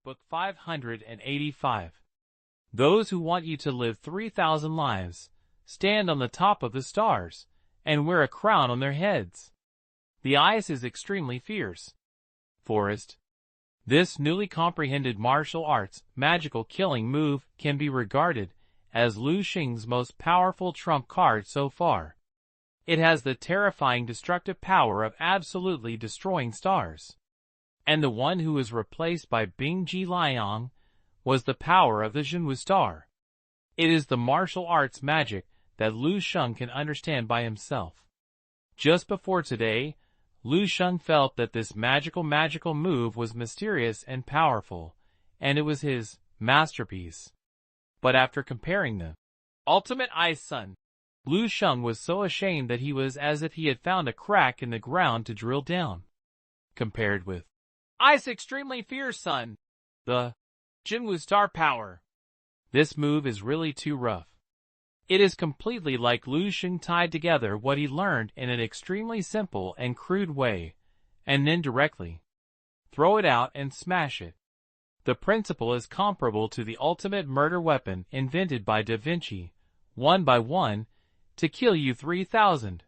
Book 585. Those who want you to live 3,000 lives, stand on the top of the stars, and wear a crown on their heads. The ice is extremely fierce. Forest. This newly comprehended martial arts magical killing move can be regarded as Lu Sheng's most powerful trump card so far. It has the terrifying destructive power of absolutely destroying stars. And the one who was replaced by Bing Ji Liang was the power of the Zhenwu star. It is the martial arts magic that Lu Sheng can understand by himself. Just before today, Lu Sheng felt that this magical move was mysterious and powerful, and it was his masterpiece. But after comparing the ultimate ice sun, Lu Sheng was so ashamed that he was as if he had found a crack in the ground to drill down. Compared with ice extremely fierce sun, the Zhenwu star power. This move is really too rough. It is completely like Lu Sheng tied together what he learned in an extremely simple and crude way, and then directly throw it out and smash it. The principle is comparable to the ultimate murder weapon invented by Da Vinci, 1 by 1, to kill you 3,000.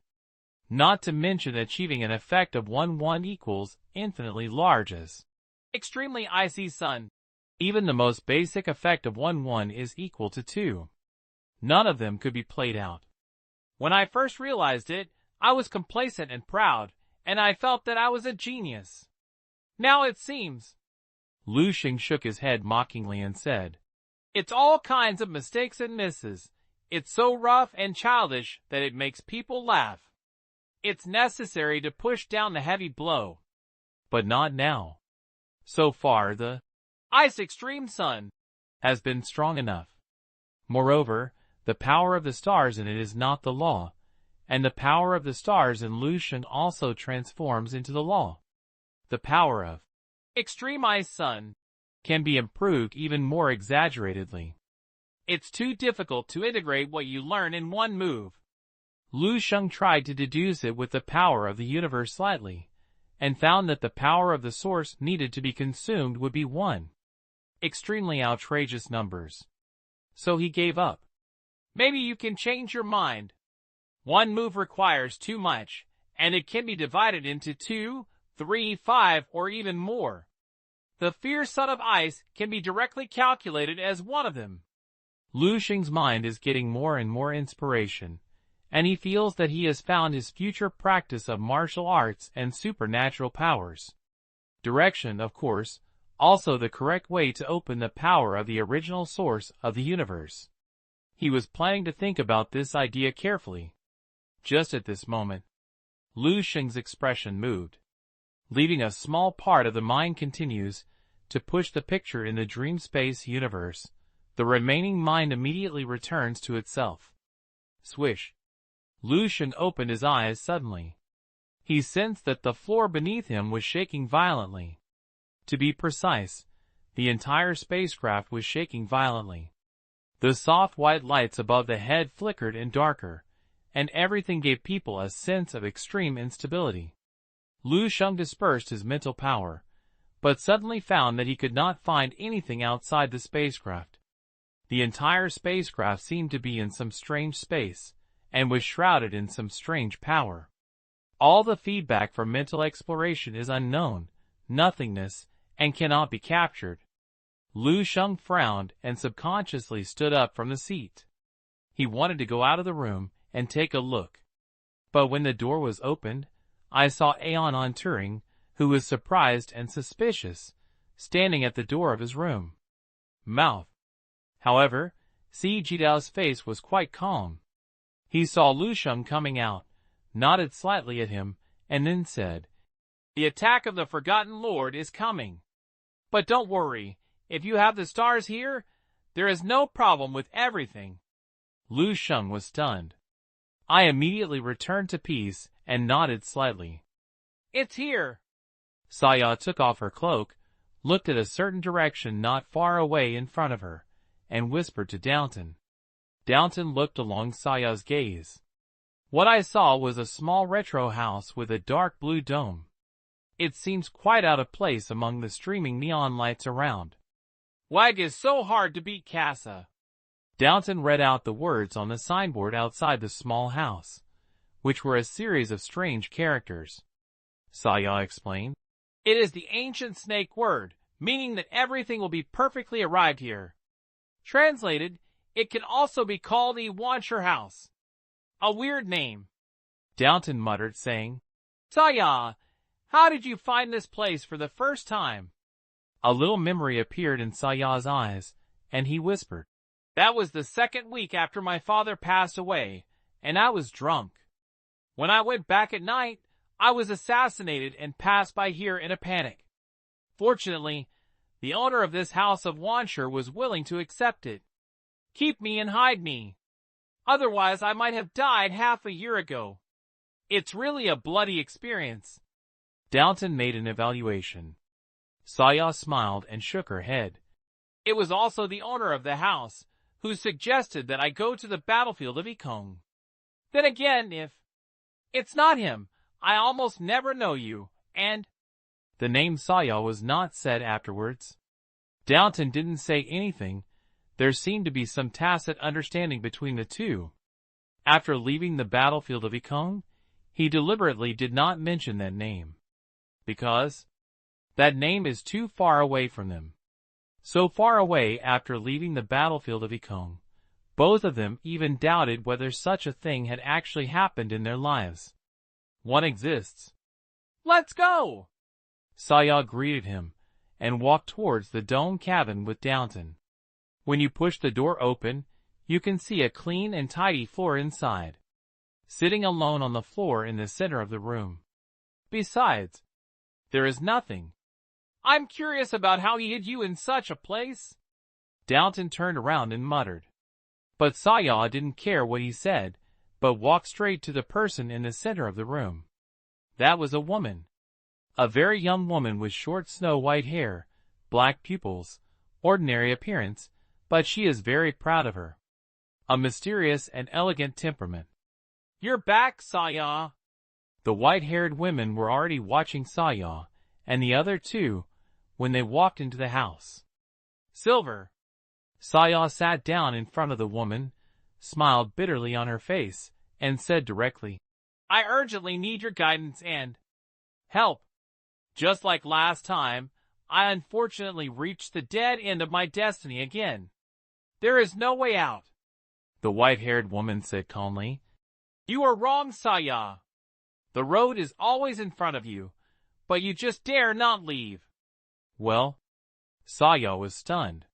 Not to mention achieving an effect of 1 equals infinitely large as extremely icy sun. Even the most basic effect of 1 is equal to 2. None of them could be played out. When I first realized it, I was complacent and proud, and I felt that I was a genius. Now it seems. Lu Sheng shook his head mockingly and said, "It's all kinds of mistakes and misses. It's so rough and childish that it makes people laugh. It's necessary to push down the heavy blow. But not now. So far the ice extreme sun has been strong enough. Moreover, the power of the stars in it is not the law, and the power of the stars in Lu Sheng also transforms into the law. The power of extreme ice sun can be improved even more exaggeratedly. It's too difficult to integrate what you learn in one move." Lu Sheng tried to deduce it with the power of the universe slightly, and found that the power of the source needed to be consumed would be 1. Extremely outrageous numbers. So he gave up. "Maybe you can change your mind. One move requires too much, and it can be divided into 2, 3, 5, or even more. The fierce sun of ice can be directly calculated as one of them." Lu Sheng's mind is getting more and more inspiration, and he feels that he has found his future practice of martial arts and supernatural powers. Direction, of course, also the correct way to open the power of the original source of the universe. He was planning to think about this idea carefully. Just at this moment, Lu Sheng's expression moved. Leaving a small part of the mind continues to push the picture in the dream space universe. The remaining mind immediately returns to itself. Swish. Lu Sheng opened his eyes suddenly. He sensed that the floor beneath him was shaking violently. To be precise, the entire spacecraft was shaking violently. The soft white lights above the head flickered and darker, and everything gave people a sense of extreme instability. Lu Sheng dispersed his mental power, but suddenly found that he could not find anything outside the spacecraft. The entire spacecraft seemed to be in some strange space, and was shrouded in some strange power. All the feedback from mental exploration is unknown, nothingness, and cannot be captured. Lu Sheng frowned and subconsciously stood up from the seat. He wanted to go out of the room and take a look. But when the door was opened, I saw Aeon on Turing, who was surprised and suspicious, standing at the door of his room. However, Si Jidao's face was quite calm. He saw Lu Sheng coming out, nodded slightly at him, and then said, "The attack of the Forgotten Lord is coming. But don't worry, if you have the stars here, there is no problem with everything." Lu Sheng was stunned. I immediately returned to peace and nodded slightly. "It's here." Saya took off her cloak, looked at a certain direction not far away in front of her, and whispered to Downton. Downton looked along Saya's gaze. What I saw was a small retro house with a dark blue dome. It seems quite out of place among the streaming neon lights around. Wag is so hard to beat Casa. Downton read out the words on the signboard outside the small house, which were a series of strange characters. Saya explained. It is the ancient snake word, meaning that everything will be perfectly arrived here. Translated, it can also be called the Wancher House. A weird name. Downton muttered, saying, Saya, how did you find this place for the first time? A little memory appeared in Saya's eyes, and he whispered, That was the second week after my father passed away, and I was drunk. When I went back at night, I was assassinated and passed by here in a panic. Fortunately, the owner of this house of Wancher was willing to accept it. Keep me and hide me. Otherwise, I might have died half a year ago. It's really a bloody experience. Downton made an evaluation. Saya smiled and shook her head. It was also the owner of the house who suggested that I go to the battlefield of Ikong. Then again, if it's not him, I almost never know you, and the name Saya was not said afterwards. Downton didn't say anything. There seemed to be some tacit understanding between the two. After leaving the battlefield of Ikong, he deliberately did not mention that name. Because that name is too far away from them. So far away after leaving the battlefield of Ikong, both of them even doubted whether such a thing had actually happened in their lives. One exists. Let's go! Saya greeted him and walked towards the dome cabin with Downton. When you push the door open, you can see a clean and tidy floor inside. Sitting alone on the floor in the center of the room. Besides, there is nothing. I'm curious about how he hid you in such a place. Downton turned around and muttered. But Saya didn't care what he said, but walked straight to the person in the center of the room. That was a woman. A very young woman with short snow-white hair, black pupils, ordinary appearance, but she is very proud of her. A mysterious and elegant temperament. You're back, Saya. The white-haired women were already watching Saya, and the other two, when they walked into the house. Silver. Saya sat down in front of the woman, smiled bitterly on her face, and said directly, I urgently need your guidance and help. Just like last time, I unfortunately reached the dead end of my destiny again. There is no way out. The white-haired woman said calmly. You are wrong, Saya. The road is always in front of you, but you just dare not leave. Well, Saya was stunned.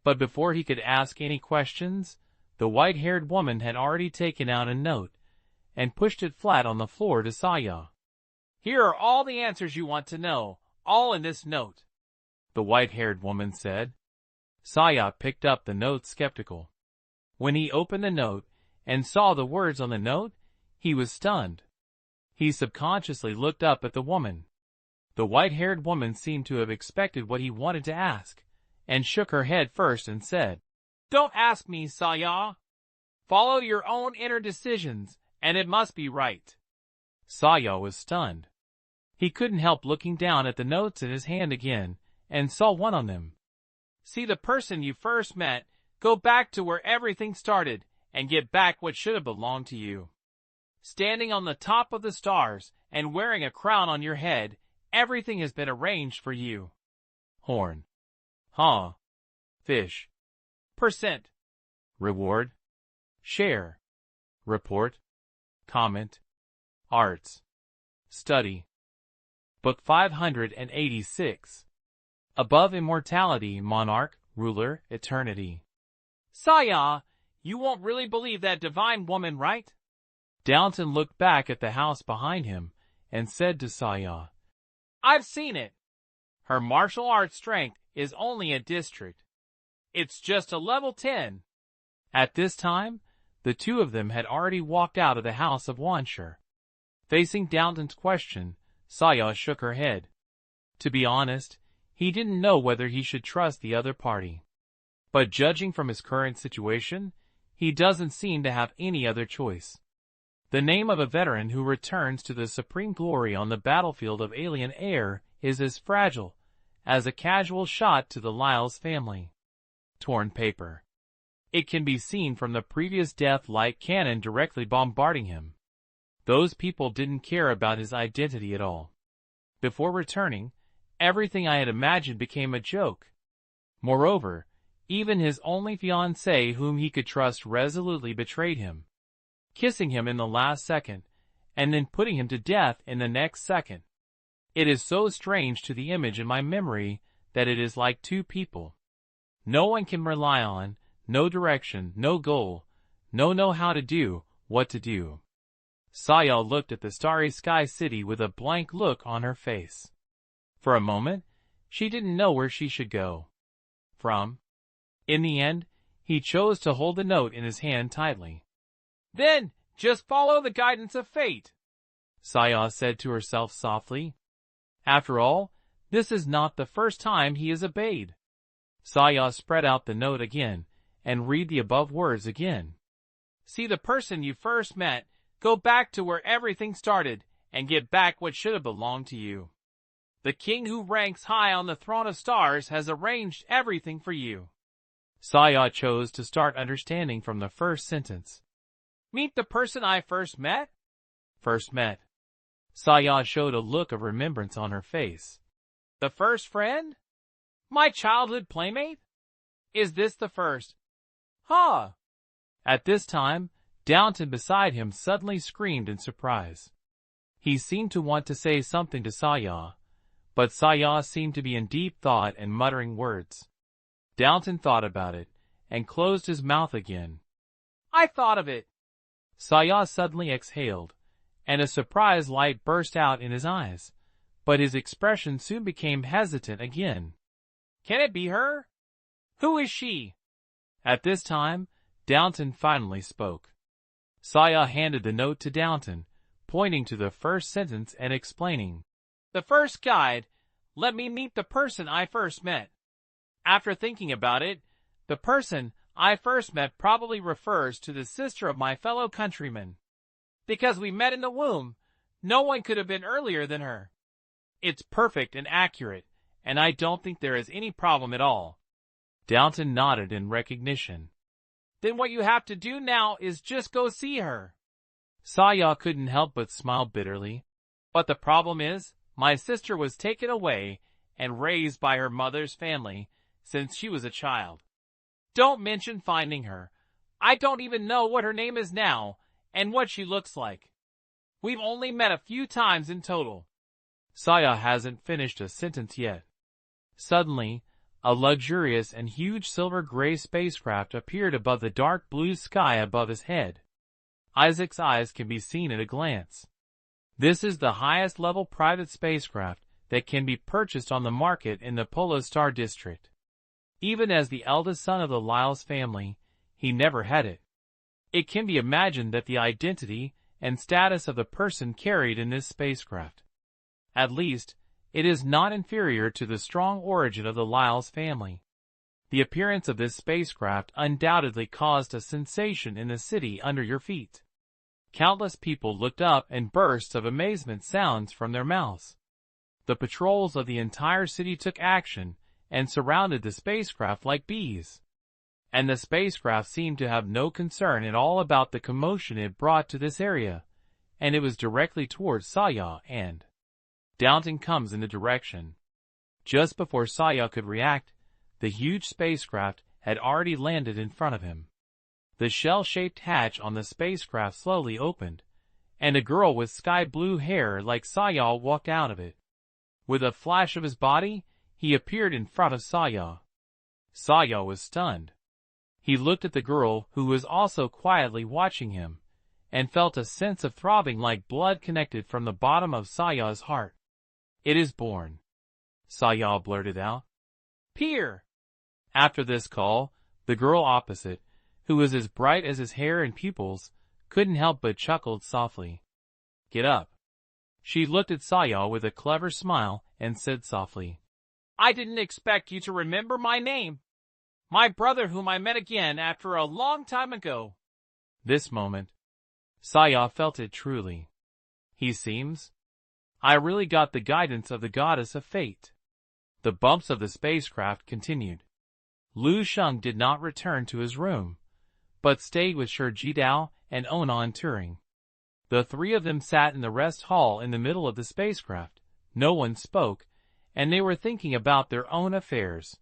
But before he could ask any questions, the white-haired woman had already taken out a note and pushed it flat on the floor to Saya. Here are all the answers you want to know, all in this note, the white-haired woman said. Saya picked up the note skeptical. When he opened the note and saw the words on the note, he was stunned. He subconsciously looked up at the woman. The white-haired woman seemed to have expected what he wanted to ask, and shook her head first and said, Don't ask me, Saya. Follow your own inner decisions, and it must be right. Saya was stunned. He couldn't help looking down at the notes in his hand again, and saw one on them. See the person you first met, go back to where everything started, and get back what should have belonged to you. Standing on the top of the stars, and wearing a crown on your head, everything has been arranged for you. Horn. Ha. Fish. Percent. Reward. Share. Report. Comment. Arts. Study. Book 586. Above immortality, monarch, ruler, eternity. Saya, you won't really believe that divine woman, right? Downton looked back at the house behind him and said to Saya, I've seen it. Her martial arts strength is only a district. It's just a level 10. At this time, the two of them had already walked out of the house of Wancher. Facing Downton's question, Saya shook her head. To be honest, he didn't know whether he should trust the other party. But judging from his current situation, he doesn't seem to have any other choice. The name of a veteran who returns to the supreme glory on the battlefield of alien air is as fragile as a casual shot to the Lyle's family. Torn paper. It can be seen from the previous death-like cannon directly bombarding him. Those people didn't care about his identity at all. Before returning, everything I had imagined became a joke. Moreover, even his only fiancée whom he could trust resolutely betrayed him, kissing him in the last second, and then putting him to death in the next second. It is so strange to the image in my memory that it is like two people. No one can rely on, no direction, no goal, no know how to do, what to do. Saya looked at the starry sky city with a blank look on her face. For a moment, she didn't know where she should go from. In the end, he chose to hold the note in his hand tightly. "Then, just follow the guidance of fate," Saya said to herself softly. After all, this is not the first time he is obeyed. Saya spread out the note again, and read the above words again. "See the person you first met, go back to where everything started, and get back what should have belonged to you. The king who ranks high on the throne of stars has arranged everything for you." Saya chose to start understanding from the first sentence. "Meet the person I first met?" First met. Saya showed a look of remembrance on her face. "The first friend? My childhood playmate? Is this the first? Huh!" At this time, Downton beside him suddenly screamed in surprise. He seemed to want to say something to Saya, but Saya seemed to be in deep thought and muttering words. Downton thought about it, and closed his mouth again. "I thought of it." Saya suddenly exhaled, and a surprised light burst out in his eyes, but his expression soon became hesitant again. "Can it be her? Who is she?" At this time, Downton finally spoke. Saya handed the note to Downton, pointing to the first sentence and explaining. "The first guide, let me meet the person I first met." After thinking about it, the person I first met probably refers to the sister of my fellow countryman. Because we met in the womb, no one could have been earlier than her. It's perfect and accurate, and I don't think there is any problem at all. Downton nodded in recognition. "Then what you have to do now is just go see her." Saya couldn't help but smile bitterly. "But the problem is, my sister was taken away and raised by her mother's family since she was a child. Don't mention finding her. I don't even know what her name is now and what she looks like. We've only met a few times in total." Saya hasn't finished a sentence yet. Suddenly, a luxurious and huge silver-gray spacecraft appeared above the dark blue sky above his head. Isaac's eyes can be seen at a glance. This is the highest-level private spacecraft that can be purchased on the market in the Polo Star District. Even as the eldest son of the Lyles family, he never had it. It can be imagined that the identity and status of the person carried in this spacecraft. At least, it is not inferior to the strong origin of the Lyles family. The appearance of this spacecraft undoubtedly caused a sensation in the city under your feet. Countless people looked up and bursts of amazement sounds from their mouths. The patrols of the entire city took action and surrounded the spacecraft like bees. And the spacecraft seemed to have no concern at all about the commotion it brought to this area, and it was directly towards Saya and Downton comes in the direction. Just before Saya could react, the huge spacecraft had already landed in front of him. The shell-shaped hatch on the spacecraft slowly opened, and a girl with sky-blue hair like Saya walked out of it. With a flash of his body, he appeared in front of Saya. Saya was stunned. He looked at the girl who was also quietly watching him, and felt a sense of throbbing like blood connected from the bottom of Saya's heart. "It is born," Saya blurted out. "Peer!" After this call, the girl opposite, who was as bright as his hair and pupils, couldn't help but chuckled softly. "Get up." She looked at Saya with a clever smile and said softly, "I didn't expect you to remember my name. My brother whom I met again after a long time ago." This moment, Saya felt it truly. He seems. I really got the guidance of the goddess of fate. The bumps of the spacecraft continued. Lu Sheng did not return to his room, but stayed with Shi Jidao and Onan Turing. The three of them sat in the rest hall in the middle of the spacecraft. No one spoke, and they were thinking about their own affairs.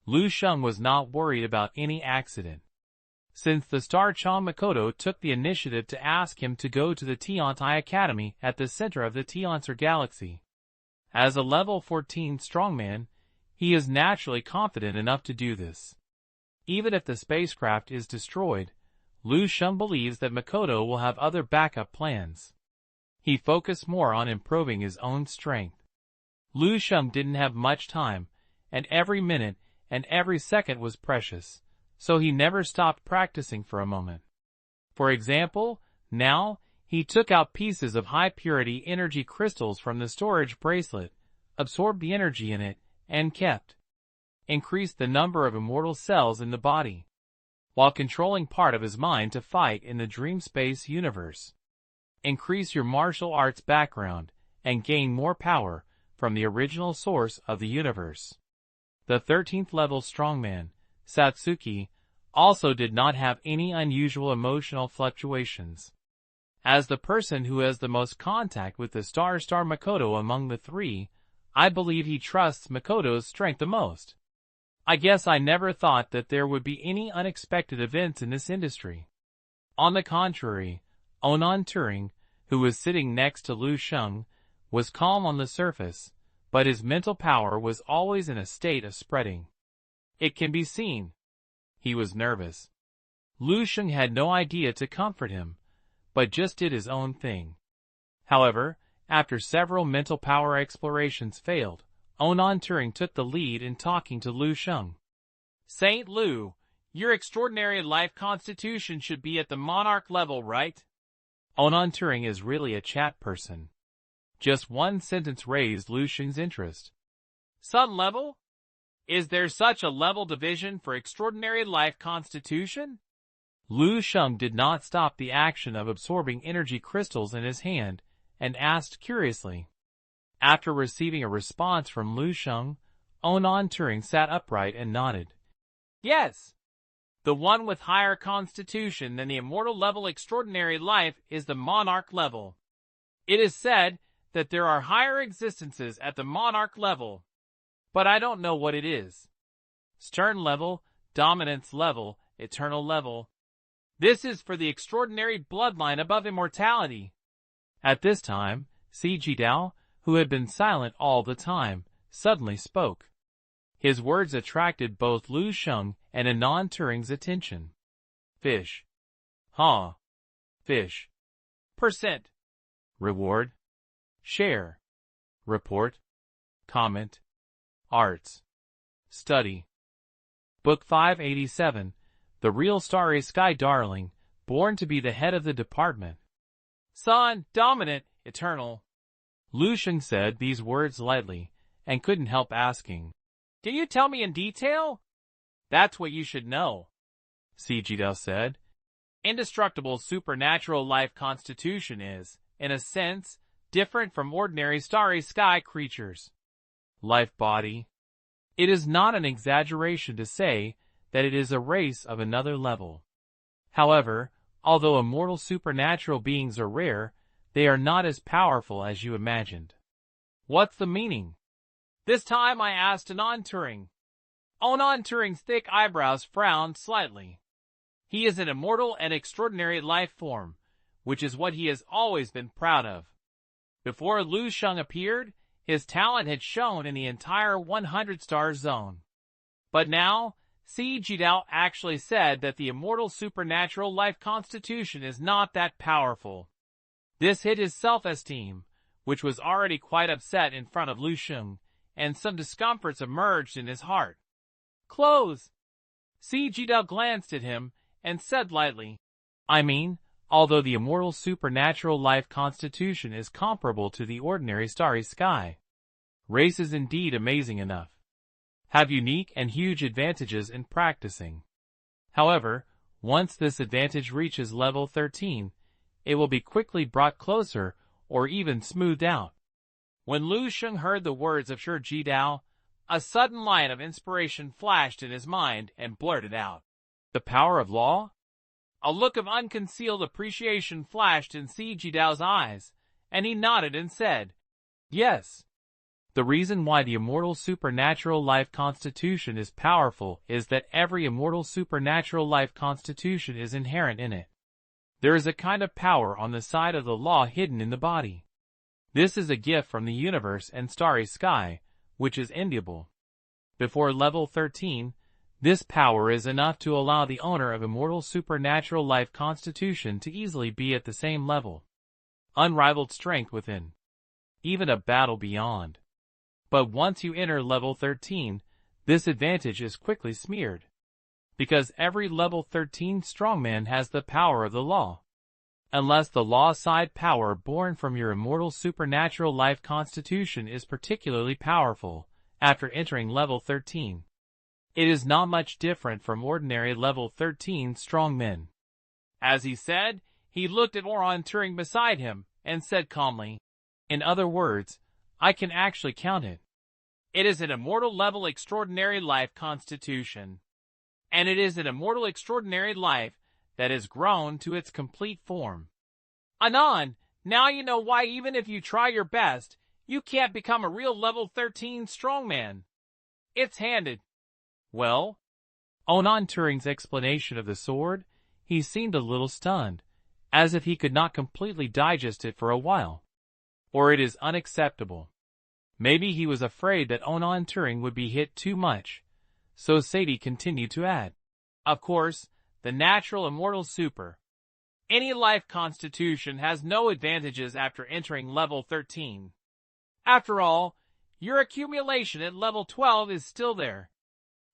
Lu Sheng was not worried about any accident, since the star Chang Makoto took the initiative to ask him to go to the Tiantai Academy at the center of the Tiancer Galaxy. As a level 14 strongman, he is naturally confident enough to do this. Even if the spacecraft is destroyed, Lu Sheng believes that Makoto will have other backup plans. He focused more on improving his own strength. Lu Sheng didn't have much time, and every minute and every second was precious, so he never stopped practicing for a moment. For example, now, he took out pieces of high-purity energy crystals from the storage bracelet, absorbed the energy in it, and increased the number of immortal cells in the body, while controlling part of his mind to fight in the dream space universe. Increase your martial arts background, and gain more power from the original source of the universe. The 13th level strongman, Satsuki, also did not have any unusual emotional fluctuations. As the person who has the most contact with the star Makoto among the three, I believe he trusts Makoto's strength the most. I guess I never thought that there would be any unexpected events in this industry. On the contrary, Onan Turing, who was sitting next to Lu Sheng, was calm on the surface, but his mental power was always in a state of spreading. It can be seen. He was nervous. Lu Sheng had no idea to comfort him, but just did his own thing. However, after several mental power explorations failed, Onan Turing took the lead in talking to Lu Sheng. Saint Lu, your extraordinary life constitution should be at the monarch level, right? Onan Turing is really a chat person. Just one sentence raised Lu Sheng's interest. Sun level? Is there such a level division for extraordinary life constitution? Lu Sheng did not stop the action of absorbing energy crystals in his hand and asked curiously. After receiving a response from Lu Sheng, Onan Turing sat upright and nodded. Yes. The one with higher constitution than the immortal level extraordinary life is the monarch level. It is said that there are higher existences at the monarch level, but I don't know what it is. Stern level, dominance level, eternal level. This is for the extraordinary bloodline above immortality. At this time, Shi Jidao, who had been silent all the time, suddenly spoke. His words attracted both Lu Sheng and Onan Turing's attention. Fish. Huh. Fish. Percent. Reward. Share. Report. Comment. Arts. Study. Book 587, The Real Starry Sky Darling, born to be the head of the department. Sun, dominant, eternal. Lu Sheng said these words lightly, and couldn't help asking. Can you tell me in detail? That's what you should know, Shi Jidao said. Indestructible supernatural life constitution is, in a sense, different from ordinary starry sky creatures. Life body. It is not an exaggeration to say that it is a race of another level. However, although immortal supernatural beings are rare, they are not as powerful as you imagined. What's the meaning? This time I asked Onan Turing. Onan Turing's thick eyebrows frowned slightly. He is an immortal and extraordinary life form, which is what he has always been proud of. Before Lu Sheng appeared, his talent had shown in the entire 100-star zone. But now, Shi Jidao actually said that the immortal supernatural life constitution is not that powerful. This hit his self-esteem, which was already quite upset in front of Lu Sheng, and some discomforts emerged in his heart. Close. Shi Jidao glanced at him and said lightly, I mean, although the immortal supernatural life constitution is comparable to the ordinary starry sky, race is indeed amazing enough. Have unique and huge advantages in practicing. However, once this advantage reaches level 13, it will be quickly brought closer or even smoothed out. When Lu Sheng heard the words of Shi Jidao, A sudden light of inspiration flashed in his mind and blurted out, "The power of law?" A look of unconcealed appreciation flashed in Jidao's eyes, and he nodded and said, "Yes. The reason why the immortal supernatural life constitution is powerful is that every immortal supernatural life constitution is inherent in it. There is a kind of power on the side of the law hidden in the body. This is a gift from the universe and starry sky, which is enviable. Before level 13, this power is enough to allow the owner of immortal supernatural life constitution to easily be at the same level. Unrivaled strength within. Even a battle beyond. But once you enter level 13, this advantage is quickly smeared. Because every level 13 strongman has the power of the law. Unless the law side power born from your immortal supernatural life constitution is particularly powerful, after entering level 13. It is not much different from ordinary level 13 strongmen. As he said, he looked at Oron Turing beside him, and said calmly, "In other words, I can actually count it. It is an immortal level extraordinary life constitution. And it is an immortal extraordinary life that has grown to its complete form. Anon, now you know why even if you try your best, you can't become a real level 13 strongman. It's handed." Well? Onon Turing's explanation of the sword, he seemed a little stunned, as if he could not completely digest it for a while. Or it is unacceptable. Maybe he was afraid that Onon Turing would be hit too much, so Sadie continued to add, "Of course, the natural immortal super. Any life constitution has no advantages after entering level 13. After all, your accumulation at level 12 is still there.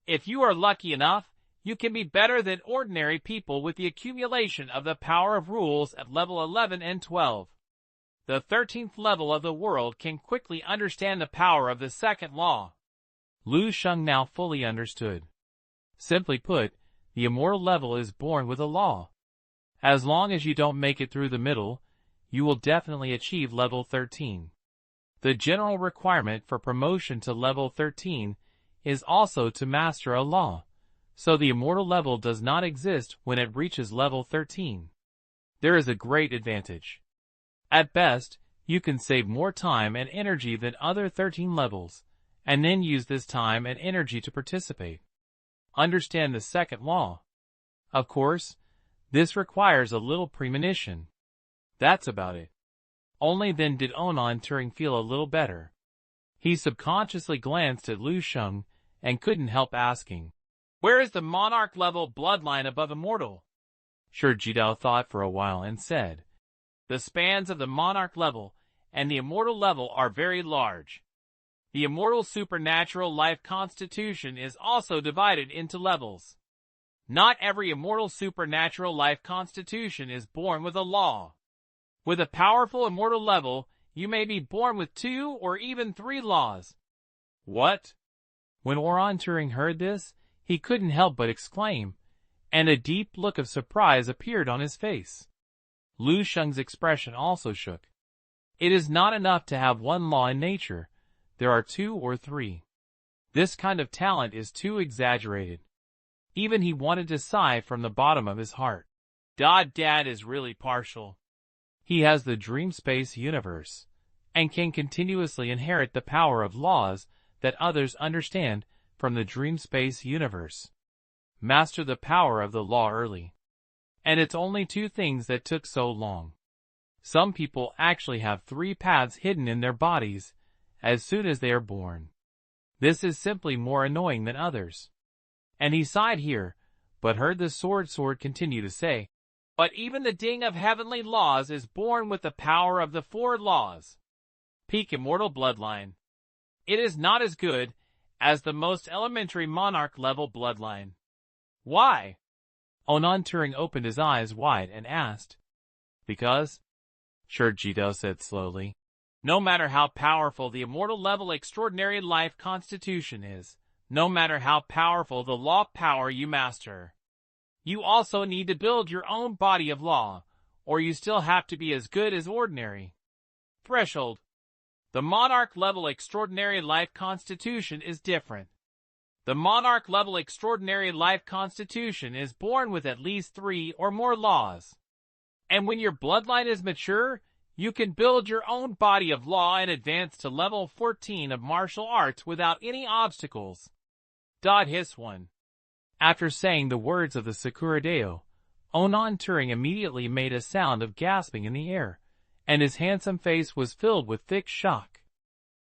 If you are lucky enough, you can be better than ordinary people with the accumulation of the power of rules at level 11 and 12. The 13th level of the world can quickly understand the power of the second law." Lu Sheng now fully understood. Simply put, the immortal level is born with a law. As long as you don't make it through the middle, you will definitely achieve level 13. The general requirement for promotion to level 13 is also to master a law, so the immortal level does not exist when it reaches level 13. There is a great advantage. At best, you can save more time and energy than other 13 levels, and then use this time and energy to participate. Understand the second law. Of course, this requires a little premonition. That's about it. Only then did Onon Turing feel a little better. He subconsciously glanced at Lu Sheng and couldn't help asking, "Where is the monarch level bloodline above immortal?" Jidao thought for a while and said, "The spans of the monarch level and the immortal level are very large. The immortal supernatural life constitution is also divided into levels. Not every immortal supernatural life constitution is born with a law. With a powerful immortal level, you may be born with 2 or even 3 laws." What? When Oron Turing heard this, he couldn't help but exclaim, and a deep look of surprise appeared on his face. Lu Sheng's expression also shook. It is not enough to have 1 law in nature. There are 2 or 3. This kind of talent is too exaggerated. Even he wanted to sigh from the bottom of his heart. Dad is really partial. He has the dream space universe, and can continuously inherit the power of laws that others understand from the dream space universe. Master the power of the law early. And it's only 2 things that took so long. Some people actually have 3 paths hidden in their bodies as soon as they are born. This is simply more annoying than others. And he sighed here, but heard the sword continue to say, "But even the ding of heavenly laws is born with the power of the 4 laws. Peak immortal bloodline. It is not as good as the most elementary monarch level bloodline." Why? Onon Turing opened his eyes wide and asked. "Because," Jidao said slowly, "no matter how powerful the immortal level extraordinary life constitution is, no matter how powerful the law power you master, you also need to build your own body of law, or you still have to be as good as ordinary. Threshold. The monarch-level extraordinary life constitution is different. The monarch-level extraordinary life constitution is born with at least 3 or more laws. And when your bloodline is mature, you can build your own body of law and advance to level 14 of martial arts without any obstacles. Hiss one. After saying the words of the Sakuradeo, Onan Turing immediately made a sound of gasping in the air, and his handsome face was filled with thick shock.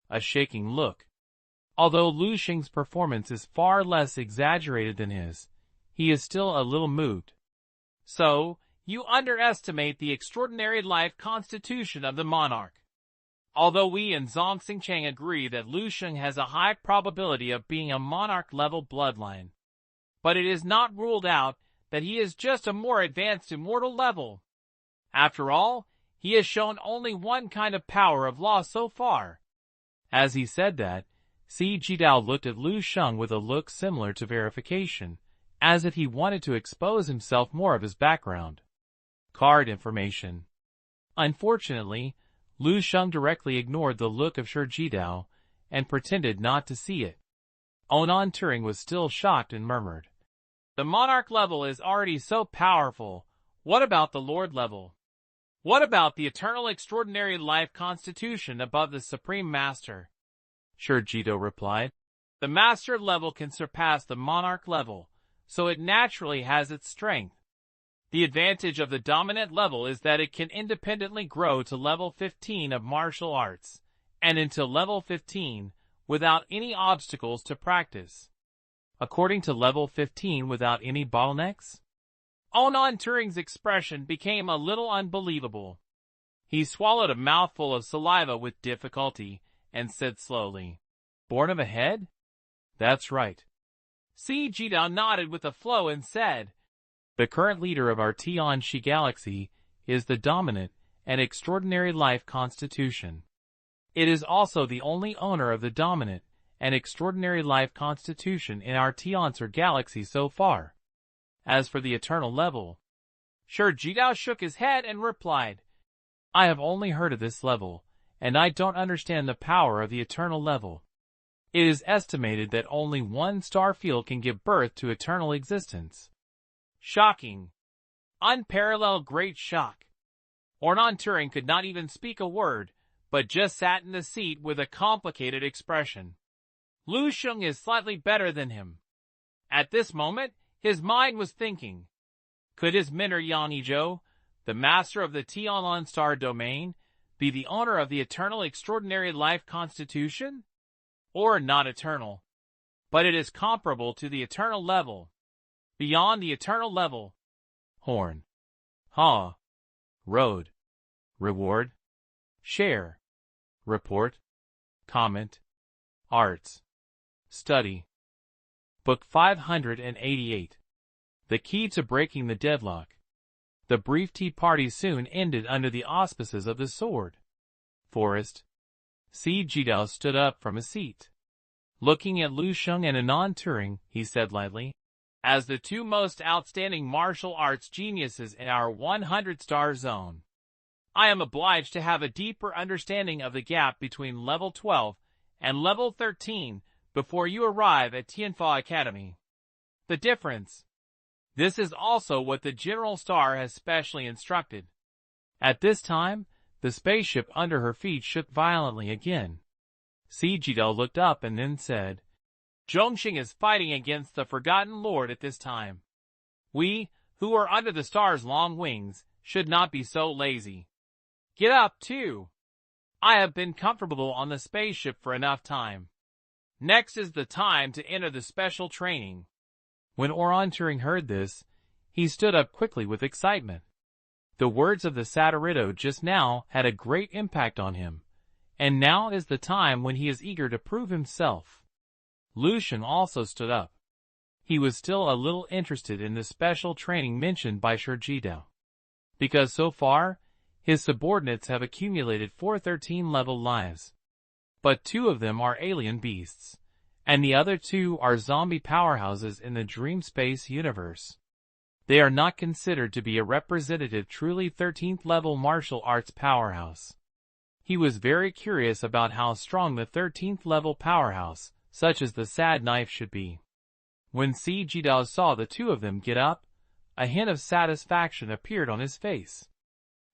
A shaking look. Although Lu Sheng's performance is far less exaggerated than his, he is still a little moved. So, you underestimate the extraordinary life constitution of the monarch. Although we and Zhang Xingchang agree that Lu Sheng has a high probability of being a monarch-level bloodline, but it is not ruled out that he is just a more advanced immortal level. After all, he has shown only one kind of power of law so far. As he said that, Si Jidao looked at Lu Sheng with a look similar to verification, as if he wanted to expose himself more of his background. Card information. Unfortunately, Lu Sheng directly ignored the look of Shi Jidao and pretended not to see it. Onan Turing was still shocked and murmured, "The monarch level is already so powerful. What about the lord level? What about the eternal extraordinary life constitution above the supreme master?" Shi Jidao replied, "The master level can surpass the monarch level, so it naturally has its strength. The advantage of the dominant level is that it can independently grow to level 15 of martial arts, and until level 15, without any obstacles to practice." According to level 15 without any bottlenecks? Onan Turing's expression became a little unbelievable. He swallowed a mouthful of saliva with difficulty and said slowly, "Born of a head?" "That's right." Si Jidao nodded with a flow and said, "The current leader of our Tianxi galaxy is the dominant and extraordinary life constitution. It is also the only owner of the dominant and extraordinary life constitution in our Tianxi galaxy so far. As for the eternal level..." Shi Jidao shook his head and replied, "I have only heard of this level, and I don't understand the power of the eternal level. It is estimated that only one star field can give birth to eternal existence." Shocking. Unparalleled great shock. Onan Turing could not even speak a word, but just sat in the seat with a complicated expression. Lu Sheng is slightly better than him. At this moment, his mind was thinking, could his mentor Yang Yizhou, the master of the Tianlan star domain, be the owner of the eternal extraordinary life constitution? Or not eternal, but it is comparable to the eternal level. Beyond the eternal level. Horn. Ha. Road. Reward. Share. Report. Comment. Arts. Study. Book 588. The Key to Breaking the Deadlock. The brief tea party soon ended under the auspices of the sword. Forest. Si Jidao stood up from his seat. Looking at Lu Sheng and Onan Turing, he said lightly, "As the two most outstanding martial arts geniuses in our 100-star zone, I am obliged to have a deeper understanding of the gap between level 12 and level 13 before you arrive at Tianfa Academy. The difference. This is also what the General Star has specially instructed." At this time, the spaceship under her feet shook violently again. Si Jidao looked up and then said, "Zhongxing is fighting against the Forgotten Lord at this time. We, who are under the star's long wings, should not be so lazy. Get up, too. I have been comfortable on the spaceship for enough time. Next is the time to enter the special training." When Onan Turing heard this, he stood up quickly with excitement. The words of the Satirito just now had a great impact on him, and now is the time when he is eager to prove himself. Lu Sheng also stood up. He was still a little interested in the special training mentioned by Shi Jidao, because so far, his subordinates have accumulated 413-level lives. But 2 of them are alien beasts, and the other 2 are zombie powerhouses in the Dream Space universe. They are not considered to be a representative truly 13th-level martial arts powerhouse. He was very curious about how strong the 13th level powerhouse, such as the sad knife, should be. When Si Jidao saw the two of them get up, a hint of satisfaction appeared on his face.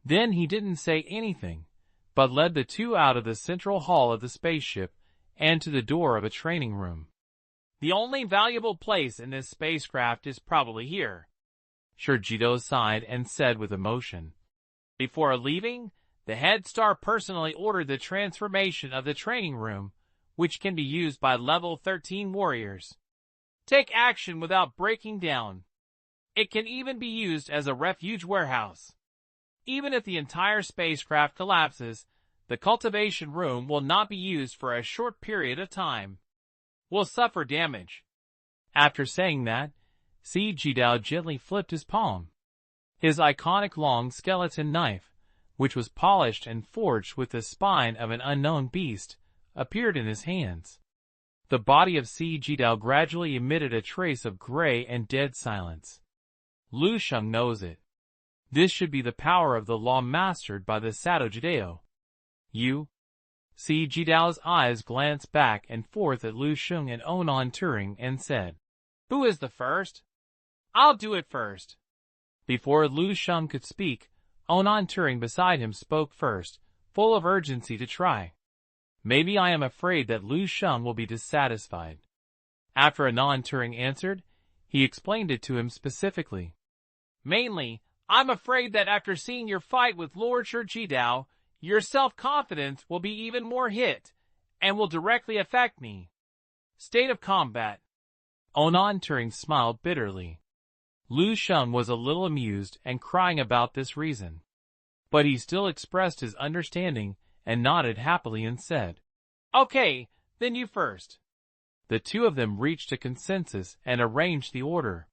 Then he didn't say anything, but led the two out of the central hall of the spaceship and to the door of a training room. "The only valuable place in this spacecraft is probably here," Jidao sighed and said with emotion. "Before leaving, the head star personally ordered the transformation of the training room, which can be used by level 13 warriors. Take action without breaking down. It can even be used as a refuge warehouse. Even if the entire spacecraft collapses, the cultivation room will not be used for a short period of time. Will suffer damage." After saying that, Si Jidao gently flipped his palm. His iconic long skeleton knife, which was polished and forged with the spine of an unknown beast, appeared in his hands. The body of Si Jidao gradually emitted a trace of gray and dead silence. Lu Sheng knows it. This should be the power of the law mastered by the Sato Jidao. "You?" Si Jidao's eyes glanced back and forth at Lu Sheng and Onan Turing and said, "Who is the first?" "I'll do it first." Before Lu Sheng could speak, Onan Turing beside him spoke first, full of urgency to try. "Maybe I am afraid that Lu Sheng will be dissatisfied." After Onan Turing answered, he explained it to him specifically. "Mainly, I'm afraid that after seeing your fight with Lord Jidao, your self-confidence will be even more hit, and will directly affect me." State of combat. Onan Turing smiled bitterly. Lu Sheng was a little amused and crying about this reason. But he still expressed his understanding and nodded happily and said, "Okay, then you first." The two of them reached a consensus and arranged the order.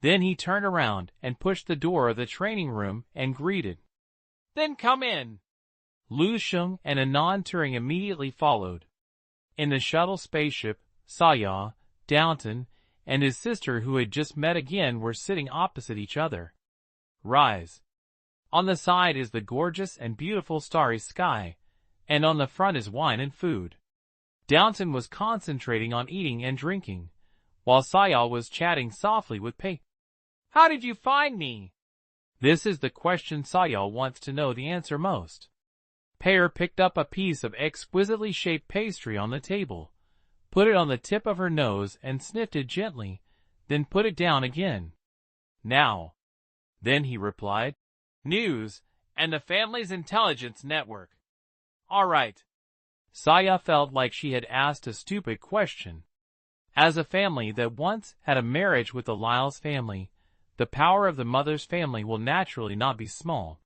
Then he turned around and pushed the door of the training room and greeted, "Then come in." Lu Sheng and Onan Turing immediately followed. In the shuttle spaceship, Saya, Downton, and his sister, who had just met again, were sitting opposite each other. Rise. On the side is the gorgeous and beautiful starry sky, and on the front is wine and food. Downton was concentrating on eating and drinking, while Saya was chatting softly with Pei. "How did you find me?" This is the question Saya wants to know the answer most. Pear picked up a piece of exquisitely shaped pastry on the table, put it on the tip of her nose and sniffed it gently, then put it down again. "Now." Then he replied, "News, and the family's intelligence network." "All right." Saya felt like she had asked a stupid question. As a family that once had a marriage with the Lyle's family, the power of the mother's family will naturally not be small.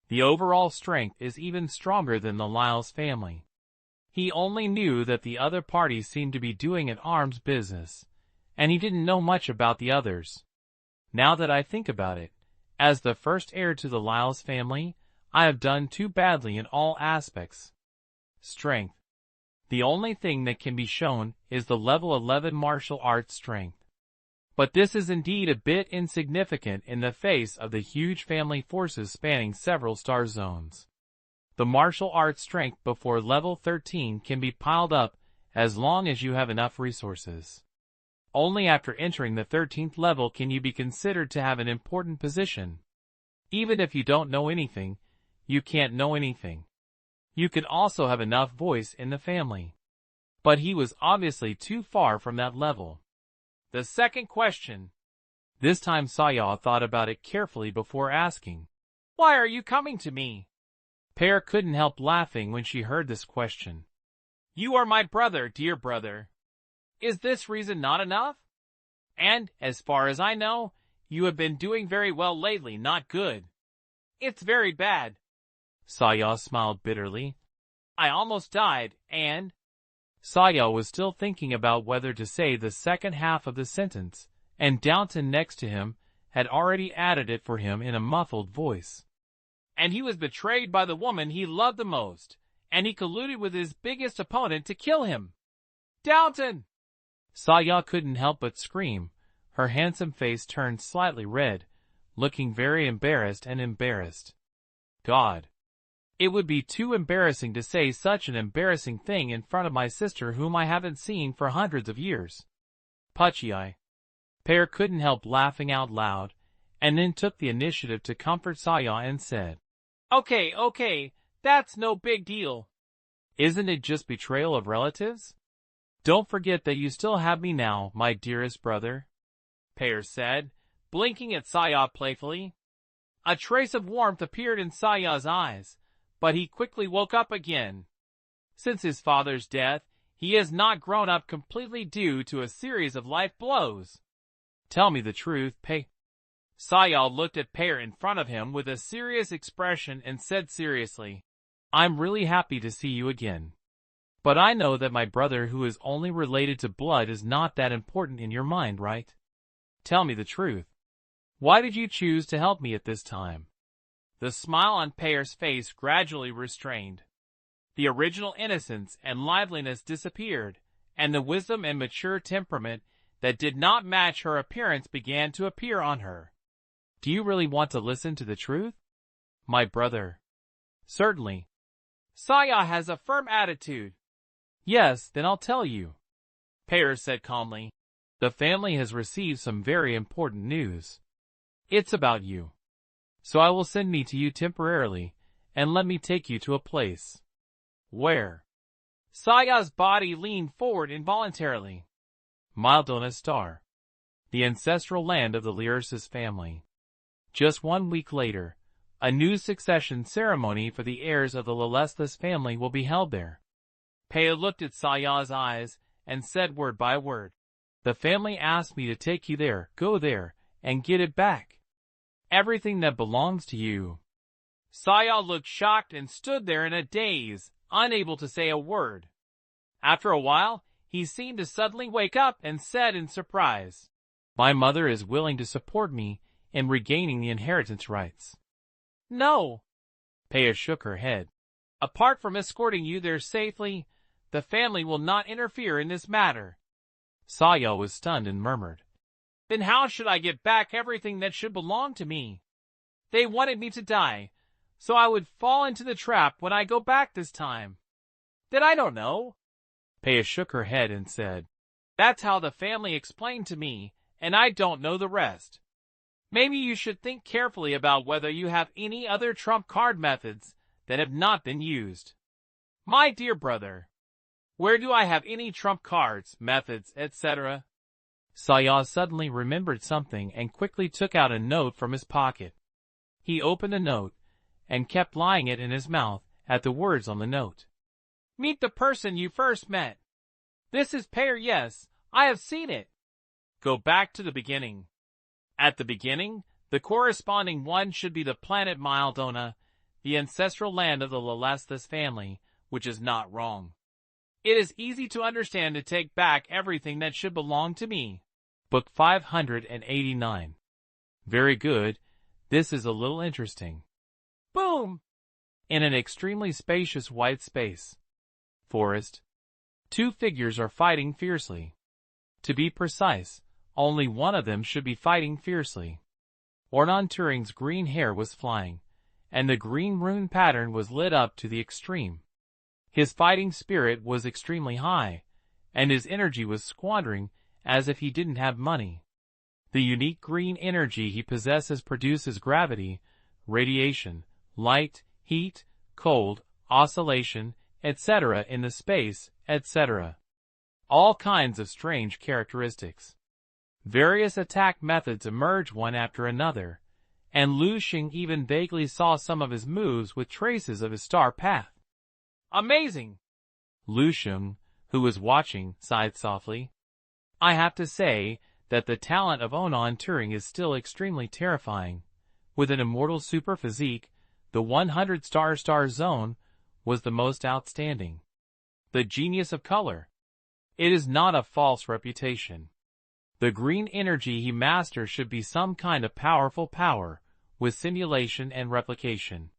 The overall strength is even stronger than the Lyle's family. He only knew that the other parties seemed to be doing an arms business, and he didn't know much about the others. Now that I think about it, as the first heir to the Lyle's family, I have done too badly in all aspects. Strength. The only thing that can be shown is the level 11 martial arts strength. But this is indeed a bit insignificant in the face of the huge family forces spanning several star zones. The martial arts strength before level 13 can be piled up as long as you have enough resources. Only after entering the 13th level can you be considered to have an important position. Even if you don't know anything, you can't know anything. You can also have enough voice in the family. But he was obviously too far from that level. The second question. This time Saya thought about it carefully before asking, "Why are you coming to me?" Pear couldn't help laughing when she heard this question. "You are my brother, dear brother. Is this reason not enough? And, as far as I know, you have been doing very well lately, not good." "It's very bad." Saya smiled bitterly. "I almost died, and—" Saya was still thinking about whether to say the second half of the sentence, and Downton next to him had already added it for him in a muffled voice. "And he was betrayed by the woman he loved the most, and he colluded with his biggest opponent to kill him." "Downton!" Saya couldn't help but scream. Her handsome face turned slightly red, looking very embarrassed. "God. It would be too embarrassing to say such an embarrassing thing in front of my sister whom I haven't seen for hundreds of years. Pucci. Pear couldn't help laughing out loud, and then took the initiative to comfort Saya and said, Okay, that's no big deal. Isn't it just betrayal of relatives? Don't forget that you still have me now, my dearest brother, Pear said, blinking at Saya playfully. A trace of warmth appeared in Saya's eyes, but he quickly woke up again. Since his father's death, he has not grown up completely due to a series of life blows. Tell me the truth, Pear. Saya looked at Pear in front of him with a serious expression and said seriously, I'm really happy to see you again. But I know that my brother who is only related to blood is not that important in your mind, right? Tell me the truth. Why did you choose to help me at this time? The smile on Pear's face gradually restrained. The original innocence and liveliness disappeared, and the wisdom and mature temperament that did not match her appearance began to appear on her. Do you really want to listen to the truth? My brother. Certainly. Saya has a firm attitude. Yes, then I'll tell you. Pear said calmly. The family has received some very important news. It's about you. So I will send me to you temporarily, and let me take you to a place. Where? Saya's body leaned forward involuntarily. Maldona Star. The ancestral land of the Lyrsis family. Just 1 week later, a new succession ceremony for the heirs of the Lelesthus family will be held there. Pear looked at Saya's eyes and said word by word, The family asked me to take you there, go there, and get it back. Everything that belongs to you. Saya looked shocked and stood there in a daze, unable to say a word. After a while, he seemed to suddenly wake up and said in surprise, My mother is willing to support me in regaining the inheritance rights. No. Pear shook her head. Apart from escorting you there safely, the family will not interfere in this matter. Saya was stunned and murmured, Then how should I get back everything that should belong to me? They wanted me to die, so I would fall into the trap when I go back this time. Then I don't know. Pear shook her head and said, That's how the family explained to me, and I don't know the rest. Maybe you should think carefully about whether you have any other trump card methods that have not been used. My dear brother, where do I have any trump cards, methods, etc.? Saya suddenly remembered something and quickly took out a note from his pocket. He opened the note and kept lying it in his mouth at the words on the note. Meet the person you first met. This is Pear, yes, I have seen it. Go back to the beginning. At the beginning, the corresponding one should be the planet Maldona, the ancestral land of the Lelesthus family, which is not wrong. It is easy to understand to take back everything that should belong to me. Book 589. Very good, this is a little interesting. Boom! In an extremely spacious white space. Forest. 2 figures are fighting fiercely. To be precise, only one of them should be fighting fiercely. Ornan Turing's green hair was flying, and the green rune pattern was lit up to the extreme. His fighting spirit was extremely high, and his energy was squandering as if he didn't have money. The unique green energy he possesses produces gravity, radiation, light, heat, cold, oscillation, etc. in the space, etc. All kinds of strange characteristics. Various attack methods emerge one after another, and Lu Sheng even vaguely saw some of his moves with traces of his star path. Amazing! Lu Sheng, who was watching, sighed softly. I have to say that the talent of Ornan Turing is still extremely terrifying. With an immortal super physique, the 100 star zone was the most outstanding. The genius of color. It is not a false reputation. The green energy he masters should be some kind of powerful power, with simulation and replication.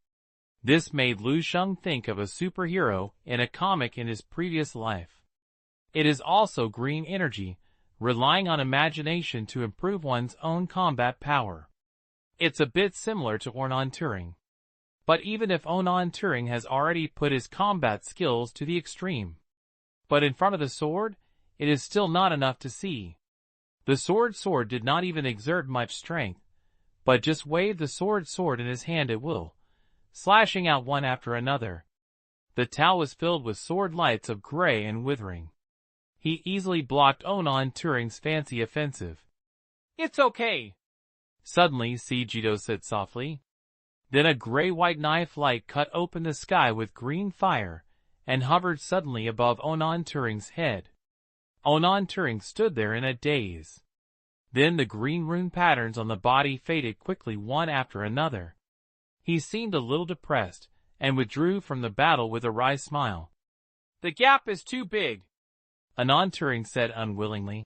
This made Lu Sheng think of a superhero in a comic in his previous life. It is also green energy, relying on imagination to improve one's own combat power. It's a bit similar to Ornan Turing. but even if Onan Turing has already put his combat skills to the extreme. But in front of the sword, it is still not enough to see. The sword did not even exert much strength, but just waved the sword in his hand at will, slashing out one after another. The Tao was filled with sword lights of gray and withering. He easily blocked Onan Turing's fancy offensive. "It's okay," suddenly Jito said softly. Then a gray-white knife light cut open the sky with green fire and hovered suddenly above Onan Turing's head. Onan Turing stood there in a daze. Then the green rune patterns on the body faded quickly one after another. He seemed a little depressed and withdrew from the battle with a wry smile. "The gap is too big," Onan Turing said unwillingly.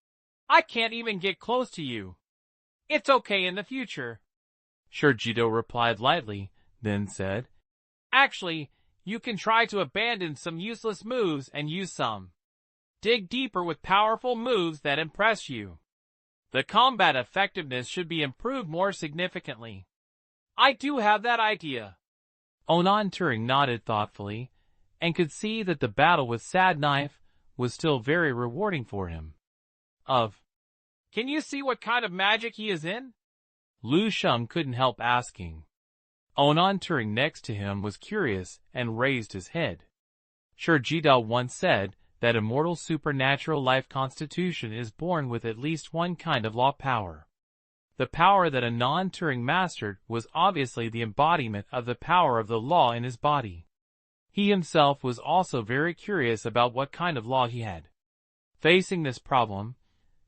"I can't even get close to you." "It's okay in the future," Jito replied lightly, then said, "Actually, you can try to abandon some useless moves and use some. Dig deeper with powerful moves that impress you. The combat effectiveness should be improved more significantly." "I do have that idea." Onan Turing nodded thoughtfully, and could see that the battle with Sad Knife was still very rewarding for him. Can you see what kind of magic he is in?" Sheng couldn't help asking. Onan Turing next to him was curious and raised his head. Jito once said that immortal supernatural life constitution is born with at least one kind of law power. The power that Onan Turing mastered was obviously the embodiment of the power of the law in his body. He himself was also very curious about what kind of law he had. Facing this problem,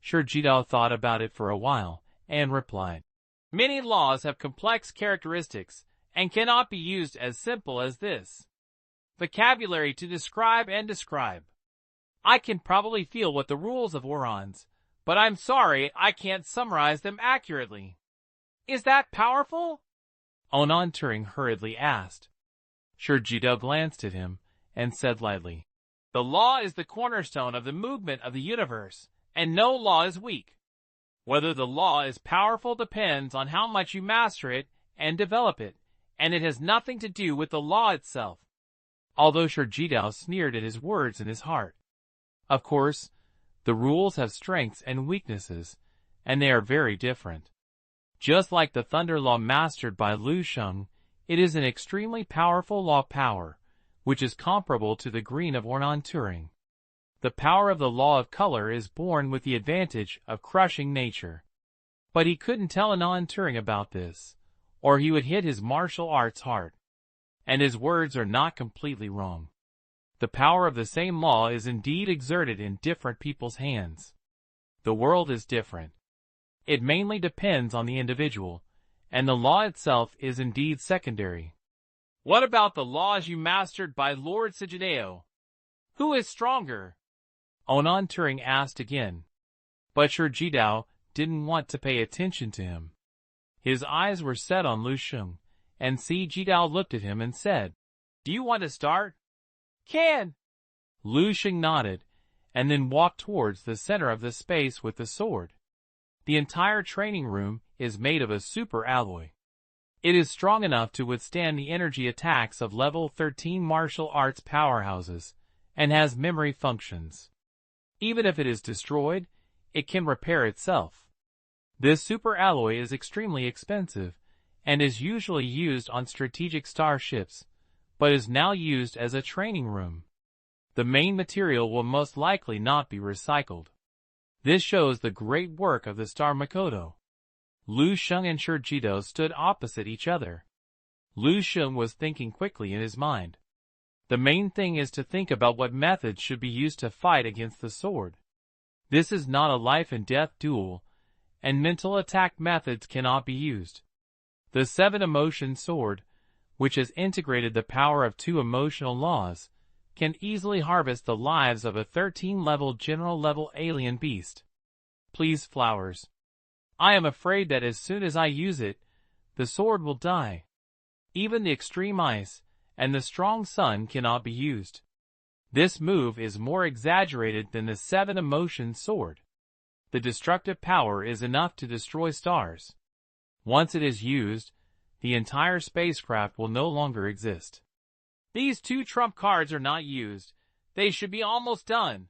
Jito thought about it for a while, and replied, "Many laws have complex characteristics, and cannot be used as simple as this. Vocabulary to describe and describe. I can probably feel what the rules of Orans, but I'm sorry I can't summarize them accurately." "Is that powerful?" Onan Turing hurriedly asked. Jito glanced at him and said lightly, "The law is the cornerstone of the movement of the universe, and no law is weak. Whether the law is powerful depends on how much you master it and develop it, and it has nothing to do with the law itself." Although Jito sneered at his words in his heart. Of course, the rules have strengths and weaknesses, and they are very different. Just like the thunder law mastered by Sheng, it is an extremely powerful law power, which is comparable to the green of Onan Turing. The power of the law of color is born with the advantage of crushing nature. But he couldn't tell Onan Turing about this, or he would hit his martial arts hard. And his words are not completely wrong. The power of the same law is indeed exerted in different people's hands. The world is different. It mainly depends on the individual, and the law itself is indeed secondary. "What about the laws you mastered by Lord Sijineo? Who is stronger?" Onan Turing asked again. But Jito didn't want to pay attention to him. His eyes were set on Sheng, and Jito looked at him and said, "Do you want to start?" "Can." Sheng nodded, and then walked towards the center of the space with the sword. The entire training room is made of a super alloy. It is strong enough to withstand the energy attacks of level 13 martial arts powerhouses, and has memory functions. Even if it is destroyed, it can repair itself. This super alloy is extremely expensive, and is usually used on strategic starships, but is now used as a training room. The main material will most likely not be recycled. This shows the great work of the Star Makoto. Sheng and Jito stood opposite each other. Sheng was thinking quickly in his mind. The main thing is to think about what methods should be used to fight against the sword. This is not a life-and-death duel, and mental attack methods cannot be used. The 7-emotion sword, which has integrated the power of 2 emotional laws, can easily harvest the lives of a 13-level general-level alien beast. Please, flowers. I am afraid that as soon as I use it, the sword will die. Even the extreme ice and the strong sun cannot be used. This move is more exaggerated than the 7-emotion sword. The destructive power is enough to destroy stars. Once it is used, the entire spacecraft will no longer exist. These 2 trump cards are not used. They should be almost done.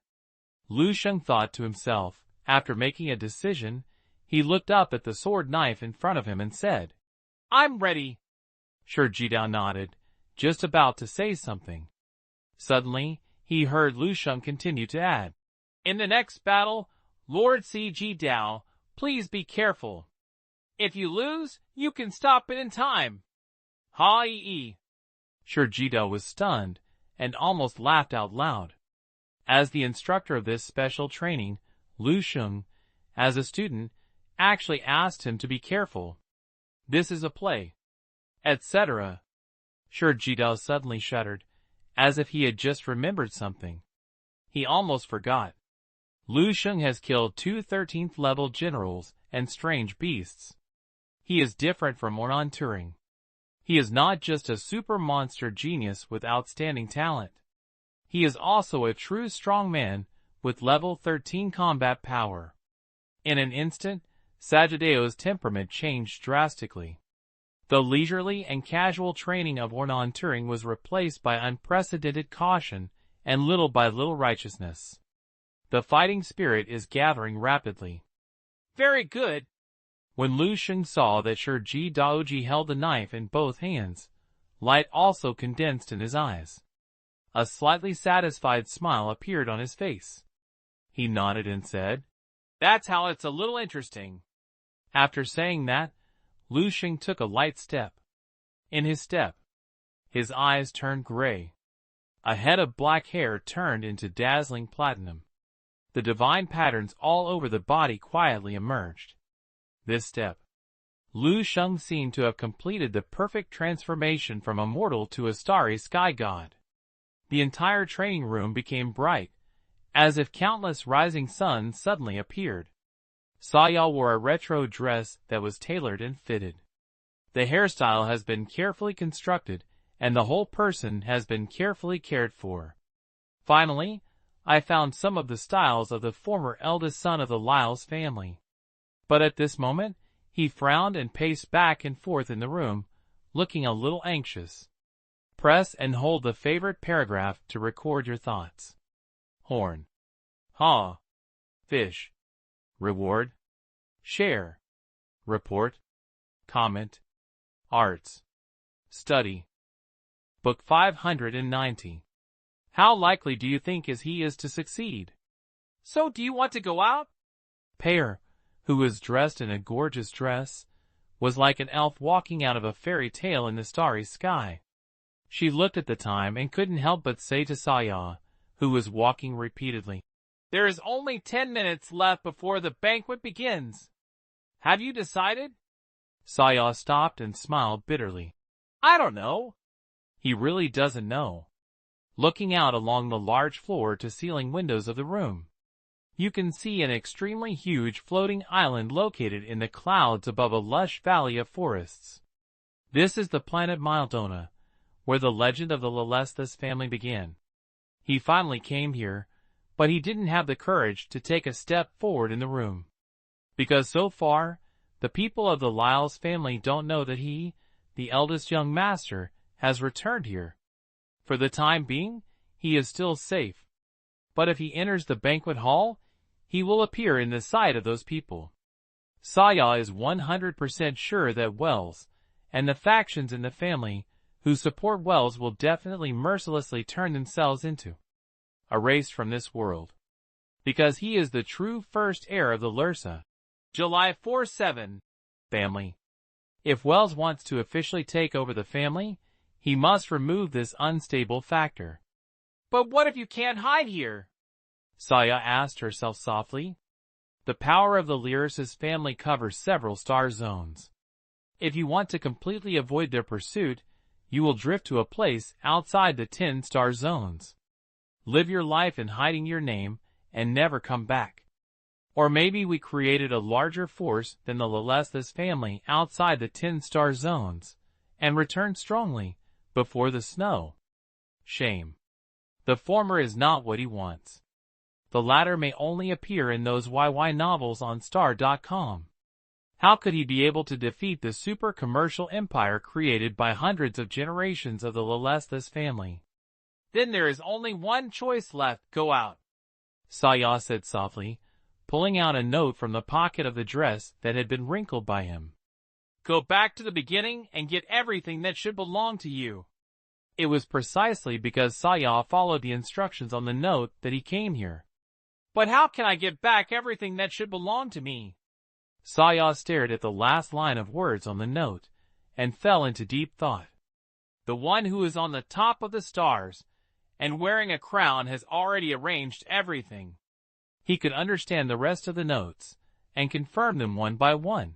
Lu Sheng thought to himself. After making a decision, he looked up at the sword knife in front of him and said, "I'm ready." Shi Jidao nodded, just about to say something. Suddenly, he heard Lu Sheng continue to add, "In the next battle, Lord Jidao, please be careful. If you lose, you can stop it in time." Ha-ee. Shi Jidao was stunned and almost laughed out loud. As the instructor of this special training, Lu Sheng, as a student, actually asked him to be careful. "This is a play," etc. Shi Jidao suddenly shuddered, as if he had just remembered something. He almost forgot. Lu Sheng has killed 2 13th level generals and strange beasts. He is different from Ornan Turing. He is not just a super monster genius with outstanding talent. He is also a true strongman with level 13 combat power. In an instant, Saggidao's temperament changed drastically. The leisurely and casual training of Ornan Turing was replaced by unprecedented caution and little by little righteousness. The fighting spirit is gathering rapidly. Very good. When Lu Sheng saw that Shi Jidao held the knife in both hands, light also condensed in his eyes. A slightly satisfied smile appeared on his face. He nodded and said, "That's how it's a little interesting." After saying that, Lu Sheng took a light step. In his step, his eyes turned gray. A head of black hair turned into dazzling platinum. The divine patterns all over the body quietly emerged. This step, Lu Sheng seemed to have completed the perfect transformation from a mortal to a starry sky god. The entire training room became bright, as if countless rising suns suddenly appeared. Saya wore a retro dress that was tailored and fitted. The hairstyle has been carefully constructed, and the whole person has been carefully cared for. Finally, I found some of the styles of the former eldest son of the Lyles family. But at this moment, he frowned and paced back and forth in the room, looking a little anxious. Press and hold the favorite paragraph to record your thoughts. Horn. Ha. Fish. Reward. Share. Report. Comment. Arts. Study. Book 590. How likely do you think he is to succeed? So do you want to go out? Pear, who was dressed in a gorgeous dress, was like an elf walking out of a fairy tale in the starry sky. She looked at the time and couldn't help but say to Saya, who was walking repeatedly, "There is only 10 minutes left before the banquet begins. Have you decided?" Saya stopped and smiled bitterly. "I don't know." He really doesn't know. Looking out along the large floor-to-ceiling windows of the room, you can see an extremely huge floating island located in the clouds above a lush valley of forests. This is the planet Mildona, where the legend of the Lelesthus family began. He finally came here, but he didn't have the courage to take a step forward in the room. Because so far, the people of the Lyles family don't know that he, the eldest young master, has returned here. For the time being, he is still safe. But if he enters the banquet hall, he will appear in the sight of those people. Saya is 100% sure that Wells, and the factions in the family who support Wells will definitely mercilessly turn themselves into erased from this world. Because he is the true first heir of the Lursa. July 4-7. Family. If Wells wants to officially take over the family, he must remove this unstable factor. But what if you can't hide here? Saya asked herself softly. The power of the Lyris' family covers several star zones. If you want to completely avoid their pursuit, you will drift to a place outside the 10 star zones. Live your life in hiding your name and never come back. Or maybe we created a larger force than the Lelesthus family outside the 10 star zones, and returned strongly before the snow. Shame. The former is not what he wants. The latter may only appear in those YY novels on star.com. How could he be able to defeat the super-commercial empire created by hundreds of generations of the Lelesthus family? Then there is only one choice left. Go out, Saya said softly, pulling out a note from the pocket of the dress that had been wrinkled by him. Go back to the beginning and get everything that should belong to you. It was precisely because Saya followed the instructions on the note that he came here. But how can I get back everything that should belong to me? Saya stared at the last line of words on the note and fell into deep thought. The one who is on the top of the stars and wearing a crown has already arranged everything. He could understand the rest of the notes and confirm them one by one.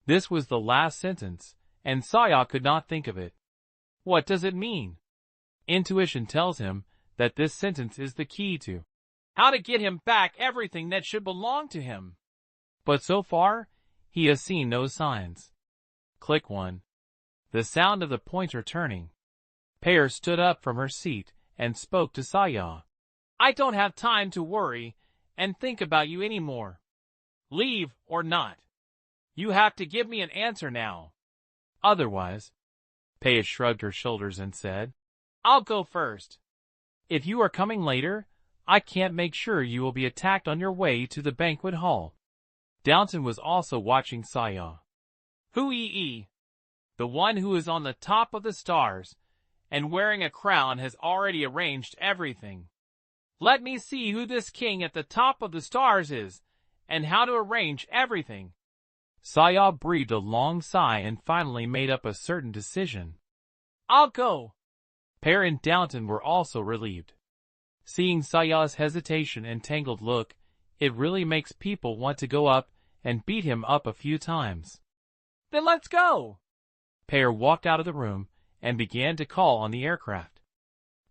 This was the last sentence, and Saya could not think of it. What does it mean? Intuition tells him that this sentence is the key to how to get him back everything that should belong to him. But so far, he has seen no signs. Click 1. The sound of the pointer turning. Pear stood up from her seat and spoke to Saya. I don't have time to worry and think about you anymore. Leave or not. You have to give me an answer now. Otherwise, Pear shrugged her shoulders and said, I'll go first. If you are coming later, I can't make sure you will be attacked on your way to the banquet hall. Downton was also watching Saya. Hui-ee. The one who is on the top of the stars and wearing a crown has already arranged everything. Let me see who this king at the top of the stars is and how to arrange everything. Saya breathed a long sigh and finally made up a certain decision. I'll go. Pear and Downton were also relieved. Seeing Saya's hesitation and tangled look, it really makes people want to go up and beat him up a few times. Then let's go. Pear walked out of the room and began to call on the aircraft.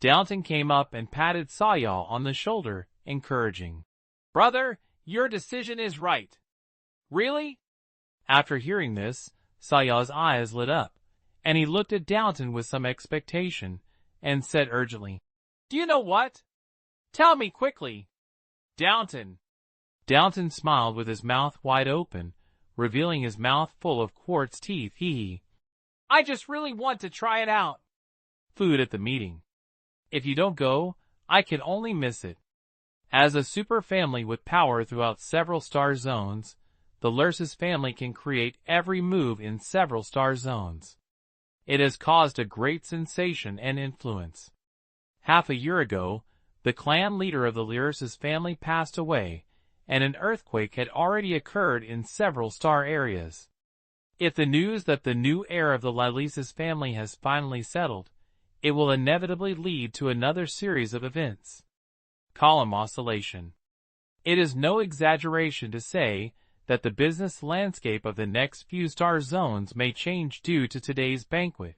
Downton came up and patted Saya on the shoulder, encouraging. Brother, your decision is right. Really? After hearing this, Saya's eyes lit up, and he looked at Downton with some expectation, and said urgently, Do you know what? Tell me quickly. Downton. Downton smiled with his mouth wide open, revealing his mouth full of quartz teeth. I just really want to try it out. Food at the meeting. If you don't go, I can only miss it. As a super family with power throughout several star zones, the Lursus family can create every move in several star zones. It has caused a great sensation and influence. Half a year ago, the clan leader of the Lursus family passed away, and an earthquake had already occurred in several star areas. If the news that the new heir of the Lursus family has finally settled, it will inevitably lead to another series of events. Column oscillation. It is no exaggeration to say that the business landscape of the next few star zones may change due to today's banquet.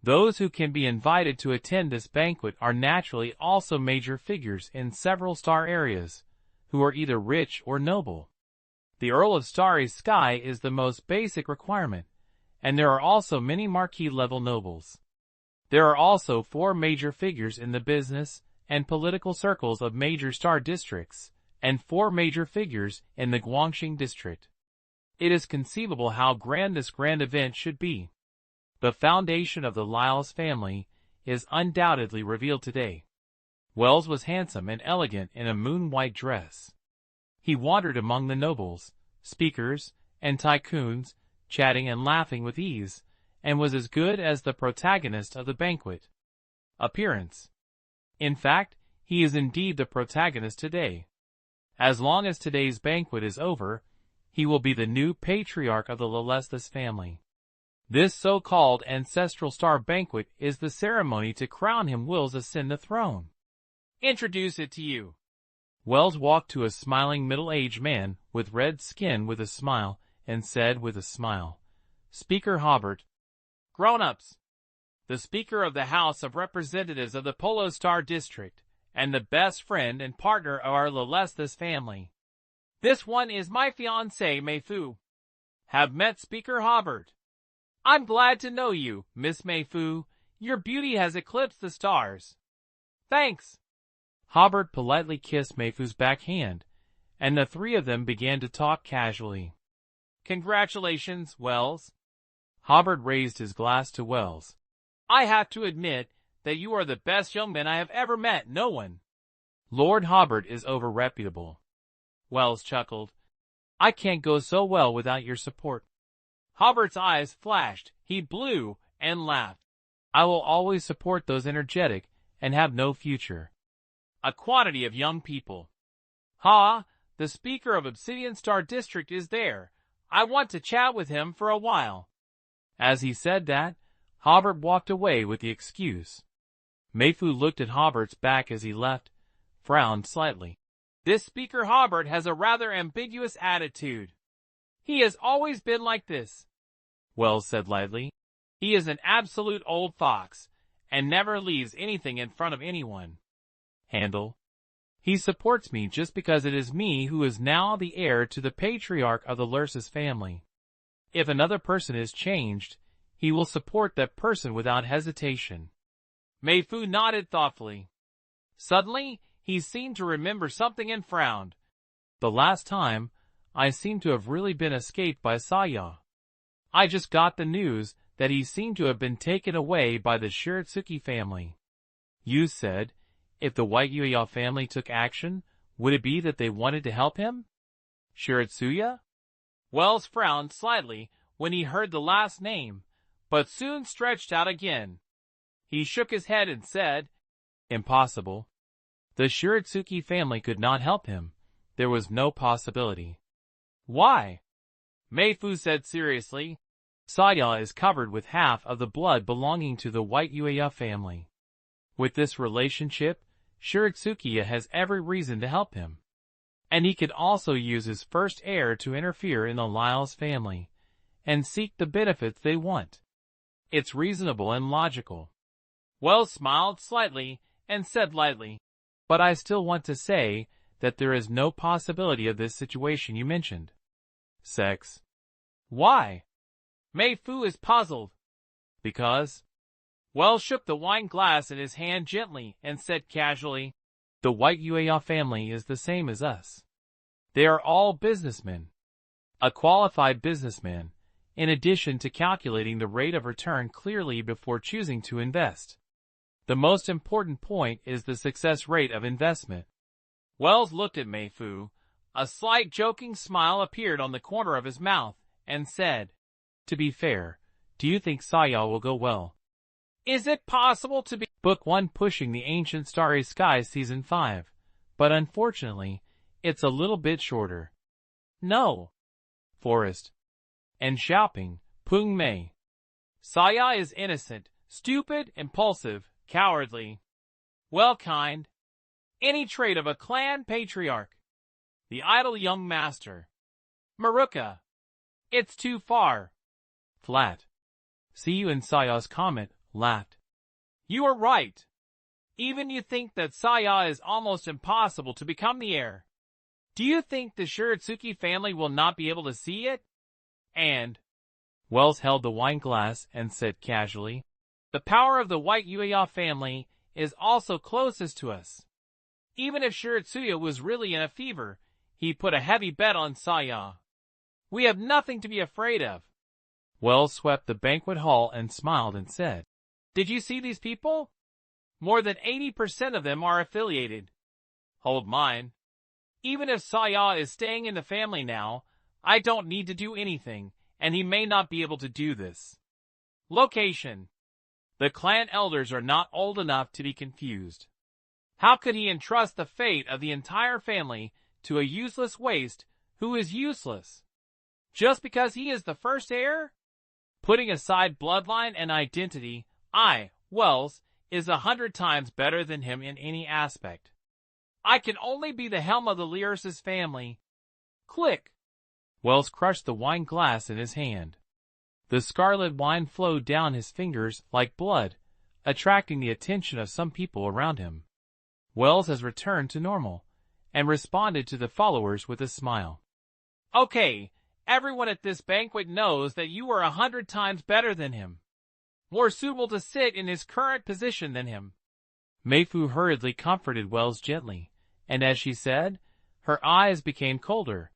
Those who can be invited to attend this banquet are naturally also major figures in several star areas, who are either rich or noble. The Earl of Starry Sky is the most basic requirement, and there are also many marquee-level nobles. There are also 4 major figures in the business and political circles of major star districts, and 4 major figures in the Guangxing district. It is conceivable how grand this grand event should be. The foundation of the Lyles family is undoubtedly revealed today. Wells was handsome and elegant in a moon-white dress. He wandered among the nobles, speakers, and tycoons, chatting and laughing with ease, and was as good as the protagonist of the banquet. Appearance. In fact, he is indeed the protagonist today. As long as today's banquet is over, he will be the new patriarch of the Lelesthus family. This so-called ancestral star banquet is the ceremony to crown him Wills ascend the throne. Introduce it to you. Wells walked to a smiling middle-aged man with red skin with a smile and said with a smile, Speaker Hobart. Grown-ups. The Speaker of the House of Representatives of the Polo Star District, and the best friend and partner of our Lelesthus family. This one is my fiancée, Mei-Fu. Have met Speaker Hobart. I'm glad to know you, Miss Mei-Fu. Your beauty has eclipsed the stars. Thanks. Hobart politely kissed Mei-Fu's back hand, and the 3 of them began to talk casually. Congratulations, Wells. Hubbard raised his glass to Wells. I have to admit that you are the best young man I have ever met. No one. Lord Hubbard is over-reputable. Wells chuckled. I can't go so well without your support. Hubbard's eyes flashed. He blew and laughed. I will always support those energetic and have no future. A quantity of young people. Ha! The Speaker of Obsidian Star District is there. I want to chat with him for a while. As he said that, Hubbard walked away with the excuse. Mayfu looked at Hubbard's back as he left, frowned slightly. This Speaker Hubbard has a rather ambiguous attitude. He has always been like this. Wells said lightly. He is an absolute old fox, and never leaves anything in front of anyone. Handle. He supports me just because it is me who is now the heir to the patriarch of the Lursus family. If another person is changed, he will support that person without hesitation. Mayfu nodded thoughtfully. Suddenly, he seemed to remember something and frowned. The last time, I seem to have really been escaped by Saya. I just got the news that he seemed to have been taken away by the Shiratsuki family. You said, if the White Yuya family took action, would it be that they wanted to help him? Shiratsuya? Wells frowned slightly when he heard the last name, but soon stretched out again. He shook his head and said, Impossible. The Shiratsuki family could not help him. There was no possibility. Why? Mayfu said seriously. Saya is covered with half of the blood belonging to the White Yuya family. With this relationship, Shiratsuki has every reason to help him. And he could also use his first heir to interfere in the Lyle's family, and seek the benefits they want. It's reasonable and logical. Wells smiled slightly and said lightly, but I still want to say that there is no possibility of this situation you mentioned. Sex. Why? Mayfu is puzzled. Because? Wells shook the wine glass in his hand gently and said casually, the White Yuya family is the same as us. They are all businessmen. A qualified businessman, in addition to calculating the rate of return clearly before choosing to invest. The most important point is the success rate of investment. Wells looked at Mayfu. A slight joking smile appeared on the corner of his mouth, and said, to be fair, do you think Saya will go well? Is it possible to be Book 1 Pushing the Ancient Starry Sky Season 5, but unfortunately, it's a little bit shorter. No. Forest. And Shopping, Pung Mei. Saya is innocent, stupid, impulsive, cowardly. Well, kind. Any trait of a clan patriarch. The idle young master. Maruka. It's too far. Flat. See you in Saya's comment, laughed. You are right. Even you think that Saya is almost impossible to become the heir. Do you think the Shiratsuki family will not be able to see it? And Wells held the wine glass and said casually, the power of the White Yuya family is also closest to us. Even if Shiratsuya was really in a fever, he put a heavy bet on Saya. We have nothing to be afraid of. Wells swept the banquet hall and smiled and said, did you see these people? More than 80% of them are affiliated. Hold mine. Even if Saya is staying in the family now, I don't need to do anything, and he may not be able to do this. Location. The clan elders are not old enough to be confused. How could he entrust the fate of the entire family to a useless waste who is useless? Just because he is the first heir? Putting aside bloodline and identity, Wells, is 100 times better than him in any aspect. I can only be the helm of the Lyrus' family. Click. Wells crushed the wine glass in his hand. The scarlet wine flowed down his fingers like blood, attracting the attention of some people around him. Wells has returned to normal, and responded to the followers with a smile. Okay, everyone at this banquet knows that you are 100 times better than him. More suitable to sit in his current position than him. Mayfu hurriedly comforted Wells gently, and as she said, her eyes became colder.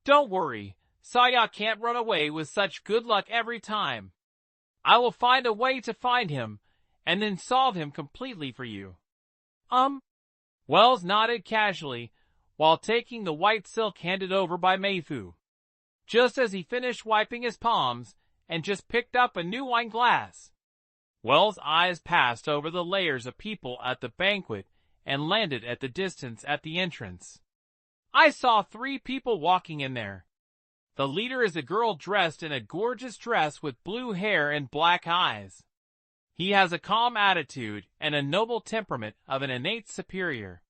Don't worry, Saya can't run away with such good luck every time. I will find a way to find him, and then solve him completely for you. Wells nodded casually, while taking the white silk handed over by Meifu. Just as he finished wiping his palms, and just picked up a new wine glass. Wells' eyes passed over the layers of people at the banquet and landed at the distance at the entrance. I saw 3 people walking in there. The leader is a girl dressed in a gorgeous dress with blue hair and black eyes. He has a calm attitude and a noble temperament of an innate superior.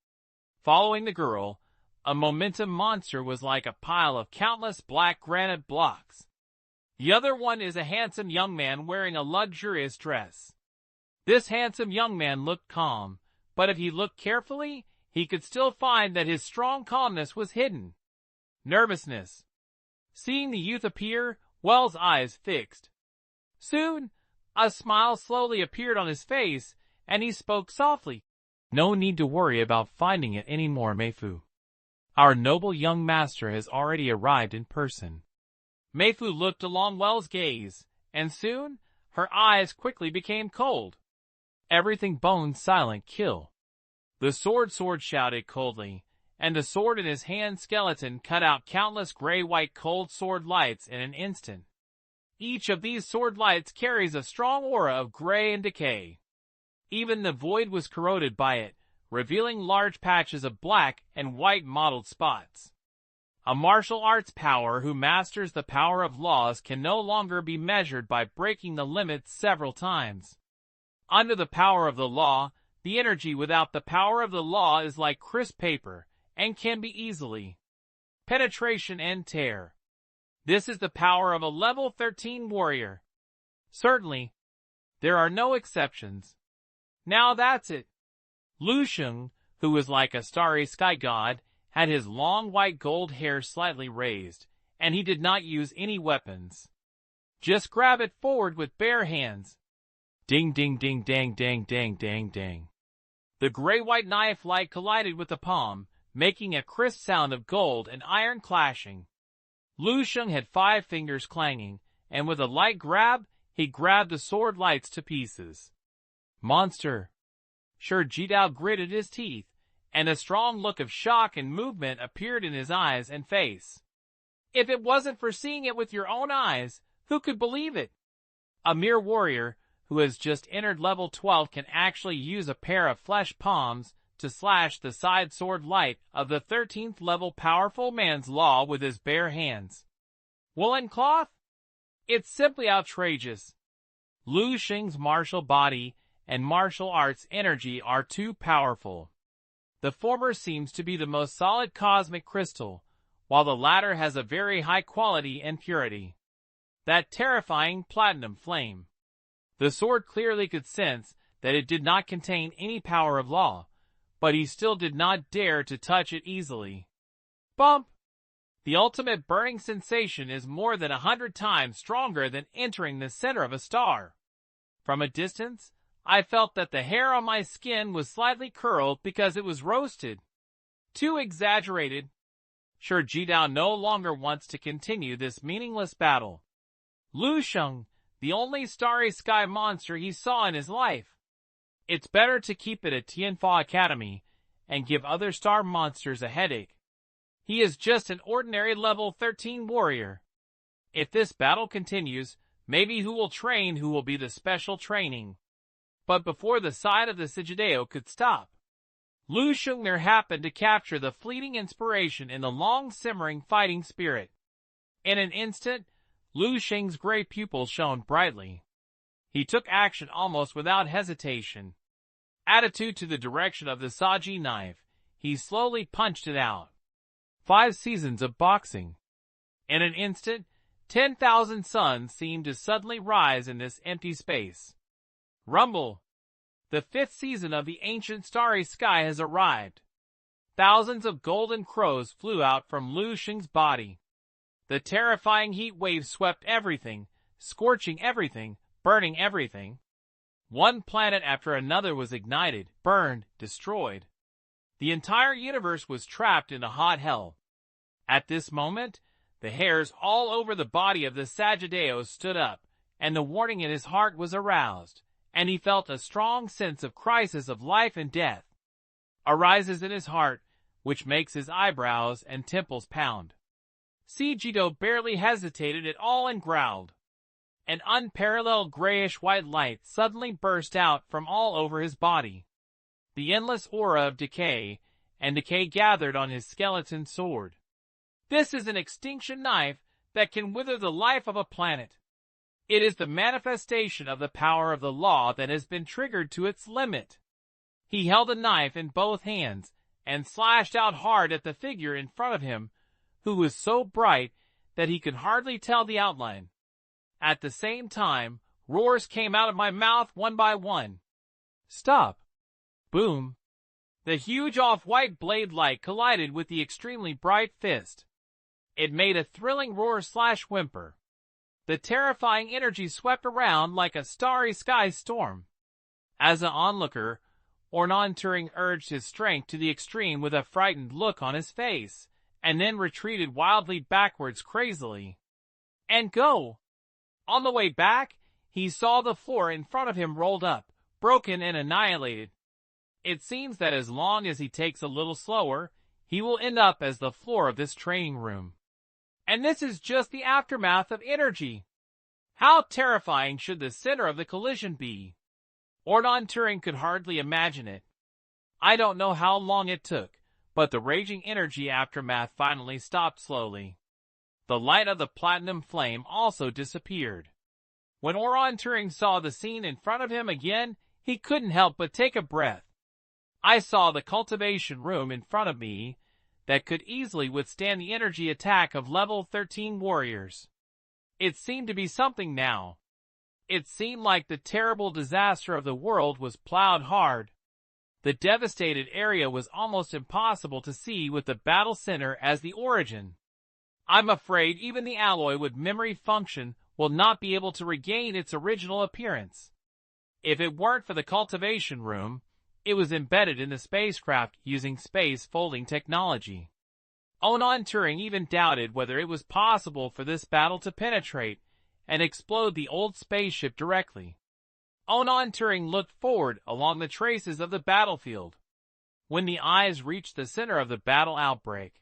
Following the girl, a momentum monster was like a pile of countless black granite blocks. The other one is a handsome young man wearing a luxurious dress. This handsome young man looked calm, but if he looked carefully, he could still find that his strong calmness was hidden. Nervousness. Seeing the youth appear, Wells' eyes fixed. Soon, a smile slowly appeared on his face, and he spoke softly. No need to worry about finding it anymore, Meifu. Our noble young master has already arrived in person. Meifu looked along Wells' gaze, and soon, her eyes quickly became cold. Everything bone silent kill. The sword shouted coldly, and the sword in his hand skeleton cut out countless gray-white cold sword lights in an instant. Each of these sword lights carries a strong aura of gray and decay. Even the void was corroded by it, revealing large patches of black and white mottled spots. A martial arts power who masters the power of laws can no longer be measured by breaking the limits several times. Under the power of the law, the energy without the power of the law is like crisp paper, and can be easily penetration and tear. This is the power of a level 13 warrior. Certainly, there are no exceptions. Now that's it. Lu Sheng, who was like a starry sky god, had his long white gold hair slightly raised, and he did not use any weapons. Just grab it forward with bare hands. Ding ding ding dang dang dang dang dang. The gray-white knife light collided with the palm, making a crisp sound of gold and iron clashing. Lu Sheng had 5 fingers clanging, and with a light grab, he grabbed the sword lights to pieces. Monster! Sure Jidao gritted his teeth, and a strong look of shock and movement appeared in his eyes and face. If it wasn't for seeing it with your own eyes, who could believe it? A mere warrior, who has just entered level 12 can actually use a pair of flesh palms to slash the side sword light of the 13th level powerful man's law with his bare hands. Woolen cloth? It's simply outrageous. Lu Sheng's martial body and martial arts energy are too powerful. The former seems to be the most solid cosmic crystal, while the latter has a very high quality and purity. That terrifying platinum flame. The sword clearly could sense that it did not contain any power of law, but he still did not dare to touch it easily. Bump! The ultimate burning sensation is more than 100 times stronger than entering the center of a star. From a distance, I felt that the hair on my skin was slightly curled because it was roasted. Too exaggerated. Sure Jidao no longer wants to continue this meaningless battle. Lu Sheng, the only starry sky monster he saw in his life. It's better to keep it at Tianfa Academy and give other star monsters a headache. He is just an ordinary level 13 warrior. If this battle continues, maybe who will be the special training. But before the side of the Sigideo could stop, Lu Sheng there happened to capture the fleeting inspiration in the long-simmering fighting spirit. In an instant, Lu Sheng's gray pupils shone brightly. He took action almost without hesitation. Attitude to the direction of the Saji knife, he slowly punched it out. 5 seasons of boxing. In an instant, 10,000 suns seemed to suddenly rise in this empty space. Rumble! The 5th season of the ancient starry sky has arrived. Thousands of golden crows flew out from Lu Sheng's body. The terrifying heat wave swept everything, scorching everything, burning everything. One planet after another was ignited, burned, destroyed. The entire universe was trapped in a hot hell. At this moment, The hairs all over the body of the Sagittarius stood up, and the warning in his heart was aroused, and he felt a strong sense of crisis of life and death arises in his heart, which makes his eyebrows and temples pound. Sagittarius barely hesitated at all and growled. An unparalleled grayish-white light suddenly burst out from all over his body. The endless aura of decay, and decay gathered on his skeleton sword. This is an extinction knife that can wither the life of a planet. It is the manifestation of the power of the law that has been triggered to its limit. He held a knife in both hands and slashed out hard at the figure in front of him, who was so bright that he could hardly tell the outline. At the same time, roars came out of my mouth one by one. Stop! Boom! The huge off-white blade light collided with the extremely bright fist. It made a thrilling roar/whimper. The terrifying energy swept around like a starry sky storm. As an onlooker, Ornan Turing urged his strength to the extreme with a frightened look on his face, and then retreated wildly backwards crazily. And go! On the way back, he saw the floor in front of him rolled up, broken and annihilated. It seems that as long as he takes a little slower, he will end up as the floor of this training room. And this is just the aftermath of energy. How terrifying should the center of the collision be? Ornan Turing could hardly imagine it. I don't know how long it took, but the raging energy aftermath finally stopped slowly. The light of the platinum flame also disappeared. When Ornan Turing saw the scene in front of him again, he couldn't help but take a breath. I saw the cultivation room in front of me that could easily withstand the energy attack of level 13 warriors. It seemed to be something now. It seemed like the terrible disaster of the world was plowed hard. The devastated area was almost impossible to see with the battle center as the origin. I'm afraid even the alloy with memory function will not be able to regain its original appearance. If it weren't for the cultivation room, it was embedded in the spacecraft using space folding technology. Ornan Turing even doubted whether it was possible for this battle to penetrate and explode the old spaceship directly. Ornan Turing looked forward along the traces of the battlefield. When the eyes reached the center of the battle outbreak,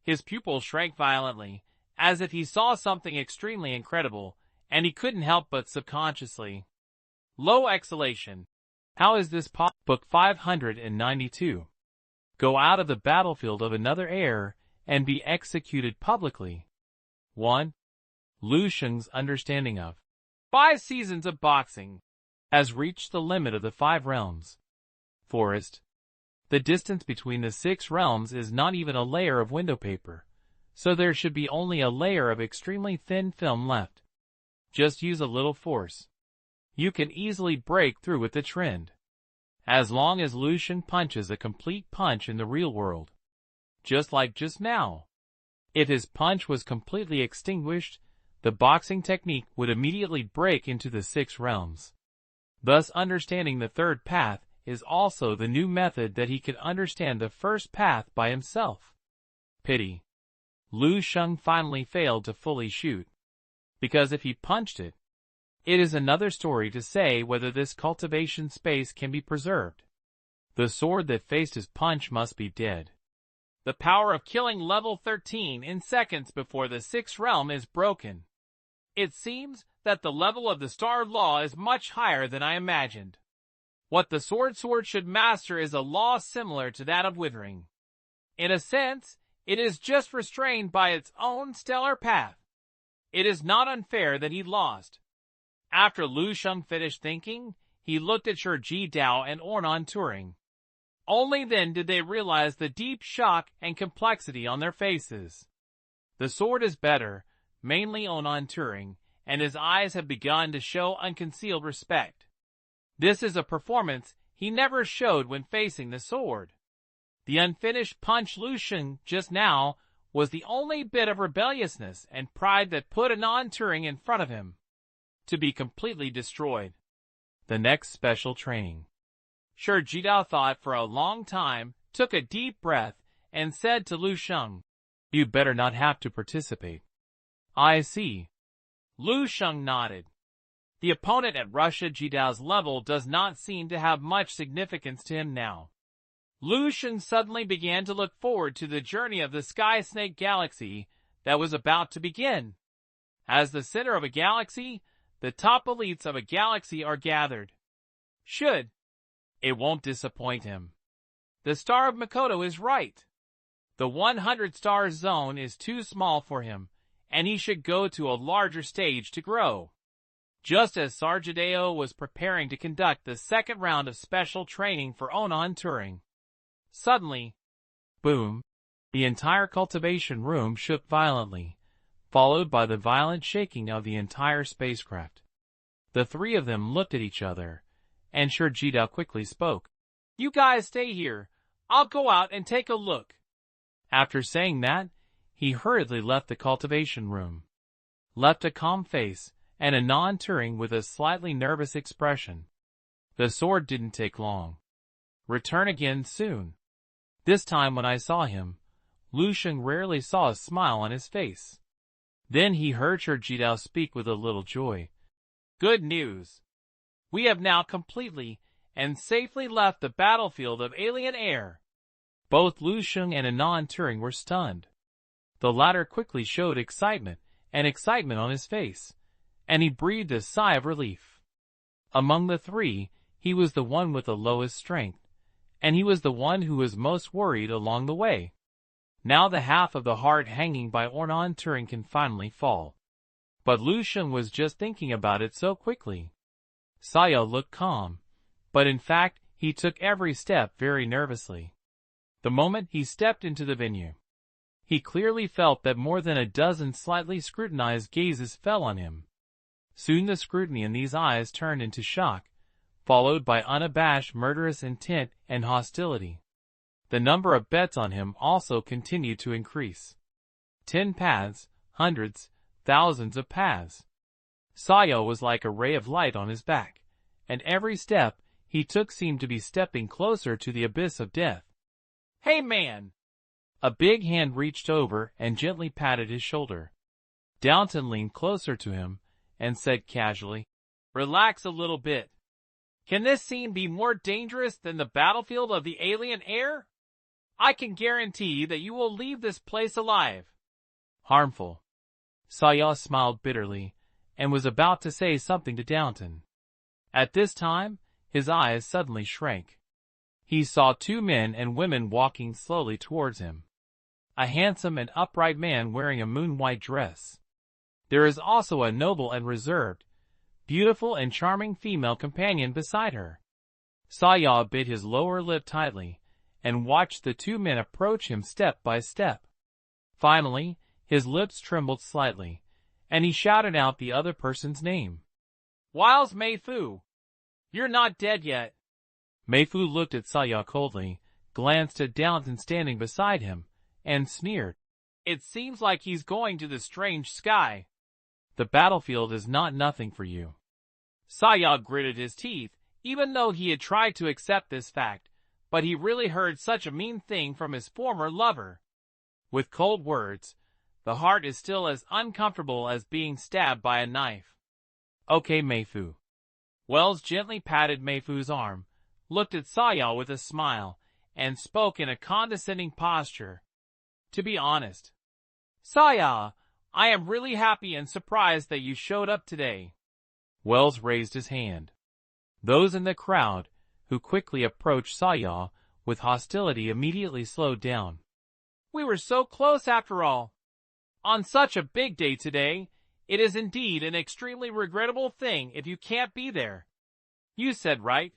his pupils shrank violently, as if he saw something extremely incredible, and he couldn't help but subconsciously. Low exhalation. How is this possible? Book 592. Go out of the battlefield of another era and be executed publicly. 1. Lu Sheng's understanding of 5 seasons of boxing has reached the limit of the 5 realms. Forest. The distance between the 6 realms is not even a layer of window paper, so there should be only a layer of extremely thin film left. Just use a little force. You can easily break through with the trend. As long as Lu Sheng punches a complete punch in the real world. Just like just now. If his punch was completely extinguished, the boxing technique would immediately break into the 6 realms. Thus understanding the third path is also the new method that he could understand the first path by himself. Pity. Lu Sheng finally failed to fully shoot. Because if he punched it, it is another story to say whether this cultivation space can be preserved. The sword that faced his punch must be dead. The power of killing level 13 in seconds before the 6th realm is broken. It seems that the level of the Star Law is much higher than I imagined. What the sword should master is a law similar to that of withering. In a sense, it is just restrained by its own stellar path. It is not unfair that he lost. After Lu Sheng finished thinking, he looked at Shi Dao and Ornan Turing. Only then did they realize the deep shock and complexity on their faces. The sword is better, mainly Ornan Turing, and his eyes have begun to show unconcealed respect. This is a performance he never showed when facing the sword. The unfinished punch Lu Sheng just now was the only bit of rebelliousness and pride that put Ornan Turing in front of him, to be completely destroyed. The next special training. Shi Dao thought for a long time, took a deep breath, and said to Lu Sheng, "You better not have to participate. I see. Lu Sheng nodded. The opponent at Russia Jidao's level does not seem to have much significance to him now. Lu Sheng suddenly began to look forward to the journey of the Sky Snake Galaxy that was about to begin. As the center of a galaxy, the top elites of a galaxy are gathered. It won't disappoint him. The star of Makoto is right. The 100-star zone is too small for him, and he should go to a larger stage to grow. Just as Sarjadeo was preparing to conduct the second round of special training for Onan Turing. Suddenly, boom, the entire cultivation room shook violently, followed by the violent shaking of the entire spacecraft. The three of them looked at each other, and Jidao quickly spoke. "You guys stay here. I'll go out and take a look." After saying that, he hurriedly left the cultivation room. Left a calm face, and a non-Turing with a slightly nervous expression. The sword didn't take long. Return again soon. This time when I saw him, Lu Sheng rarely saw a smile on his face. Then he heard Jidao speak with a little joy. "Good news. We have now completely and safely left the battlefield of alien air." Both Lu Sheng and Anon Turing were stunned. The latter quickly showed excitement on his face, and he breathed a sigh of relief. Among the three, he was the one with the lowest strength, and he was the one who was most worried along the way. Now the half of the heart hanging by Ornan Turing can finally fall. But Lu Sheng was just thinking about it so quickly. Saya looked calm, but in fact he took every step very nervously. The moment he stepped into the venue, he clearly felt that more than a dozen slightly scrutinized gazes fell on him. Soon the scrutiny in these eyes turned into shock, followed by unabashed murderous intent and hostility. The number of bets on him also continued to increase. 10 paths, hundreds, thousands of paths. Saya was like a ray of light on his back, and every step he took seemed to be stepping closer to the abyss of death. "Hey man!" A big hand reached over and gently patted his shoulder. Downton leaned closer to him and said casually, "Relax a little bit. Can this scene be more dangerous than the battlefield of the alien air? I can guarantee that you will leave this place alive." "Harmful." Saya smiled bitterly and was about to say something to Downton. At this time, his eyes suddenly shrank. He saw two men and women walking slowly towards him. A handsome and upright man wearing a moon-white dress. There is also a noble and reserved, beautiful and charming female companion beside her. Saya bit his lower lip tightly and watched the two men approach him step by step. Finally, his lips trembled slightly, and he shouted out the other person's name. "Wiles Meifu! You're not dead yet." Meifu looked at Saya coldly, glanced at Downton standing beside him, and sneered. "It seems like he's going to the strange sky. The battlefield is not nothing for you." Saya gritted his teeth, even though he had tried to accept this fact, but he really heard such a mean thing from his former lover. With cold words, the heart is still as uncomfortable as being stabbed by a knife. "Okay, Meifu." Wells gently patted Meifu's arm, looked at Saya with a smile, and spoke in a condescending posture. "To be honest, Saya, I am really happy and surprised that you showed up today." Wells raised his hand. Those in the crowd, who quickly approached Saya with hostility, immediately slowed down. "We were so close after all. On such a big day today, it is indeed an extremely regrettable thing if you can't be there." "You said right."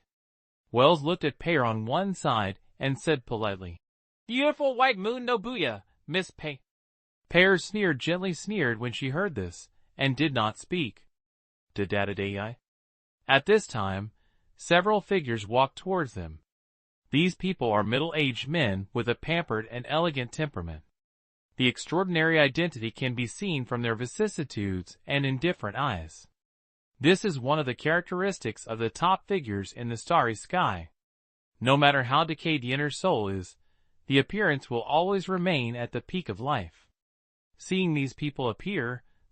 Wells looked at Pear on one side and said politely, "Beautiful white moon Nobuya, Miss Pei." Pear gently sneered when she heard this, and did not speak. Da-da-da-da-I. At this time, several figures walked towards them. These people are middle-aged men with a pampered and elegant temperament. The extraordinary identity can be seen from their vicissitudes and indifferent eyes. This is one of the characteristics of the top figures in the starry sky. No matter how decayed the inner soul is, the appearance will always remain at the peak of life. Seeing these people appear,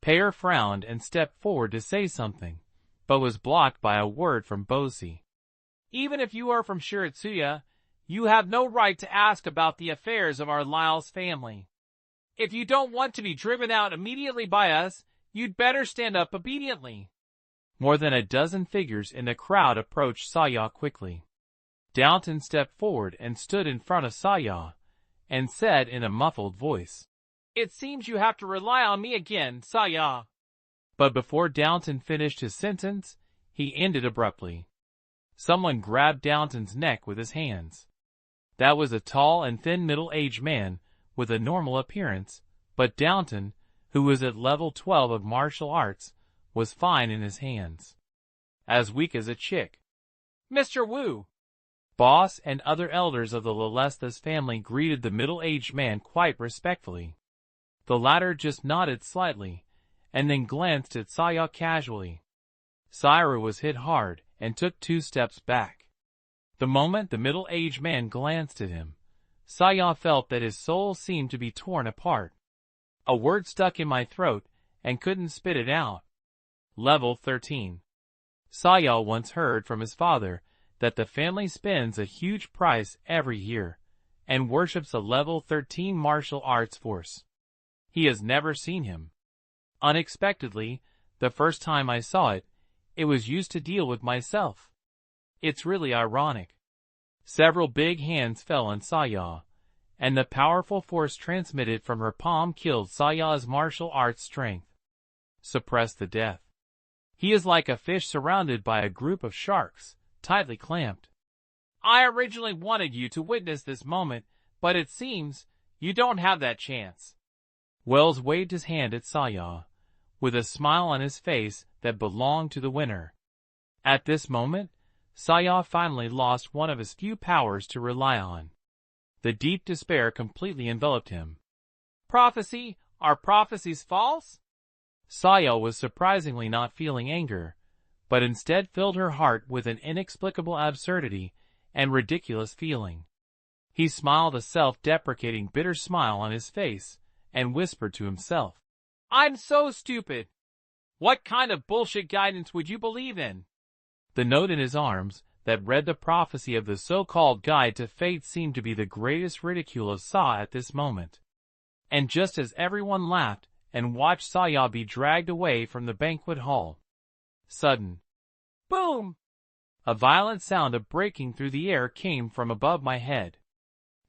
Pear frowned and stepped forward to say something, but was blocked by a word from Bosi. Even if you are from Shiritsuya, you have no right to ask about the affairs of our Lyle's family. If you don't want to be driven out immediately by us, you'd better stand up obediently. More than a dozen figures in the crowd approached Saya quickly. Downton stepped forward and stood in front of Saya, and said in a muffled voice, "It seems you have to rely on me again, Saya." But before Downton finished his sentence, he ended abruptly. Someone grabbed Downton's neck with his hands. That was a tall and thin middle-aged man with a normal appearance, but Downton, who was at level 12 of martial arts, was fine in his hands. As weak as a chick. "Mr. Wu." Boss and other elders of the Lalesthas family greeted the middle-aged man quite respectfully. The latter just nodded slightly, and then glanced at Saya casually. Saira was hit hard and took 2 steps back. The moment the middle-aged man glanced at him, Saya felt that his soul seemed to be torn apart. A word stuck in my throat and couldn't spit it out. Level 13. Saya once heard from his father that the family spends a huge price every year and worships a level 13 martial arts force. He has never seen him. Unexpectedly, the first time I saw it, it was used to deal with myself. It's really ironic. Several big hands fell on Saya, and the powerful force transmitted from her palm killed Saya's martial arts strength. Suppressed the death. He is like a fish surrounded by a group of sharks, tightly clamped. "I originally wanted you to witness this moment, but it seems you don't have that chance." Wells waved his hand at Saya, with a smile on his face that belonged to the winner. At this moment, Saya finally lost one of his few powers to rely on. The deep despair completely enveloped him. "Prophecy? Are prophecies false?" Saya was surprisingly not feeling anger, but instead filled her heart with an inexplicable absurdity and ridiculous feeling. He smiled a self-deprecating bitter smile on his face and whispered to himself, "I'm so stupid. What kind of bullshit guidance would you believe in?" The note in his arms that read the prophecy of the so-called guide to fate seemed to be the greatest ridicule of Sa at this moment. And just as everyone laughed and watched Saya be dragged away from the banquet hall, sudden boom! A violent sound of breaking through the air came from above my head.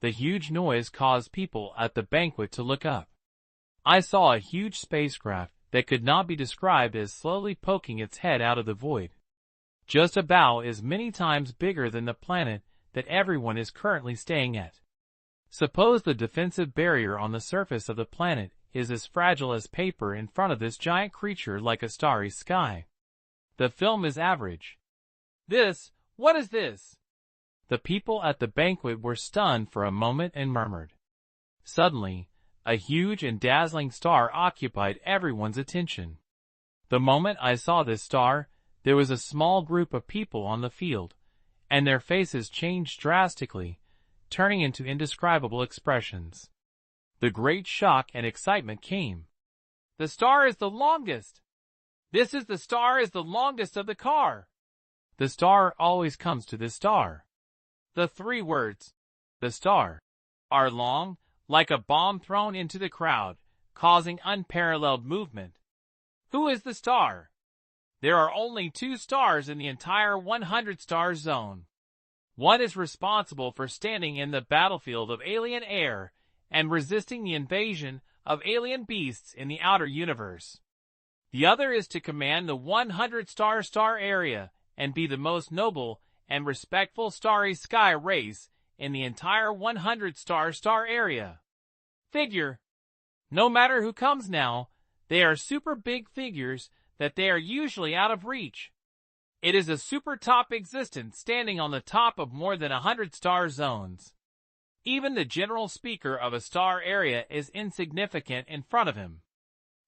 The huge noise caused people at the banquet to look up. I saw a huge spacecraft that could not be described as slowly poking its head out of the void. Just about as many times bigger than the planet that everyone is currently staying at. Suppose the defensive barrier on the surface of the planet is as fragile as paper in front of this giant creature like a starry sky. The film is average. What is this? The people at the banquet were stunned for a moment and murmured. Suddenly, a huge and dazzling star occupied everyone's attention. The moment I saw this star, there was a small group of people on the field, and their faces changed drastically, turning into indescribable expressions. The great shock and excitement came. "The star is the longest! The star is the longest of the car!" The star always comes to this star. The 3 words, "the star," are long, like a bomb thrown into the crowd, causing unparalleled movement. Who is the star? There are only 2 stars in the entire 100-star zone. One is responsible for standing in the battlefield of alien air and resisting the invasion of alien beasts in the outer universe. The other is to command the 100-star area and be the most noble and respectful starry sky race in the entire 100-star area. Figure. No matter who comes now, they are super big figures that they are usually out of reach. It is a super top existence standing on the top of more than 100 star zones. Even the general speaker of a star area is insignificant in front of him.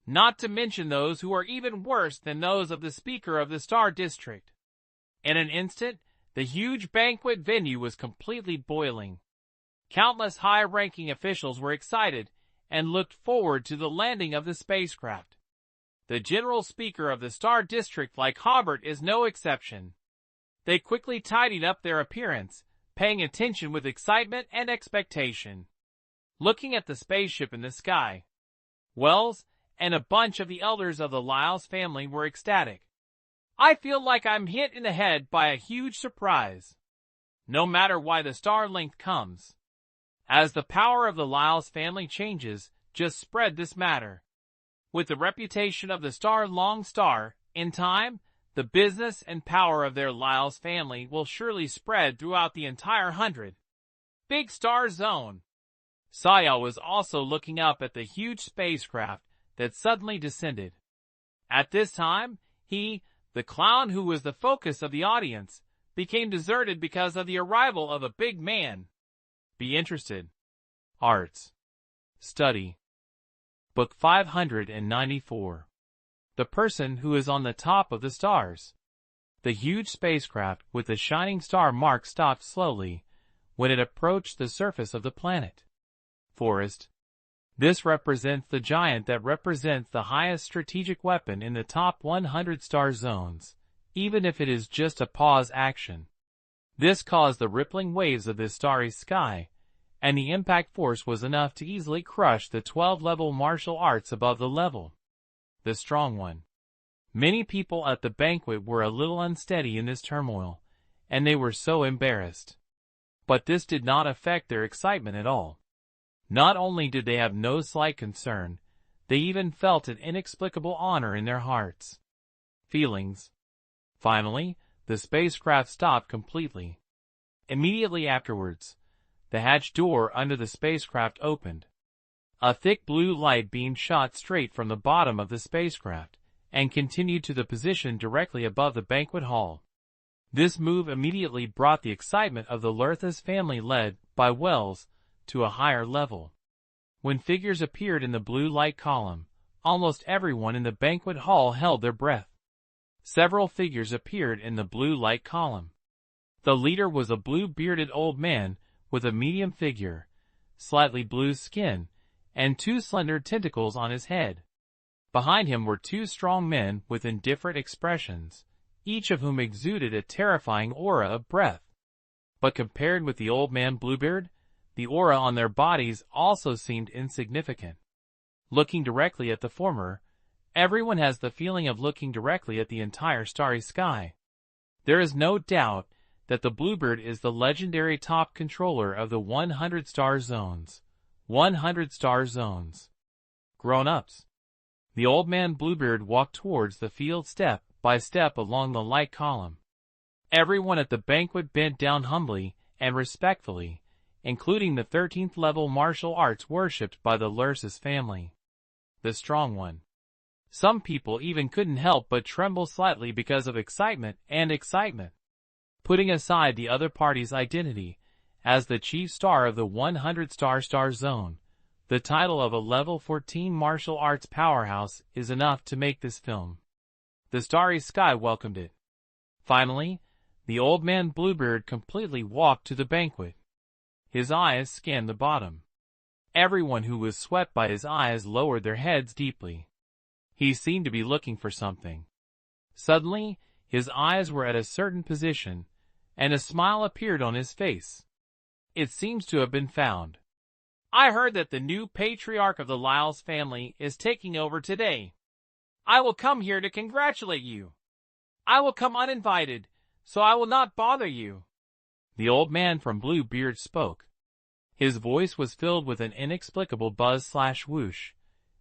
Not to mention those who are even worse than those of the speaker of the star district. In an instant, the huge banquet venue was completely boiling. Countless high-ranking officials were excited and looked forward to the landing of the spacecraft. The general speaker of the Star District, like Hobart, is no exception. They quickly tidied up their appearance, paying attention with excitement and expectation. Looking at the spaceship in the sky, Wells and a bunch of the elders of the Lyles family were ecstatic. I feel like I'm hit in the head by a huge surprise. No matter why the star length comes. As the power of the Lyles family changes, just spread this matter. With the reputation of the Long Star, in time, the business and power of their Lyles family will surely spread throughout the entire 100. Big Star Zone. Saya was also looking up at the huge spacecraft that suddenly descended. At this time, he, the clown who was the focus of the audience, became deserted because of the arrival of a big man. Be interested. Arts. Study. Book 594. The person who is on the top of the stars. The huge spacecraft with the shining star mark stopped slowly when it approached the surface of the planet. Forest. This represents the giant that represents the highest strategic weapon in the top 100 star zones, even if it is just a pause action. This caused the rippling waves of the starry sky, and the impact force was enough to easily crush the 12-level martial arts above the level. The strong one. Many people at the banquet were a little unsteady in this turmoil, and they were so embarrassed. But this did not affect their excitement at all. Not only did they have no slight concern, they even felt an inexplicable honor in their hearts. Feelings. Finally, the spacecraft stopped completely. Immediately afterwards, the hatch door under the spacecraft opened. A thick blue light beam shot straight from the bottom of the spacecraft and continued to the position directly above the banquet hall. This move immediately brought the excitement of the Lerthas family led by Wells to a higher level. When figures appeared in the blue light column, almost everyone in the banquet hall held their breath. Several figures appeared in the blue light column. The leader was a blue-bearded old man with a medium figure, slightly blue skin, and two slender tentacles on his head. Behind him were two strong men with indifferent expressions, each of whom exuded a terrifying aura of breath. But compared with the old man Bluebeard, the aura on their bodies also seemed insignificant. Looking directly at the former, everyone has the feeling of looking directly at the entire starry sky. There is no doubt that the Bluebird is the legendary top controller of the 100 star zones. 100 star zones. Grown-ups. The old man Bluebeard walked towards the field step by step along the light column. Everyone at the banquet bent down humbly and respectfully, including the 13th level martial arts worshipped by the Lerthas family. The strong one. Some people even couldn't help but tremble slightly because of excitement. Putting aside the other party's identity, as the chief star of the 100 star zone, the title of a level 14 martial arts powerhouse is enough to make this film. The starry sky welcomed it. Finally, the old man Bluebeard completely walked to the banquet. His eyes scanned the bottom. Everyone who was swept by his eyes lowered their heads deeply. He seemed to be looking for something. Suddenly, his eyes were at a certain position, and a smile appeared on his face. It seems to have been found. I heard that the new patriarch of the Lyles family is taking over today. I will come here to congratulate you. I will come uninvited, so I will not bother you. The old man from Bluebeard spoke. His voice was filled with an inexplicable buzz/whoosh,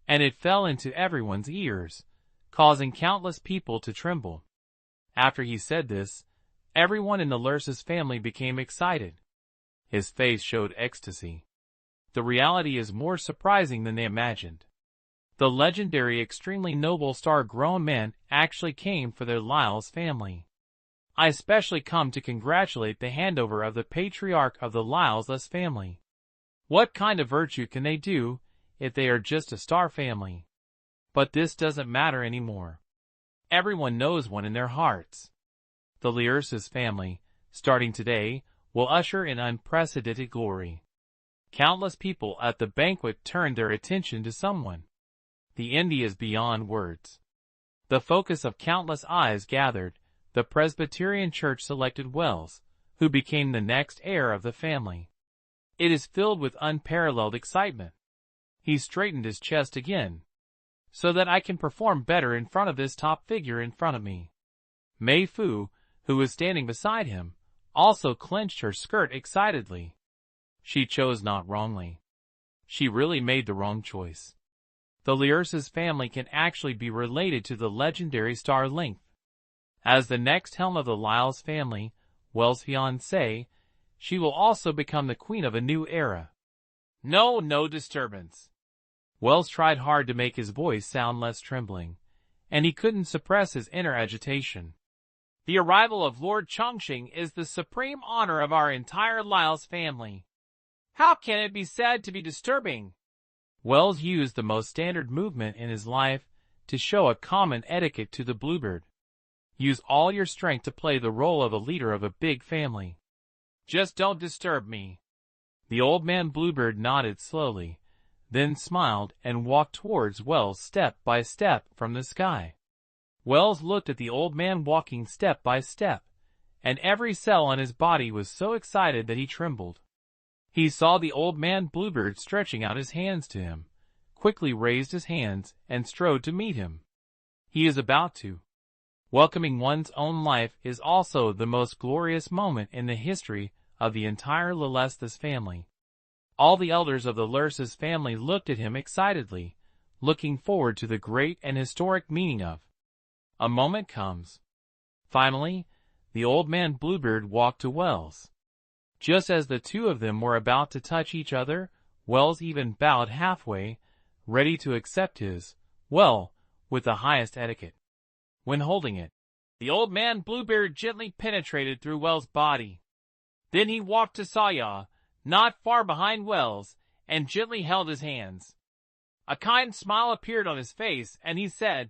and it fell into everyone's ears, causing countless people to tremble. After he said this, everyone in the Lerthas family became excited. His face showed ecstasy. The reality is more surprising than they imagined. The legendary extremely noble star-grown man actually came for their Lyles family. I especially come to congratulate the handover of the patriarch of the Lyles family. What kind of virtue can they do if they are just a star family? But this doesn't matter anymore. Everyone knows one in their hearts. The Lerthas family, starting today, will usher in unprecedented glory. Countless people at the banquet turned their attention to someone. The envy is beyond words. The focus of countless eyes gathered, the Presbyterian Church selected Wells, who became the next heir of the family. It is filled with unparalleled excitement. He straightened his chest again, so that I can perform better in front of this top figure in front of me. Mei Fu, who was standing beside him, also clenched her skirt excitedly. She chose not wrongly. She really made the wrong choice. The Lyrses family can actually be related to the legendary star Length. As the next helm of the Lyles family, Wells' fiancée, she will also become the queen of a new era. No disturbance. Wells tried hard to make his voice sound less trembling, and he couldn't suppress his inner agitation. The arrival of Lord Chongqing is the supreme honor of our entire Lyles family. How can it be said to be disturbing? Wells used the most standard movement in his life to show a common etiquette to the Bluebird. Use all your strength to play the role of a leader of a big family. Just don't disturb me. The old man Bluebird nodded slowly, then smiled and walked towards Wells step by step from the sky. Wells looked at the old man walking step by step, and every cell on his body was so excited that he trembled. He saw the old man Bluebird stretching out his hands to him, quickly raised his hands and strode to meet him. He is about to. Welcoming one's own life is also the most glorious moment in the history of the entire Lylesthus family. All the elders of the Lyrses family looked at him excitedly, looking forward to the great and historic meaning of. A moment comes. Finally, the old man Bluebird walked to Wells. Just as the two of them were about to touch each other, Wells even bowed halfway, ready to accept his, well, with the highest etiquette. When holding it, the old man Bluebird gently penetrated through Wells' body. Then he walked to Saya, not far behind Wells, and gently held his hands. A kind smile appeared on his face, and he said,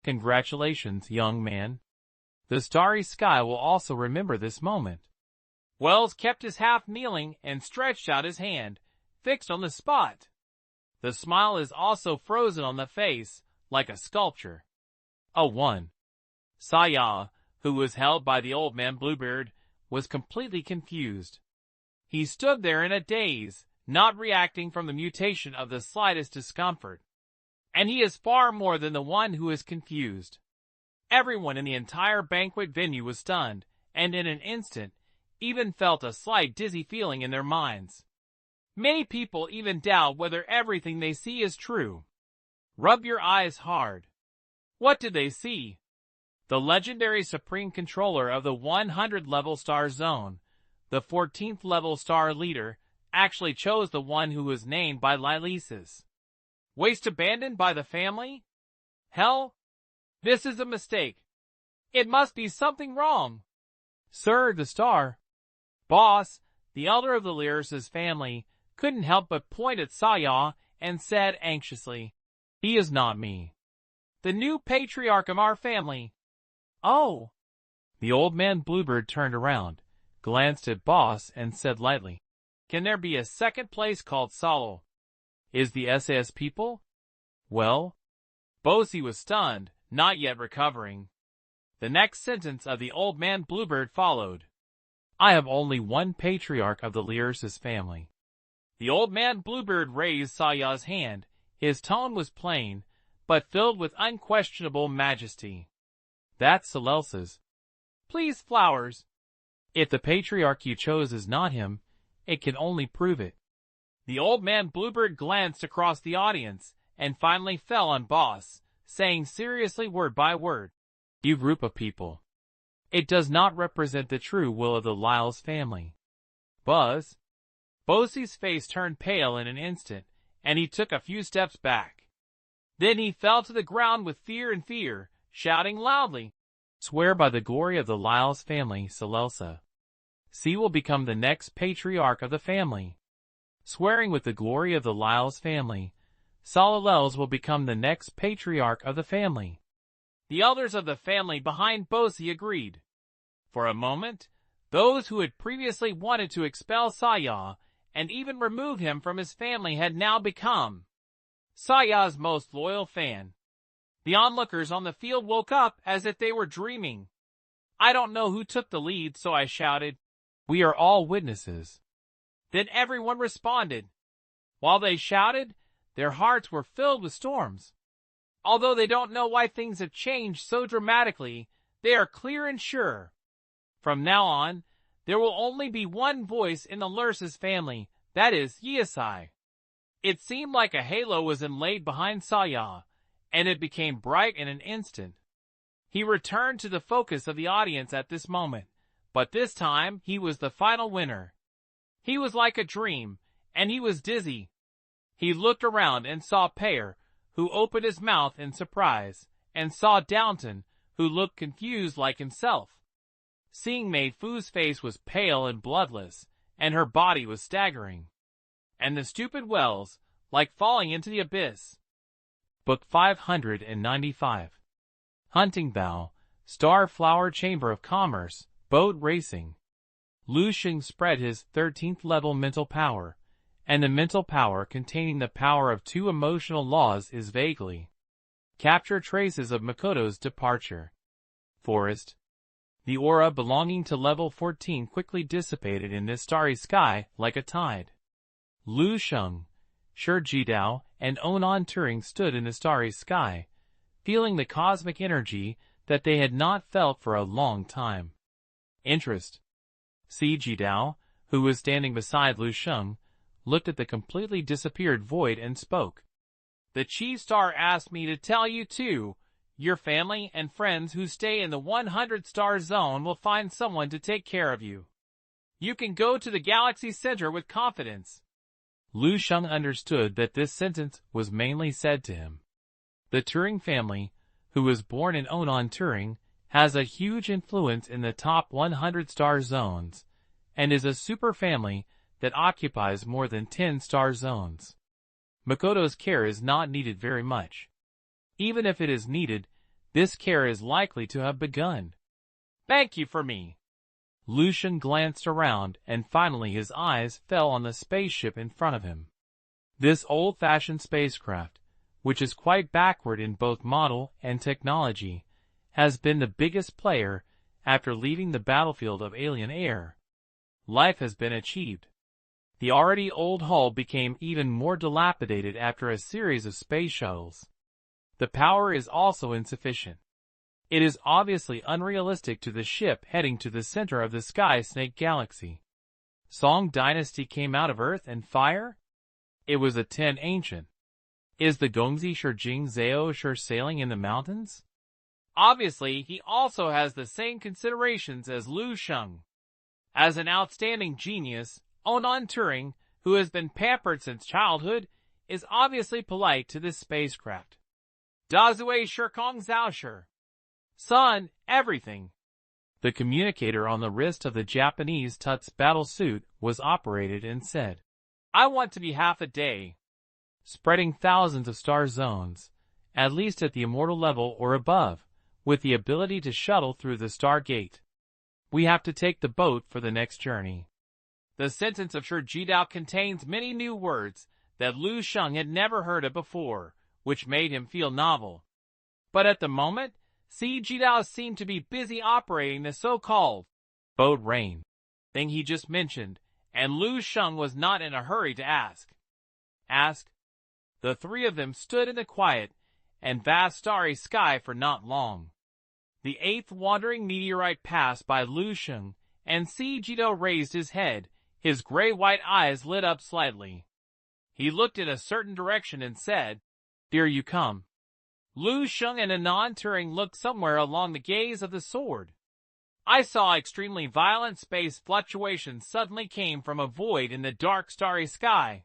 "Congratulations, young man. The starry sky will also remember this moment." Wells kept his half kneeling and stretched out his hand, fixed on the spot. The smile is also frozen on the face, like a sculpture. Saya, who was held by the old man Bluebird, was completely confused. He stood there in a daze, not reacting from the mutation of the slightest discomfort. And he is far more than the one who is confused. Everyone in the entire banquet venue was stunned, and in an instant, even felt a slight dizzy feeling in their minds. Many people even doubt whether everything they see is true. Rub your eyes hard. What did they see? The legendary Supreme Controller of the 100-level star zone, the 14th-level star leader, actually chose the one who was named by Lylesthus. Waste abandoned by the family? Hell, this is a mistake. It must be something wrong. Sir, the star. Boss, the elder of the Lyrses family, couldn't help but point at Saya and said anxiously, "He is not me. The new patriarch of our family." Oh. The old man Bluebird turned around, glanced at Boss, and said lightly, "Can there be a second place called Salo? Is the SAS people?" Well? Bosie was stunned, not yet recovering. The next sentence of the old man Bluebird followed. "I have only one patriarch of the Lyrses family." The old man Bluebird raised Saya's hand. His tone was plain, but filled with unquestionable majesty. "That's Celelsa's. Please, flowers. If the patriarch you chose is not him, it can only prove it." The old man Bluebird glanced across the audience, and finally fell on Boss, saying seriously word by word, "You group of people. It does not represent the true will of the Lyles family." Buzz? Bosie's face turned pale in an instant, and he took a few steps back. Then he fell to the ground with fear, shouting loudly, "Swear by the glory of the Lyles family, Celelsa. C will become the next patriarch of the family." Swearing with the glory of the Lyles family, Salalels will become the next patriarch of the family. The elders of the family behind Bosie agreed. For a moment, those who had previously wanted to expel Saya and even remove him from his family had now become Saya's most loyal fan. The onlookers on the field woke up as if they were dreaming. I don't know who took the lead, so I shouted, "We are all witnesses." Then everyone responded. While they shouted, their hearts were filled with storms. Although they don't know why things have changed so dramatically, they are clear and sure. From now on, there will only be one voice in the Lursis family, that is, Yisai. It seemed like a halo was inlaid behind Saya, and it became bright in an instant. He returned to the focus of the audience at this moment, but this time he was the final winner. He was like a dream, and he was dizzy. He looked around and saw Pear, who opened his mouth in surprise, and saw Downton, who looked confused like himself. Seeing Mei Fu's face was pale and bloodless, and her body was staggering. And the stupid Wells, like falling into the abyss. Book 595. Hunting Bow, Star Flower Chamber of Commerce, Boat Racing. Lu Sheng spread his 13th level mental power, and the mental power containing the power of 2 emotional laws is vaguely. Capture traces of Makoto's departure. Forest. The aura belonging to level 14 quickly dissipated in this starry sky like a tide. Lu Sheng, Shi Jidao, and Onan Turing stood in the starry sky, feeling the cosmic energy that they had not felt for a long time. Interest. Si Jidao, who was standing beside Lu Sheng, looked at the completely disappeared void and spoke. The Chief Star asked me to tell you too. Your family and friends who stay in the 100-star zone will find someone to take care of you. You can go to the Galaxy Center with confidence. Lu Sheng understood that this sentence was mainly said to him. The Turing family, who was born in Onan Turing, has a huge influence in the top 100-star zones, and is a superfamily that occupies more than 10 star zones. Makoto's care is not needed very much. Even if it is needed, this care is likely to have begun. Thank you for me. Lu Sheng glanced around, and finally his eyes fell on the spaceship in front of him. This old-fashioned spacecraft, which is quite backward in both model and technology, has been the biggest player after leaving the battlefield of alien air. Life has been achieved. The already old hull became even more dilapidated after a series of space shuttles. The power is also insufficient. It is obviously unrealistic to the ship heading to the center of the Sky Snake Galaxy. Song Dynasty came out of Earth and Fire? It was a 10 ancient. Is the Gongzi Shijing Zhao Shi sailing in the mountains? Obviously, he also has the same considerations as Lu Sheng. As an outstanding genius, Onan Turing, who has been pampered since childhood, is obviously polite to this spacecraft. Dazue Shirkong Zhaoshi. Son, everything. The communicator on the wrist of the Japanese Tuts battle suit was operated and said, I want to be half a day. Spreading thousands of star zones, at least at the immortal level or above, with the ability to shuttle through the Stargate. We have to take the boat for the next journey. The sentence of Shi Jidao contains many new words that Lu Sheng had never heard of before, which made him feel novel. But at the moment, Si Jidao seemed to be busy operating the so-called boat rain thing he just mentioned, and Lu Sheng was not in a hurry to ask. The three of them stood in the quiet and vast starry sky for not long. The 8th wandering meteorite passed by Lu Sheng, and Si Jidao raised his head, his gray-white eyes lit up slightly. He looked in a certain direction and said, Here you come. Lu Sheng and Onan Turing looked somewhere along the gaze of the sword. I saw extremely violent space fluctuations suddenly came from a void in the dark starry sky.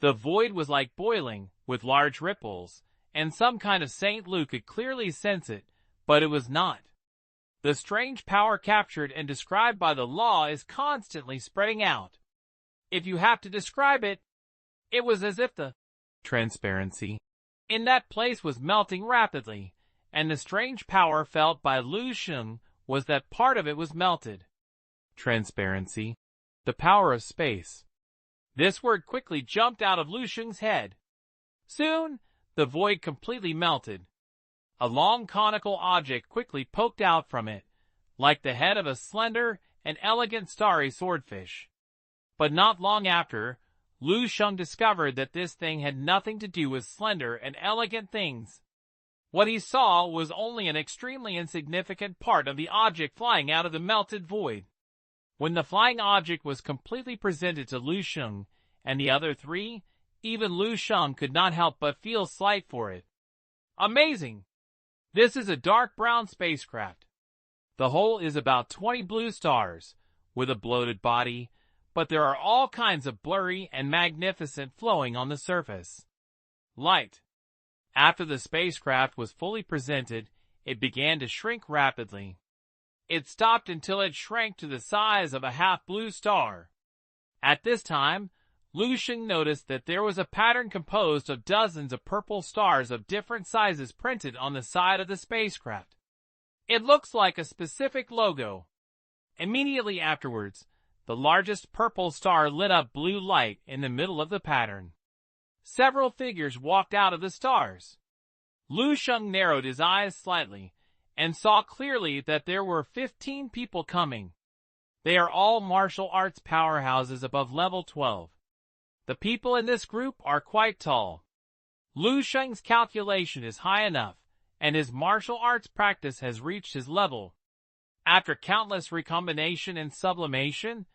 The void was like boiling, with large ripples, and some kind of Saint Lu could clearly sense it, but it was not. The strange power captured and described by the law is constantly spreading out. If you have to describe it, it was as if the transparency in that place was melting rapidly, and the strange power felt by Lu Sheng was that part of it was melted. Transparency. The power of space. This word quickly jumped out of Lu Sheng's head. Soon, the void completely melted. A long conical object quickly poked out from it, like the head of a slender and elegant starry swordfish. But not long after, Lu Sheng discovered that this thing had nothing to do with slender and elegant things. What he saw was only an extremely insignificant part of the object flying out of the melted void. When the flying object was completely presented to Lu Sheng and the other three, even Lu Sheng could not help but feel slight for it. Amazing! This is a dark brown spacecraft. The whole is about 20 blue stars, with a bloated body, but there are all kinds of blurry and magnificent flowing on the surface. Light. After the spacecraft was fully presented, it began to shrink rapidly. It stopped until it shrank to the size of a half-blue star. At this time, Lu Sheng noticed that there was a pattern composed of dozens of purple stars of different sizes printed on the side of the spacecraft. It looks like a specific logo. Immediately afterwards, the largest purple star lit up blue light in the middle of the pattern. Several figures walked out of the stars. Lu Sheng narrowed his eyes slightly and saw clearly that there were 15 people coming. They are all martial arts powerhouses above level 12. The people in this group are quite tall. Lu Sheng's calculation is high enough, and his martial arts practice has reached his level. After countless recombination and sublimation,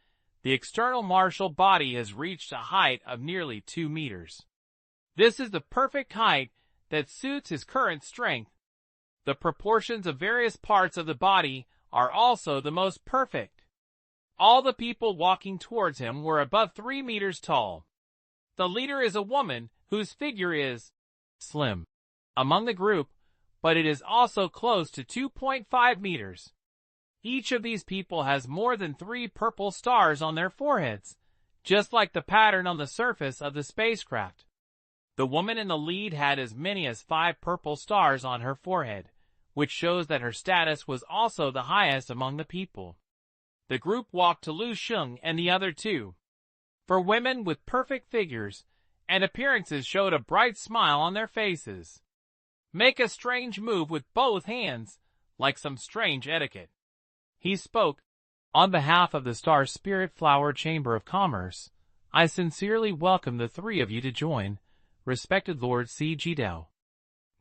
the external martial body has reached a height of nearly 2 meters. This is the perfect height that suits his current strength. The proportions of various parts of the body are also the most perfect. All the people walking towards him were above 3 meters tall. The leader is a woman whose figure is slim among the group, but it is also close to 2.5 meters. Each of these people has more than 3 purple stars on their foreheads, just like the pattern on the surface of the spacecraft. The woman in the lead had as many as 5 purple stars on her forehead, which shows that her status was also the highest among the people. The group walked to Lu Sheng and the other two. For women with perfect figures and appearances showed a bright smile on their faces. Make a strange move with both hands, like some strange etiquette. He spoke. On behalf of the Star Spirit Flower Chamber of Commerce, I sincerely welcome the 3 of you to join, respected Lord C. Jidao.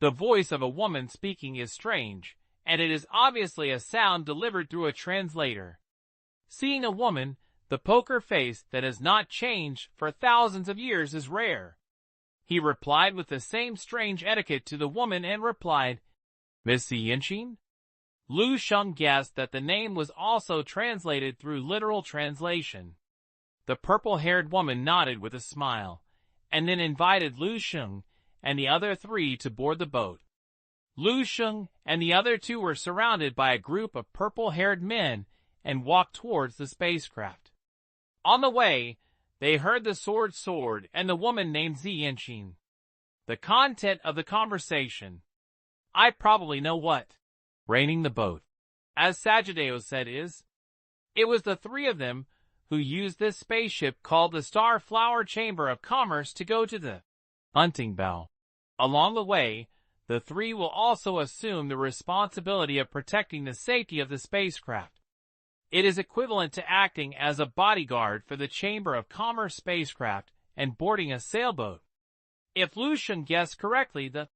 The voice of a woman speaking is strange, and it is obviously a sound delivered through a translator. Seeing a woman, the poker face that has not changed for thousands of years is rare. He replied with the same strange etiquette to the woman and replied, Miss Yinshin? Lu Sheng guessed that the name was also translated through literal translation. The purple-haired woman nodded with a smile, and then invited Lu Sheng and the other 3 to board the boat. Lu Sheng and the other 2 were surrounded by a group of purple-haired men and walked towards the spacecraft. On the way, they heard the sword and the woman named Ziyanshin. The content of the conversation. I probably know what. Raining the boat, as Sagittarius said is. It was the 3 of them who used this spaceship called the Star Flower Chamber of Commerce to go to the hunting bow. Along the way, the 3 will also assume the responsibility of protecting the safety of the spacecraft. It is equivalent to acting as a bodyguard for the Chamber of Commerce spacecraft and boarding a sailboat. If Lu Sheng guessed correctly, the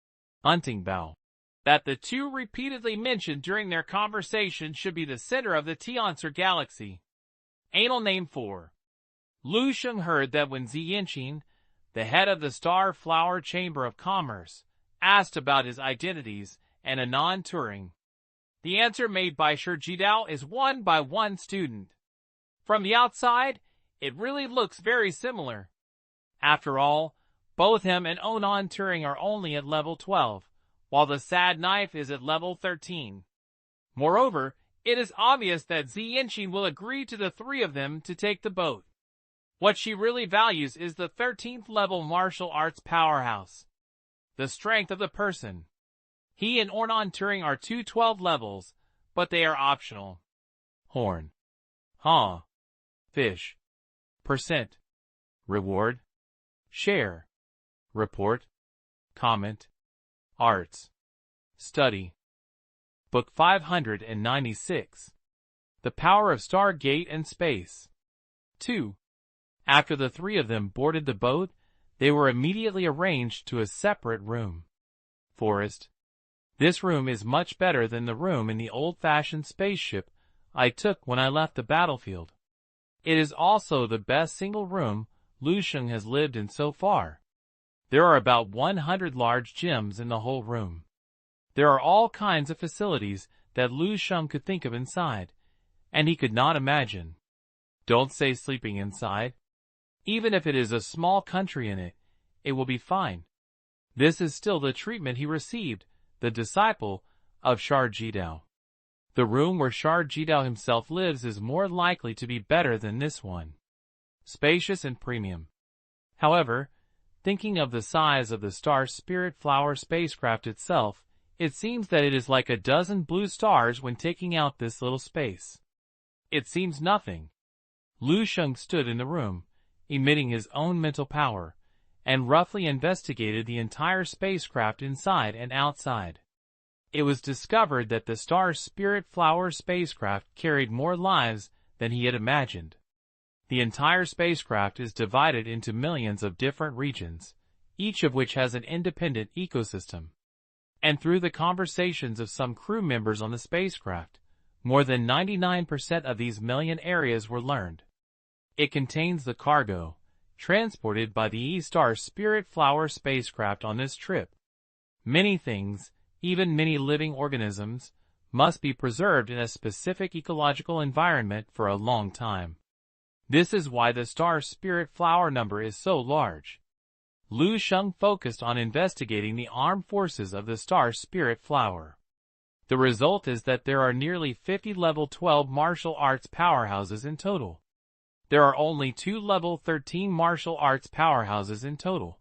hunting bow that the 2 repeatedly mentioned during their conversation should be the center of the Tiancer galaxy. Anal name 4. Lu Sheng heard that when Ziyanshin, the head of the Star Flower Chamber of Commerce, asked about his identities and Anon Turing, the answer made by Shi Jidao is 1 by 1 student. From the outside, it really looks very similar. After all, both him and Anon Turing are only at level 12, while the Sad Knife is at level 13. Moreover, it is obvious that Ziyanshin will agree to the 3 of them to take the boat. What she really values is the 13th level martial arts powerhouse. The strength of the person. He and Anon Turing are 2 12 levels, but they are optional. Horn. Fish. Percent. Reward. Share. Report. Comment. Arts. Study. Book 596. The Power of Stargate and Space. 2. After the three of them boarded the boat, they were immediately arranged to a separate room. Forest. This room is much better than the room in the old-fashioned spaceship I took when I left the battlefield. It is also the best single room Sheng has lived in so far. There are about 100 large gyms in the whole room. There are all kinds of facilities that Sheng could think of inside, and he could not imagine. Don't say sleeping inside. Even if it is a small country in it, it will be fine. This is still the treatment he received, the disciple of Shang. The room where Shang himself lives is more likely to be better than this one. Spacious and premium. However, thinking of the size of the Star Spirit Flower spacecraft itself, it seems that it is like a dozen blue stars when taking out this little space. It seems nothing. Sheng stood in the room, emitting his own mental power, and roughly investigated the entire spacecraft inside and outside. It was discovered that the Star Spirit Flower spacecraft carried more lives than he had imagined. The entire spacecraft is divided into millions of different regions, each of which has an independent ecosystem. And through the conversations of some crew members on the spacecraft, more than 99% of these million areas were learned. It contains the cargo, transported by the E-Star Spirit Flower spacecraft on this trip. Many things, even many living organisms, must be preserved in a specific ecological environment for a long time. This is why the Star Spirit Flower number is so large. Sheng focused on investigating the armed forces of the Star Spirit Flower. The result is that there are nearly 50 level 12 martial arts powerhouses in total. There are only 2 level 13 martial arts powerhouses in total.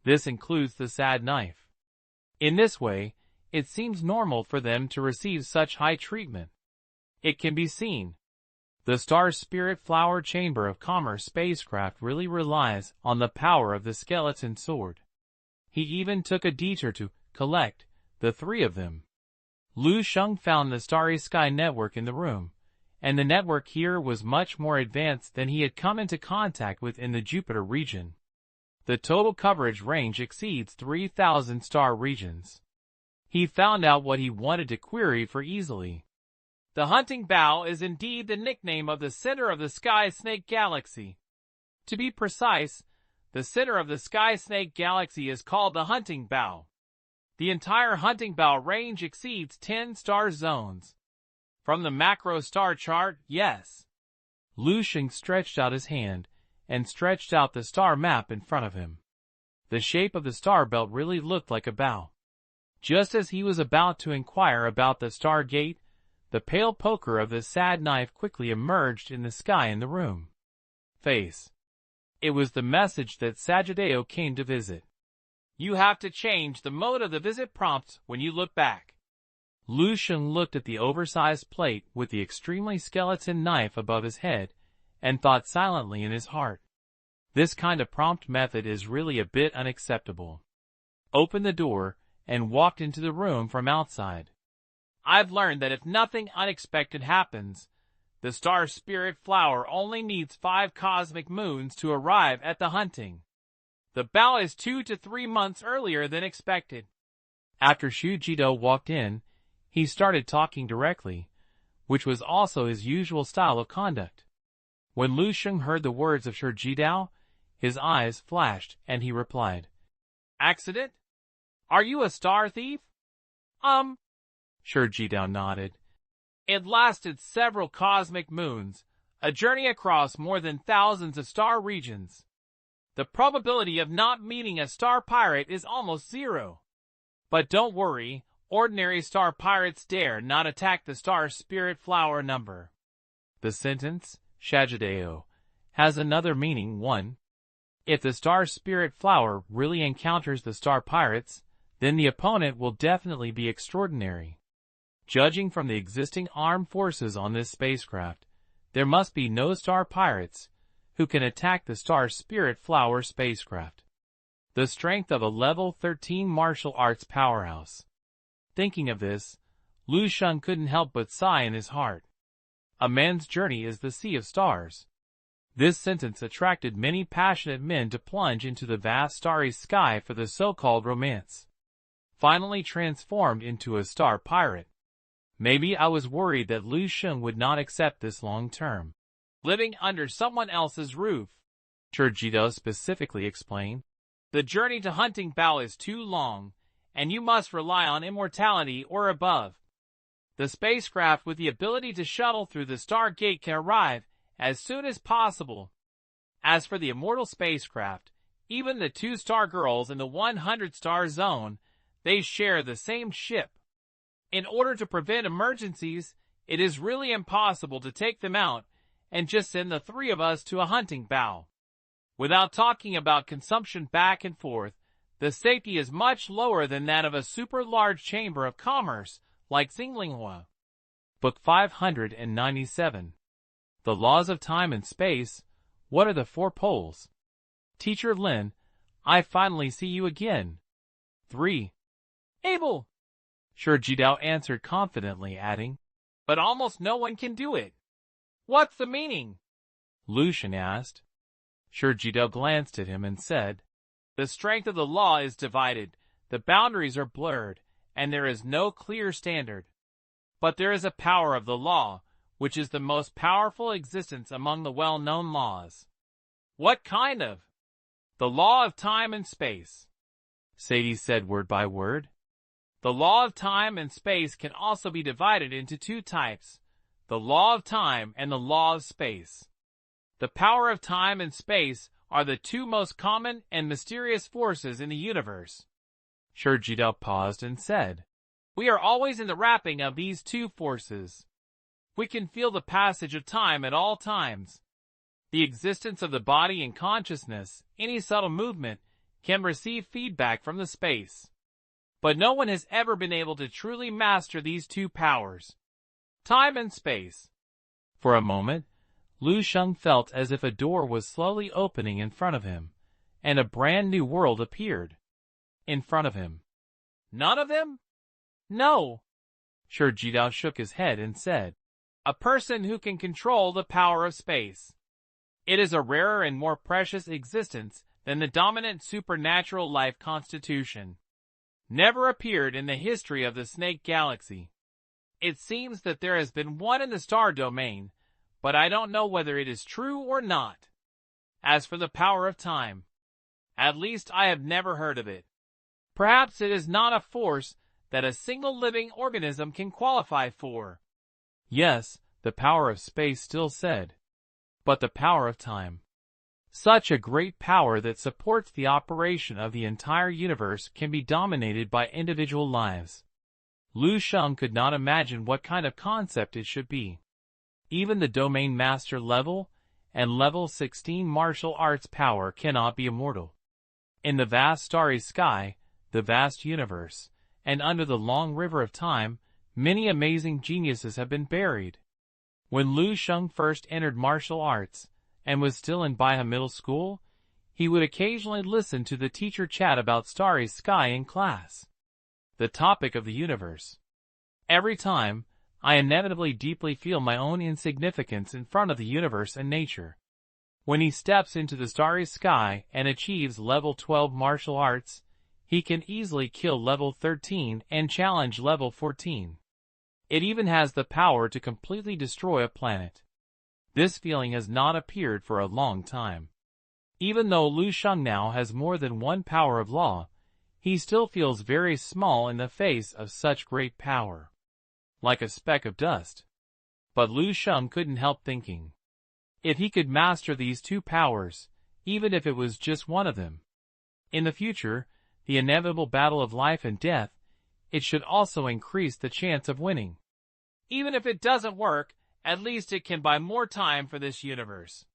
This includes the Sad Knife. In this way, it seems normal for them to receive such high treatment. It can be seen. The Star Spirit Flower Chamber of Commerce spacecraft really relies on the power of the skeleton sword. He even took a detour to collect the three of them. Sheng found the Starry Sky network in the room, and the network here was much more advanced than he had come into contact with in the Jupiter region. The total coverage range exceeds 3,000 star regions. He found out what he wanted to query for easily. The hunting bow is indeed the nickname of the center of the Sky Snake Galaxy. To be precise, the center of the Sky Snake Galaxy is called the hunting bow. The entire hunting bow range exceeds 10 star zones. From the macro star chart, yes. Sheng stretched out his hand and stretched out the star map in front of him. The shape of the star belt really looked like a bow. Just as he was about to inquire about the Stargate, the pale poker of the Sad Knife quickly emerged in the sky in the room. Face. It was the message that Sagitteo came to visit. You have to change the mode of the visit prompts when you look back. Sheng looked at the oversized plate with the extremely skeleton knife above his head and thought silently in his heart. This kind of prompt method is really a bit unacceptable. Opened the door and walked into the room from outside. I've learned that if nothing unexpected happens, the Star Spirit Flower only needs 5 cosmic moons to arrive at the hunting. The bow is 2 to 3 months earlier than expected. After Shu Jido walked in, he started talking directly, which was also his usual style of conduct. When Sheng heard the words of Shu Jidao, his eyes flashed and he replied, Accident? Are you a star thief? Shu Jidao nodded. It lasted several cosmic moons, a journey across more than thousands of star regions. The probability of not meeting a star pirate is almost 0. But don't worry, ordinary star pirates dare not attack the Star Spirit Flower number. The sentence, Sagitteo, has another meaning. 1. If the Star Spirit Flower really encounters the star pirates, then the opponent will definitely be extraordinary. Judging from the existing armed forces on this spacecraft, there must be no star pirates who can attack the Star Spirit Flower spacecraft. The strength of a level 13 martial arts powerhouse. Thinking of this, Lu Sheng couldn't help but sigh in his heart. A man's journey is the sea of stars. This sentence attracted many passionate men to plunge into the vast starry sky for the so-called romance. Finally transformed into a star pirate. Maybe I was worried that Lu Sheng would not accept this long-term living under someone else's roof, Churjido specifically explained. The journey to Hunting Bao is too long, and you must rely on immortality or above. The spacecraft with the ability to shuttle through the Stargate can arrive as soon as possible. As for the immortal spacecraft, even the 2-star girls in the 100-star zone, they share the same ship. In order to prevent emergencies, it is really impossible to take them out and just send the 3 of us to a Hunting Bao. Without talking about consumption back and forth, the safety is much lower than that of a super-large chamber of commerce like Xinglinghua. Book 597. The Laws of Time and Space. What are the 4 poles? Teacher Lin, I finally see you again. 3. Able, Shurjidao answered confidently, adding, but almost no one can do it. What's the meaning? Lu Sheng asked. Shurjidao glanced at him and said, The strength of the law is divided, the boundaries are blurred, and there is no clear standard. But there is a power of the law, which is the most powerful existence among the well-known laws. What kind of? The law of time and space. Sadie said word by word. The law of time and space can also be divided into 2 types, the law of time and the law of space. The power of time and space are the 2 most common and mysterious forces in the universe. Shurjidao paused and said, We are always in the wrapping of these 2 forces. We can feel the passage of time at all times. The existence of the body and consciousness, any subtle movement, can receive feedback from the space. But no one has ever been able to truly master these 2 powers, time and space. For a moment, Lu Sheng felt as if a door was slowly opening in front of him, and a brand new world appeared in front of him. None of them? No. Shurjidao shook his head and said, A person who can control the power of space. It is a rarer and more precious existence than the dominant supernatural life constitution. Never appeared in the history of the Snake Galaxy. It seems that there has been one in the star domain, but I don't know whether it is true or not. As for the power of time, at least I have never heard of it. Perhaps it is not a force that a single living organism can qualify for. Yes, the power of space still said. But the power of time. Such a great power that supports the operation of the entire universe can be dominated by individual lives. Lu Sheng could not imagine what kind of concept it should be. Even the domain master level and level 16 martial arts power cannot be immortal. In the vast starry sky, the vast universe, and under the long river of time, many amazing geniuses have been buried. When Lu Sheng first entered martial arts, and was still in Baihe Middle School, he would occasionally listen to the teacher chat about starry sky in class, the topic of the universe. Every time, I inevitably deeply feel my own insignificance in front of the universe and nature. When he steps into the starry sky and achieves level 12 martial arts, he can easily kill level 13 and challenge level 14. It even has the power to completely destroy a planet. This feeling has not appeared for a long time. Even though Lu Sheng now has more than one power of law, he still feels very small in the face of such great power, like a speck of dust. But Lu Sheng couldn't help thinking, if he could master these 2 powers, even if it was just one of them, in the future, the inevitable battle of life and death, it should also increase the chance of winning. Even if it doesn't work, at least it can buy more time for this universe.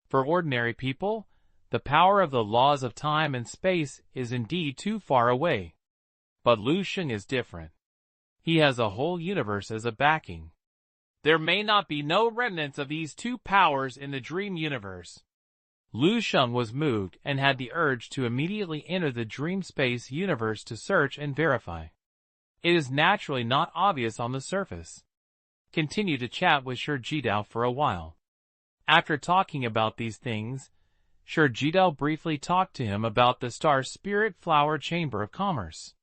For ordinary people, the power of the laws of time and space is indeed too far away. But Lu Sheng is different. He has a whole universe as a backing. There may not be no remnants of these 2 powers in the dream universe. Lu Sheng was moved and had the urge to immediately enter the dream space universe to search and verify. It is naturally not obvious on the surface. Continue to chat with Shi Jidao for a while. After talking about these things, Shi Jidao briefly talked to him about the Star Spirit Flower Chamber of Commerce.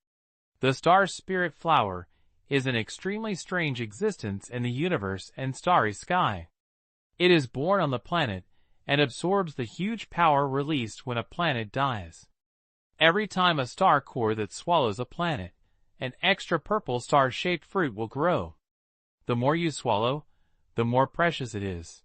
The Star Spirit Flower is an extremely strange existence in the universe and starry sky. It is born on the planet and absorbs the huge power released when a planet dies. Every time a star core that swallows a planet, an extra purple star-shaped fruit will grow. The more you swallow, the more precious it is.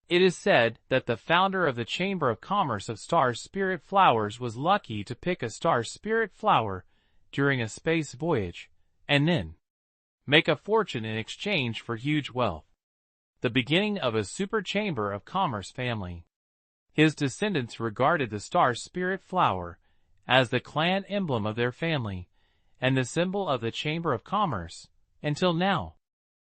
It is said that the founder of the Chamber of Commerce of Star Spirit Flowers was lucky to pick a Star Spirit flower during a space voyage, and then make a fortune in exchange for huge wealth. The beginning of a super Chamber of Commerce family. His descendants regarded the Star Spirit flower as the clan emblem of their family and the symbol of the Chamber of Commerce, until now.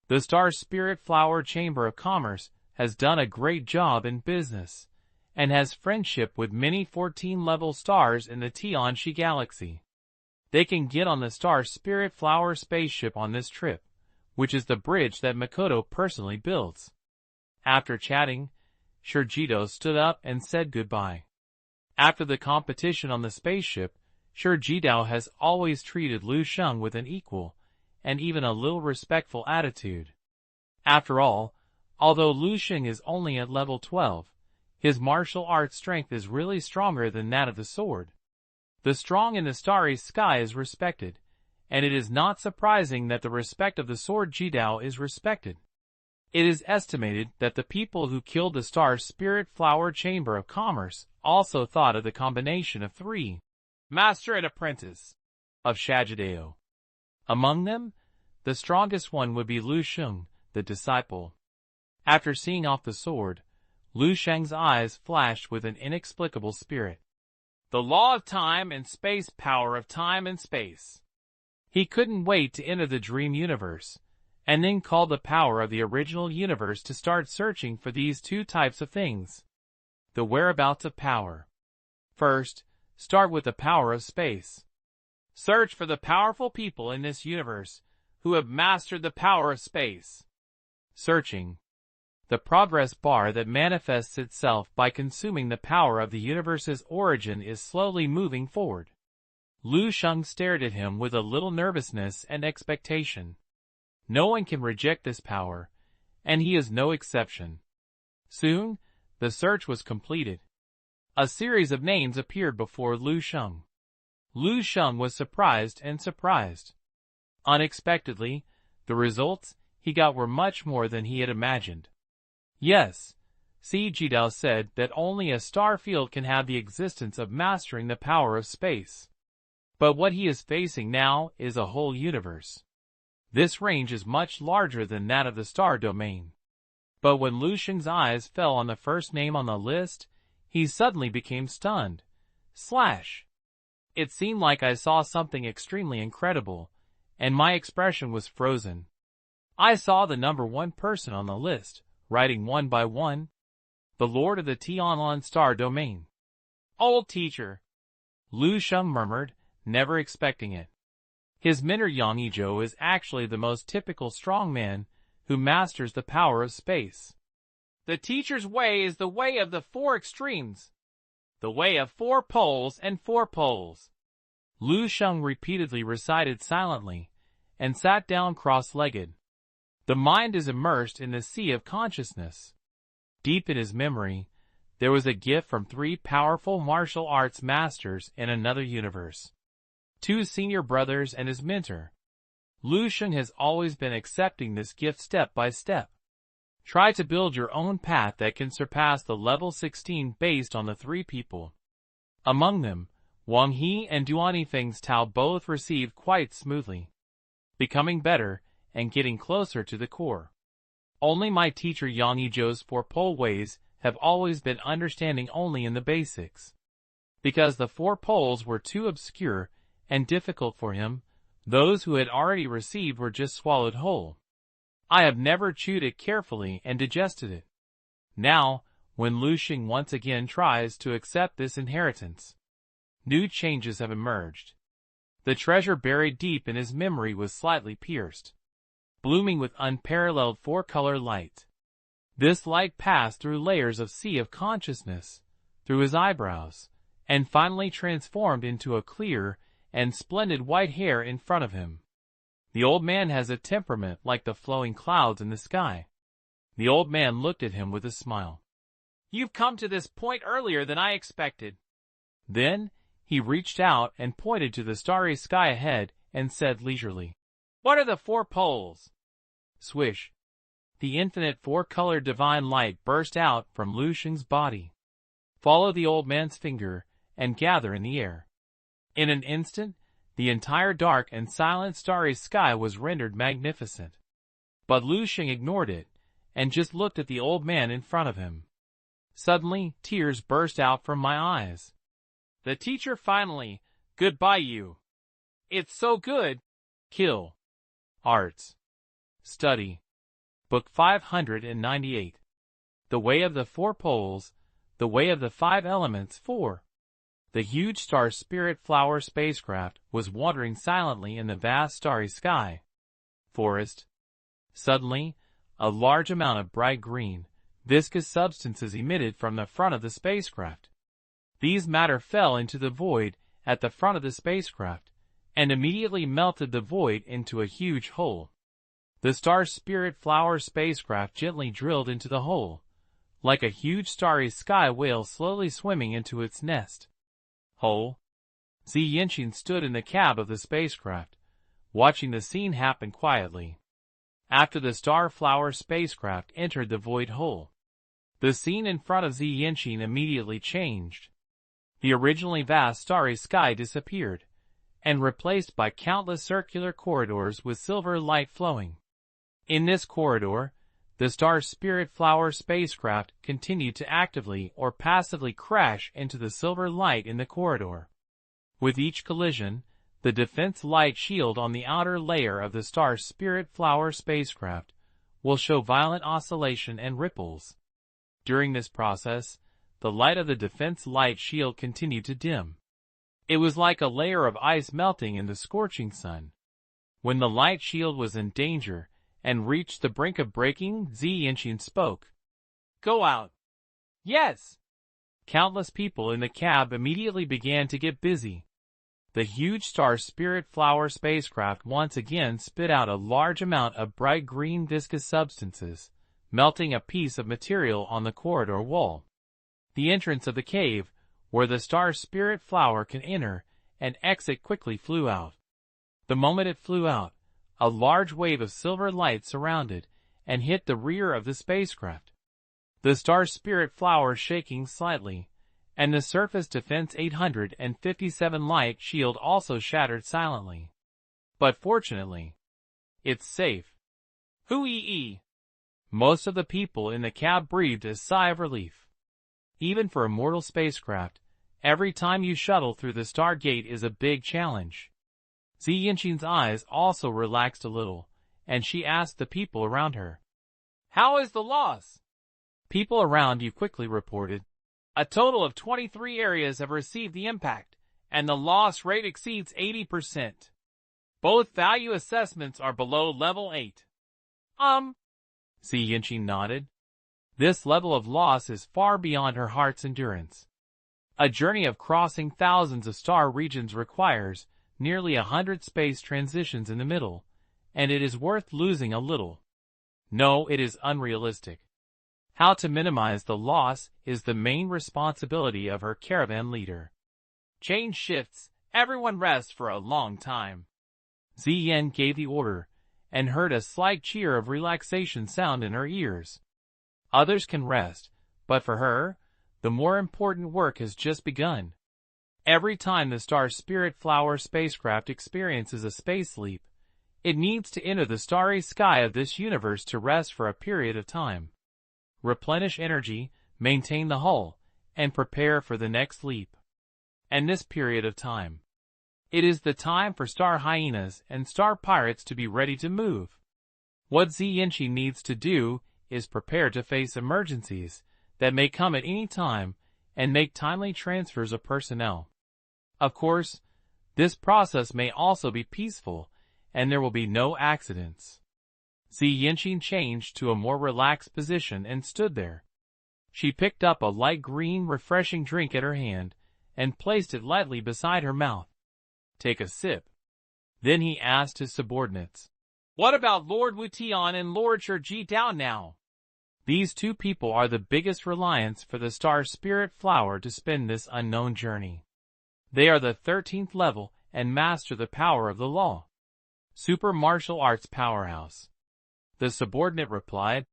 The Star Spirit Flower Chamber of Commerce has done a great job in business, and has friendship with many 14-level stars in the Tianxi galaxy. They can get on the Star Spirit Flower spaceship on this trip, which is the bridge that Makoto personally builds. After chatting, Shi Jidao stood up and said goodbye. After the competition on the spaceship, Shi Jidao has always treated Lu Sheng with an equal, and even a little respectful attitude. After all, although Lu Sheng is only at level 12, his martial arts strength is really stronger than that of the sword. The strong in the starry sky is respected, and it is not surprising that the respect of the sword Jidao is respected. It is estimated that the people who killed the Star Spirit Flower Chamber of Commerce also thought of the combination of three, master and apprentice, of Shajidao. Among them, the strongest one would be Lu Sheng, the disciple. After seeing off the sword, Lu Sheng's eyes flashed with an inexplicable spirit. The law of time and space, power of time and space. He couldn't wait to enter the dream universe, and then call the power of the original universe to start searching for these two types of things. The whereabouts of power. First, start with the power of space. Search for the powerful people in this universe who have mastered the power of space. Searching. The progress bar that manifests itself by consuming the power of the universe's origin is slowly moving forward. Lu Sheng stared at him with a little nervousness and expectation. No one can reject this power, and he is no exception. Soon, the search was completed. A series of names appeared before Lu Sheng. Lu Sheng was surprised and surprised. Unexpectedly, the results he got were much more than he had imagined. Yes, Jidao said that only a star field can have the existence of mastering the power of space. But what he is facing now is a whole universe. This range is much larger than that of the star domain. But when Lu Sheng's eyes fell on the first name on the list, he suddenly became stunned. It seemed like I saw something extremely incredible, and my expression was frozen. I saw the number one person on the list, writing one by one. The Lord of the Tianlan Star Domain. Old teacher, Lu Sheng murmured, never expecting it. His mentor Yang Yizhou is actually the most typical strongman who masters the power of space. The teacher's way is the way of the four extremes. The way of 4 poles and 4 poles. Lu Sheng repeatedly recited silently, and sat down cross-legged. The mind is immersed in the sea of consciousness. Deep in his memory, there was a gift from 3 powerful martial arts masters in another universe. 2 senior brothers and his mentor. Lu Sheng has always been accepting this gift step by step. Try to build your own path that can surpass the level 16 based on the 3 people. Among them, Wang He and Duani Feng's Tao both received quite smoothly, becoming better and getting closer to the core. Only my teacher Yang Yizhou's 4 pole ways have always been understanding only in the basics. Because the 4 poles were too obscure and difficult for him, those who had already received were just swallowed whole. I have never chewed it carefully and digested it. Now, when Lu Sheng once again tries to accept this inheritance, new changes have emerged. The treasure buried deep in his memory was slightly pierced, blooming with unparalleled four-color light. This light passed through layers of sea of consciousness, through his eyebrows, and finally transformed into a clear and splendid white hair in front of him. The old man has a temperament like the flowing clouds in the sky. The old man looked at him with a smile. You've come to this point earlier than I expected. Then he reached out and pointed to the starry sky ahead and said leisurely, What are the 4 poles? Swish. The infinite four-colored divine light burst out from Lu Sheng's body. Follow the old man's finger and gather in the air. In an instant, the entire dark and silent starry sky was rendered magnificent. But Lu Sheng ignored it and just looked at the old man in front of him. Suddenly, tears burst out from my eyes. The teacher finally, goodbye you. It's so good. Kill. Arts. Study. Book 598. The Way of the Four Poles, The Way of the Five Elements 4. The huge star Spirit Flower spacecraft was wandering silently in the vast starry sky. Forest. Suddenly, a large amount of bright green, viscous substances emitted from the front of the spacecraft. These matter fell into the void at the front of the spacecraft, and immediately melted the void into a huge hole. The Star Spirit Flower spacecraft gently drilled into the hole, like a huge starry sky whale slowly swimming into its nest. Hole. Zi Yanqing stood in the cab of the spacecraft, watching the scene happen quietly. After the Star Flower spacecraft entered the void hole, the scene in front of Zi Yanqing immediately changed. The originally vast starry sky disappeared, and replaced by countless circular corridors with silver light flowing. In this corridor, the Star Spirit Flower spacecraft continued to actively or passively crash into the silver light in the corridor. With each collision, the defense light shield on the outer layer of the Star Spirit Flower spacecraft will show violent oscillation and ripples. During this process, the light of the defense light shield continued to dim. It was like a layer of ice melting in the scorching sun. When the light shield was in danger and reached the brink of breaking, Zi Yanqing spoke. Go out. Yes. Countless people in the cab immediately began to get busy. The huge Star Spirit Flower spacecraft once again spit out a large amount of bright green viscous substances, melting a piece of material on the corridor wall. The entrance of the cave, where the Star Spirit Flower can enter and exit, quickly flew out. The moment it flew out, a large wave of silver light surrounded and hit the rear of the spacecraft. The Star Spirit Flower shaking slightly, and the Surface Defense 857 light shield also shattered silently. But fortunately, it's safe. Hoo-ee-ee. Most of the people in the cab breathed a sigh of relief. Even for a mortal spacecraft, every time you shuttle through the Stargate is a big challenge. Zi Yanqing's eyes also relaxed a little, and she asked the people around her. How is the loss? People around you quickly reported. A total of 23 areas have received the impact, and the loss rate exceeds 80%. Both value assessments are below level 8. Zi Yanqing nodded. This level of loss is far beyond her heart's endurance. A journey of crossing thousands of star regions requires nearly 100 space transitions in the middle, and it is worth losing a little. No, it is unrealistic. How to minimize the loss is the main responsibility of her caravan leader. Change shifts. Everyone rests for a long time. Zi Yan gave the order, and heard a slight cheer of relaxation sound in her ears. Others can rest, but for her, the more important work has just begun. Every time the Star Spirit Flower spacecraft experiences a space leap, it needs to enter the starry sky of this universe to rest for a period of time. Replenish energy, maintain the hull, and prepare for the next leap. And this period of time. It is the time for star hyenas and star pirates to be ready to move. What Zi Yanqing needs to do is prepare to face emergencies that may come at any time and make timely transfers of personnel. Of course, This process may also be peaceful, and there will be no accidents. Xi Yinqing changed to a more relaxed position and stood there. She picked up a light green refreshing drink at her hand and placed it lightly beside her mouth. Take a sip. Then he asked his subordinates, What about Lord Wu Tian and Lord Shi Dao now? These two people are the biggest reliance for the Star Spirit Flower to spend this unknown journey. They are the 13th level and master the power of the law. Super martial arts powerhouse. The subordinate replied,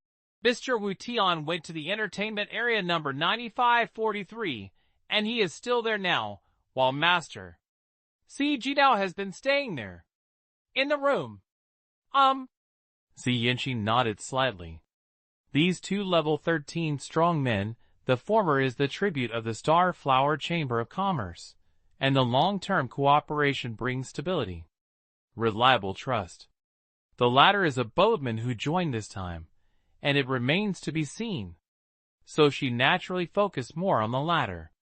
Mr. Wu Tian went to the entertainment area number 9543, and he is still there now, while Master Shi Dao has been staying there. In the room. Xi Yinqing nodded slightly. These two level 13 strong men, the former is the tribute of the Star Flower Chamber of Commerce, and the long-term cooperation brings stability. Reliable trust. The latter is a boatman who joined this time, and it remains to be seen. So she naturally focused more on the latter.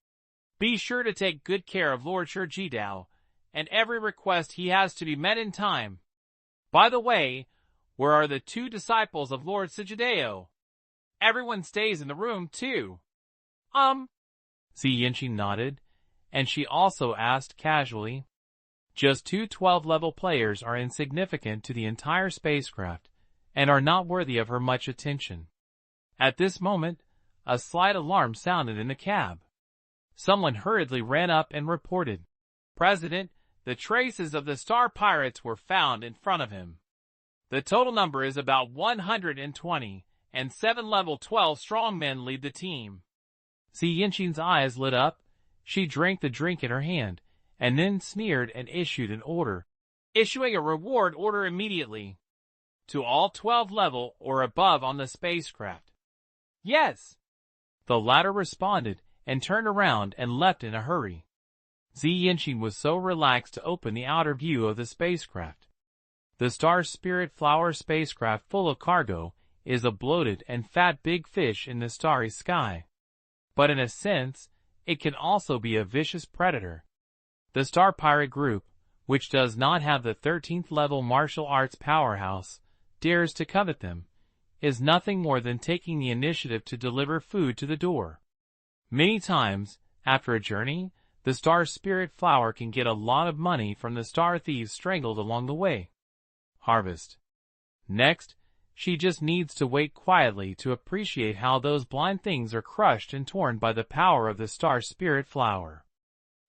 Be sure to take good care of Lord Shi Dao, and every request he has to be met in time. By the way, where are the two disciples of Lord Sijideo? Everyone stays in the room too. Xi Yinqing nodded, and she also asked casually. Just two 12-level players are insignificant to the entire spacecraft, and are not worthy of her much attention. At this moment, a slight alarm sounded in the cab. Someone hurriedly ran up and reported, President, the traces of the Star Pirates were found in front of him. The total number is about 120, and 7 level 12 strong men lead the team. Xi Yinqing's eyes lit up. She drank the drink in her hand, and then sneered and issued an order. Issuing a reward order immediately. To all 12 level or above on the spacecraft. Yes. The latter responded, and turned around and left in a hurry. Xi Yinqing was so relaxed to open the outer view of the spacecraft. The Star Spirit Flower spacecraft full of cargo is a bloated and fat big fish in the starry sky. But in a sense, it can also be a vicious predator. The Star Pirate Group, which does not have the 13th level martial arts powerhouse, dares to covet them, is nothing more than taking the initiative to deliver food to the door. Many times, after a journey, the Star Spirit Flower can get a lot of money from the star thieves strangled along the way. Harvest. Next, she just needs to wait quietly to appreciate how those blind things are crushed and torn by the power of the Star Spirit Flower.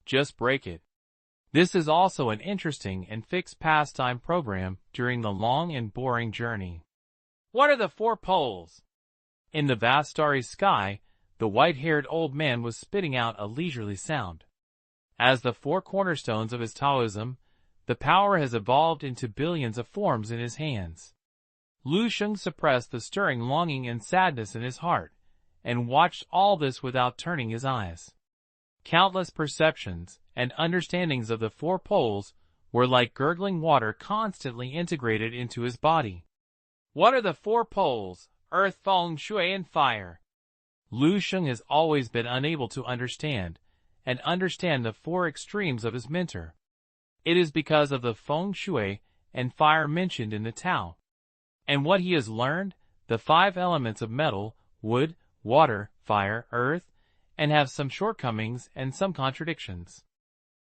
Just break it. This is also an interesting and fixed pastime program during the long and boring journey. What are the 4 poles? In the vast starry sky, the white-haired old man was spitting out a leisurely sound. As the 4 cornerstones of his Taoism, the power has evolved into billions of forms in his hands. Lu Sheng suppressed the stirring longing and sadness in his heart, and watched all this without turning his eyes. Countless perceptions and understandings of the 4 poles were like gurgling water constantly integrated into his body. What are the 4 poles? Earth, feng shui, and fire. Lu Sheng has always been unable to understand the 4 extremes of his mentor. It is because of the feng shui and fire mentioned in the Tao. And what he has learned, the 5 elements of metal, wood, water, fire, earth, and have some shortcomings and some contradictions.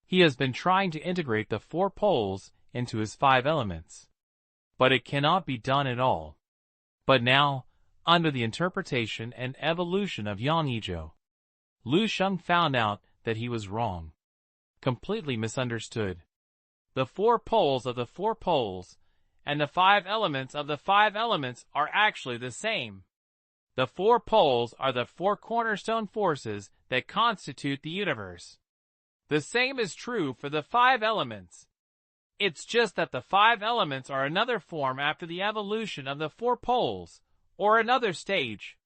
He has been trying to integrate the 4 poles into his 5 elements. But it cannot be done at all. But now, under the interpretation and evolution of Yang Yizhou, Lu Sheng found out that he was wrong. Completely misunderstood. The 4 poles of the 4 poles and the 5 elements of the 5 elements are actually the same. The 4 poles are the 4 cornerstone forces that constitute the universe. The same is true for the 5 elements. It's just that the 5 elements are another form after the evolution of the 4 poles, or another stage.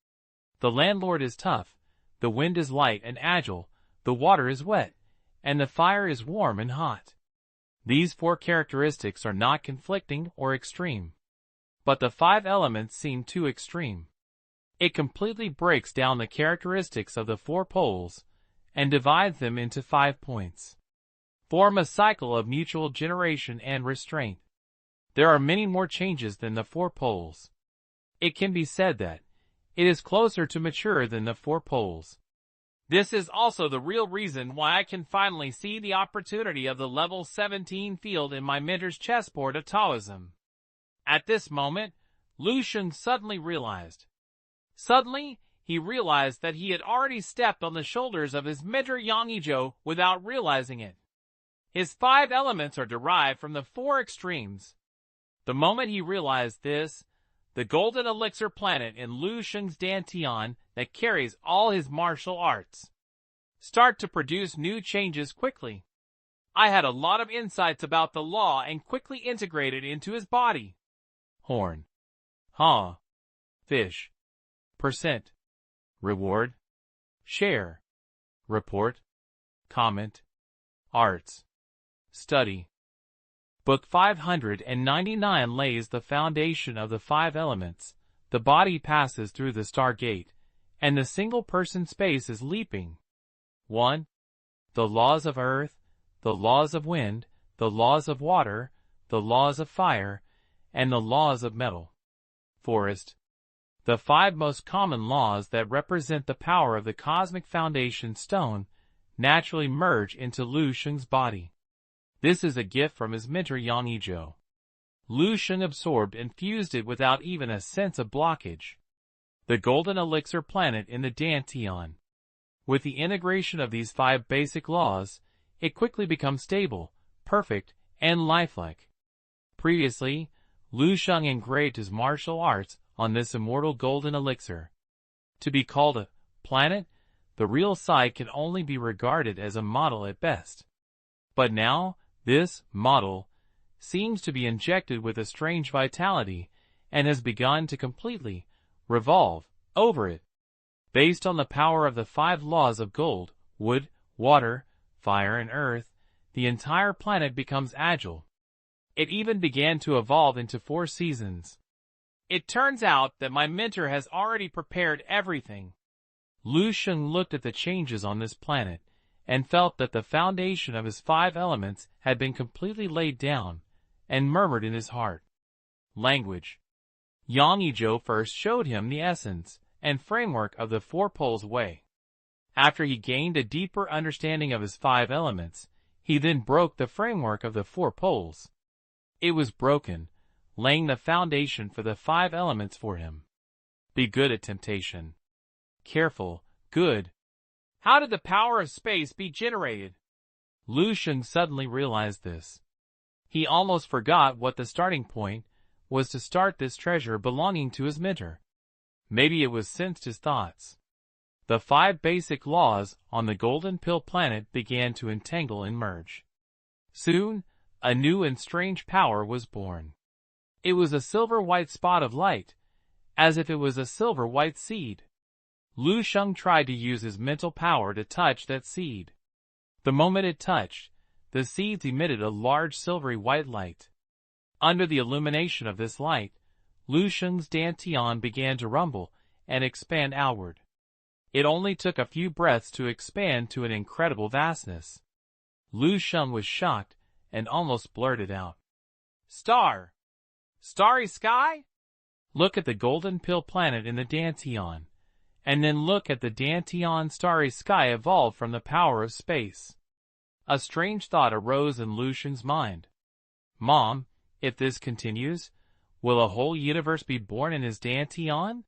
The landlord is tough, the wind is light and agile, the water is wet, and the fire is warm and hot. These 4 characteristics are not conflicting or extreme. But the 5 elements seem too extreme. It completely breaks down the characteristics of the 4 poles and divides them into 5 points. form a cycle of mutual generation and restraint. There are many more changes than the four poles. It can be said that it is closer to mature than the four poles. This is also the real reason why I can finally see the opportunity of the level 17 field in my mentor's chessboard of Taoism. At this moment, Lu Sheng suddenly realized. He realized that he had already stepped on the shoulders of his mentor Yang Yizhou without realizing it. His 5 elements are derived from the 4 extremes. The moment he realized this, the golden elixir planet in Lu Sheng's Dantian that carries all his martial arts start to produce new changes quickly. I had a lot of insights about the law and quickly integrated into his body. Horn. Fish. Percent. Reward. Share. Report. Comment. Arts. Study. Book 599 lays the foundation of the 5 elements. The body passes through the stargate, and the single-person space is leaping. 1. The laws of earth, the laws of wind, the laws of water, the laws of fire, and the laws of metal. Forest. The 5 most common laws that represent the power of the cosmic foundation stone naturally merge into Lu Sheng's body. This is a gift from his mentor Yang Yizhou. Lu Sheng absorbed and fused it without even a sense of blockage. The golden elixir planet in the Dantian. With the integration of these 5 basic laws, it quickly becomes stable, perfect, and lifelike. Previously, Lu Sheng engraved his martial arts on this immortal golden elixir. To be called a planet, the real site can only be regarded as a model at best. But now, this model seems to be injected with a strange vitality and has begun to completely revolve over it. Based on the power of the 5 laws of gold, wood, water, fire, and earth, the entire planet becomes agile. It even began to evolve into 4 seasons. It turns out that my mentor has already prepared everything. Lu Sheng looked at the changes on this planet and felt that the foundation of his 5 elements had been completely laid down, and murmured in his heart. Language. Yang Yizhou first showed him the essence and framework of the 4 poles way. After he gained a deeper understanding of his 5 elements, he then broke the framework of the 4 poles. It was broken, laying the foundation for the 5 elements for him. Be good at temptation. Careful, good. How did the power of space be generated? Lu Sheng suddenly realized this. He almost forgot what the starting point was to start this treasure belonging to his mentor. Maybe it was sensed his thoughts. The 5 basic laws on the golden pill planet began to entangle and merge. Soon, a new and strange power was born. It was a silver-white spot of light, as if it was a silver-white seed. Lu Sheng tried to use his mental power to touch that seed. The moment it touched, the seeds emitted a large silvery white light. Under the illumination of this light, Lu Sheng's Dantian began to rumble and expand outward. It only took a few breaths to expand to an incredible vastness. Lu Sheng was shocked and almost blurted out, "Star! Starry sky? Look at the golden pill planet in the Dantian, and then look at the Dantian starry sky evolved from the power of space." A strange thought arose in Lu Sheng's mind. Mom, if this continues, will a whole universe be born in his Dantian?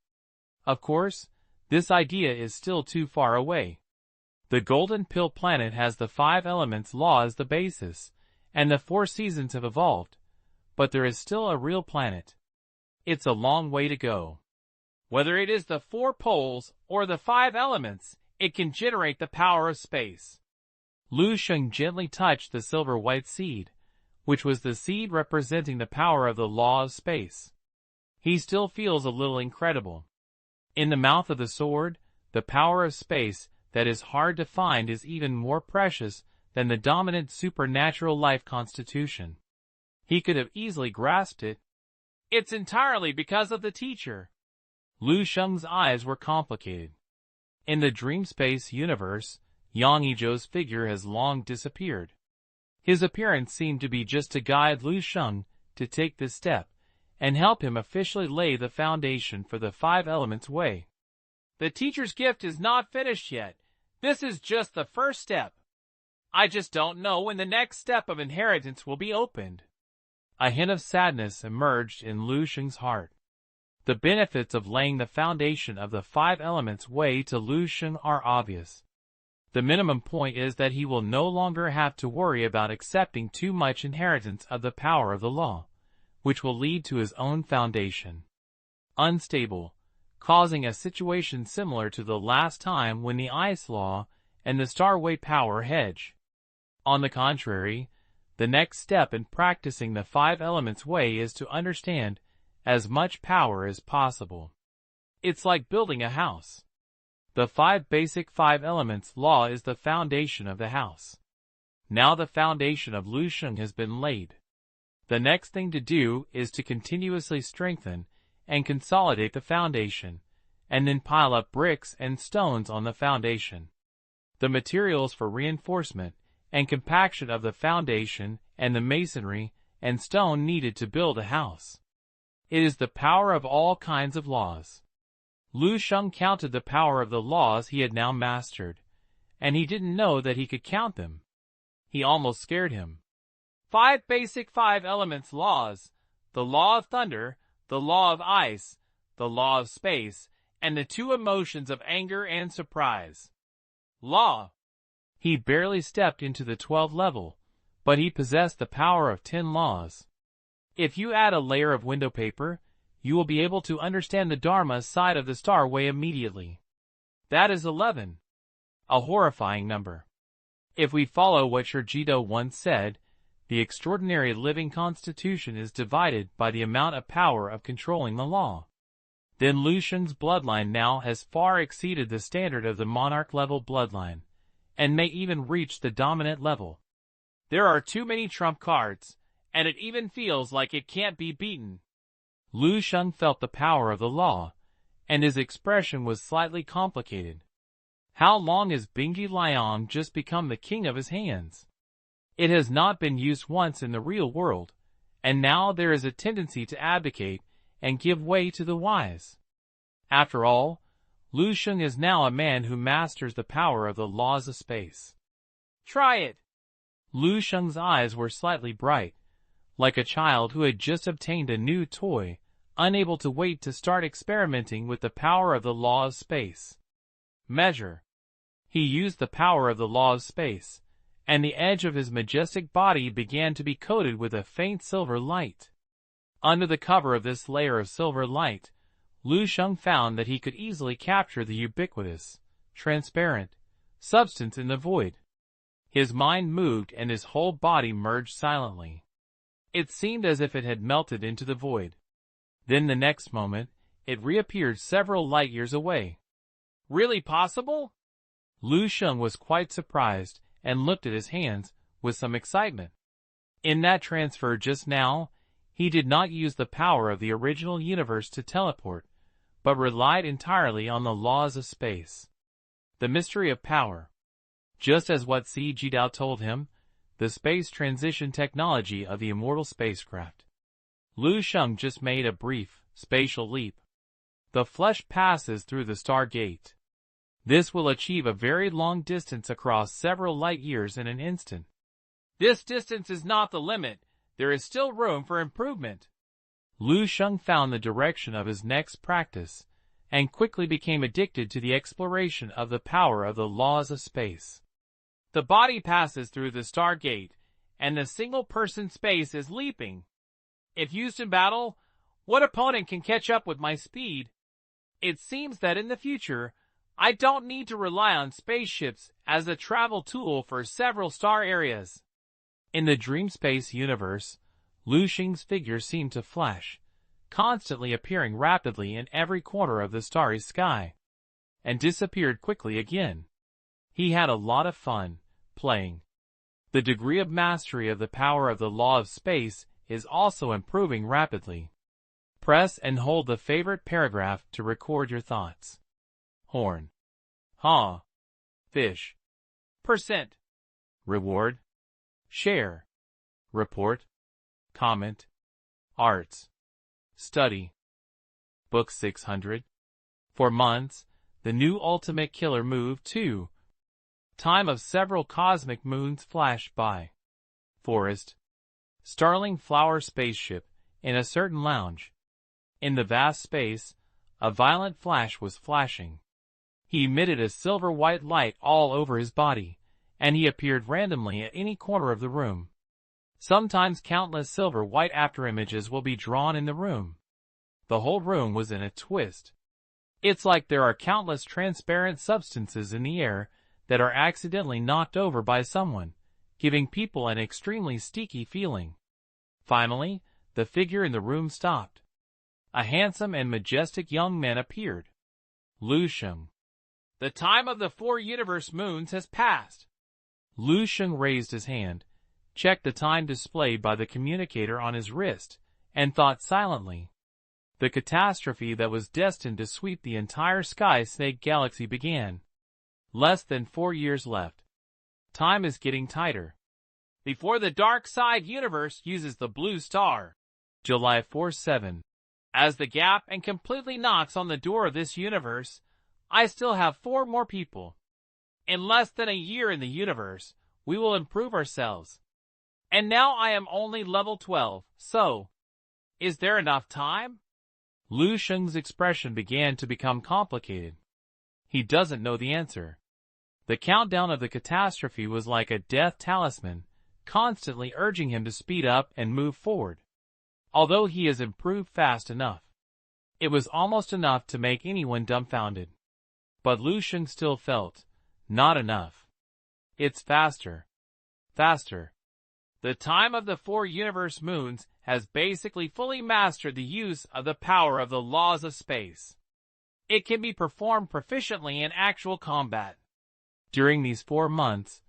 Of course, this idea is still too far away. The golden pill planet has the 5 elements law as the basis, and the 4 seasons have evolved, but there is still a real planet. It's a long way to go. Whether it is the 4 poles or the 5 elements, it can generate the power of space. Lu Sheng gently touched the silver-white seed, which was the seed representing the power of the law of space. He still feels a little incredible. In the mouth of the sword, the power of space that is hard to find is even more precious than the dominant supernatural life constitution. He could have easily grasped it. It's entirely because of the teacher. Lu Sheng's eyes were complicated. In the dream space universe, Yang Yizhou's figure has long disappeared. His appearance seemed to be just to guide Lu Sheng to take this step and help him officially lay the foundation for the Five Elements Way. The teacher's gift is not finished yet. This is just the first step. I just don't know when the next step of inheritance will be opened. A hint of sadness emerged in Lu Sheng's heart. The benefits of laying the foundation of the Five Elements Way to Lu Sheng are obvious. The minimum point is that he will no longer have to worry about accepting too much inheritance of the power of the law, which will lead to his own foundation. Unstable, causing a situation similar to the last time when the ice law and the starway power hedge. On the contrary, the next step in practicing the Five Elements Way is to understand as much power as possible. It's like building a house. The basic five elements law is the foundation of the house. Now the foundation of Lu Sheng has been laid. The next thing to do is to continuously strengthen and consolidate the foundation, and then pile up bricks and stones on the foundation. The materials for reinforcement and compaction of the foundation and the masonry and stone needed to build a house. It is the power of all kinds of laws. Lu Sheng counted the power of the laws he had now mastered, and he didn't know that he could count them. He almost scared him. Five basic five elements laws: the law of thunder, the law of ice, the law of space, and the two emotions of anger and surprise. Law. He barely stepped into the 12th level, but he possessed the power of 10 laws. If you add a layer of window paper, you will be able to understand the Dharma side of the Star Way immediately. That is 11. A horrifying number. If we follow what Shurjido once said, the extraordinary living constitution is divided by the amount of power of controlling the law. Then Lu Sheng's bloodline now has far exceeded the standard of the monarch-level bloodline, and may even reach the dominant level. There are too many trump cards, and it even feels like it can't be beaten. Lu Sheng felt the power of the law, and his expression was slightly complicated. How long has Bingji Liang just become the king of his hands? It has not been used once in the real world, and now there is a tendency to abdicate and give way to the wise. After all, Lu Sheng is now a man who masters the power of the laws of space. Try it. Lu Sheng's eyes were slightly bright, like a child who had just obtained a new toy, unable to wait to start experimenting with the power of the law of space. Measure. He used the power of the law of space, and the edge of his majestic body began to be coated with a faint silver light. Under the cover of this layer of silver light, Lu Sheng found that he could easily capture the ubiquitous, transparent substance in the void. His mind moved and his whole body merged silently. It seemed as if it had melted into the void. Then the next moment, it reappeared several light years away. Really possible? Lu Sheng was quite surprised and looked at his hands with some excitement. In that transfer just now, he did not use the power of the original universe to teleport, but relied entirely on the laws of space. The mystery of power. Just as what Si Jidao told him, the space transition technology of the immortal spacecraft. Lu Sheng just made a brief, spatial leap. The flesh passes through the stargate. This will achieve a very long distance across several light years in an instant. This distance is not the limit. There is still room for improvement. Lu Sheng found the direction of his next practice, and quickly became addicted to the exploration of the power of the laws of space. The body passes through the stargate, and the single-person space is leaping. If used in battle, what opponent can catch up with my speed? It seems that in the future, I don't need to rely on spaceships as a travel tool for several star areas. In the dream space universe, Lu Sheng's figure seemed to flash, constantly appearing rapidly in every corner of the starry sky, and disappeared quickly again. He had a lot of fun playing. The degree of mastery of the power of the law of space is also improving rapidly. Press and hold the favorite paragraph to record your thoughts. Horn. Fish. Percent. Reward. share, report, comment, arts, study. Book 600. For months, the new ultimate killer moved too. Time of several cosmic moons flashed by. Forest. Starling flower spaceship in a certain lounge. In the vast space, a violent flash was flashing. He emitted a silver-white light all over his body, and he appeared randomly at any corner of the room. Sometimes countless silver-white afterimages will be drawn in the room. The whole room was in a twist. It's like there are countless transparent substances in the air that are accidentally knocked over by someone, giving people an extremely sticky feeling. Finally, the figure in the room stopped. A handsome and majestic young man appeared. Sheng. The time of the 4 universe moons has passed. Sheng raised his hand, checked the time displayed by the communicator on his wrist, and thought silently. The catastrophe that was destined to sweep the entire Sky Snake galaxy began. Less than 4 years left. Time is getting tighter. Before the dark side universe uses the blue star. July 4-7. As the gap and completely knocks on the door of this universe, I still have 4 more people. In less than a year in the universe, we will improve ourselves. And now I am only level 12, so is there enough time? Sheng's expression began to become complicated. He doesn't know the answer. The countdown of the catastrophe was like a death talisman, constantly urging him to speed up and move forward. Although he has improved fast enough, it was almost enough to make anyone dumbfounded. But Sheng still felt, not enough. It's faster. Faster. The time of the 4 universe moons has basically fully mastered the use of the power of the laws of space. It can be performed proficiently in actual combat. During these 4 months,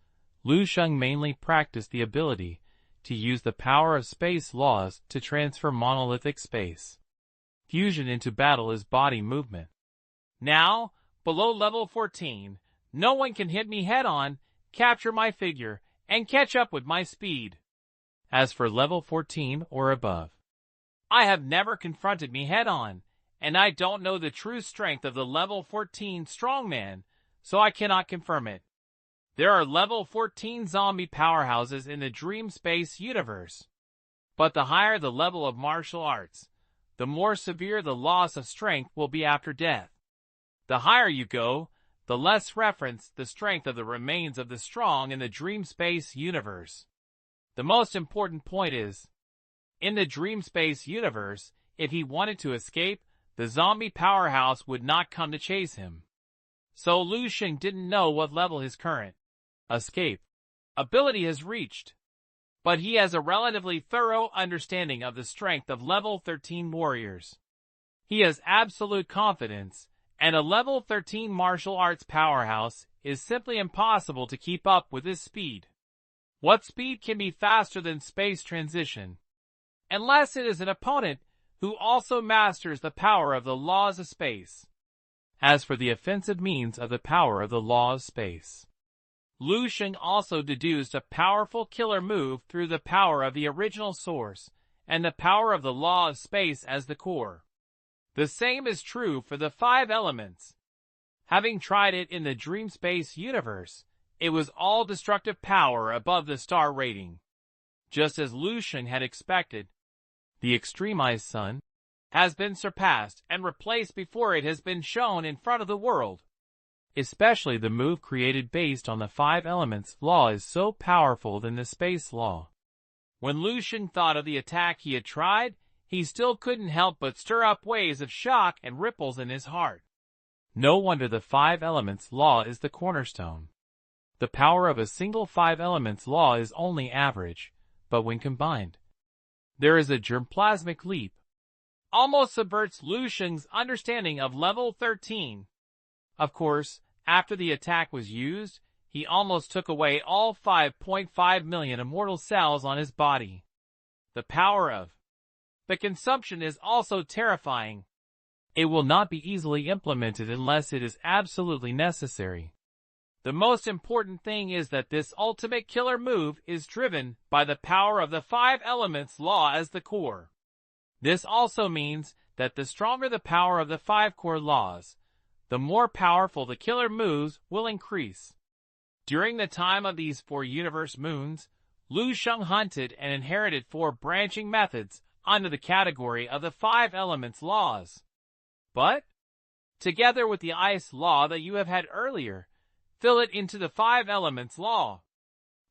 Sheng mainly practiced the ability to use the power of space laws to transfer monolithic space. Fusion into battle is body movement. Now, below level 14, no one can hit me head-on, capture my figure, and catch up with my speed. As for level 14 or above, I have never confronted me head-on, and I don't know the true strength of the level 14 strongman, so I cannot confirm it. There are level 14 zombie powerhouses in the Dream Space universe. But the higher the level of martial arts, the more severe the loss of strength will be after death. The higher you go, the less reference the strength of the remains of the strong in the Dream Space universe. The most important point is, in the Dream Space universe, if he wanted to escape, the zombie powerhouse would not come to chase him. So Sheng didn't know what level his current escape ability has reached. But he has a relatively thorough understanding of the strength of level 13 warriors. He has absolute confidence, and a level 13 martial arts powerhouse is simply impossible to keep up with his speed. What speed can be faster than space transition? Unless it is an opponent who also masters the power of the laws of space. As for the offensive means of the power of the law of space, Sheng also deduced a powerful killer move through the power of the original source and the power of the law of space as the core. The same is true for the 5 elements. Having tried it in the Dream Space universe, it was all destructive power above the star rating. Just as Sheng had expected, the extremized sun has been surpassed and replaced before it has been shown in front of the world. Especially the move created based on the 5 elements law is so powerful than the space law. When Sheng thought of the attack he had tried, he still couldn't help but stir up waves of shock and ripples in his heart. No wonder the 5 elements law is the cornerstone. The power of a single 5 elements law is only average, but when combined, there is a germplasmic leap. Almost subverts Sheng's understanding of level 13. Of course, after the attack was used, he almost took away all 5.5 million immortal cells on his body. The power of the consumption is also terrifying. It will not be easily implemented unless it is absolutely necessary. The most important thing is that this ultimate killer move is driven by the power of the 5 elements law as the core. This also means that the stronger the power of the 5 core laws, the more powerful the killer moves will increase. During the time of these 4 universe moons, Lu Sheng hunted and inherited 4 branching methods under the category of the 5 elements laws. But, together with the ice law that you have had earlier, fill it into the 5 elements law.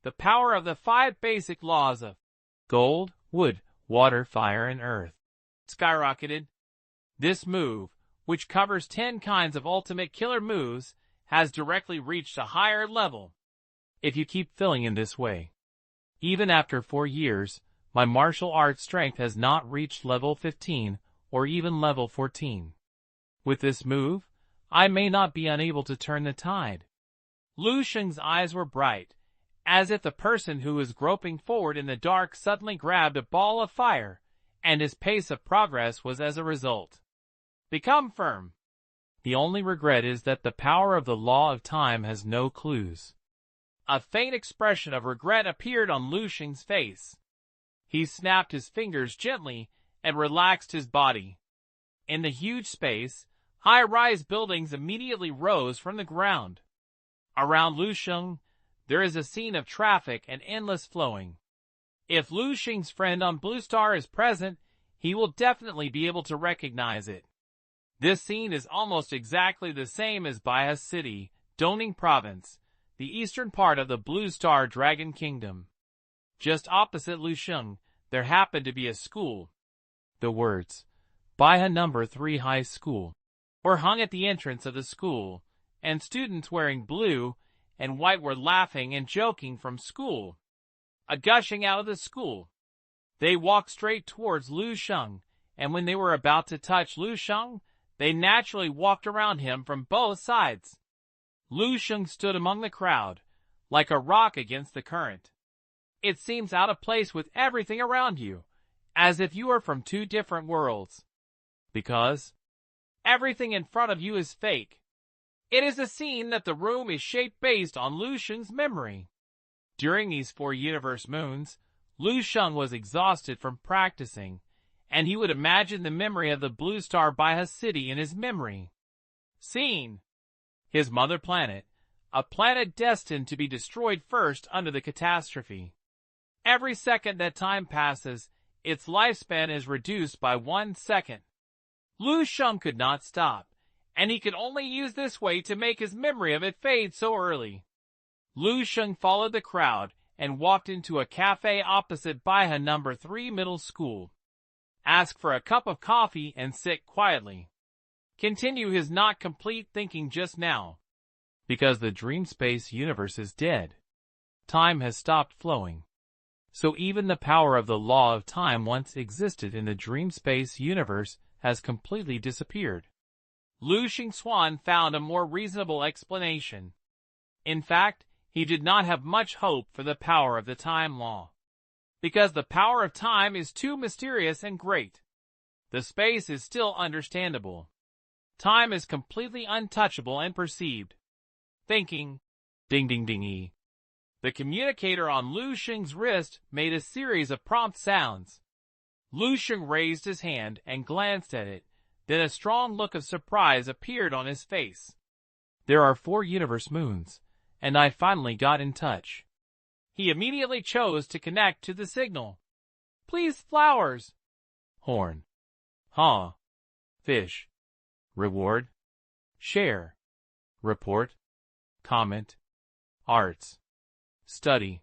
The power of the 5 basic laws of gold, wood, water, fire, and earth skyrocketed. This move, which covers 10 kinds of ultimate killer moves, has directly reached a higher level. If you keep filling in this way, even after 4 years, my martial arts strength has not reached level 15 or even level 14. With this move, I may not be unable to turn the tide. Lu Sheng's eyes were bright, as if the person who was groping forward in the dark suddenly grabbed a ball of fire, and his pace of progress was as a result. Become firm. The only regret is that the power of the law of time has no clues. A faint expression of regret appeared on Lu Sheng's face. He snapped his fingers gently and relaxed his body. In the huge space, high-rise buildings immediately rose from the ground. Around Lu Sheng, there is a scene of traffic and endless flowing. If Lu Sheng's friend on Blue Star is present, he will definitely be able to recognize it. This scene is almost exactly the same as Baihe City, Dongning Province, the eastern part of the Blue Star Dragon Kingdom. Just opposite Lu Sheng, there happened to be a school. The words, Baihe No. 3 High School, were hung at the entrance of the school, and students wearing blue and white were laughing and joking from school. Gushing out of the school, they walked straight towards Lu Sheng, and when they were about to touch Lu Sheng, they naturally walked around him from both sides. Lu Sheng stood among the crowd, like a rock against the current. It seems out of place with everything around you, as if you are from 2 different worlds. Because everything in front of you is fake. It is a scene that the room is shaped based on Lu Sheng's memory. During these 4 universe moons, Lu Sheng was exhausted from practicing, and he would imagine the memory of the Blue Star Baihe City in his memory. Scene: his mother planet, a planet destined to be destroyed first under the catastrophe. Every second that time passes, its lifespan is reduced by 1 second. Lu Sheng could not stop, and he could only use this way to make his memory of it fade so early. Lu Sheng followed the crowd and walked into a cafe opposite Baihe No. 3 Middle School. Ask for a cup of coffee and sit quietly. Continue his not complete thinking just now. Because the dream space universe is dead. Time has stopped flowing. So even the power of the law of time once existed in the dream space universe has completely disappeared. Lu Xingxuan found a more reasonable explanation. In fact, he did not have much hope for the power of the time law. Because the power of time is too mysterious and great. The space is still understandable. Time is completely untouchable and perceived. Thinking, ding ding dingy. The communicator on Lu Sheng's wrist made a series of prompt sounds. Lu Sheng raised his hand and glanced at it, then a strong look of surprise appeared on his face. There are 4 universe moons, and I finally got in touch. He immediately chose to connect to the signal. Please, flowers. Horn. Haw. Fish. Reward. Share. Report. Comment. Arts. Study.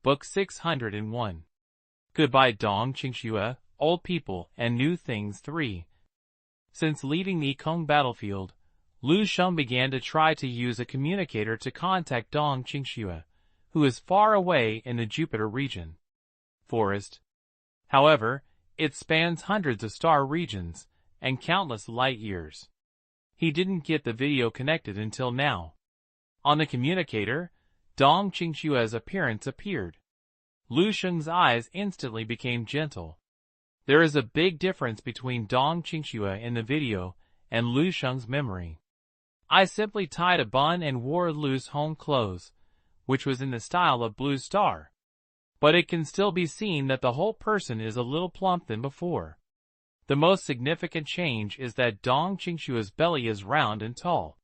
Book 601. Goodbye Dong Qingxue, Old People and New Things 3. Since leaving the Kong battlefield, Lu Sheng began to try to use a communicator to contact Dong Qingxue, who is far away in the Jupiter region. Forest. However, it spans hundreds of star regions and countless light years. He didn't get the video connected until now. On the communicator, Dong Qingxue's appearance appeared. Lu Sheng's eyes instantly became gentle. There is a big difference between Dong Qingxue in the video and Lu Sheng's memory. I simply tied a bun and wore loose home clothes, which was in the style of Blue Star. But it can still be seen that the whole person is a little plump than before. The most significant change is that Dong Qingshua's belly is round and tall.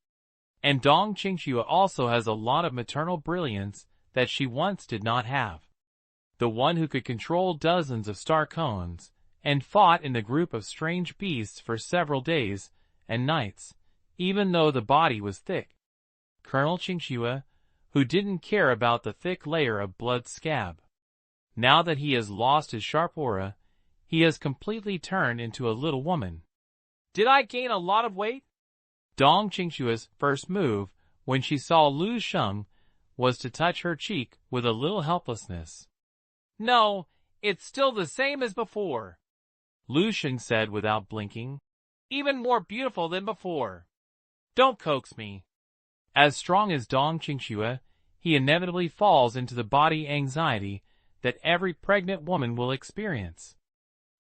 And Dong Qingxue also has a lot of maternal brilliance that she once did not have. The one who could control dozens of star cones, and fought in the group of strange beasts for several days and nights, even though the body was thick. Colonel Qingxue, who didn't care about the thick layer of blood scab. Now that he has lost his sharp aura, he has completely turned into a little woman. Did I gain a lot of weight? Dong Qingshue's first move when she saw Lu Sheng was to touch her cheek with a little helplessness. No, it's still the same as before, Lu Sheng said without blinking. Even more beautiful than before. Don't coax me. As strong as Dong Qingsue, he inevitably falls into the body anxiety that every pregnant woman will experience.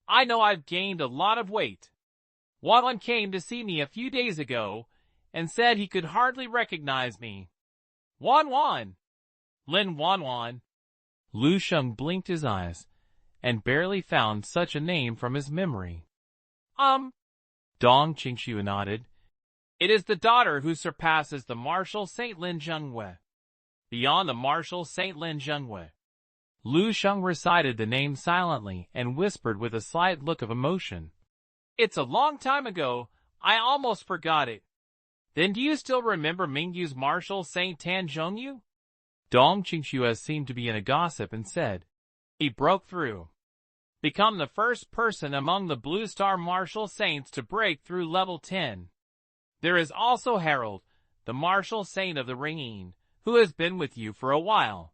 I know I've gained a lot of weight. Wan came to see me a few days ago and said he could hardly recognize me. Wan. Lin Wan. Lu Sheng blinked his eyes and barely found such a name from his memory. Dong Qingsue nodded. It is the daughter who surpasses the Marshal Saint Lin Zhengwei. Beyond the Marshal Saint Lin Zhengwei. Lu Sheng recited the name silently and whispered with a slight look of emotion. It's a long time ago, I almost forgot it. Then do you still remember Mingyu's Marshal Saint Tan Zhongyu? Dong Qingsue seemed to be in a gossip and said, he broke through. Become the first person among the Blue Star Martial Saints to break through level 10. There is also Harold, the Martial Saint of the Ringing, who has been with you for a while.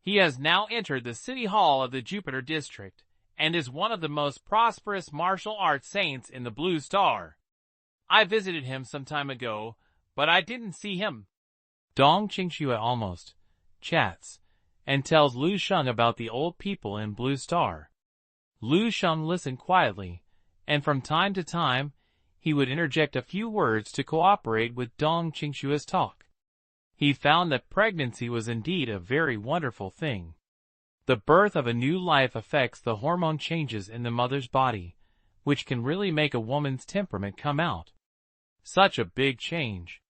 He has now entered the City Hall of the Jupiter District, and is one of the most prosperous martial arts saints in the Blue Star. I visited him some time ago, but I didn't see him. Dong Qingsue almost chats and tells Lu Sheng about the old people in Blue Star. Lu Sheng listened quietly, and from time to time, he would interject a few words to cooperate with Dong Qingshue's talk. He found that pregnancy was indeed a very wonderful thing. The birth of a new life affects the hormone changes in the mother's body, which can really make a woman's temperament come out. Such a big change.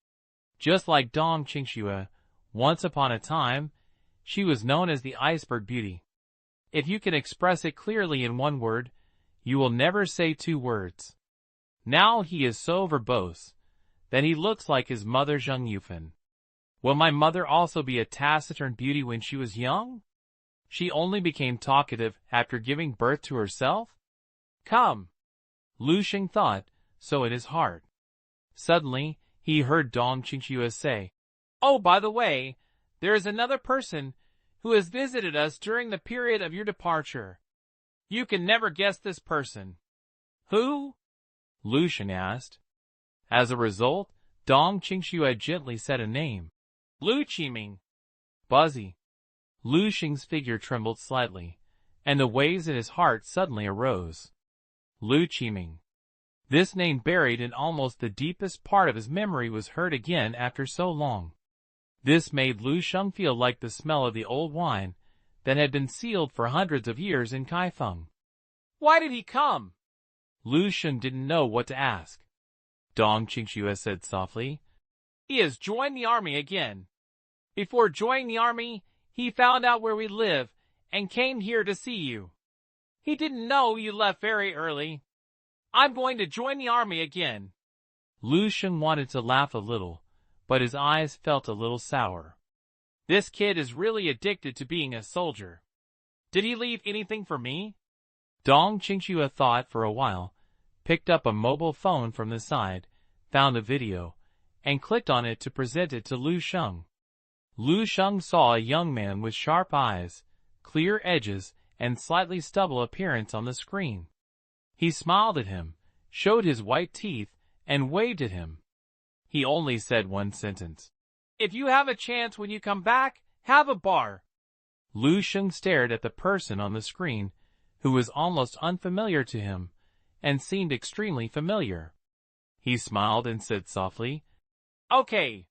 Just like Dong Qingsue, once upon a time, she was known as the Iceberg Beauty. If you can express it clearly in one word, you will never say two words. Now he is so verbose that he looks like his mother Zheng Yufan. Will my mother also be a taciturn beauty when she was young? She only became talkative after giving birth to herself? Come. Lu Sheng thought, so in his heart. Suddenly, he heard Dong Qingsue say, Oh, by the way, there is another person who has visited us during the period of your departure. You can never guess this person. Who? Lu Sheng asked. As a result, Dong Qingsue gently said a name. Lu Qiming. Buzzy. Lu Sheng's figure trembled slightly, and the waves in his heart suddenly arose. Lu Qiming. This name buried in almost the deepest part of his memory was heard again after so long. This made Lu Sheng feel like the smell of the old wine that had been sealed for hundreds of years in Kaifeng. Why did he come? Lu Sheng didn't know what to ask. Dong Qingsue said softly, He has joined the army again. Before joining the army, he found out where we live and came here to see you. He didn't know you left very early. I'm going to join the army again. Lu Sheng wanted to laugh a little, but his eyes felt a little sour. This kid is really addicted to being a soldier. Did he leave anything for me? Dong Qingsue thought for a while, picked up a mobile phone from the side, found a video, and clicked on it to present it to Lu Sheng. Lu Sheng saw a young man with sharp eyes, clear edges, and slightly stubble appearance on the screen. He smiled at him, showed his white teeth, and waved at him. He only said one sentence. If you have a chance when you come back, have a bar. Lu Sheng stared at the person on the screen, who was almost unfamiliar to him, and seemed extremely familiar. He smiled and said softly, Okay.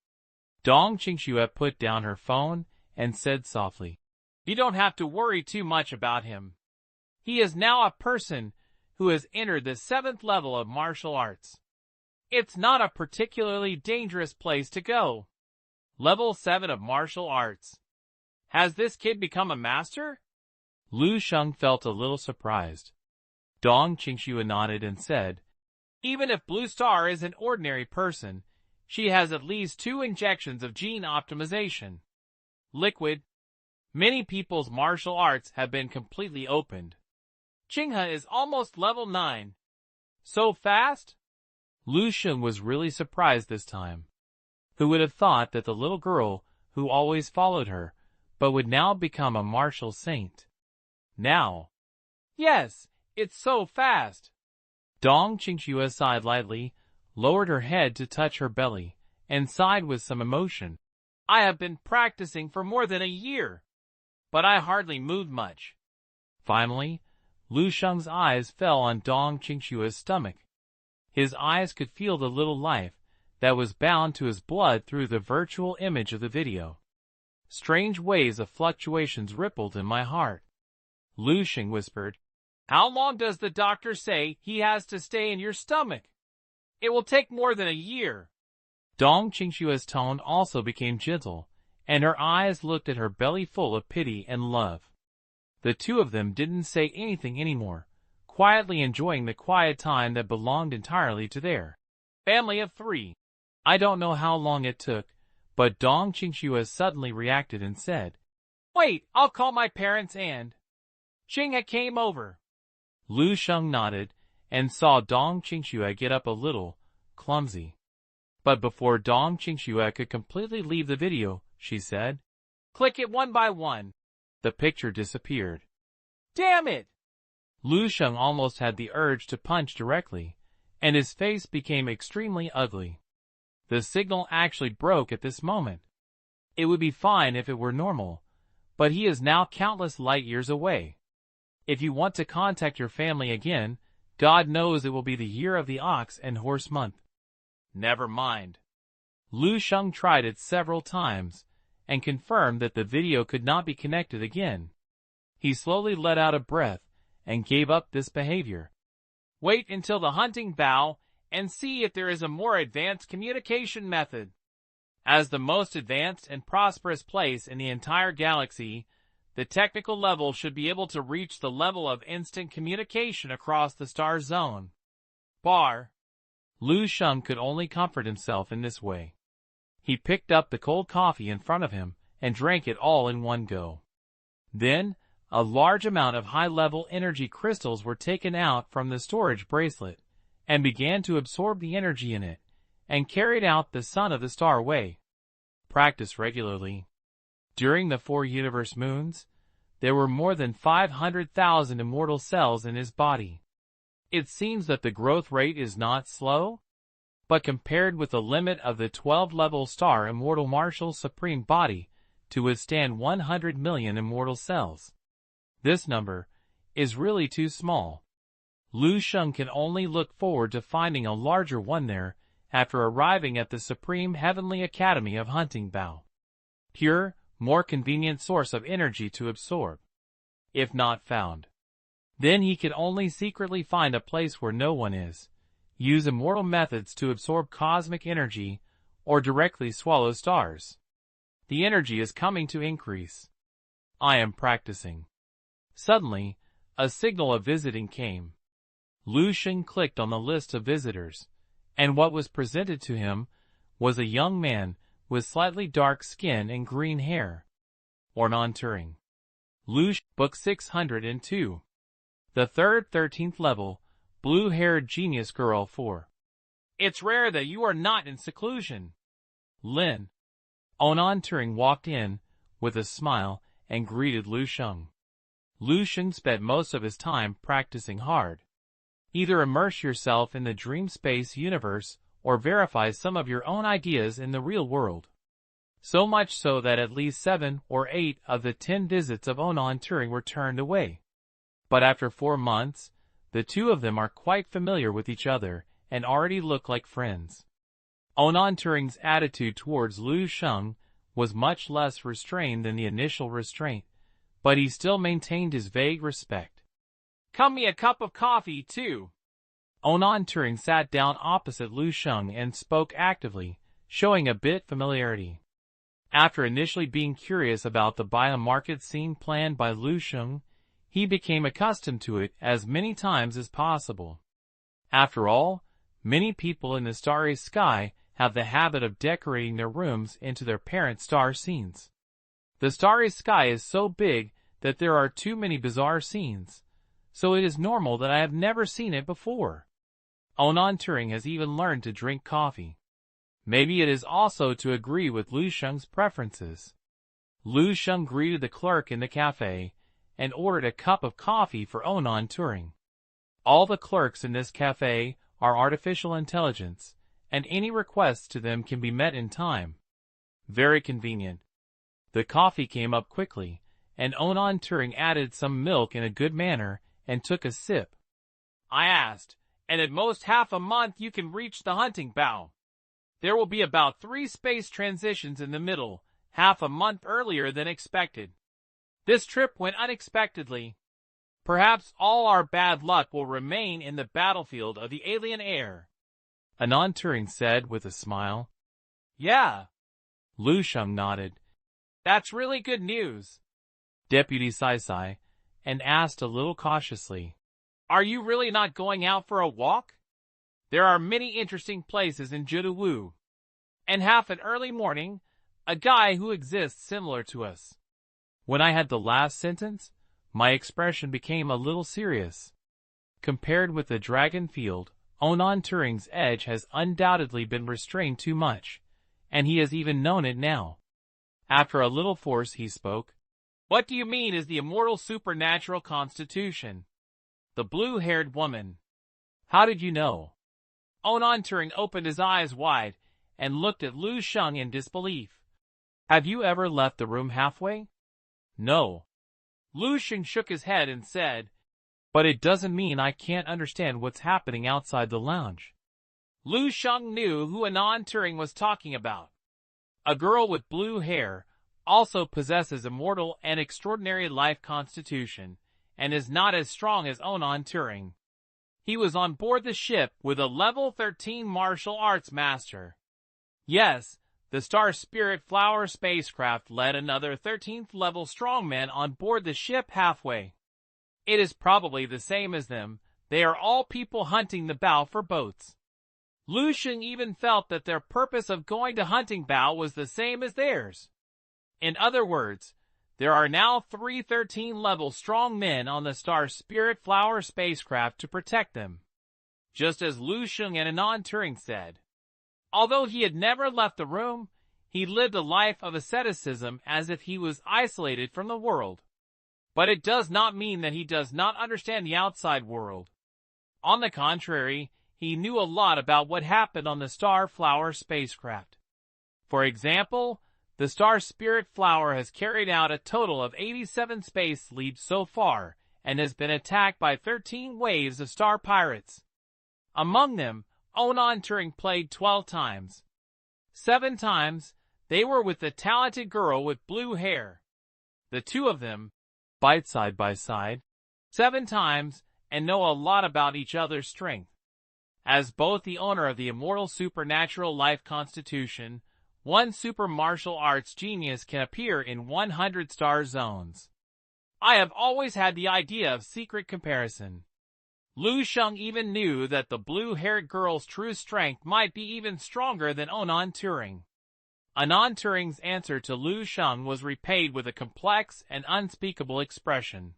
Dong Qingxue put down her phone and said softly, You don't have to worry too much about him. He is now a person who has entered the 7th level of martial arts. It's not a particularly dangerous place to go. Level 7 of martial arts. Has this kid become a master? Lu Sheng felt a little surprised. Dong Qingxue nodded and said, Even if Blue Star is an ordinary person, she has at least 2 injections of gene optimization. Liquid. Many people's martial arts have been completely opened. Qinghe is almost level 9. So fast? Lu Sheng was really surprised this time. Who would have thought that the little girl who always followed her, but would now become a martial saint? Now. Yes, it's so fast. Dong Qingxue sighed lightly, lowered her head to touch her belly, and sighed with some emotion. I have been practicing for more than a year, but I hardly moved much. Finally, Lu Sheng's eyes fell on Dong Qingxue's stomach. His eyes could feel the little life that was bound to his blood through the virtual image of the video. Strange waves of fluctuations rippled in my heart. Lu Sheng whispered, How long does the doctor say he has to stay in your stomach? It will take more than a year. Dong Qingxue's tone also became gentle, and her eyes looked at her belly full of pity and love. The two of them didn't say anything anymore, quietly enjoying the quiet time that belonged entirely to their family of 3. I don't know how long it took, but Dong Qingxue suddenly reacted and said, Wait, I'll call my parents and Sheng came over. Lu Sheng nodded and saw Dong Qingxue get up a little, clumsy. But before Dong Qingxue could completely leave the video, she said, Click it one by one. The picture disappeared. Damn it! Lu Sheng almost had the urge to punch directly, and his face became extremely ugly. The signal actually broke at this moment. It would be fine if it were normal, but he is now countless light years away. If you want to contact your family again, God knows it will be the year of the ox and horse month. Never mind. Lu Sheng tried it several times, and confirmed that the video could not be connected again. He slowly let out a breath, and gave up this behavior. Wait until the hunting bow, and see if there is a more advanced communication method. As the most advanced and prosperous place in the entire galaxy, the technical level should be able to reach the level of instant communication across the star zone. Bar. Lu Sheng could only comfort himself in this way. He picked up the cold coffee in front of him and drank it all in one go. Then, a large amount of high-level energy crystals were taken out from the storage bracelet, and began to absorb the energy in it, and carried out the Son of the Star way. Practice regularly. During the 4 universe moons, there were more than 500,000 immortal cells in his body. It seems that the growth rate is not slow, but compared with the limit of the 12-level star immortal martial supreme body to withstand 100 million immortal cells. This number is really too small. Lu Sheng can only look forward to finding a larger one there after arriving at the Supreme Heavenly Academy of Hunting Bao. Pure, more convenient source of energy to absorb. If not found, then he can only secretly find a place where no one is, use immortal methods to absorb cosmic energy, or directly swallow stars. The energy is coming to increase. I am practicing. Suddenly, a signal of visiting came. Lu Sheng clicked on the list of visitors, and what was presented to him was a young man with slightly dark skin and green hair. Ornan Turing. Lu Sheng, Book 602. The third 13th level, blue-haired genius girl 4. It's rare that you are not in seclusion. Lin. Ornan Turing walked in, with a smile, and greeted Lu Sheng. Lu Sheng spent most of his time practicing hard. Either immerse yourself in the dream space universe or verify some of your own ideas in the real world. So much so that at least 7 or 8 of the 10 visits of Ornan Turing were turned away. But after 4 months, the two of them are quite familiar with each other and already look like friends. Onan Turing's attitude towards Lu Sheng was much less restrained than the initial restraint, but he still maintained his vague respect. "Come me a cup of coffee, too." Onan Turing sat down opposite Lu Sheng and spoke actively, showing a bit familiarity. After initially being curious about the biomarket scene planned by Lu Sheng, he became accustomed to it as many times as possible. After all, many people in the starry sky have the habit of decorating their rooms into their parent star scenes. The starry sky is so big that there are too many bizarre scenes, so it is normal that I have never seen it before. Onan Turing has even learned to drink coffee. Maybe it is also to agree with Lu Sheng's preferences. Lu Sheng greeted the clerk in the cafe and ordered a cup of coffee for Onan Turing. All the clerks in this cafe are artificial intelligence, and any requests to them can be met in time. Very convenient. The coffee came up quickly, and Onan Turing added some milk in a good manner and took a sip. "I asked, and at most half a month you can reach the hunting bow. There will be about 3 space transitions in the middle, half a month earlier than expected. This trip went unexpectedly. Perhaps all our bad luck will remain in the battlefield of the alien air." Onan Turing said with a smile. "Yeah." Lu Sheng nodded. "That's really good news." Deputy Sai and asked a little cautiously, "Are you really not going out for a walk? There are many interesting places in Wu. And half an early morning, a guy who exists similar to us." When I had the last sentence, my expression became a little serious. Compared with the Dragon Field, Onan Turing's edge has undoubtedly been restrained too much, and he has even known it now. After a little force he spoke. "What do you mean is the immortal supernatural constitution?" "The blue-haired woman." "How did you know?" Onan Turing opened his eyes wide and looked at Lu Sheng in disbelief. "Have you ever left the room halfway?" "No." Lu Sheng shook his head and said, "But it doesn't mean I can't understand what's happening outside the lounge." Lu Sheng knew who Onan Turing was talking about. A girl with blue hair also possesses immortal and extraordinary life constitution, and is not as strong as Onan Turing. He was on board the ship with a level 13 martial arts master. Yes, the Star Spirit Flower spacecraft led another 13th level strongman on board the ship halfway. It is probably the same as them. They are all people hunting the bow for boats. Lu Sheng even felt that their purpose of going to hunting bow was the same as theirs. In other words, there are now 3 13-level strong men on the Star Spirit Flower spacecraft to protect them. Just as Lu Sheng and Onan Turing said. Although he had never left the room, he lived a life of asceticism as if he was isolated from the world. But it does not mean that he does not understand the outside world. On the contrary, he knew a lot about what happened on the Star Flower spacecraft. For example, the Star Spirit Flower has carried out a total of 87 space leaps so far, and has been attacked by 13 waves of star pirates. Among them, Onan Turing played 12 times. 7 times, they were with the talented girl with blue hair. The two of them fight side by side 7 times and know a lot about each other's strength. As both the owner of the immortal supernatural life constitution, one super martial arts genius can appear in 100 star zones. I have always had the idea of secret comparison. Lu Sheng even knew that the blue-haired girl's true strength might be even stronger than Onan Turing. Onan Turing's answer to Lu Sheng was repaid with a complex and unspeakable expression.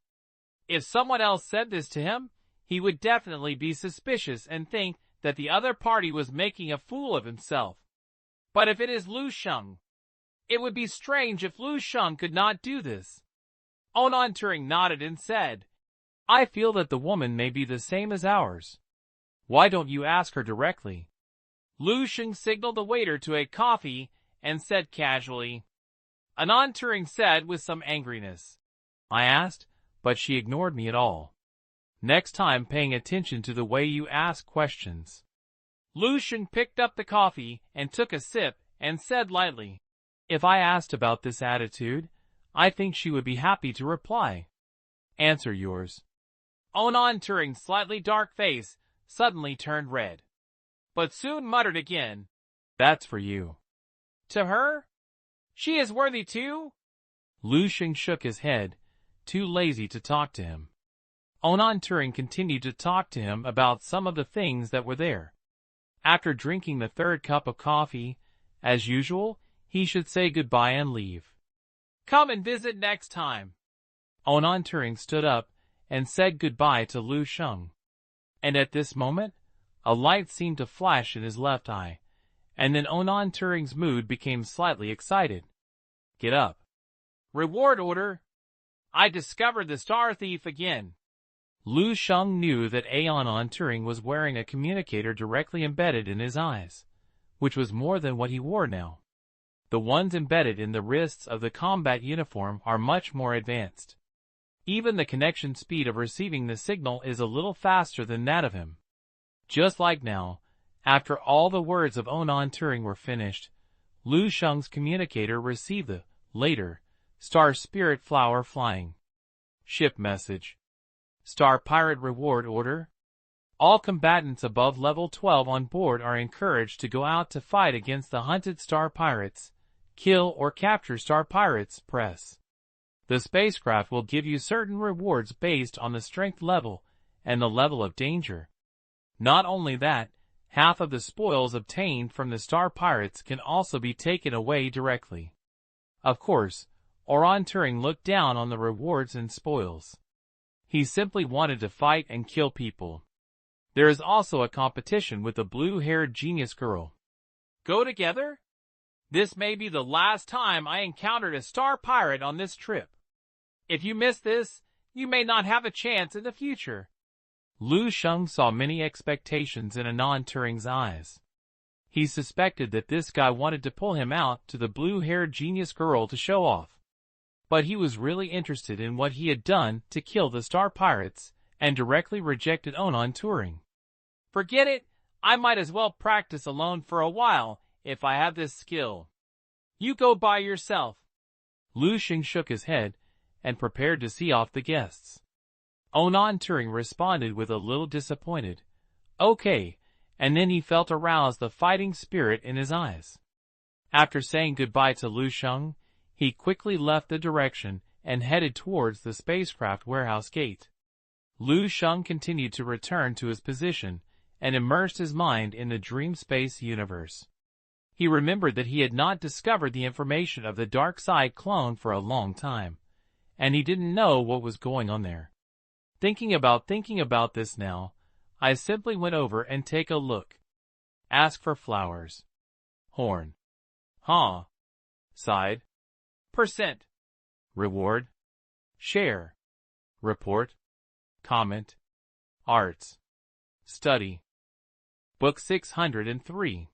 If someone else said this to him, he would definitely be suspicious and think that the other party was making a fool of himself. But if it is Lu Sheng, it would be strange if Lu Sheng could not do this. Onan Turing nodded and said, "I feel that the woman may be the same as ours. Why don't you ask her directly?" Lu Sheng signaled the waiter to a coffee and said casually. Onan Turing said with some angriness, "I asked, but she ignored me at all. Next time paying attention to the way you ask questions." Lu Sheng picked up the coffee and took a sip and said lightly, If I asked about this attitude, I think she would be happy to reply. Answer yours. Onan Turing's slightly dark face suddenly turned red, but soon muttered again, That's for you. To her? She is worthy too? Lu Sheng shook his head, too lazy to talk to him. Onan Turing continued to talk to him about some of the things that were there. After drinking the third cup of coffee, as usual, he should say goodbye and leave. Come and visit next time. Onan Turing stood up and said goodbye to Lu Sheng. And at this moment, a light seemed to flash in his left eye, and then Onan Turing's mood became slightly excited. Get up. Reward order. I discovered the star thief again. Lu Sheng knew that Onan Turing was wearing a communicator directly embedded in his eyes, which was more than what he wore now. The ones embedded in the wrists of the combat uniform are much more advanced. Even the connection speed of receiving the signal is a little faster than that of him. Just like now, after all the words of Onan Turing were finished, Lu Sheng's communicator received the, later, Star Spirit Flower flying. Ship message. Star Pirate Reward Order. All combatants above level 12 on board are encouraged to go out to fight against the hunted Star Pirates. Kill or capture Star Pirates, press. The spacecraft will give you certain rewards based on the strength level and the level of danger. Not only that, half of the spoils obtained from the Star Pirates can also be taken away directly. Of course, Onan Turing looked down on the rewards and spoils. He simply wanted to fight and kill people. There is also a competition with the blue-haired genius girl. Go together? This may be the last time I encountered a Star Pirate on this trip. If you miss this, you may not have a chance in the future. Lu Sheng saw many expectations in Onan Turing's eyes. He suspected that this guy wanted to pull him out to the blue-haired genius girl to show off. But he was really interested in what he had done to kill the Star Pirates and directly rejected Onan Turing. Forget it, I might as well practice alone for a while if I have this skill. You go by yourself. Lu Sheng shook his head and prepared to see off the guests. Onan Turing responded with a little disappointed, Okay, and then he felt aroused the fighting spirit in his eyes. After saying goodbye to Lu Sheng, he quickly left the direction and headed towards the spacecraft warehouse gate. Lu Sheng continued to return to his position and immersed his mind in the dream space universe. He remembered that he had not discovered the information of the dark side clone for a long time, and he didn't know what was going on there. Thinking about this now, I simply went over and take a look. Ask for flowers. Horn. Huh. Side. Percent. Reward. Share. Report. Comment. Arts. Study. Book 603.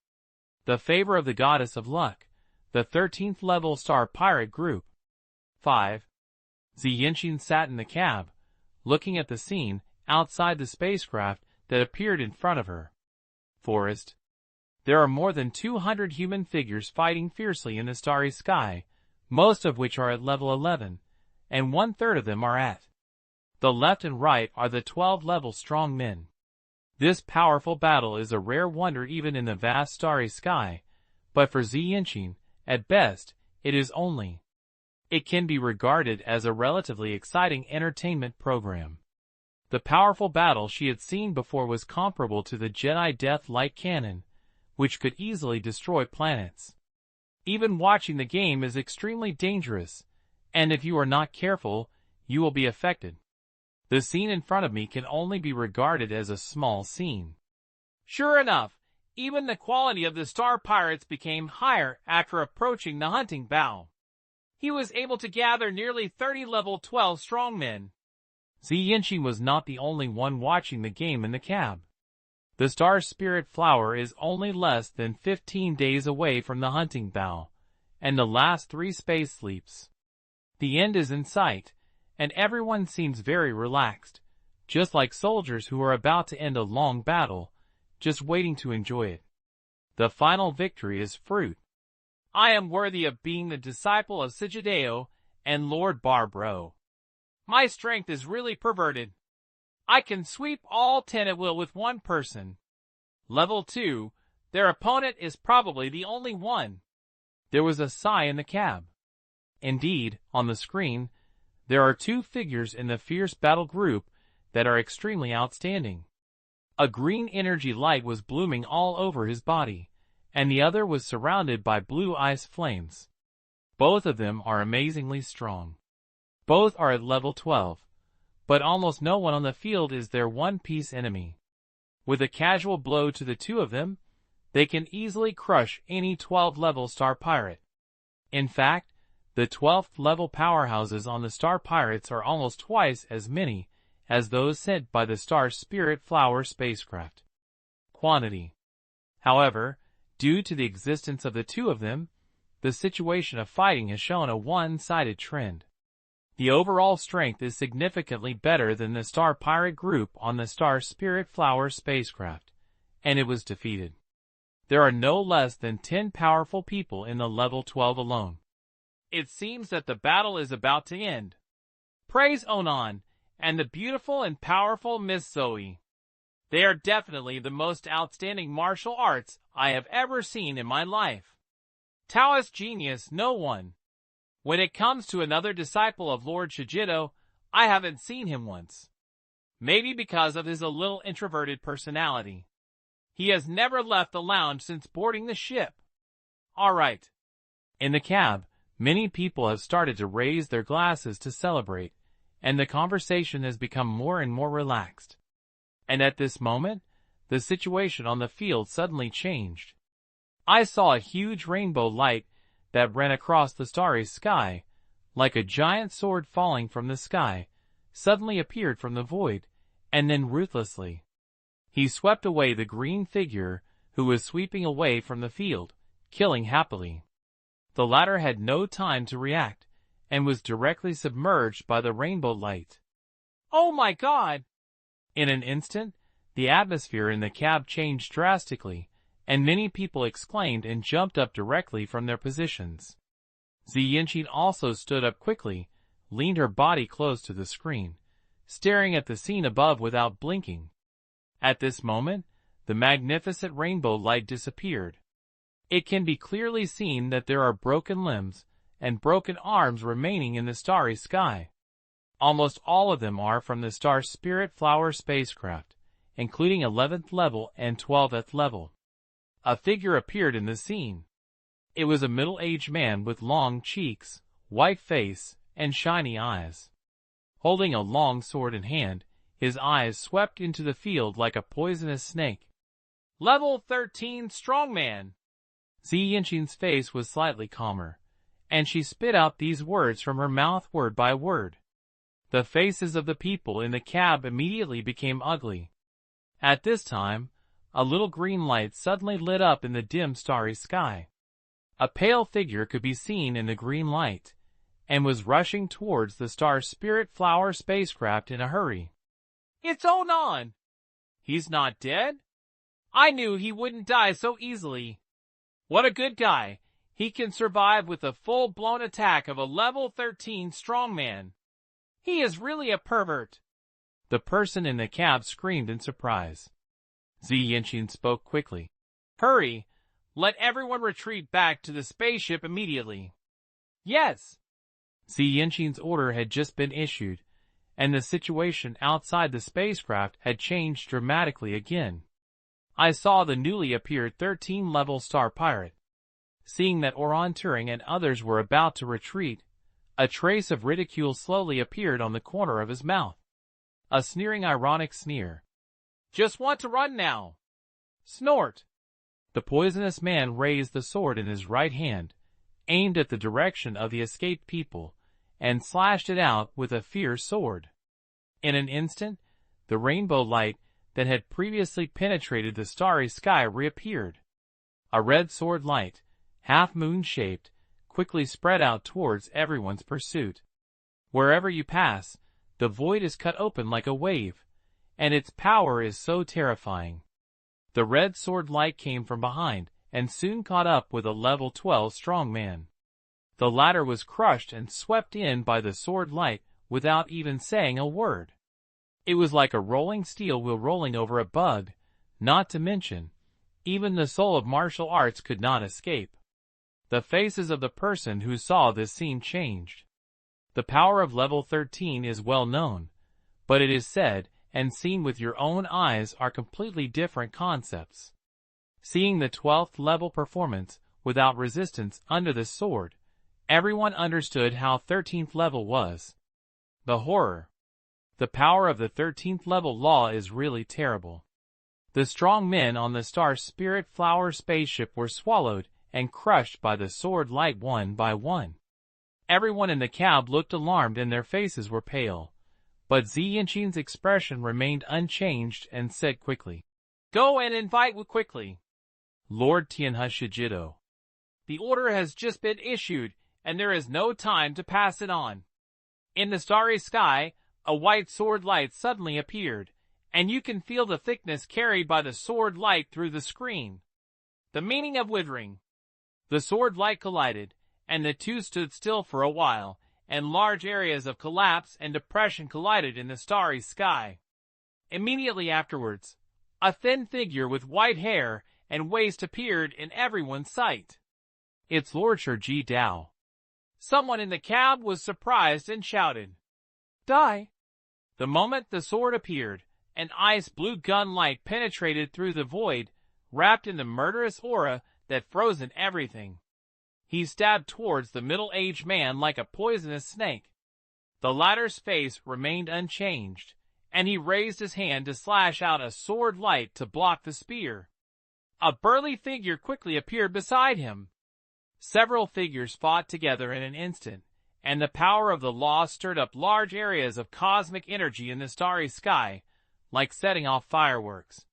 The Favor of the Goddess of Luck, the 13th level Star Pirate Group. 5. Ziyinshin sat in the cab, looking at the scene outside the spacecraft that appeared in front of her. Forest. There are more than 200 human figures fighting fiercely in the starry sky, most of which are at level 11, and 1/3 of them are at the left and right are the 12-level strong men. This powerful battle is a rare wonder even in the vast starry sky, but for Ziyinshin, at best, it is only. It can be regarded as a relatively exciting entertainment program. The powerful battle she had seen before was comparable to the Jedi Death Light Cannon, which could easily destroy planets. Even watching the game is extremely dangerous, and if you are not careful, you will be affected. The scene in front of me can only be regarded as a small scene. Sure enough, even the quality of the Star Pirates became higher after approaching the hunting bow. He was able to gather nearly 30 level 12 strongmen. Ziyinshin was not the only one watching the game in the cab. The Star Spirit Flower is only less than 15 days away from the hunting bow, and the last 3 space sleeps. The end is in sight, and everyone seems very relaxed, just like soldiers who are about to end a long battle, just waiting to enjoy it. The final victory is fruit. I am worthy of being the disciple of Sigideo and Lord Barbro. My strength is really perverted. I can sweep all 10 at will with one person. Level 2, their opponent is probably the only one. There was a sigh in the cab. Indeed, on the screen, there are 2 figures in the fierce battle group that are extremely outstanding. A green energy light was blooming all over his body, and the other was surrounded by blue ice flames. Both of them are amazingly strong. Both are at level 12, but almost no one on the field is their one-piece enemy. With a casual blow to the 2 of them, they can easily crush any 12-level Star Pirate. In fact, the 12th level powerhouses on the Star Pirates are almost twice as many as those sent by the Star Spirit Flower spacecraft. Quantity. However, due to the existence of the 2 of them, the situation of fighting has shown a one-sided trend. The overall strength is significantly better than the Star Pirate group on the Star Spirit Flower spacecraft, and it was defeated. There are no less than 10 powerful people in the level 12 alone. It seems that the battle is about to end. Praise Onan and the beautiful and powerful Miss Zoe. They are definitely the most outstanding martial arts I have ever seen in my life. Taoist genius no one. When it comes to another disciple of Lord Shigido, I haven't seen him once. Maybe because of his a little introverted personality. He has never left the lounge since boarding the ship. Alright. In the cab, many people have started to raise their glasses to celebrate, and the conversation has become more and more relaxed. And at this moment, the situation on the field suddenly changed. I saw a huge rainbow light that ran across the starry sky, like a giant sword falling from the sky, suddenly appeared from the void, and then ruthlessly. He swept away the green figure who was sweeping away from the field, killing happily. The latter had no time to react, and was directly submerged by the rainbow light. Oh my God! In an instant, the atmosphere in the cab changed drastically, and many people exclaimed and jumped up directly from their positions. Ziyinshin also stood up quickly, leaned her body close to the screen, staring at the scene above without blinking. At this moment, the magnificent rainbow light disappeared. It can be clearly seen that there are broken limbs and broken arms remaining in the starry sky. Almost all of them are from the Star Spirit Flower spacecraft, including 11th level and 12th level. A figure appeared in the scene. It was a middle-aged man with long cheeks, white face, and shiny eyes. Holding a long sword in hand, his eyes swept into the field like a poisonous snake. Level 13 Strongman. Ziyinshin's face was slightly calmer, and she spit out these words from her mouth word by word. The faces of the people in the cab immediately became ugly. At this time, a little green light suddenly lit up in the dim starry sky. A pale figure could be seen in the green light, and was rushing towards the Star Spirit Flower spacecraft in a hurry. It's Onan! He's not dead? I knew he wouldn't die so easily. What a good guy. He can survive with a full-blown attack of a level 13 strongman. He is really a pervert. The person in the cab screamed in surprise. Ziyinshin spoke quickly. Hurry! Let everyone retreat back to the spaceship immediately. Yes! Ziyinshin's order had just been issued, and the situation outside the spacecraft had changed dramatically again. I saw the newly appeared 13-level Star Pirate. Seeing that Oran Turing and others were about to retreat, a trace of ridicule slowly appeared on the corner of his mouth. A sneering ironic sneer. Just want to run now. Snort. The poisonous man raised the sword in his right hand, aimed at the direction of the escaped people, and slashed it out with a fierce sword. In an instant, the rainbow light that had previously penetrated the starry sky reappeared. A red sword light, half moon-shaped, quickly spread out towards everyone's pursuit. Wherever you pass, the void is cut open like a wave, and its power is so terrifying. The red sword light came from behind, and soon caught up with a level 12 strongman. The latter was crushed and swept in by the sword light without even saying a word. It was like a rolling steel wheel rolling over a bug, not to mention, even the soul of martial arts could not escape. The faces of the person who saw this scene changed. The power of level 13 is well known, but it is said and seen with your own eyes are completely different concepts. Seeing the 12th level performance without resistance under the sword, everyone understood how 13th level was. The horror. The power of the 13th level law is really terrible. The strong men on the Star Spirit Flower spaceship were swallowed and crushed by the sword light one by one. Everyone in the cab looked alarmed and their faces were pale, but Ziyinshin's expression remained unchanged and said quickly, "Go and invite Wu quickly." Lord Tianhe. The order has just been issued, and there is no time to pass it on. In the starry sky, a white sword light suddenly appeared, and you can feel the thickness carried by the sword light through the screen. The meaning of withering. The sword light collided, and the two stood still for a while, and large areas of collapse and depression collided in the starry sky. Immediately afterwards, a thin figure with white hair and waist appeared in everyone's sight. It's Lord Shiji Dao. Someone in the cab was surprised and shouted, "Die!" The moment the sword appeared, an ice-blue gun light penetrated through the void, wrapped in the murderous aura that frozen everything. He stabbed towards the middle-aged man like a poisonous snake. The latter's face remained unchanged, and he raised his hand to slash out a sword light to block the spear. A burly figure quickly appeared beside him. Several figures fought together in an instant, and the power of the law stirred up large areas of cosmic energy in the starry sky, like setting off fireworks.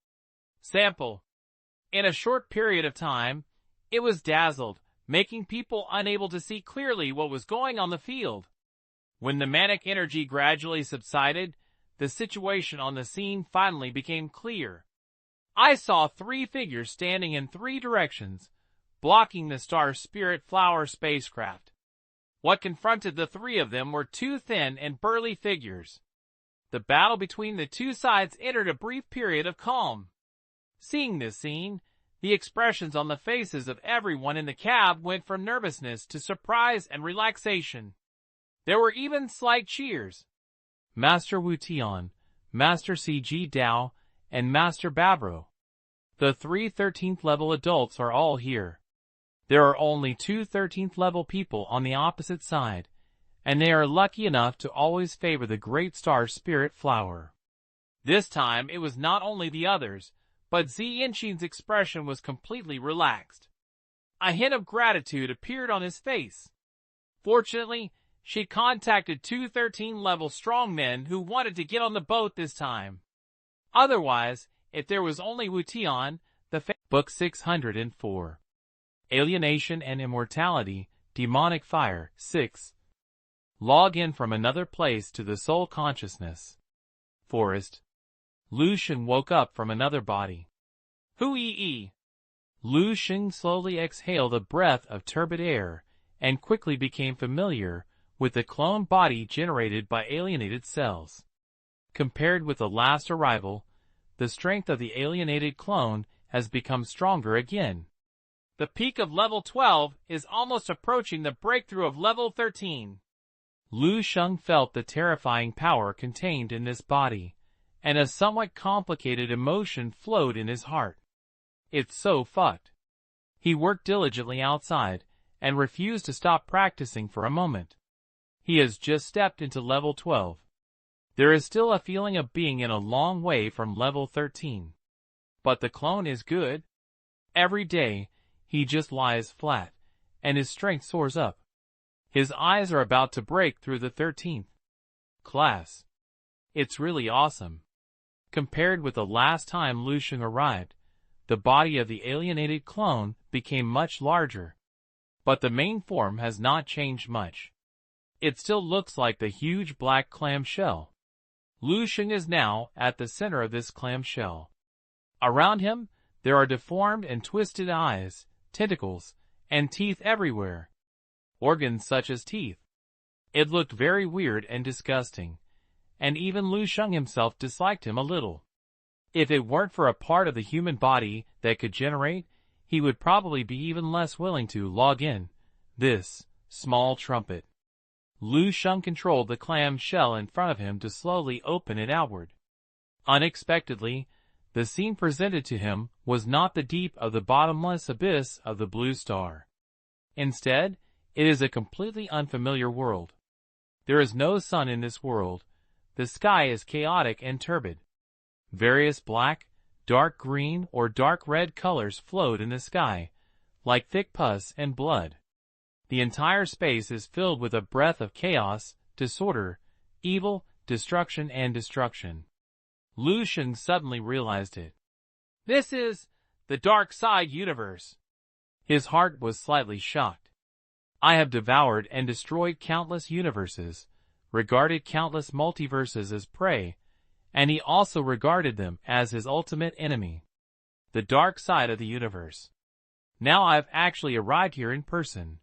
Sample. In a short period of time, it was dazzled, making people unable to see clearly what was going on the field. When the manic energy gradually subsided, the situation on the scene finally became clear. I saw 3 figures standing in 3 directions, blocking the Star Spirit Flower spacecraft. What confronted the 3 of them were 2 thin and burly figures. The battle between the 2 sides entered a brief period of calm. Seeing this scene, the expressions on the faces of everyone in the cab went from nervousness to surprise and relaxation. There were even slight cheers. Master Wu Tian, Master Cg Dao, and Master Babro. The 3 13th level adults are all here. There are only 2 13th level people on the opposite side, and they are lucky enough to always favor the great Star Spirit Flower. This time it was not only the others, but Ziyinshin's expression was completely relaxed. A hint of gratitude appeared on his face. Fortunately, she contacted 2 13-level strongmen who wanted to get on the boat this time. Otherwise, if there was only Wu Tian, Book 604. Alienation and Immortality, Demonic Fire, 6. Log in from another place to the soul consciousness. Forest. Lu Sheng woke up from another body. Hui-yi. Lu Sheng slowly exhaled a breath of turbid air, and quickly became familiar with the clone body generated by alienated cells. Compared with the last arrival, the strength of the alienated clone has become stronger again. The peak of level 12 is almost approaching the breakthrough of level 13. Lu Sheng felt the terrifying power contained in this body, and a somewhat complicated emotion flowed in his heart. It's so fucked. He worked diligently outside, and refused to stop practicing for a moment. He has just stepped into level 12. There is still a feeling of being in a long way from level 13. But the clone is good. Every day, he just lies flat, and his strength soars up. His eyes are about to break through the 13th class. It's really awesome. Compared with the last time Lu Sheng arrived, the body of the alienated clone became much larger. But the main form has not changed much. It still looks like the huge black clamshell. Lu Sheng is now at the center of this clamshell. Around him, There are deformed and twisted eyes, tentacles, and teeth everywhere. Organs such as teeth. It looked very weird and disgusting, and even Lu Sheng himself disliked him a little. If it weren't for a part of the human body that could generate, he would probably be even less willing to log in this small trumpet. Lu Sheng controlled the clam shell in front of him to slowly open it outward. Unexpectedly, the scene presented to him was not the deep of the bottomless abyss of the blue star. Instead, it is a completely unfamiliar world. There is no sun in this world. The sky is chaotic and turbid. Various black, dark green, or dark red colors float in the sky, like thick pus and blood. The entire space is filled with a breath of chaos, disorder, evil, destruction and destruction. Lu Sheng suddenly realized it. This is the dark side universe. His heart was slightly shocked. I have devoured and destroyed countless universes, regarded countless multiverses as prey, and he also regarded them as his ultimate enemy. The dark side of the universe. Now I've actually arrived here in person.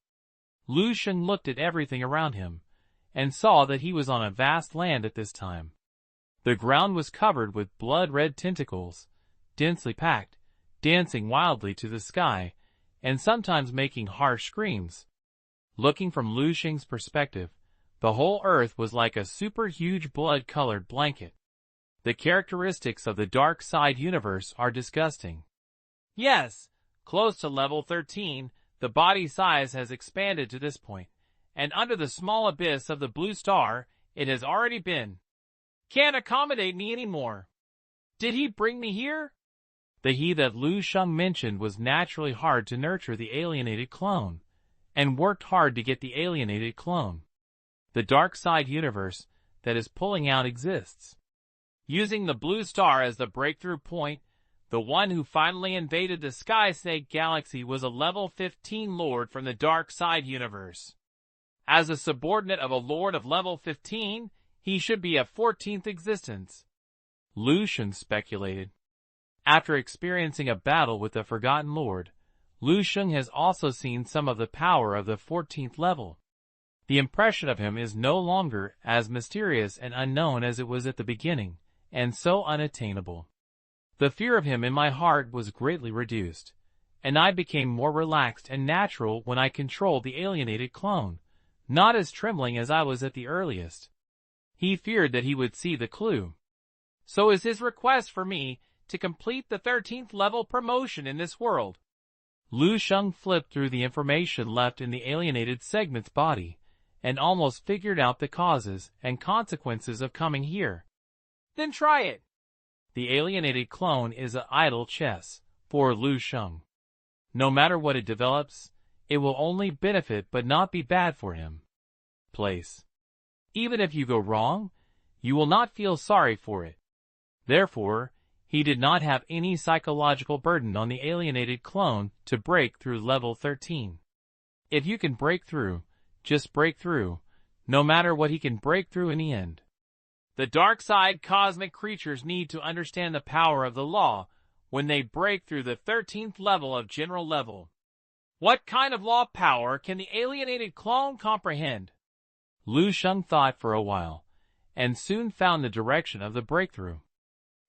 Lu Sheng looked at everything around him, and saw that he was on a vast land at this time. The ground was covered with blood-red tentacles, densely packed, dancing wildly to the sky, and sometimes making harsh screams. Looking from Lu Sheng's perspective, the whole earth was like a super huge blood-colored blanket. The characteristics of the dark side universe are disgusting. Yes, close to level 13, the body size has expanded to this point, and under the small abyss of the blue star, it has already been. Can't accommodate me anymore. Did he bring me here? The he that Lu Sheng mentioned was naturally hard to nurture the alienated clone, and worked hard to get the alienated clone. The dark side universe that is pulling out exists. Using the blue star as the breakthrough point, the one who finally invaded the Sky Snake Galaxy was a level 15 lord from the dark side universe. As a subordinate of a lord of level 15, he should be a 14th existence. Lu Sheng speculated. After experiencing a battle with the Forgotten Lord, Lu Sheng has also seen some of the power of the 14th level. The impression of him is no longer as mysterious and unknown as it was at the beginning, and so unattainable. The fear of him in my heart was greatly reduced, and I became more relaxed and natural when I controlled the alienated clone, not as trembling as I was at the earliest. He feared that he would see the clue. So is his request for me to complete the 13th level promotion in this world. Lu Sheng flipped through the information left in the alienated segment's body, and almost figured out the causes and consequences of coming here. Then try it. The alienated clone is an idle chess for Lu Sheng. No matter what it develops, it will only benefit but not be bad for him. Place. Even if you go wrong, you will not feel sorry for it. Therefore, he did not have any psychological burden on the alienated clone to break through level 13. If you can break through, just break through, no matter what he can break through in the end. The dark side cosmic creatures need to understand the power of the law when they break through the 13th level of general level. What kind of law power can the alienated clone comprehend? Lu Sheng thought for a while, and soon found the direction of the breakthrough.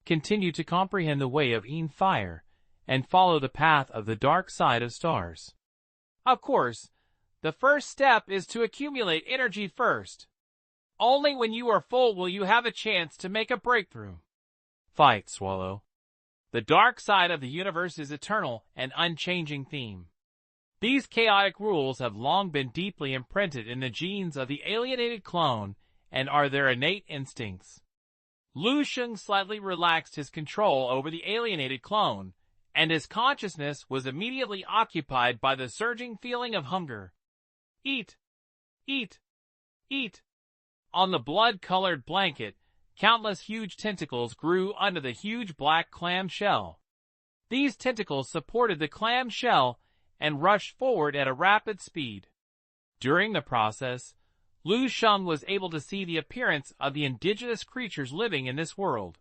Continue to comprehend the way of fire, and follow the path of the dark side of stars. Of course, the first step is to accumulate energy first. Only when you are full will you have a chance to make a breakthrough. Fight, Swallow. The dark side of the universe is eternal and unchanging theme. These chaotic rules have long been deeply imprinted in the genes of the alienated clone and are their innate instincts. Lu Sheng slightly relaxed his control over the alienated clone, and his consciousness was immediately occupied by the surging feeling of hunger. Eat! Eat! Eat! On the blood-colored blanket, countless huge tentacles grew under the huge black clam shell. These tentacles supported the clam shell and rushed forward at a rapid speed. During the process, Lu Sheng was able to see the appearance of the indigenous creatures living in this world.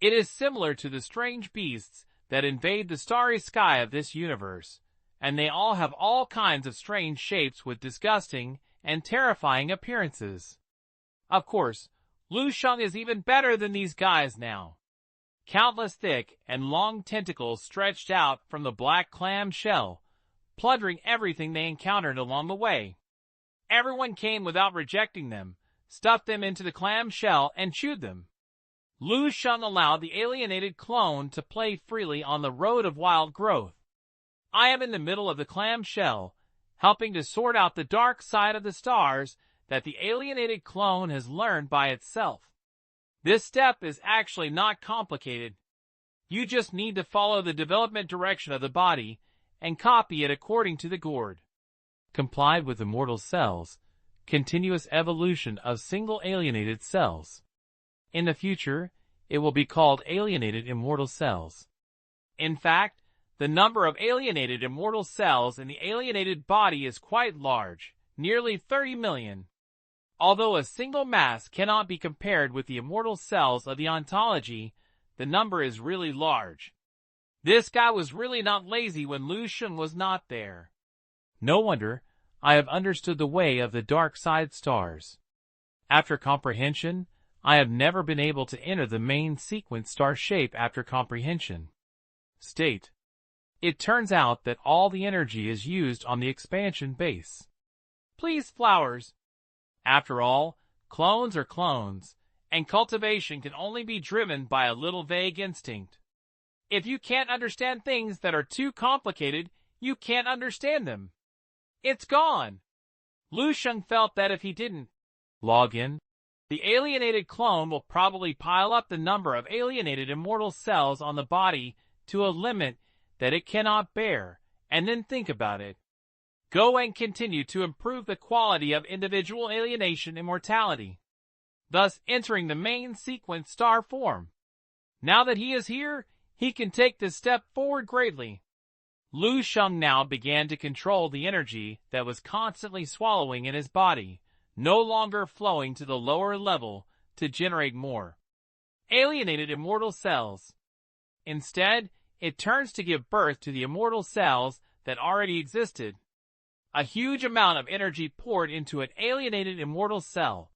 It is similar to the strange beasts that invade the starry sky of this universe, and they all have all kinds of strange shapes with disgusting and terrifying appearances. Of course, Lu Sheng is even better than these guys now. Countless thick and long tentacles stretched out from the black clam shell, plundering everything they encountered along the way. Everyone came without rejecting them, stuffed them into the clam shell, and chewed them. Lu Sheng allowed the alienated clone to play freely on the road of wild growth. I am in the middle of the clam shell, helping to sort out the dark side of the stars that the alienated clone has learned by itself. This step is actually not complicated. You just need to follow the development direction of the body and copy it according to the gourd. Complied with immortal cells, continuous evolution of single alienated cells. In the future, it will be called alienated immortal cells. In fact, the number of alienated immortal cells in the alienated body is quite large, nearly 30 million. Although a single mass cannot be compared with the immortal cells of the ontology, the number is really large. This guy was really not lazy when Lu Sheng was not there. No wonder I have understood the way of the dark side stars. After comprehension, I have never been able to enter the main sequence star shape after comprehension. State. It turns out that all the energy is used on the expansion base. Please, flowers. After all, clones are clones, and cultivation can only be driven by a little vague instinct. If you can't understand things that are too complicated, you can't understand them. It's gone. Lu Sheng felt that if he didn't log in, the alienated clone will probably pile up the number of alienated immortal cells on the body to a limit that it cannot bear, and then think about it. Go and continue to improve the quality of individual alienation immortality, thus entering the main sequence star form. Now that he is here, he can take this step forward greatly. Lu Sheng now began to control the energy that was constantly swallowing in his body, no longer flowing to the lower level to generate more alienated immortal cells. Instead, it turns to give birth to the immortal cells that already existed. A huge amount of energy poured into an alienated immortal cell.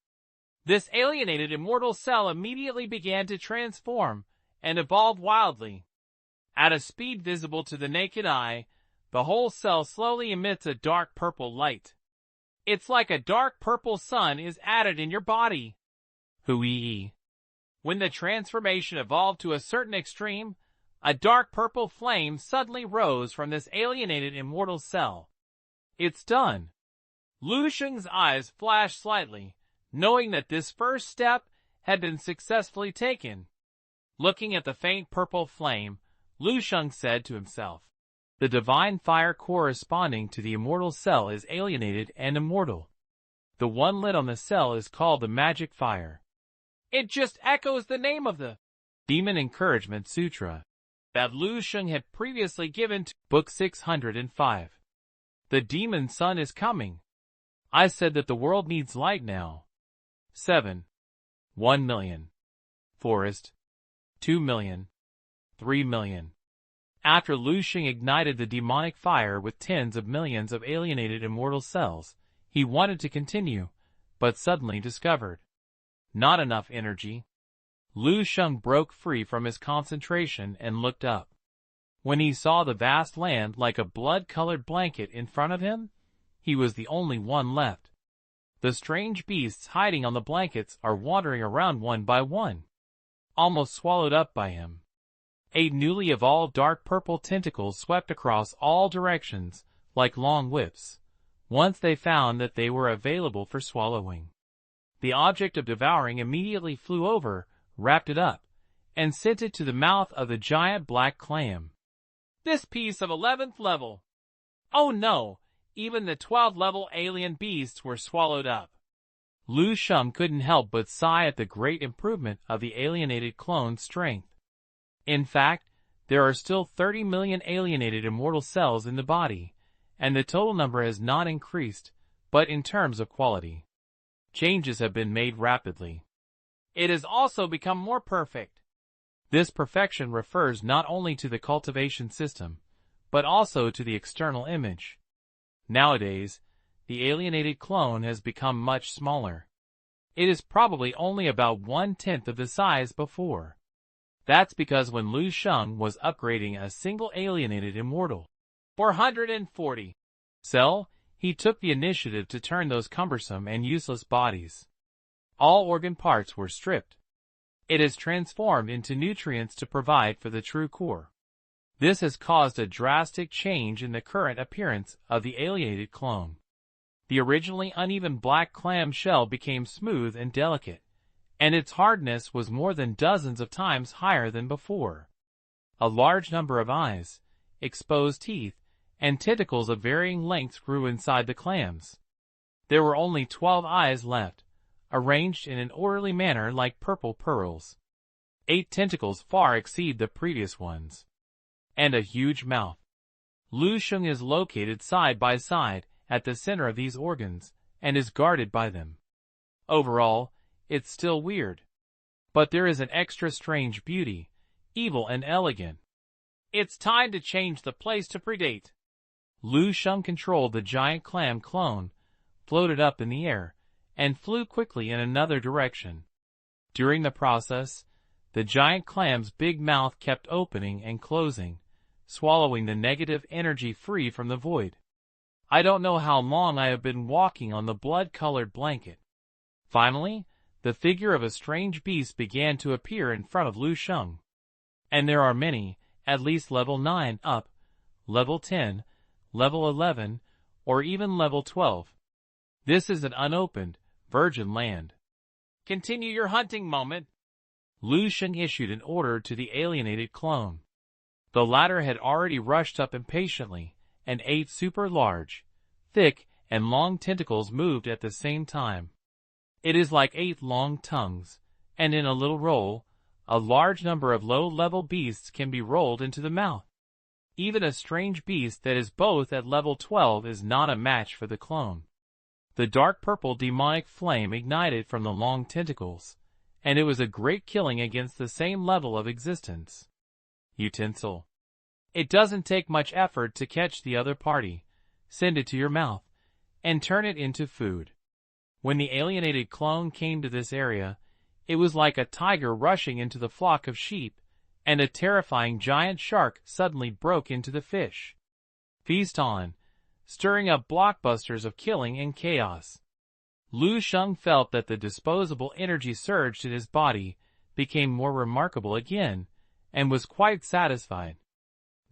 This alienated immortal cell immediately began to transform and evolve wildly. At a speed visible to the naked eye, the whole cell slowly emits a dark purple light. It's like a dark purple sun is added in your body. Hui. When the transformation evolved to a certain extreme, a dark purple flame suddenly rose from this alienated immortal cell. It's done. Lu Sheng's eyes flashed slightly, knowing that this first step had been successfully taken. Looking at the faint purple flame, Lu Sheng said to himself, the divine fire corresponding to the immortal cell is alienated and immortal. The one lit on the cell is called the magic fire. It just echoes the name of the Demon Encouragement Sutra that Lu Sheng had previously given to Book 605. The demon sun is coming. I said that the world needs light now. 7. 1 million. Forest. 2 million. 3 million. After Lu Sheng ignited the demonic fire with tens of millions of alienated immortal cells, he wanted to continue, but suddenly discovered not enough energy. Lu Sheng broke free from his concentration and looked up. When he saw the vast land like a blood-colored blanket in front of him, he was the only one left. The strange beasts hiding on the blankets are wandering around one by one, almost swallowed up by him. 8 newly evolved dark purple tentacles swept across all directions, like long whips, once they found that they were available for swallowing. The object of devouring immediately flew over, wrapped it up, and sent it to the mouth of the giant black clam. This piece of 11th level. Oh no, even the 12th level alien beasts were swallowed up. Lu Sheng couldn't help but sigh at the great improvement of the alienated clone's strength. In fact, there are still 30 million alienated immortal cells in the body, and the total number has not increased, but in terms of quality, changes have been made rapidly. It has also become more perfect. This perfection refers not only to the cultivation system, but also to the external image. Nowadays, the alienated clone has become much smaller. It is probably only about 1/10 of the size before. That's because when Lu Sheng was upgrading a single alienated immortal 440 cell, he took the initiative to turn those cumbersome and useless bodies. All organ parts were stripped. It is transformed into nutrients to provide for the true core. This has caused a drastic change in the current appearance of the alienated clone. The originally uneven black clam shell became smooth and delicate, and its hardness was more than dozens of times higher than before. A large number of eyes, exposed teeth, and tentacles of varying lengths grew inside the clams. There were only 12 eyes left, arranged in an orderly manner like purple pearls. 8 tentacles far exceed the previous ones. And a huge mouth. Lu Sheng is located side by side at the center of these organs, and is guarded by them. Overall, it's still weird. But there is an extra strange beauty, evil and elegant. It's time to change the place to predate. Lu Sheng controlled the giant clam clone, floated up in the air, and flew quickly in another direction. During the process, the giant clam's big mouth kept opening and closing, swallowing the negative energy free from the void. I don't know how long I have been walking on the blood-colored blanket. Finally, the figure of a strange beast began to appear in front of Lu Sheng. And there are many, at least level 9 up, level 10, level 11, or even level 12. This is an unopened, virgin land. Continue your hunting moment. Lu Sheng issued an order to the alienated clone. The latter had already rushed up impatiently, and 8 super large, thick, and long tentacles moved at the same time. It is like 8 long tongues, and in a little roll, a large number of low-level beasts can be rolled into the mouth. Even a strange beast that is both at level 12 is not a match for the clone. The dark purple demonic flame ignited from the long tentacles, and it was a great killing against the same level of existence. Utensil. It doesn't take much effort to catch the other party, send it to your mouth, and turn it into food. When the alienated clone came to this area, it was like a tiger rushing into the flock of sheep, and a terrifying giant shark suddenly broke into the fish. Feast on, stirring up blockbusters of killing and chaos. Lu Sheng felt that the disposable energy surged in his body, became more remarkable again, and was quite satisfied.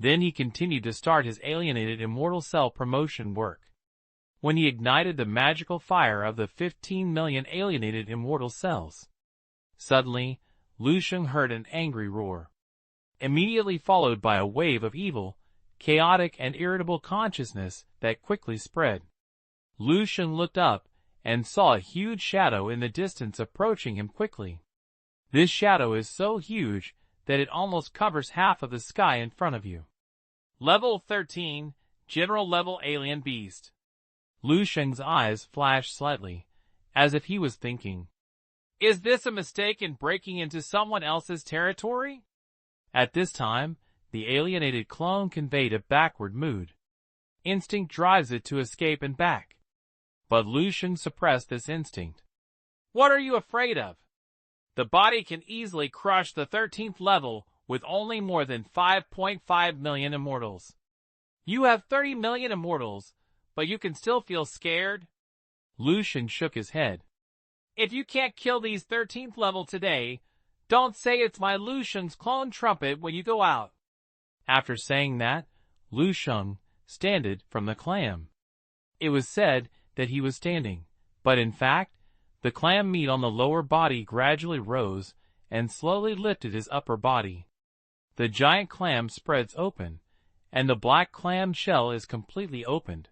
Then he continued to start his alienated immortal cell promotion work. When he ignited the magical fire of the 15 million alienated immortal cells. Suddenly, Lu Sheng heard an angry roar, immediately followed by a wave of evil, chaotic and irritable consciousness that quickly spread. Lu Sheng looked up and saw a huge shadow in the distance approaching him quickly. This shadow is so huge that it almost covers half of the sky in front of you. Level 13, General Level Alien Beast. Lu Sheng's eyes flashed slightly, as if he was thinking, is this a mistake in breaking into someone else's territory? At this time, the alienated clone conveyed a backward mood. Instinct drives it to escape and back. But Lu Sheng suppressed this instinct. What are you afraid of? The body can easily crush the 13th level with only more than 5.5 million immortals. You have 30 million immortals, but you can still feel scared? Lu Sheng shook his head. If you can't kill these 13th level today, don't say it's my Lu Sheng's clone trumpet when you go out. After saying that, Lu Sheng standed from the clam. It was said that he was standing, but in fact, the clam meat on the lower body gradually rose and slowly lifted his upper body. The giant clam spreads open, and the black clam shell is completely opened.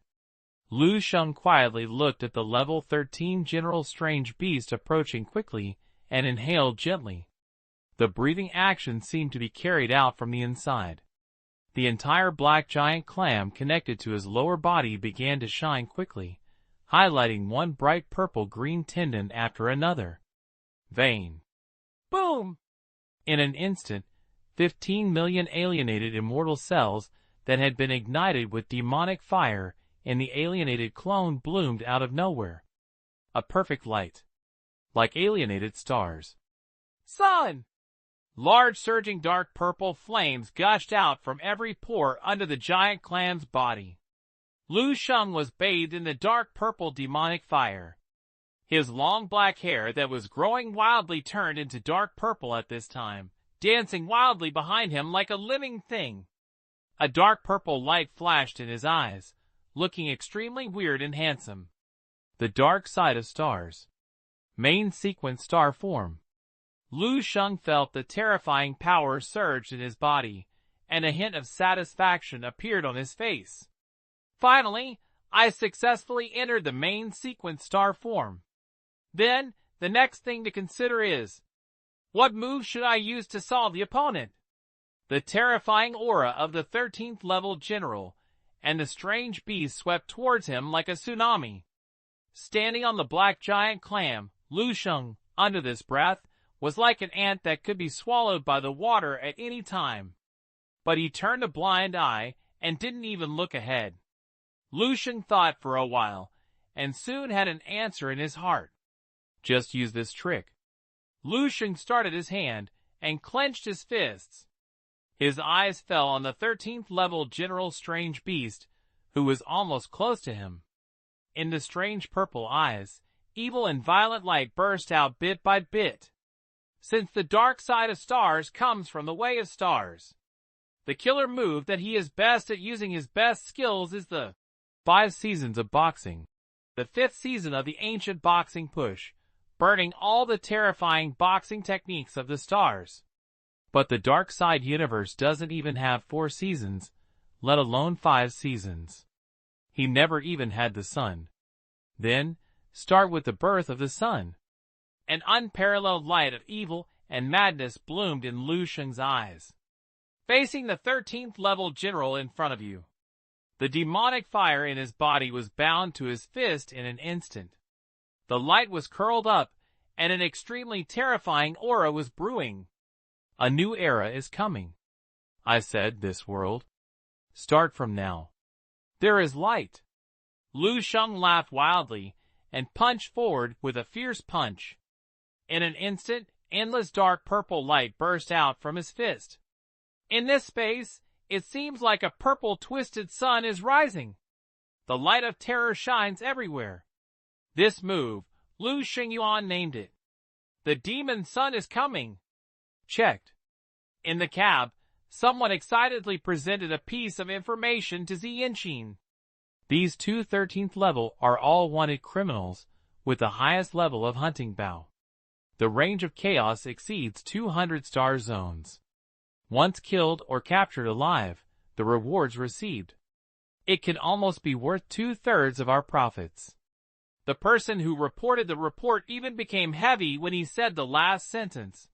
Lu Sheng quietly looked at the level 13 general strange beast approaching quickly and inhaled gently. The breathing action seemed to be carried out from the inside. The entire black giant clam connected to his lower body began to shine quickly, highlighting one bright purple-green tendon after another. Vein. Boom! In an instant, 15 million alienated immortal cells that had been ignited with demonic fire in the alienated clone bloomed out of nowhere. A perfect light. Like alienated stars. Sun! Large surging dark purple flames gushed out from every pore under the giant clan's body. Lu Sheng was bathed in the dark purple demonic fire. His long black hair that was growing wildly turned into dark purple at this time, dancing wildly behind him like a living thing. A dark purple light flashed in his eyes, looking extremely weird and handsome. The dark side of stars. Main sequence star form. Lu Sheng felt the terrifying power surged in his body, and a hint of satisfaction appeared on his face. Finally, I successfully entered the main sequence star form. Then, the next thing to consider is, what move should I use to solve the opponent? The terrifying aura of the 13th level general and the strange beast swept towards him like a tsunami. Standing on the black giant clam, Lu Sheng, under this breath, was like an ant that could be swallowed by the water at any time. But he turned a blind eye and didn't even look ahead. Lu Sheng thought for a while, and soon had an answer in his heart. Just use this trick. Lu Sheng started his hand and clenched his fists. His eyes fell on the 13th level General Strange Beast, who was almost close to him. In the strange purple eyes, evil and violent light burst out bit by bit. Since the dark side of stars comes from the way of stars, the killer move that he is best at using his best skills is the 5 seasons of boxing. The 5th season of the ancient boxing push, burning all the terrifying boxing techniques of the stars. But the dark side universe doesn't even have 4 seasons, let alone 5 seasons. He never even had the sun. Then, start with the birth of the sun. An unparalleled light of evil and madness bloomed in Lu Sheng's eyes. Facing the 13th level general in front of you, the demonic fire in his body was bound to his fist in an instant. The light was curled up, and an extremely terrifying aura was brewing. A new era is coming. I said, this world. Start from now. There is light. Lu Sheng laughed wildly and punched forward with a fierce punch. In an instant, endless dark purple light burst out from his fist. In this space, it seems like a purple twisted sun is rising. The light of terror shines everywhere. This move, Lu Xingyuan named it. The demon sun is coming. Checked. In the cab, someone excitedly presented a piece of information to Ziyinshin. These 2 13th level are all wanted criminals with the highest level of hunting bow. The range of chaos exceeds 200 star zones. Once killed or captured alive, the rewards received. It can almost be worth 2/3 of our profits. The person who reported the report even became heavy when he said the last sentence.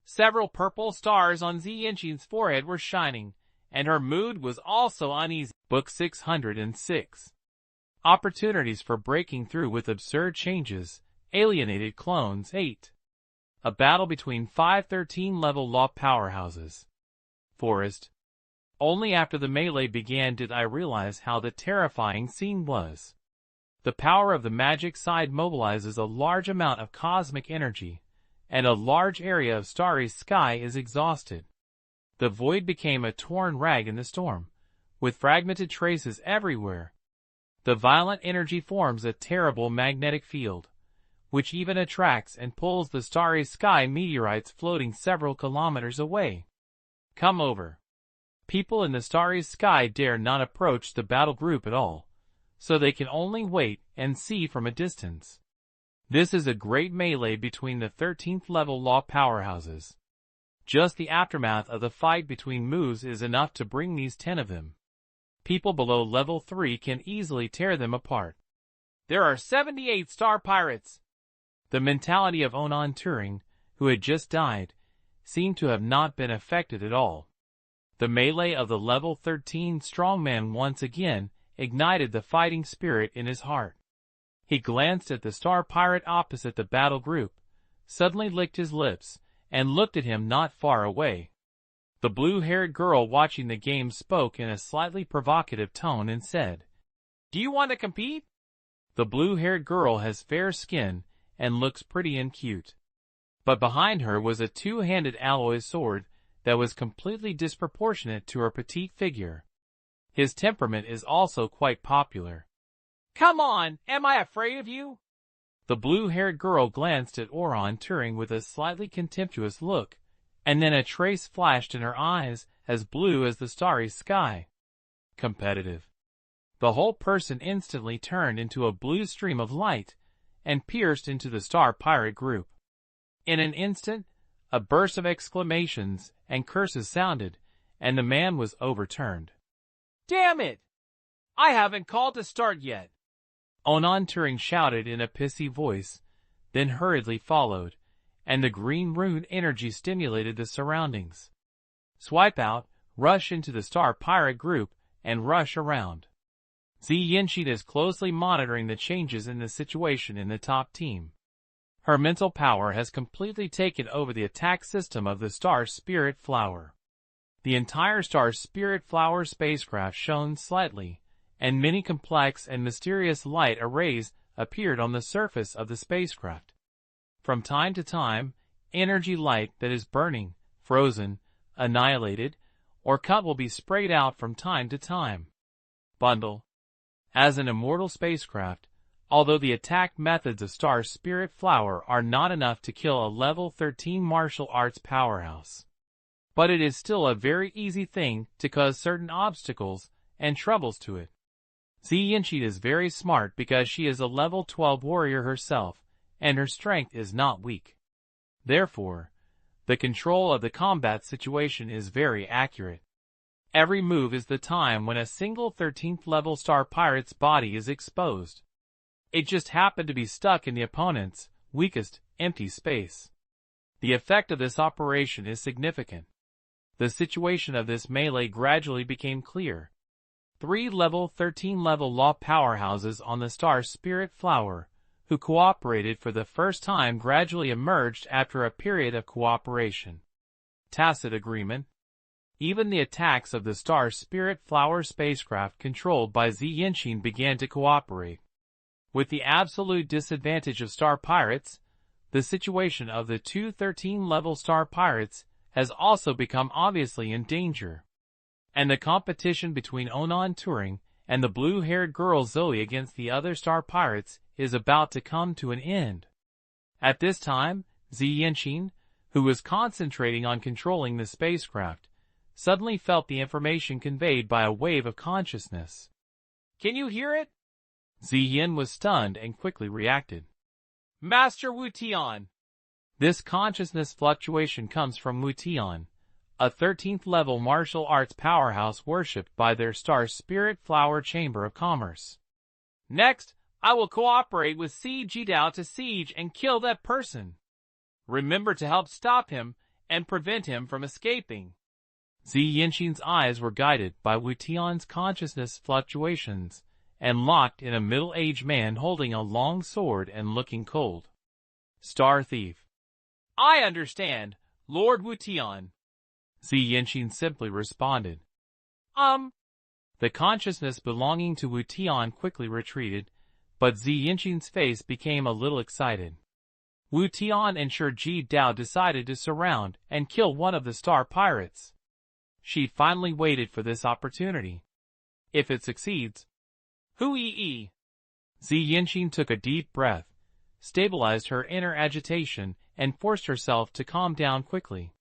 Several purple stars on Ziyinshin's forehead were shining, and her mood was also uneasy. Book 606. Opportunities for breaking through with absurd changes. Alienated clones 8. A battle between 5 13-level law powerhouses. Forest. Only after the melee began did I realize how the terrifying scene was. The power of the magic side mobilizes a large amount of cosmic energy, and a large area of starry sky is exhausted. The void became a torn rag in the storm, with fragmented traces everywhere. The violent energy forms a terrible magnetic field, which even attracts and pulls the starry sky meteorites floating several kilometers away. Come over. People in the starry sky dare not approach the battle group at all, so they can only wait and see from a distance. This is a great melee between the 13th level law powerhouses. Just the aftermath of the fight between moves is enough to bring these 10 of them. People below level 3 can easily tear them apart. There are 78 star pirates. The mentality of Onan Turing, who had just died, seemed to have not been affected at all. The melee of the level 13 strongman once again ignited the fighting spirit in his heart. He glanced at the star pirate opposite the battle group, suddenly licked his lips, and looked at him not far away. The blue-haired girl watching the game spoke in a slightly provocative tone and said, "Do you want to compete?" The blue-haired girl has fair skin and looks pretty and cute. But behind her was a two-handed alloy sword that was completely disproportionate to her petite figure. His temperament is also quite popular. "Come on, am I afraid of you?" The blue-haired girl glanced at Oron Turing with a slightly contemptuous look, and then a trace flashed in her eyes as blue as the starry sky. Competitive. The whole person instantly turned into a blue stream of light and pierced into the star pirate group. In an instant, a burst of exclamations and curses sounded, and the man was overturned. "Damn it! I haven't called to start yet." Onon Turing shouted in a pissy voice, then hurriedly followed, and the green rune energy stimulated the surroundings. Swipe out, rush into the star pirate group, and rush around. Ziyinshin is closely monitoring the changes in the situation in the top team. Her mental power has completely taken over the attack system of the Star Spirit Flower. The entire Star Spirit Flower spacecraft shone slightly, and many complex and mysterious light arrays appeared on the surface of the spacecraft. From time to time, energy light that is burning, frozen, annihilated, or cut will be sprayed out from time to time. Bundle. As an immortal spacecraft, although the attack methods of Star Spirit Flower are not enough to kill a level 13 martial arts powerhouse, but it is still a very easy thing to cause certain obstacles and troubles to it. Ziyinshin is very smart because she is a level 12 warrior herself, and her strength is not weak. Therefore, the control of the combat situation is very accurate. Every move is the time when a single 13th level Star Pirate's body is exposed. It just happened to be stuck in the opponent's weakest, empty space. The effect of this operation is significant. The situation of this melee gradually became clear. 3 level 13 level law powerhouses on the Star Spirit Flower, who cooperated for the first time, gradually emerged after a period of cooperation. Tacit agreement. Even the attacks of the Star Spirit Flower spacecraft controlled by Ziyinshin began to cooperate. With the absolute disadvantage of Star Pirates, the situation of the two 13-level Star Pirates has also become obviously in danger. And the competition between Onon Turing and the blue-haired girl Zoe against the other Star Pirates is about to come to an end. At this time, Ziyinshin, who was concentrating on controlling the spacecraft, suddenly felt the information conveyed by a wave of consciousness. "Can you hear it?" Ziyin was stunned and quickly reacted. "Master Wu Tian." This consciousness fluctuation comes from Wu Tian, a 13th level martial arts powerhouse worshipped by their Star Spirit Flower Chamber of Commerce. "Next, I will cooperate with Siege Dao to siege and kill that person. Remember to help stop him and prevent him from escaping." Ziyinshin's eyes were guided by Wu Tian's consciousness fluctuations and locked in a middle-aged man holding a long sword and looking cold. Star Thief. "I understand, Lord Wu Tian." Ziyinshin simply responded. The consciousness belonging to Wu Tian quickly retreated, but Ziyinshin's face became a little excited. Wu Tian and Shiji Dao decided to surround and kill one of the Star Pirates. She finally waited for this opportunity. If it succeeds, Hui. Ziyinshin took a deep breath, stabilized her inner agitation, and forced herself to calm down quickly.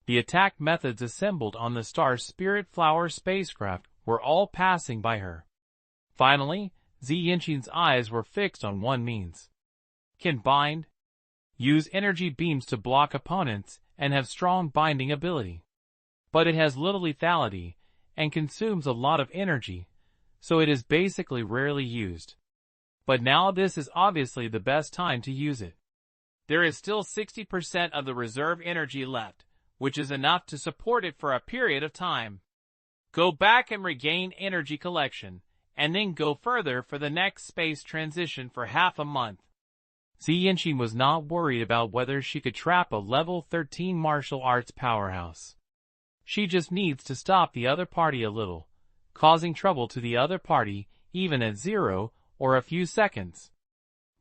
The attack methods assembled on the Star Spirit Flower spacecraft were all passing by her. Finally, Ziyinshin's eyes were fixed on one means. Can bind. Use energy beams to block opponents and have strong binding ability. But it has little lethality and consumes a lot of energy, so it is basically rarely used. But now this is obviously the best time to use it. There is still 60% of the reserve energy left, which is enough to support it for a period of time. Go back and regain energy collection, and then go further for the next space transition for half a month. Ziyinshin was not worried about whether she could trap a level 13 martial arts powerhouse. She just needs to stop the other party a little, causing trouble to the other party even at 0 or a few seconds.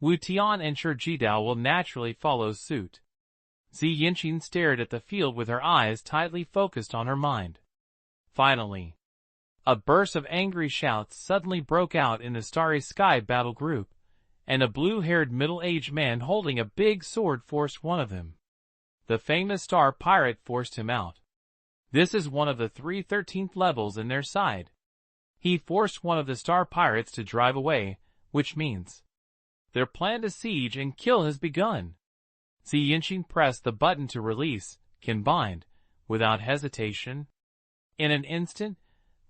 Wu Tian and Shi Jidao will naturally follow suit. Zi Yinqing stared at the field with her eyes tightly focused on her mind. Finally, a burst of angry shouts suddenly broke out in the Starry Sky battle group, and a blue-haired middle-aged man holding a big sword forced one of them. The famous star pirate forced him out. This is one of the 3 13th levels in their side. He forced one of the star pirates to drive away, which means their plan to siege and kill has begun. Zi Yinqing pressed the button to release, combined, without hesitation. In an instant,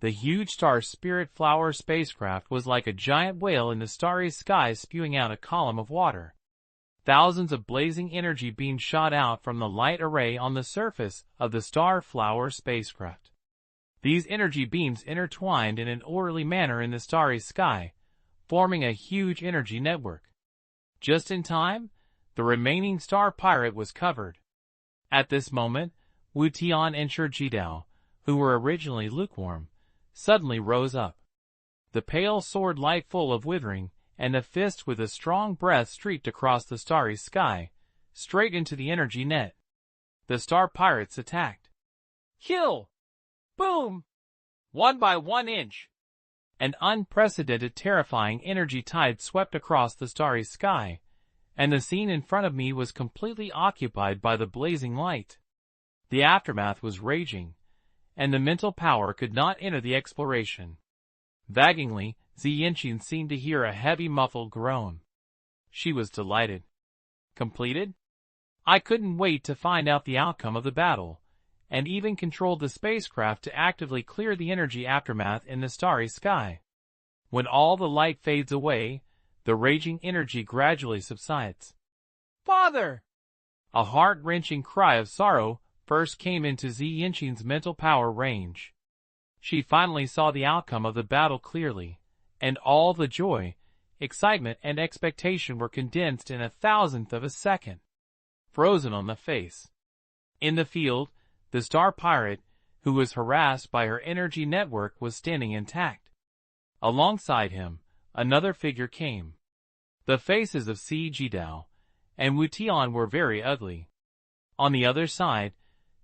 the huge Star Spirit Flower spacecraft was like a giant whale in the starry sky spewing out a column of water. Thousands of blazing energy beams shot out from the light array on the surface of the Star Flower spacecraft. These energy beams intertwined in an orderly manner in the starry sky, forming a huge energy network. Just in time, the remaining star pirate was covered. At this moment, Wu Tian and Shi Jidao, who were originally lukewarm, suddenly rose up. The pale sword light full of withering, and a fist with a strong breath streaked across the starry sky, straight into the energy net. The star pirates attacked. Kill! Boom! 1 by 1 inch. An unprecedented terrifying energy tide swept across the starry sky, and the scene in front of me was completely occupied by the blazing light. The aftermath was raging, and the mental power could not enter the exploration. Vaguely, Zi Yinqing seemed to hear a heavy muffled groan. She was delighted. Completed? I couldn't wait to find out the outcome of the battle, and even controlled the spacecraft to actively clear the energy aftermath in the starry sky. When all the light fades away, the raging energy gradually subsides. Father! A heart-wrenching cry of sorrow first came into Zi Yinqing's mental power range. She finally saw the outcome of the battle clearly, and all the joy, excitement, and expectation were condensed in 1,000th of a second, frozen on the face. In the field, the star pirate, who was harassed by her energy network, was standing intact. Alongside him, another figure came. The faces of Shi Jidao and Wu Tian were very ugly. On the other side,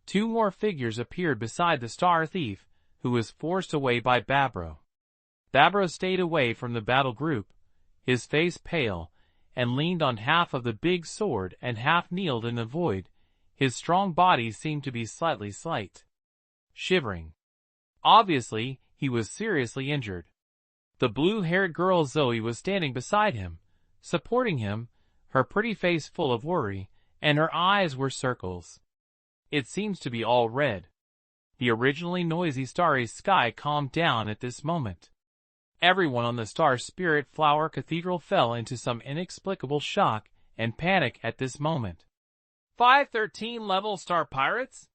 2 more figures appeared beside the star thief, who was forced away by Babro. Babro stayed away from the battle group, his face pale, and leaned on half of the big sword and half kneeled in the void. His strong body seemed to be slightly shivering. Obviously, he was seriously injured. The blue-haired girl Zoe was standing beside him, supporting him, her pretty face full of worry, and her eyes were circles. It seems to be all red. The originally noisy starry sky calmed down at this moment. Everyone on the Star Spirit Flower Cathedral fell into some inexplicable shock and panic at this moment. 513 level star pirates?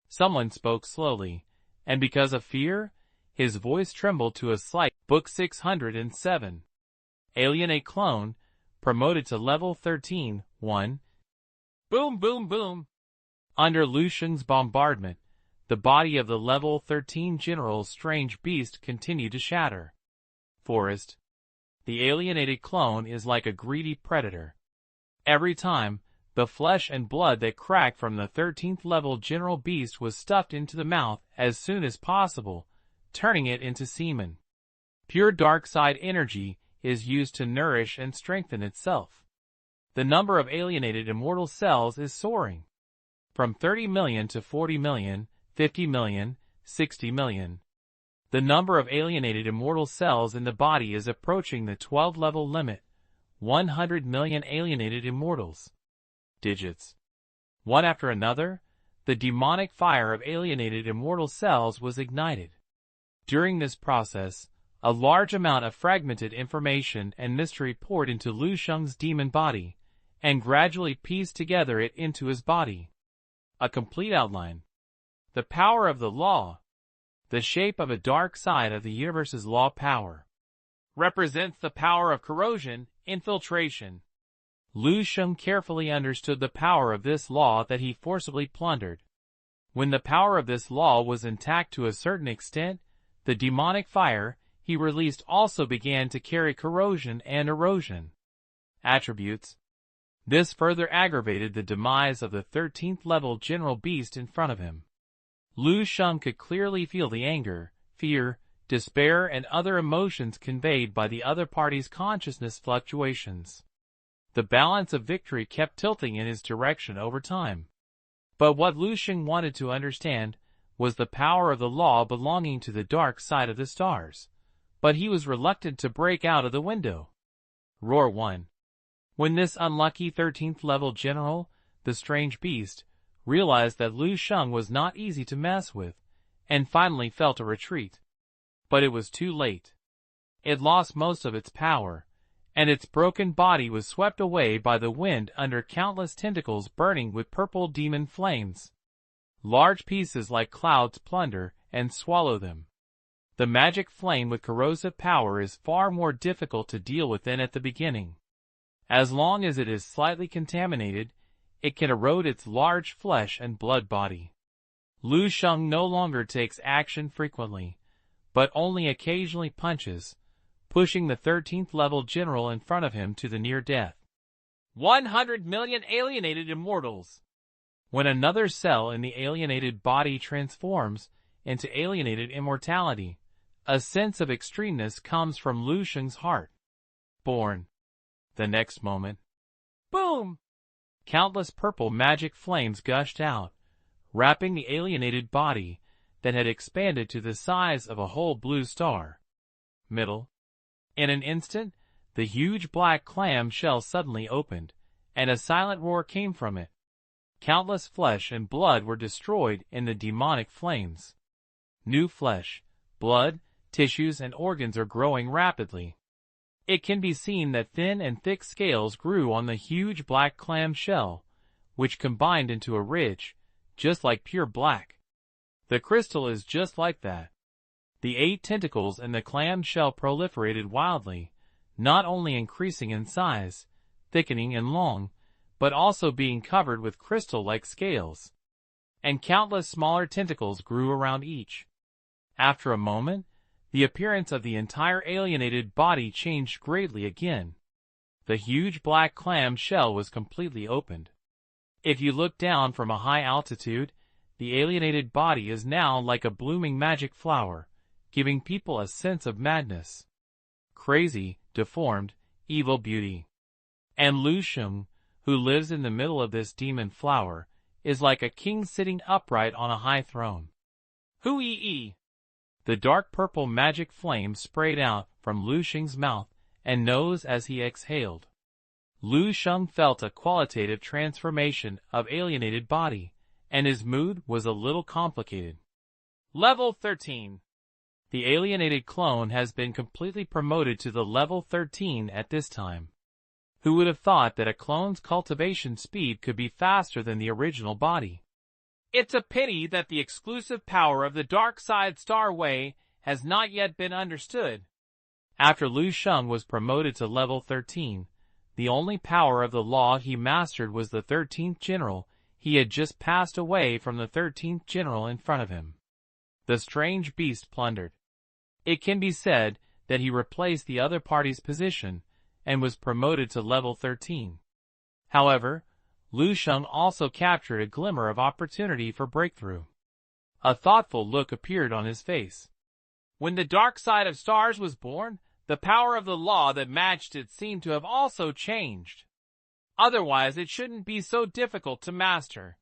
Someone spoke slowly, and because of fear, his voice trembled to a slight. Book 607. Alien A clone, promoted to level 13, 1. Boom, boom, boom. Under Lu Sheng's bombardment, the body of the level 13 general's strange beast continued to shatter. Forest. The alienated clone is like a greedy predator. Every time, the flesh and blood that cracked from the 13th level general beast was stuffed into the mouth as soon as possible, turning it into semen. Pure dark side energy is used to nourish and strengthen itself. The number of alienated immortal cells is soaring. From 30 million to 40 million, 50 million, 60 million. The number of alienated immortal cells in the body is approaching the 12-level limit. 100 million alienated immortals. Digits. One after another, the demonic fire of alienated immortal cells was ignited. During this process, a large amount of fragmented information and mystery poured into Lu Sheng's demon body, and gradually pieced together it into his body. A complete outline. The power of the law. The shape of a dark side of the universe's law power. Represents the power of corrosion, infiltration. Lu Sheng carefully understood the power of this law that he forcibly plundered. When the power of this law was intact to a certain extent, the demonic fire he released also began to carry corrosion and erosion attributes. This further aggravated the demise of the 13th level general beast in front of him. Lu Sheng could clearly feel the anger, fear, despair and other emotions conveyed by the other party's consciousness fluctuations. The balance of victory kept tilting in his direction over time. But what Lu Sheng wanted to understand was the power of the law belonging to the dark side of the stars. But he was reluctant to break out of the window. Roar 1. When this unlucky 13th level general, the strange beast, realized that Lu Sheng was not easy to mess with, and finally felt a retreat. But it was too late. It lost most of its power, and its broken body was swept away by the wind under countless tentacles burning with purple demon flames. Large pieces like clouds plunder and swallow them. The magic flame with corrosive power is far more difficult to deal with than at the beginning. As long as it is slightly contaminated, it can erode its large flesh and blood body. Lu Sheng no longer takes action frequently, but only occasionally punches, pushing the 13th level general in front of him to the near death. 100 million alienated immortals. When another cell in the alienated body transforms into alienated immortality, a sense of extremeness comes from Lu Sheng's heart. Born. The next moment, boom! Countless purple magic flames gushed out, wrapping the alienated body that had expanded to the size of a whole blue star. Middle. In an instant, the huge black clam shell suddenly opened, and a silent roar came from it. Countless flesh and blood were destroyed in the demonic flames. New flesh, blood, tissues and organs are growing rapidly. It can be seen that thin and thick scales grew on the huge black clam shell, which combined into a ridge, just like pure black. The crystal is just like that. The 8 tentacles in the clam shell proliferated wildly, not only increasing in size, thickening and long, but also being covered with crystal-like scales. And countless smaller tentacles grew around each. After a moment, the appearance of the entire alienated body changed greatly again. The huge black clam shell was completely opened. If you look down from a high altitude, the alienated body is now like a blooming magic flower, giving people a sense of madness. Crazy, deformed, evil beauty. And Lu Sheng, who lives in the middle of this demon flower, is like a king sitting upright on a high throne. Hui-ee! The dark purple magic flame sprayed out from Lu Sheng's mouth and nose as he exhaled. Lu Sheng felt a qualitative transformation of alienated body, and his mood was a little complicated. Level 13. The alienated clone has been completely promoted to the level 13 at this time. Who would have thought that a clone's cultivation speed could be faster than the original body? It's a pity that the exclusive power of the dark side Star Way has not yet been understood. After Lu Sheng was promoted to level 13, the only power of the law he mastered was the 13th general. He had just passed away from the 13th general in front of him. The strange beast plundered. It can be said that he replaced the other party's position and was promoted to level 13. However, Lu Sheng also captured a glimmer of opportunity for breakthrough. A thoughtful look appeared on his face. When the dark side of stars was born, the power of the law that matched it seemed to have also changed. Otherwise, it shouldn't be so difficult to master.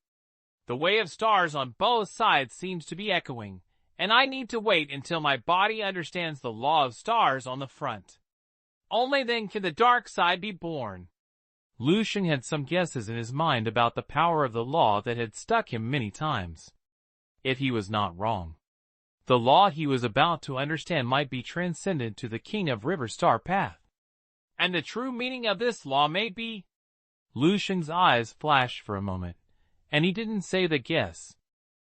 The way of stars on both sides seems to be echoing, and I need to wait until my body understands the law of stars on the front. Only then can the dark side be born. Lu Sheng had some guesses in his mind about the power of the law that had stuck him many times. If he was not wrong, the law he was about to understand might be transcendent to the King of River Star Path. And the true meaning of this law may be... Lu Sheng's eyes flashed for a moment, and he didn't say the guess.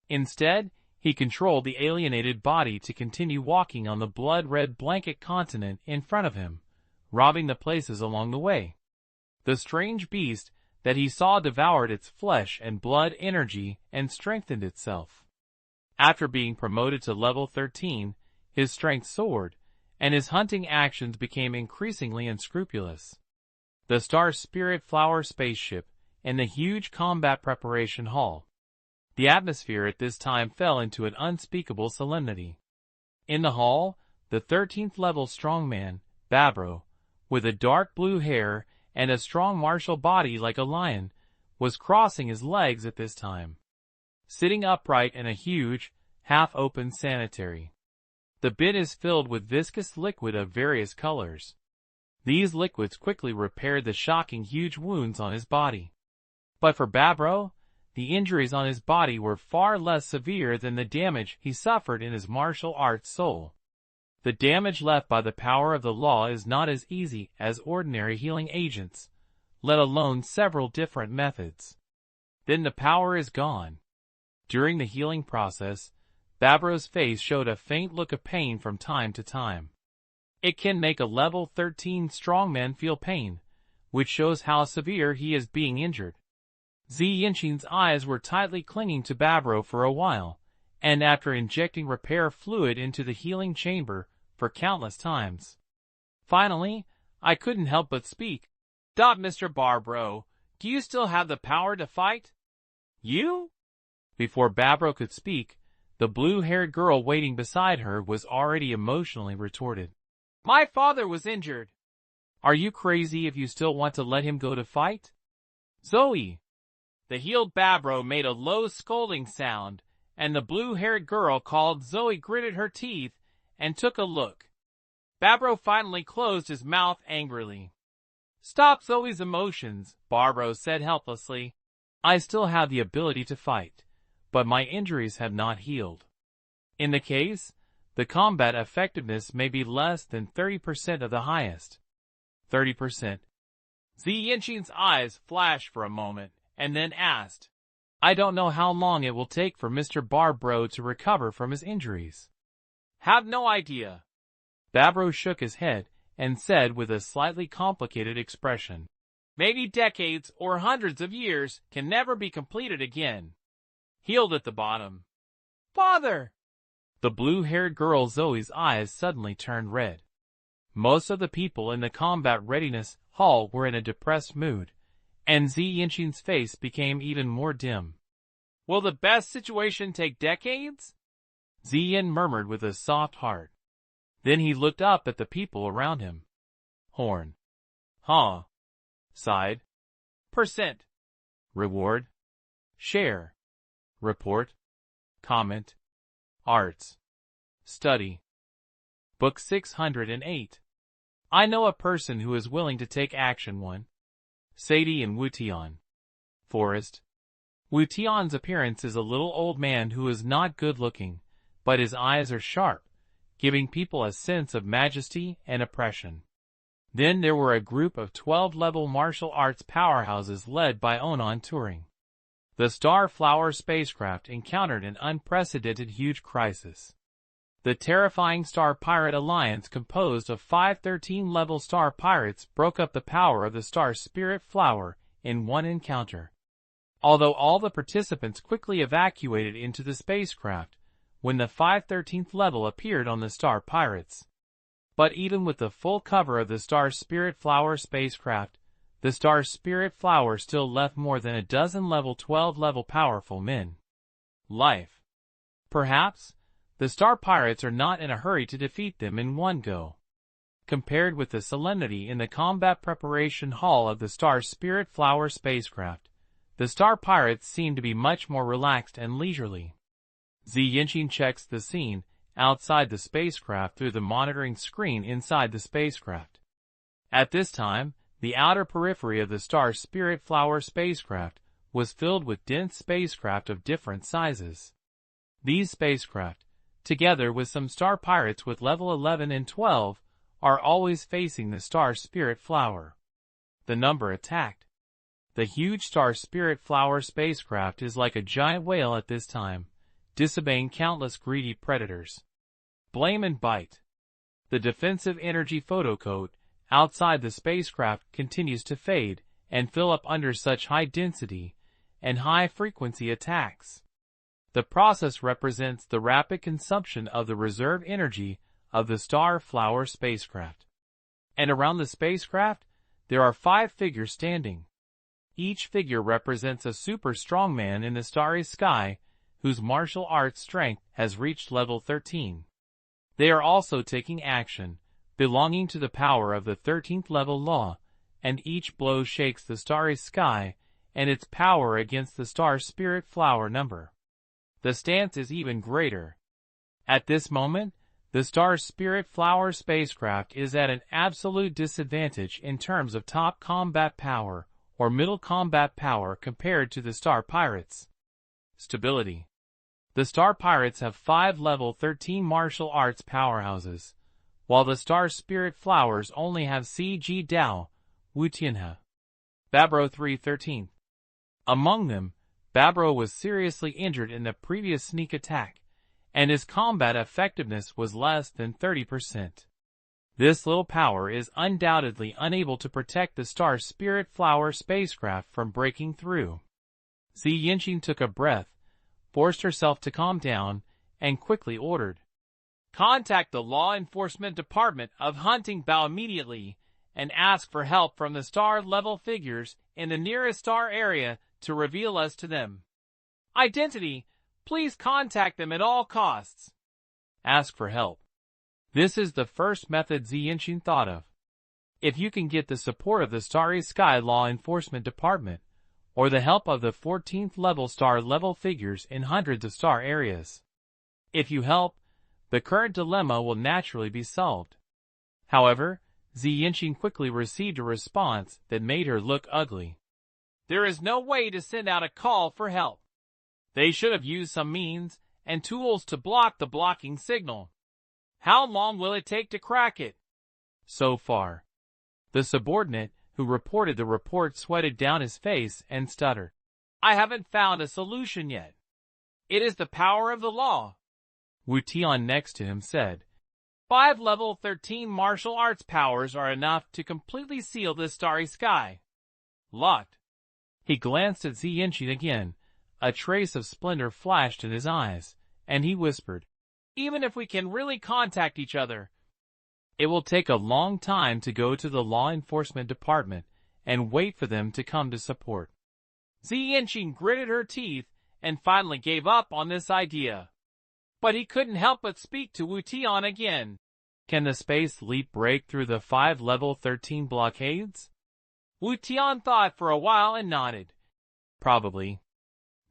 Instead, he controlled the alienated body to continue walking on the blood-red blanket continent in front of him, robbing the places along the way. The strange beast that he saw devoured its flesh and blood energy and strengthened itself. After being promoted to level 13, his strength soared, and his hunting actions became increasingly unscrupulous. The Star Spirit Flower spaceship and the huge combat preparation hall. The atmosphere at this time fell into an unspeakable solemnity. In the hall, the 13th level strongman, Babro, with a dark blue hair and a strong martial body like a lion, was crossing his legs at this time, sitting upright in a huge, half-open sanitary. The bin is filled with viscous liquid of various colors. These liquids quickly repaired the shocking huge wounds on his body. But for Babro, the injuries on his body were far less severe than the damage he suffered in his martial arts soul. The damage left by the power of the law is not as easy as ordinary healing agents, let alone several different methods. Then the power is gone. During the healing process, Babro's face showed a faint look of pain from time to time. It can make a level 13 strongman feel pain, which shows how severe he is being injured. Ziyinshin's eyes were tightly clinging to Babro for a while, and after injecting repair fluid into the healing chamber for countless times. Finally, I couldn't help but speak. Mr. Babro, do you still have the power to fight? You? Before Babro could speak, the blue-haired girl waiting beside her was already emotionally retorted. My father was injured. Are you crazy if you still want to let him go to fight? Zoe! The healed Babro made a low scolding sound, and the blue-haired girl called Zoe gritted her teeth and took a look. Babro finally closed his mouth angrily. Stop Zoe's emotions, Babro said helplessly. I still have the ability to fight, but my injuries have not healed. In the case, the combat effectiveness may be less than 30% of the highest. 30%. Ziyinshin's eyes flashed for a moment, and then asked, I don't know how long it will take for Mr. Babro to recover from his injuries. Have no idea. Babro shook his head and said with a slightly complicated expression, maybe decades or hundreds of years can never be completed again. Healed at the bottom. Father! The blue-haired girl Zoe's eyes suddenly turned red. Most of the people in the combat readiness hall were in a depressed mood, and Ziyinshin's face became even more dim. Will the best situation take decades? Ziyin murmured with a soft heart. Then he looked up at the people around him. Horn. Huh. Sighed. Percent. Reward. Share. Report. Comment. Arts. Study. Book 608. I know a person who is willing to take action. 1. Sadie and Wutian. Forest. Wutian's appearance is a little old man who is not good-looking, but his eyes are sharp, giving people a sense of majesty and oppression. Then there were a group of 12-level martial arts powerhouses led by Onan Turing. The Star Flower spacecraft encountered an unprecedented huge crisis. The terrifying Star Pirate Alliance, composed of 5 13-level Star Pirates, broke up the power of the Star Spirit Flower in one encounter. Although all the participants quickly evacuated into the spacecraft when the 5 13th level appeared on the Star Pirates. But even with the full cover of the Star Spirit Flower spacecraft, the Star Spirit Flower still left more than a dozen level 12-level powerful men. Life. Perhaps, the Star Pirates are not in a hurry to defeat them in one go. Compared with the solemnity in the combat preparation hall of the Star Spirit Flower spacecraft, the Star Pirates seem to be much more relaxed and leisurely. Ziyinshin checks the scene outside the spacecraft through the monitoring screen inside the spacecraft. At this time, the outer periphery of the Star Spirit Flower spacecraft was filled with dense spacecraft of different sizes. These spacecraft, together with some Star Pirates with level 11 and 12, are always facing the Star Spirit Flower. The number attacked. The huge Star Spirit Flower spacecraft is like a giant whale at this time, disobeying countless greedy predators. Blame and bite. The defensive energy photocoat outside the spacecraft continues to fade and fill up under such high density and high frequency attacks. The process represents the rapid consumption of the reserve energy of the Starflower spacecraft. And around the spacecraft, there are 5 figures standing. Each figure represents a super strongman in the starry sky whose martial arts strength has reached level 13. They are also taking action, belonging to the power of the 13th level law, and each blow shakes the starry sky and its power against the star spirit flower number. The stance is even greater. At this moment, the Star Spirit Flower spacecraft is at an absolute disadvantage in terms of top combat power or middle combat power compared to the Star Pirates. Stability. The Star Pirates have 5 level 13 martial arts powerhouses, while the Star Spirit Flowers only have CG Dao, Wu Tianhe. Babro 313. Among them, Babro was seriously injured in the previous sneak attack, and his combat effectiveness was less than 30%. This little power is undoubtedly unable to protect the Star Spirit Flower spacecraft from breaking through. Xi Yanqing took a breath, forced herself to calm down, and quickly ordered, "Contact the Law Enforcement Department of Hunting Bao immediately and ask for help from the star-level figures in the nearest star area to reveal us to them. Identity, please contact them at all costs." Ask for help. This is the first method Xi Yanqing thought of. If you can get the support of the Starry Sky Law Enforcement Department, or the help of the 14th level star-level figures in hundreds of star areas. If you help, the current dilemma will naturally be solved. However, Xi Yanqing quickly received a response that made her look ugly. There is no way to send out a call for help. They should have used some means and tools to block the blocking signal. How long will it take to crack it? So far. The subordinate who reported the report sweated down his face and stuttered. I haven't found a solution yet. It is the power of the law. Wu Tian next to him said, 5 level 13 martial arts powers are enough to completely seal this starry sky. Locked. He glanced at Xi Yanqing again. A trace of splendor flashed in his eyes, and he whispered, Even if we can really contact each other, it will take a long time to go to the law enforcement department and wait for them to come to support. Xi Yanqing gritted her teeth and finally gave up on this idea. But he couldn't help but speak to Wu Tian again. Can the space leap break through the 5 level 13 blockades? Wu Tian thought for a while and nodded. Probably.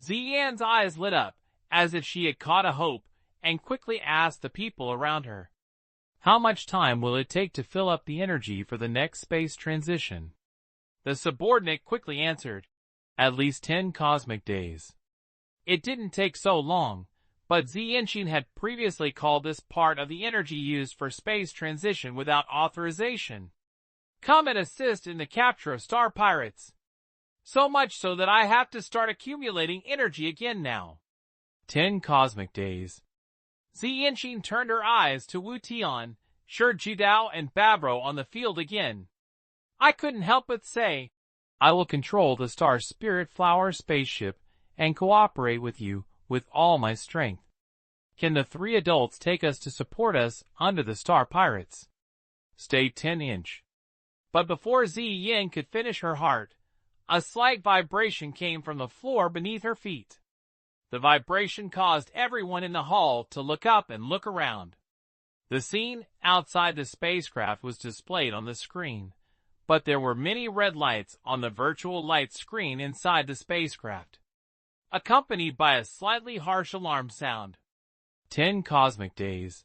Ziyan's eyes lit up, as if she had caught a hope, and quickly asked the people around her, How much time will it take to fill up the energy for the next space transition? The subordinate quickly answered, At least 10 cosmic days. It didn't take so long, but Xi Yanqing had previously called this part of the energy used for space transition without authorization. Come and assist in the capture of star pirates. So much so that I have to start accumulating energy again now. 10 cosmic days. Xi Yanqing turned her eyes to Wu Tian, Shi Jidao and Babro on the field again. I couldn't help but say, I will control the Star Spirit Flower spaceship and cooperate with you with all my strength. Can the 3 adults take us to support us under the Star Pirates? Stay 10-inch. But before Xi Yin could finish her heart, a slight vibration came from the floor beneath her feet. The vibration caused everyone in the hall to look up and look around. The scene outside the spacecraft was displayed on the screen, but there were many red lights on the virtual light screen inside the spacecraft, accompanied by a slightly harsh alarm sound. 10 cosmic days.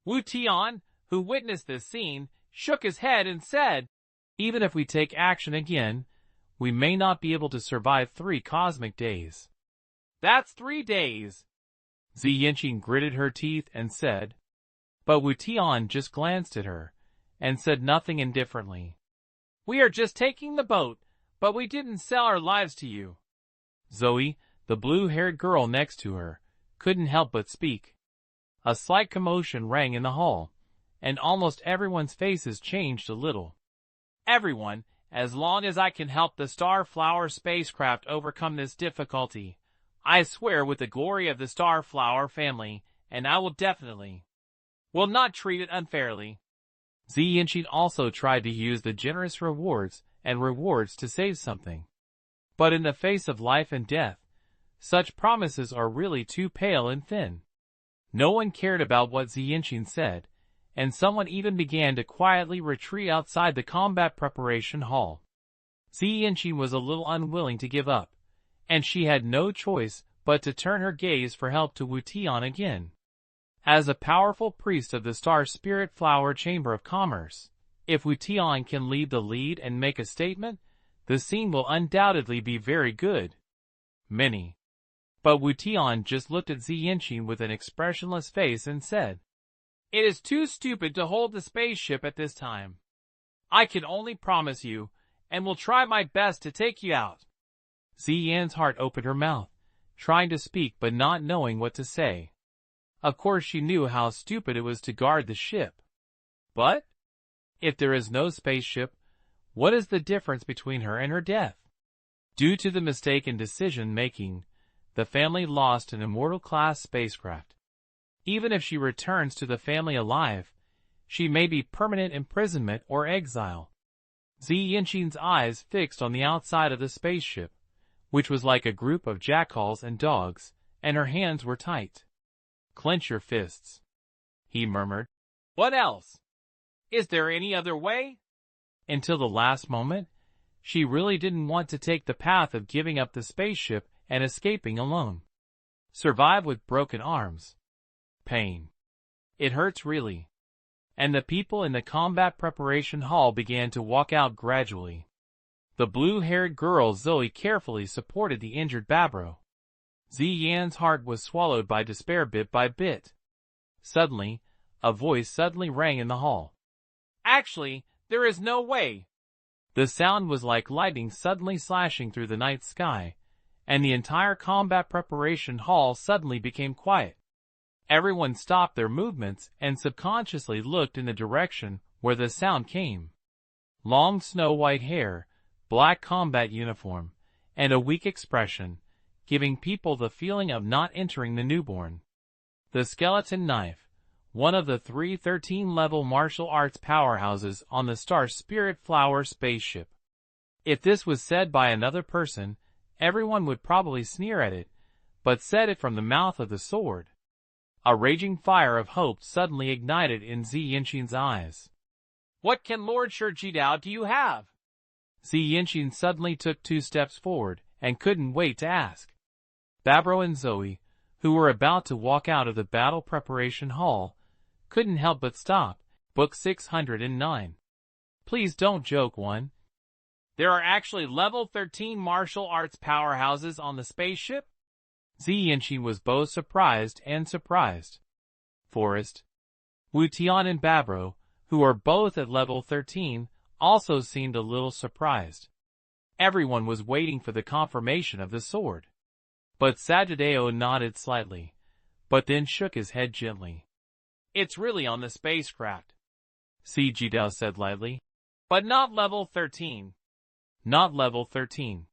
Wu Tian, who witnessed this scene, shook his head and said, Even if we take action again, we may not be able to survive 3 cosmic days. That's 3 days. Xi Yanqing gritted her teeth and said, but Wu Tian just glanced at her and said nothing indifferently. We are just taking the boat, but we didn't sell our lives to you. Zoe, the blue-haired girl next to her, couldn't help but speak. A slight commotion rang in the hall, and almost everyone's faces changed a little. Everyone, As long as I can help the Starflower spacecraft overcome this difficulty, I swear with the glory of the Starflower family, and I will definitely will not treat it unfairly. Ziyinshin also tried to use the generous rewards to save something. But in the face of life and death, such promises are really too pale and thin. No one cared about what Ziyinshin said, and someone even began to quietly retreat outside the combat preparation hall. Ziyinshin was a little unwilling to give up, and she had no choice but to turn her gaze for help to Wu Tian again. As a powerful priest of the Star Spirit Flower Chamber of Commerce, if Wu Tian can lead the lead and make a statement, the scene will undoubtedly be very good. But Wu Tian just looked at Ziyinshin with an expressionless face and said, "It is too stupid to hold the spaceship at this time. I can only promise you, and will try my best to take you out." Ziyan's heart opened her mouth, trying to speak but not knowing what to say. Of course she knew how stupid it was to guard the ship. But if there is no spaceship, what is the difference between her and her death? Due to the mistaken decision-making, the family lost an immortal-class spacecraft. Even if she returns to the family alive, she may be permanent imprisonment or exile. Ziyinshin's eyes fixed on the outside of the spaceship, which was like a group of jackals and dogs, and her hands were tight. "Clench your fists," he murmured. "What else? Is there any other way?" Until the last moment, she really didn't want to take the path of giving up the spaceship and escaping alone. Survive with broken arms. Pain. It hurts really. And the people in the combat preparation hall began to walk out gradually. The blue-haired girl Zoe carefully supported the injured Babro. Ziyan's heart was swallowed by despair bit by bit. Suddenly, a voice rang in the hall. "Actually, there is no way." The sound was like lightning suddenly slashing through the night sky, and the entire combat preparation hall suddenly became quiet. Everyone stopped their movements and subconsciously looked in the direction where the sound came. Long snow-white hair, black combat uniform, and a weak expression, giving people the feeling of not entering the newborn. The skeleton knife, one of the 313-level martial arts powerhouses on the Star Spirit Flower spaceship. If this was said by another person, everyone would probably sneer at it, but said it from the mouth of the sword. A raging fire of hope suddenly ignited in Ziyinshin's eyes. "What can Lord Shijidao do you have?" Ziyinshin suddenly took 2 steps forward and couldn't wait to ask. Babro and Zoe, who were about to walk out of the battle preparation hall, couldn't help but stop. Book 609. Please don't joke one. "There are actually level 13 martial arts powerhouses on the spaceship?" Ziyinshin was both surprised and surprised. Forrest, Wu Tian and Babro, who are both at level 13, also seemed a little surprised. Everyone was waiting for the confirmation of the sword. But Sajideo nodded slightly, but then shook his head gently. "It's really on the spacecraft," Sajideo said lightly. "But not level 13. Not level 13.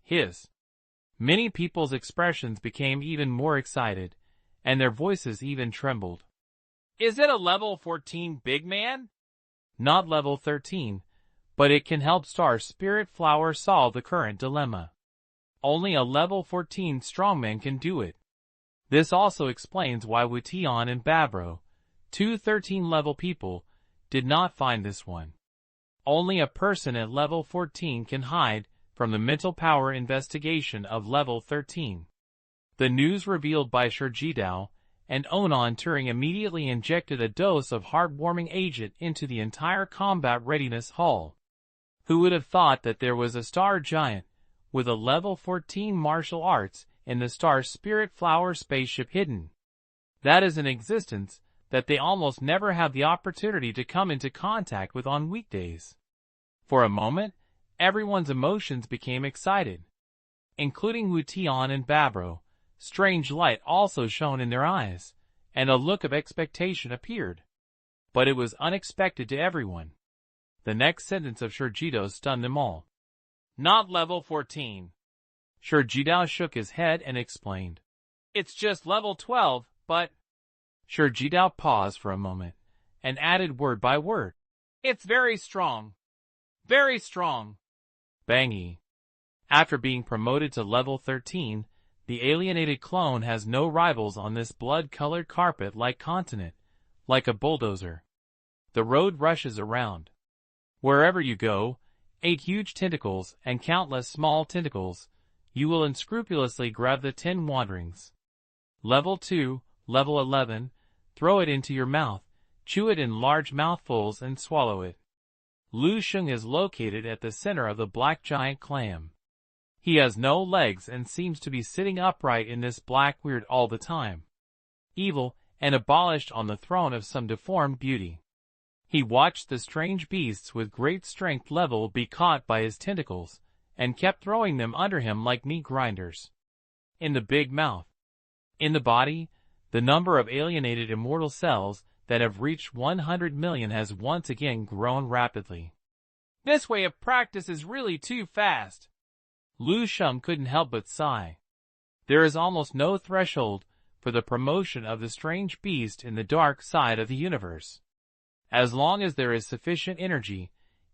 His. Many people's expressions became even more excited, and their voices even trembled. "Is it a level 14 big man?" Not level 13, but it can help Star Spirit Flower solve the current dilemma. Only a level 14 strongman can do it. This also explains why Wu Tian and Babro, 2 13-level people, did not find this one. Only a person at level 14 can hide from the mental power investigation of level 13. The news revealed by Shijidao and Onan Turing immediately injected a dose of heartwarming agent into the entire combat readiness hall. Who would have thought that there was a star giant with a level 14 martial arts in the Star Spirit Flower spaceship hidden? That is an existence that they almost never have the opportunity to come into contact with on weekdays. For a moment, everyone's emotions became excited, including Wu Tian and Babro. Strange light also shone in their eyes, and a look of expectation appeared. But it was unexpected to everyone. The next sentence of Shurjito stunned them all. Not level 14. Shurjito shook his head and explained. It's just level 12, but... Shurjito paused for a moment and added word by word. It's very strong. Very strong. Bangy. After being promoted to level 13, the alienated clone has no rivals on this blood-colored carpet-like continent, like a bulldozer. The road rushes around. Wherever you go, 8 huge tentacles and countless small tentacles, you will unscrupulously grab the 10 wanderings. Level 2, level 11, throw it into your mouth, chew it in large mouthfuls and swallow it. Lu Sheng is located at the center of the black giant clam. He has no legs and seems to be sitting upright in this black weird all the time. Evil and abolished on the throne of some deformed beauty. He watched the strange beasts with great strength level be caught by his tentacles, and kept throwing them under him like meat grinders. In the big mouth. In the body, the number of alienated immortal cells that have reached 100 million has once again grown rapidly. This way of practice is really too fast. Lu Sheng couldn't help but sigh. There is almost no threshold for the promotion of the strange beast in the dark side of the universe. As long as there is sufficient energy,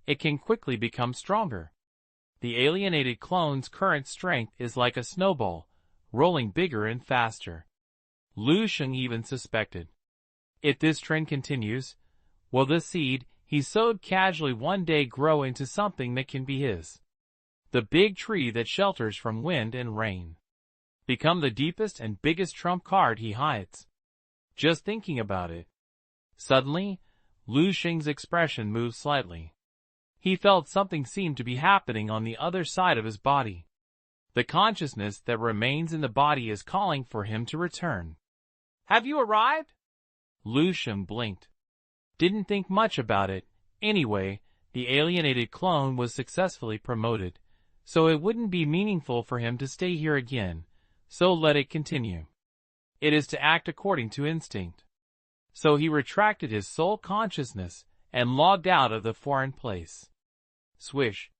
it can quickly become stronger. The alienated clone's current strength is like a snowball, rolling bigger and faster. Lu Sheng even suspected. If this trend continues, will the seed he sowed casually one day grow into something that can be his? The big tree that shelters from wind and rain. Become the deepest and biggest trump card he hides. Just thinking about it. Suddenly, Lu Sheng's expression moved slightly. He felt something seemed to be happening on the other side of his body. The consciousness that remains in the body is calling for him to return. Have you arrived? Lu Sheng blinked. Didn't think much about it. Anyway, the alienated clone was successfully promoted, so it wouldn't be meaningful for him to stay here again, so let it continue. It is to act according to instinct. So he retracted his soul consciousness and logged out of the foreign place. Swish.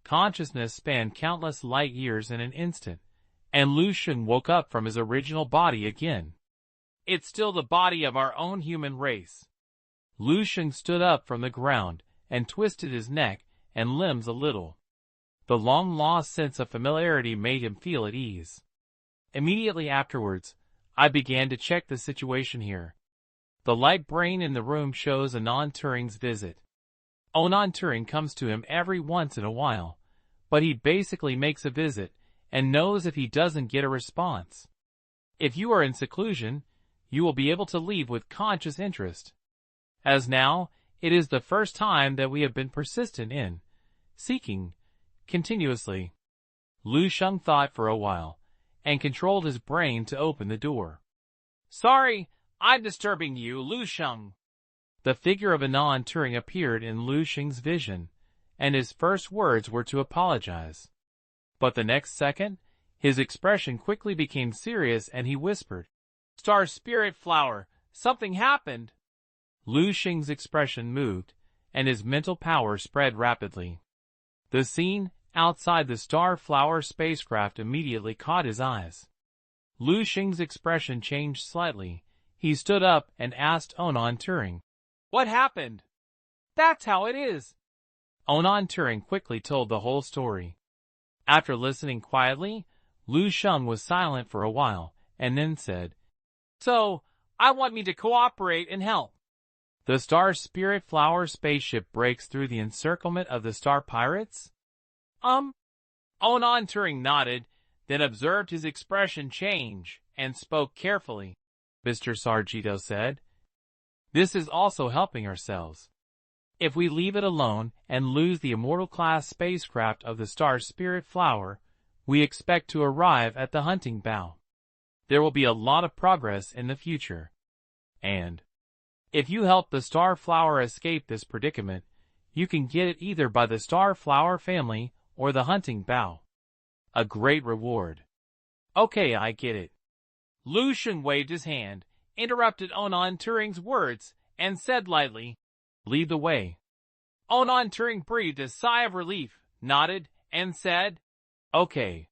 Consciousness spanned countless light years in an instant, and Lu Sheng woke up from his original body again. It's still the body of our own human race. Lu Sheng stood up from the ground and twisted his neck and limbs a little. The long-lost sense of familiarity made him feel at ease. Immediately afterwards, I began to check the situation here. The light brain in the room shows Anon Turing's visit. Anon Turing comes to him every once in a while, but he basically makes a visit and knows if he doesn't get a response. If you are in seclusion, you will be able to leave with conscious interest. As now, it is the first time that we have been persistent in seeking continuously. Lu Sheng thought for a while and controlled his brain to open the door. Sorry, I'm disturbing you, Lu Sheng. The figure of Anon Turing appeared in Lu Sheng's vision, and his first words were to apologize. But the next second, his expression quickly became serious and he whispered, Star Spirit Flower, something happened. Lu Sheng's expression moved, and his mental power spread rapidly. The scene outside the Star Flower spacecraft immediately caught his eyes. Lu Sheng's expression changed slightly. He stood up and asked Anon Turing, What happened? That's how it is. Anon Turing quickly told the whole story. After listening quietly, Lu Sheng was silent for a while, and then said, So, I want me to cooperate and help. The Star Spirit Flower spaceship breaks through the encirclement of the Star Pirates? Anon Turing nodded, then observed his expression change, and spoke carefully. Mr. Sargito said, This is also helping ourselves. If we leave it alone and lose the immortal-class spacecraft of the Star Spirit Flower, we expect to arrive at the hunting bow. There will be a lot of progress in the future. And if you help the Star Flower escape this predicament, you can get it either by the Star Flower family or the hunting bow. A great reward. Okay, I get it. Lu Sheng waved his hand, interrupted Anon Turing's words, and said lightly, Lead the way. Onan Turing breathed a sigh of relief, nodded, and said, "Okay."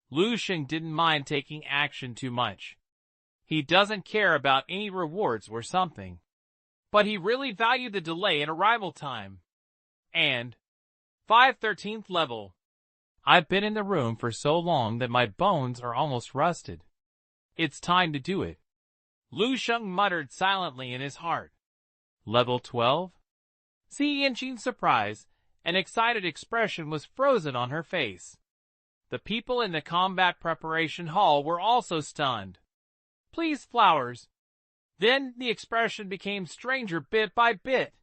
Lu Sheng didn't mind taking action too much. He doesn't care about any rewards or something. But he really valued the delay in arrival time. And 513th level. I've been in the room for so long that my bones are almost rusted. It's time to do it. Lu Sheng muttered silently in his heart. Level 12? Xi Yanqing's surprise and excited expression was frozen on her face. The people in the combat preparation hall were also stunned. "Please, flowers." Then the expression became stranger bit by bit.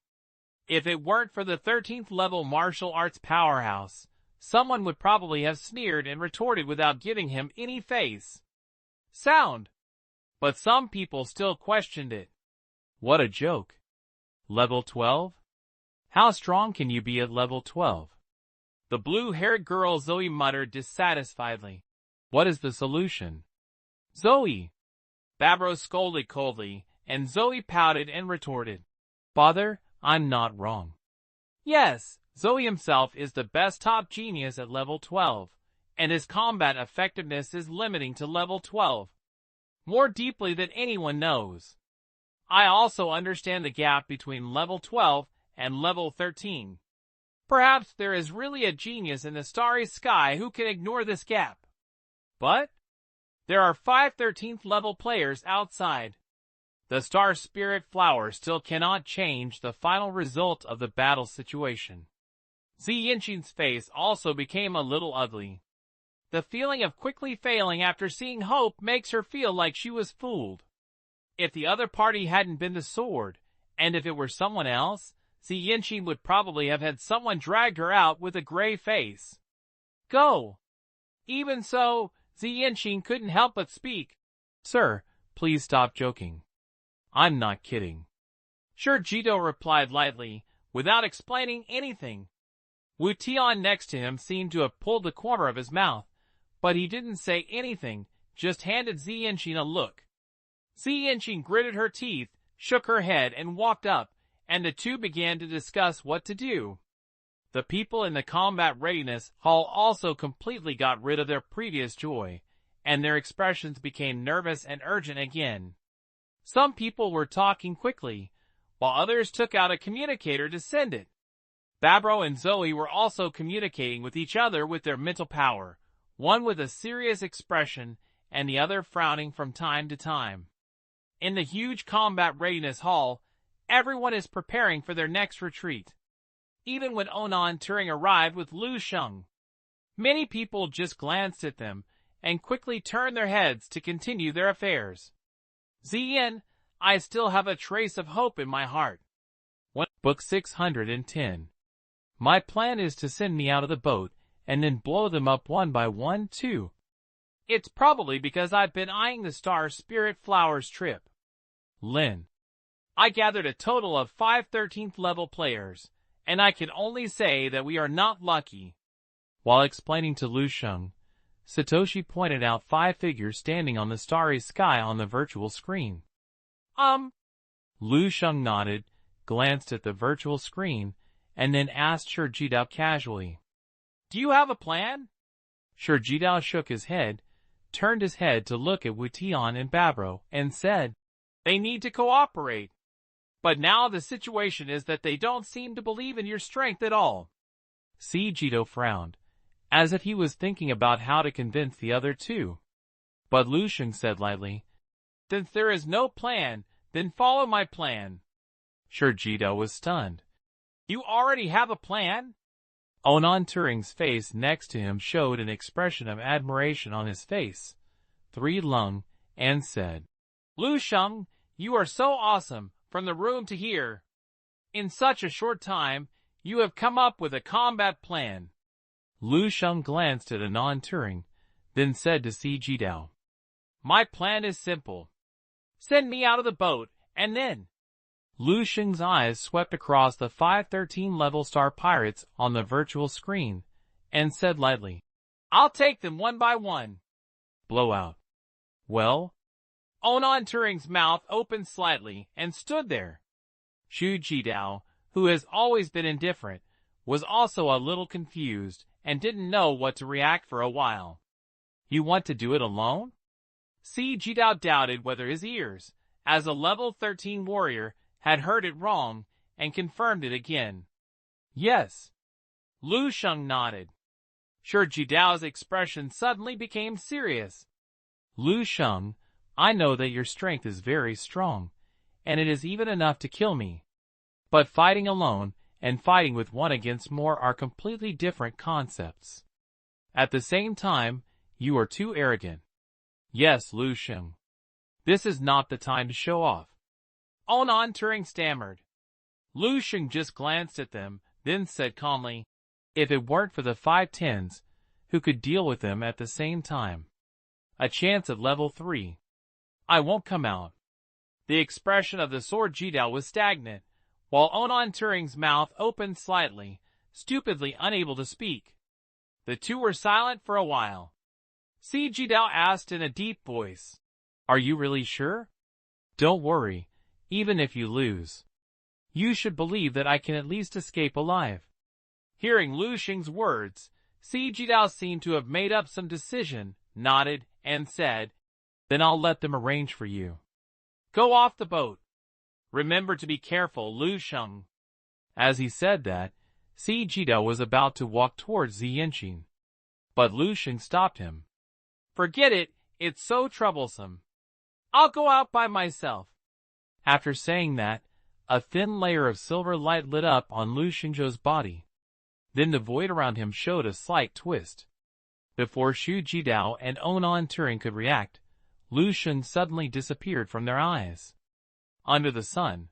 If it weren't for the 13th level martial arts powerhouse, someone would probably have sneered and retorted without giving him any face. Sound. But some people still questioned it. What a joke. Level 12? How strong can you be at level 12? The blue-haired girl Zoe muttered dissatisfiedly. What is the solution? Zoe. Babro scolded coldly, and Zoe pouted and retorted. Father, I'm not wrong. Yes, Zoe himself is the best top genius at level 12, and his combat effectiveness is limiting to level 12. More deeply than anyone knows. I also understand the gap between level 12 and level 13. Perhaps there is really a genius in the starry sky who can ignore this gap. But there are 5 13th level players outside. The Star Spirit Flower still cannot change the final result of the battle situation. Xi Yanqing's face also became a little ugly. The feeling of quickly failing after seeing hope makes her feel like she was fooled. If the other party hadn't been the sword, and if it were someone else, Xi Yanqing would probably have had someone drag her out with a gray face. Go! Even so, Xi Yanqing couldn't help but speak. Sir, please stop joking. I'm not kidding. Sure, Jito replied lightly, without explaining anything. Wu Tian next to him seemed to have pulled the corner of his mouth, but he didn't say anything, just handed Xi Yanqing a look. Xi Yanqing gritted her teeth, shook her head, and walked up, and the two began to discuss what to do. The people in the combat readiness hall also completely got rid of their previous joy, and their expressions became nervous and urgent again. Some people were talking quickly, while others took out a communicator to send it. Babro and Zoe were also communicating with each other with their mental power, one with a serious expression and the other frowning from time to time. In the huge combat readiness hall, everyone is preparing for their next retreat. Even when Onan Turing arrived with Lu Sheng, many people just glanced at them and quickly turned their heads to continue their affairs. Ziyin, I still have a trace of hope in my heart. Book 610. My plan is to send me out of the boat and then blow them up one by one too. It's probably because I've been eyeing the Star Spirit Flowers trip. Lin. I gathered a total of 5 13th level players, and I can only say that we are not lucky. While explaining to Lu Sheng, Satoshi pointed out 5 figures standing on the starry sky on the virtual screen. Lu Sheng nodded, glanced at the virtual screen, and then asked Shijidao casually. Do you have a plan? Shijidao shook his head, turned his head to look at Wu Tian and Babro, and said, They need to cooperate. But now the situation is that they don't seem to believe in your strength at all. Jito frowned, as if he was thinking about how to convince the other two. But Lu Sheng said lightly, Since there is no plan, then follow my plan. Jito was stunned. You already have a plan? Onan Turing's face next to him showed an expression of admiration on his face, 3 lung, and said, Lu Sheng, you are so awesome, from the room to here. In such a short time, you have come up with a combat plan. Lu Sheng glanced at Onan Turing, then said to Jito, My plan is simple. Send me out of the boat, and then... Lu Sheng's eyes swept across the 513 level star pirates on the virtual screen, and said lightly, I'll take them one by one. Blowout. Well? Onan Turing's mouth opened slightly and stood there. Shijidao, who has always been indifferent, was also a little confused and didn't know what to react for a while. You want to do it alone? Jidao doubted whether his ears, as a level 13 warrior, had heard it wrong, and confirmed it again. Yes. Lu Sheng nodded. Sure. Jidao's expression suddenly became serious. Lu Sheng, I know that your strength is very strong, and it is even enough to kill me. But fighting alone and fighting with one against more are completely different concepts. At the same time, you are too arrogant. Yes, Lu Sheng. This is not the time to show off. Onan Turing stammered. Lu Sheng just glanced at them, then said calmly, if it weren't for the 510s, who could deal with them at the same time? A chance at level 3. I won't come out. The expression of the sword Jidao was stagnant, while Onan Turing's mouth opened slightly, stupidly unable to speak. The two were silent for a while. Jidao asked in a deep voice, are you really sure? Don't worry, even if you lose. You should believe that I can at least escape alive. Hearing Lu Sheng's words, Jidao seemed to have made up some decision, nodded, and said, then I'll let them arrange for you. Go off the boat. Remember to be careful, Lu Sheng. As he said that, Jidao was about to walk towards Ziyinshin. But Lu Sheng stopped him. Forget it, it's so troublesome. I'll go out by myself. After saying that, a thin layer of silver light lit up on Lu Sheng's body. Then the void around him showed a slight twist. Before Shu Jidao and Onan Turing could react, Lu Sheng suddenly disappeared from their eyes. Under the sun,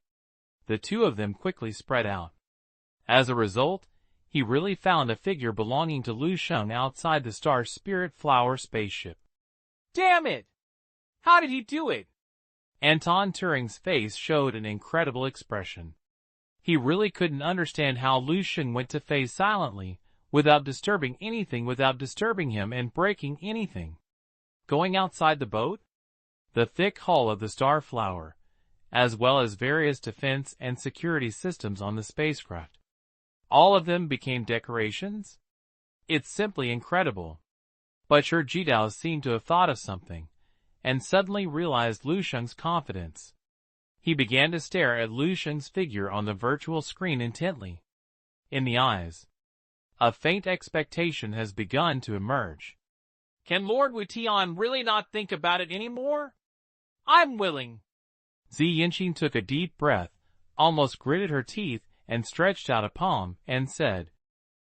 the two of them quickly spread out. As a result, he really found a figure belonging to Lu Sheng outside the Star Spirit Flower spaceship. Damn it! How did he do it? Anton Turing's face showed an incredible expression. He really couldn't understand how Lu Sheng went to phase silently, without disturbing anything, without disturbing him and breaking anything. Going outside the boat? The thick hull of the Star Flower, as well as various defense and security systems on the spacecraft. All of them became decorations? It's simply incredible. But Shu Jidao seemed to have thought of something, and suddenly realized Lu Sheng's confidence. He began to stare at Lu Sheng's figure on the virtual screen intently. In the eyes, a faint expectation has begun to emerge. Can Lord Wutian really not think about it anymore? I'm willing. Ziyinshin took a deep breath, almost gritted her teeth, and stretched out a palm, and said,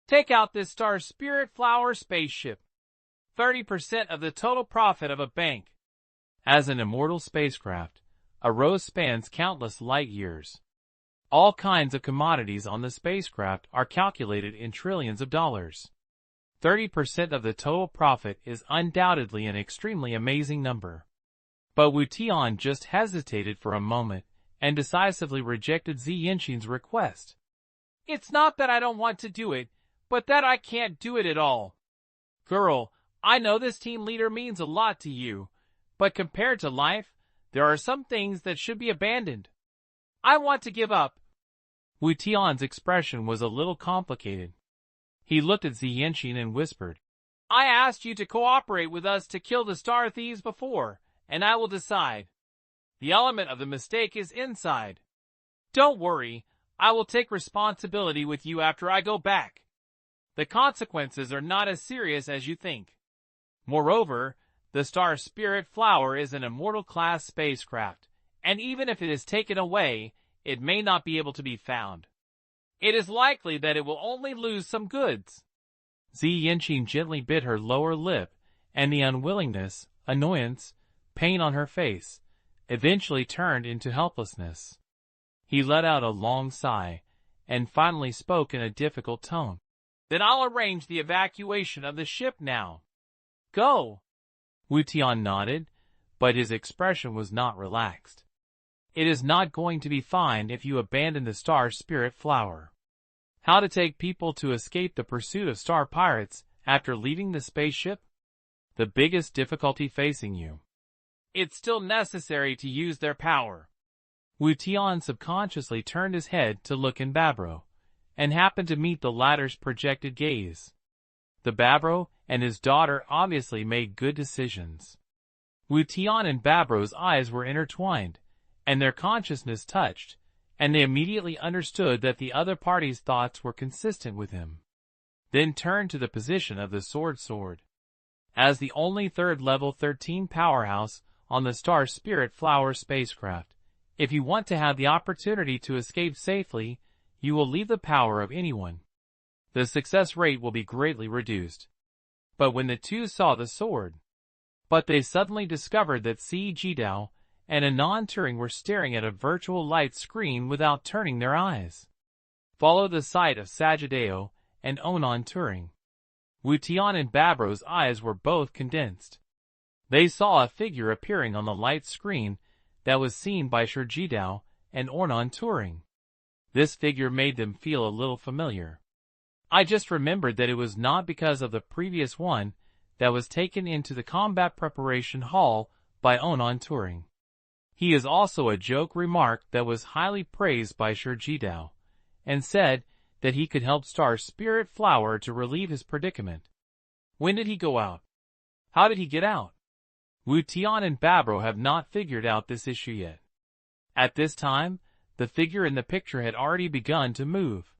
take out this Star Spirit Flower spaceship. 30% of the total profit of a bank. As an immortal spacecraft, a rose spans countless light years. All kinds of commodities on the spacecraft are calculated in trillions of dollars. 30% of the total profit is undoubtedly an extremely amazing number. But Wutian just hesitated for a moment and decisively rejected Ziyinshin's request. It's not that I don't want to do it, but that I can't do it at all. Girl, I know this team leader means a lot to you, but compared to life, there are some things that should be abandoned. I want to give up. Wutian's expression was a little complicated. He looked at Ziyinshin and whispered, I asked you to cooperate with us to kill the Star Thieves before, and I will decide. The element of the mistake is inside. Don't worry, I will take responsibility with you after I go back. The consequences are not as serious as you think. Moreover, the Star Spirit Flower is an immortal-class spacecraft, and even if it is taken away, it may not be able to be found. It is likely that it will only lose some goods. Ziyinshin gently bit her lower lip, and the unwillingness, annoyance, pain on her face eventually turned into helplessness. He let out a long sigh, and finally spoke in a difficult tone. Then I'll arrange the evacuation of the ship now. Go. Wutian nodded, but his expression was not relaxed. It is not going to be fine if you abandon the Star Spirit Flower. How to take people to escape the pursuit of star pirates after leaving the spaceship? The biggest difficulty facing you. It's still necessary to use their power. Wu Tian subconsciously turned his head to look in Babro, and happened to meet the latter's projected gaze. The Babro and his daughter obviously made good decisions. Wu Tian and Babro's eyes were intertwined, and their consciousness touched, and they immediately understood that the other party's thoughts were consistent with him. Then turned to the position of the sword. As the only third-level 13 powerhouse on the Star Spirit Flower spacecraft, if you want to have the opportunity to escape safely, you will leave the power of anyone. The success rate will be greatly reduced. But when the two saw the sword, they suddenly discovered that Jidao and Anon Turing were staring at a virtual light screen without turning their eyes. Follow the sight of Sajidao and Onan Turing. Wu Tian and Babro's eyes were both condensed. They saw a figure appearing on the light screen that was seen by Jidao and Onan Turing. This figure made them feel a little familiar. I just remembered that it was not because of the previous one that was taken into the combat preparation hall by Onan Turing. He is also a joke remark that was highly praised by Jidao, and said that he could help Star Spirit Flower to relieve his predicament. When did he go out? How did he get out? Wu Tian and Babro have not figured out this issue yet. At this time, the figure in the picture had already begun to move.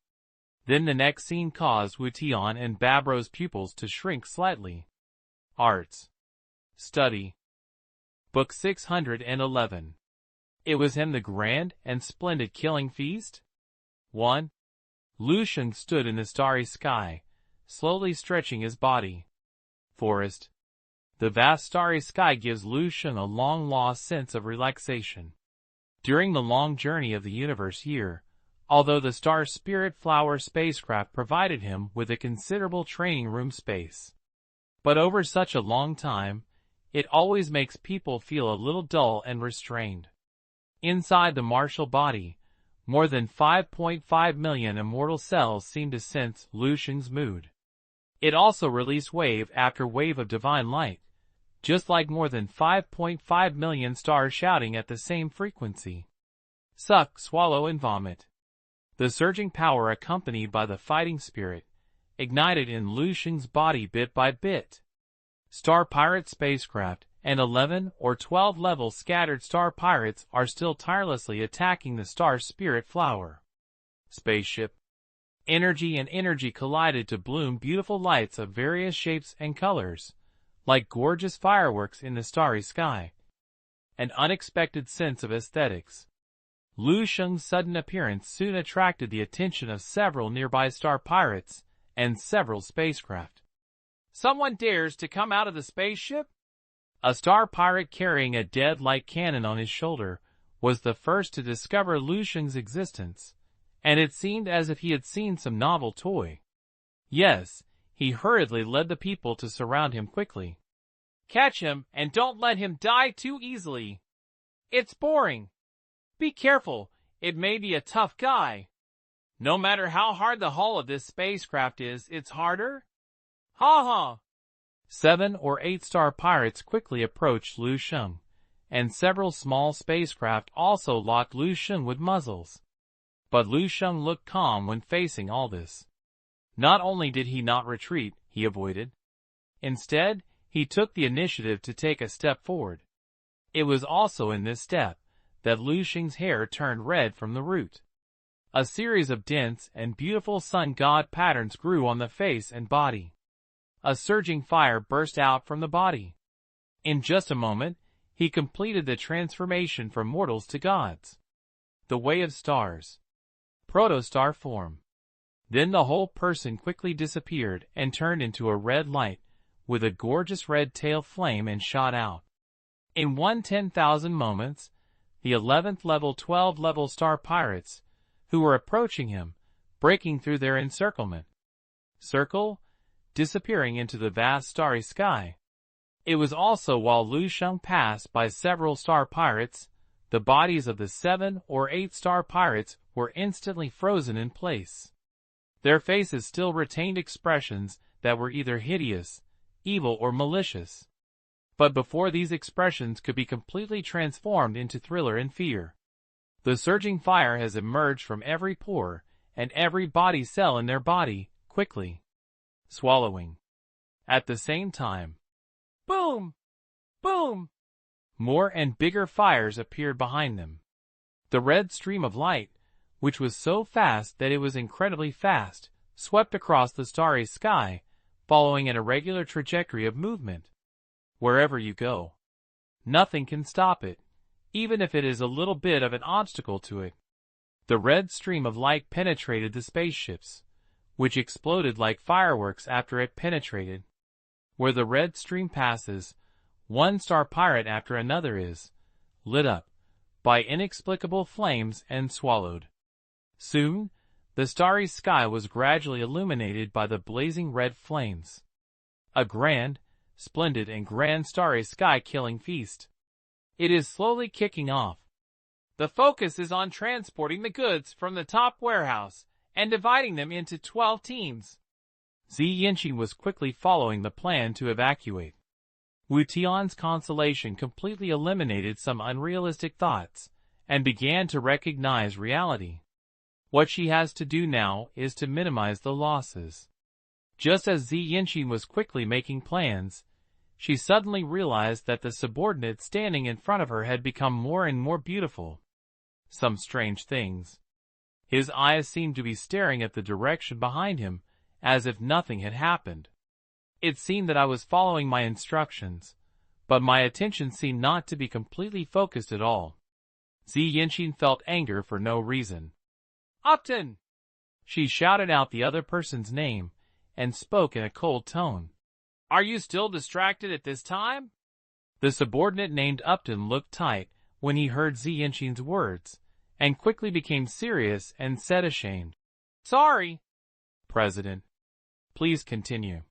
Then the next scene caused Wu Tian and Babro's pupils to shrink slightly. Arts. Study. Book 611. It was him the grand and splendid killing feast? 1. Lu Sheng stood in the starry sky, slowly stretching his body. Forest. The vast starry sky gives Lu Sheng a long-lost sense of relaxation. During the long journey of the universe year, although the Star Spirit Flower spacecraft provided him with a considerable training room space. But over such a long time, it always makes people feel a little dull and restrained. Inside the martial body, more than 5.5 million immortal cells seem to sense Lu Sheng's mood. It also released wave after wave of divine light, just like more than 5.5 million stars shouting at the same frequency. Suck, swallow, and vomit. The surging power accompanied by the fighting spirit, ignited in Lu Sheng's body bit by bit. Star Pirate spacecraft and 11 or 12 level scattered Star Pirates are still tirelessly attacking the Star Spirit Flower spaceship. Energy and energy collided to bloom beautiful lights of various shapes and colors, like gorgeous fireworks in the starry sky. An unexpected sense of aesthetics. Lu Sheng's sudden appearance soon attracted the attention of several nearby Star Pirates and several spacecraft. Someone dares to come out of the spaceship? A Star Pirate carrying a dead light cannon on his shoulder was the first to discover Lu Sheng's existence, and it seemed as if he had seen some novel toy. Yes, he hurriedly led the people to surround him quickly. Catch him and don't let him die too easily. It's boring. Be careful, it may be a tough guy. No matter how hard the hull of this spacecraft is, it's harder? Ha ha! 7 or 8 Star Pirates quickly approached Lu Sheng, and several small spacecraft also locked Lu Sheng with muzzles. But Lu Sheng looked calm when facing all this. Not only did he not retreat, he avoided. Instead, he took the initiative to take a step forward. It was also in this step that Lu Sheng's hair turned red from the root. A series of dense and beautiful sun god patterns grew on the face and body. A surging fire burst out from the body. In just a moment, he completed the transformation from mortals to gods. The way of stars. Protostar form. Then the whole person quickly disappeared and turned into a red light, with a gorgeous red tail flame and shot out. In 10,000 moments, the 11th level 12 level Star Pirates, who were approaching him, breaking through their encirclement. Circle, disappearing into the vast starry sky. It was also while Lu Sheng passed by several Star Pirates, the bodies of the 7 or 8 Star Pirates were instantly frozen in place. Their faces still retained expressions that were either hideous, evil, or malicious. But before these expressions could be completely transformed into thriller and fear, The surging fire has emerged from every pore and every body cell in their body, quickly swallowing. At the same time, boom! Boom! More and bigger fires appeared behind them. The red stream of light, which was so fast that it was incredibly fast, swept across the starry sky, following an irregular trajectory of movement. Wherever you go, nothing can stop it, even if it is a little bit of an obstacle to it. The red stream of light penetrated the spaceships, which exploded like fireworks after it penetrated. Where the red stream passes, one star pirate after another is lit up by inexplicable flames and swallowed. Soon, the starry sky was gradually illuminated by the blazing red flames. A grand, splendid and grand starry sky-killing feast. It is slowly kicking off. The focus is on transporting the goods from the top warehouse and dividing them into 12 teams. Zi Yanqing was quickly following the plan to evacuate. Wu Tian's consolation completely eliminated some unrealistic thoughts and began to recognize reality. What she has to do now is to minimize the losses. Just as Zi Yanqing was quickly making plans, she suddenly realized that the subordinate standing in front of her had become more and more beautiful. Some strange things. His eyes seemed to be staring at the direction behind him, as if nothing had happened. It seemed that I was following my instructions, but my attention seemed not to be completely focused at all. Zi Yanqing felt anger for no reason. Upton! She shouted out the other person's name and spoke in a cold tone. Are you still distracted at this time? The subordinate named Upton looked tight when he heard Zi Yanqing's words, and quickly became serious and said ashamed. Sorry, President. Please continue.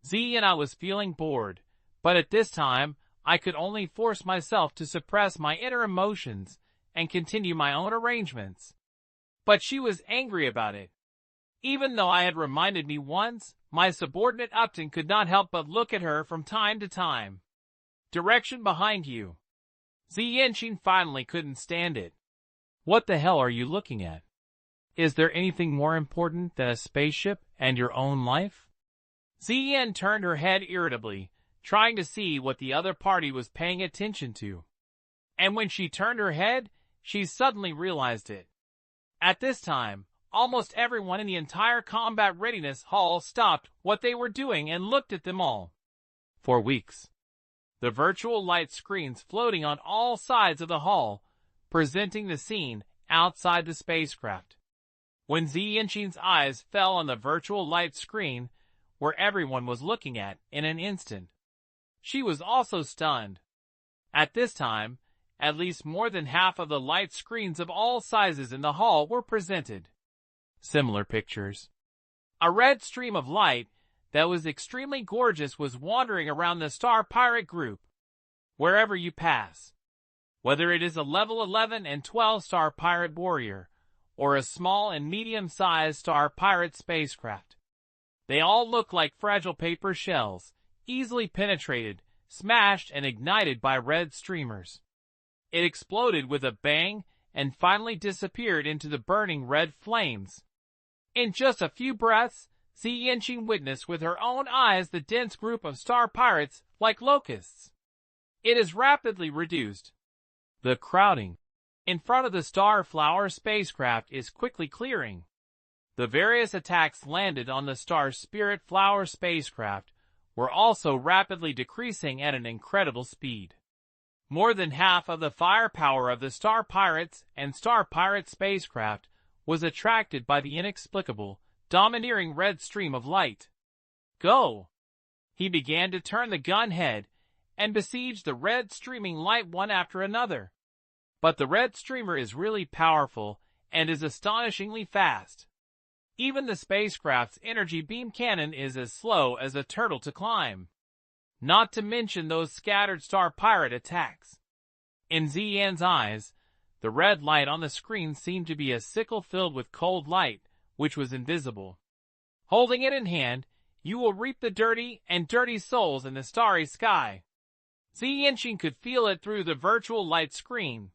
Zi and I was feeling bored, but at this time, I could only force myself to suppress my inner emotions and continue my own arrangements. But she was angry about it. Even though I had reminded me once, my subordinate Upton could not help but look at her from time to time. Direction behind you. Zi Yanqing finally couldn't stand it. What the hell are you looking at? Is there anything more important than a spaceship and your own life? Zi Yan turned her head irritably, trying to see what the other party was paying attention to. And when she turned her head, she suddenly realized it. At this time, almost everyone in the entire combat readiness hall stopped what they were doing and looked at them all. For weeks, the virtual light screens floating on all sides of the hall, presenting the scene outside the spacecraft. When Zi Yanqing's eyes fell on the virtual light screen, where everyone was looking at in an instant, she was also stunned. At this time, at least more than half of the light screens of all sizes in the hall were presented. Similar pictures. A red stream of light that was extremely gorgeous was wandering around the Star Pirate group. Wherever you pass, whether it is a level 11 and 12 Star Pirate warrior, or a small and medium-sized Star Pirate spacecraft, they all look like fragile paper shells, easily penetrated, smashed and ignited by red streamers. It exploded with a bang and finally disappeared into the burning red flames. In just a few breaths, Zi Yanqing witnessed with her own eyes the dense group of Star Pirates like locusts. It is rapidly reduced. The crowding in front of the Starflower spacecraft is quickly clearing. The various attacks landed on the Star Spirit Flower spacecraft were also rapidly decreasing at an incredible speed. More than half of the firepower of the Star Pirates and Star Pirate spacecraft was attracted by the inexplicable, domineering red stream of light. Go! He began to turn the gun head and besiege the red streaming light one after another. But the red streamer is really powerful and is astonishingly fast. Even the spacecraft's energy beam cannon is as slow as a turtle to climb. Not to mention those scattered Star Pirate attacks. In Zi Yan's eyes, the red light on the screen seemed to be a sickle filled with cold light, which was invisible. Holding it in hand, you will reap the dirty souls in the starry sky. Zi Yanqing could feel it through the virtual light screen.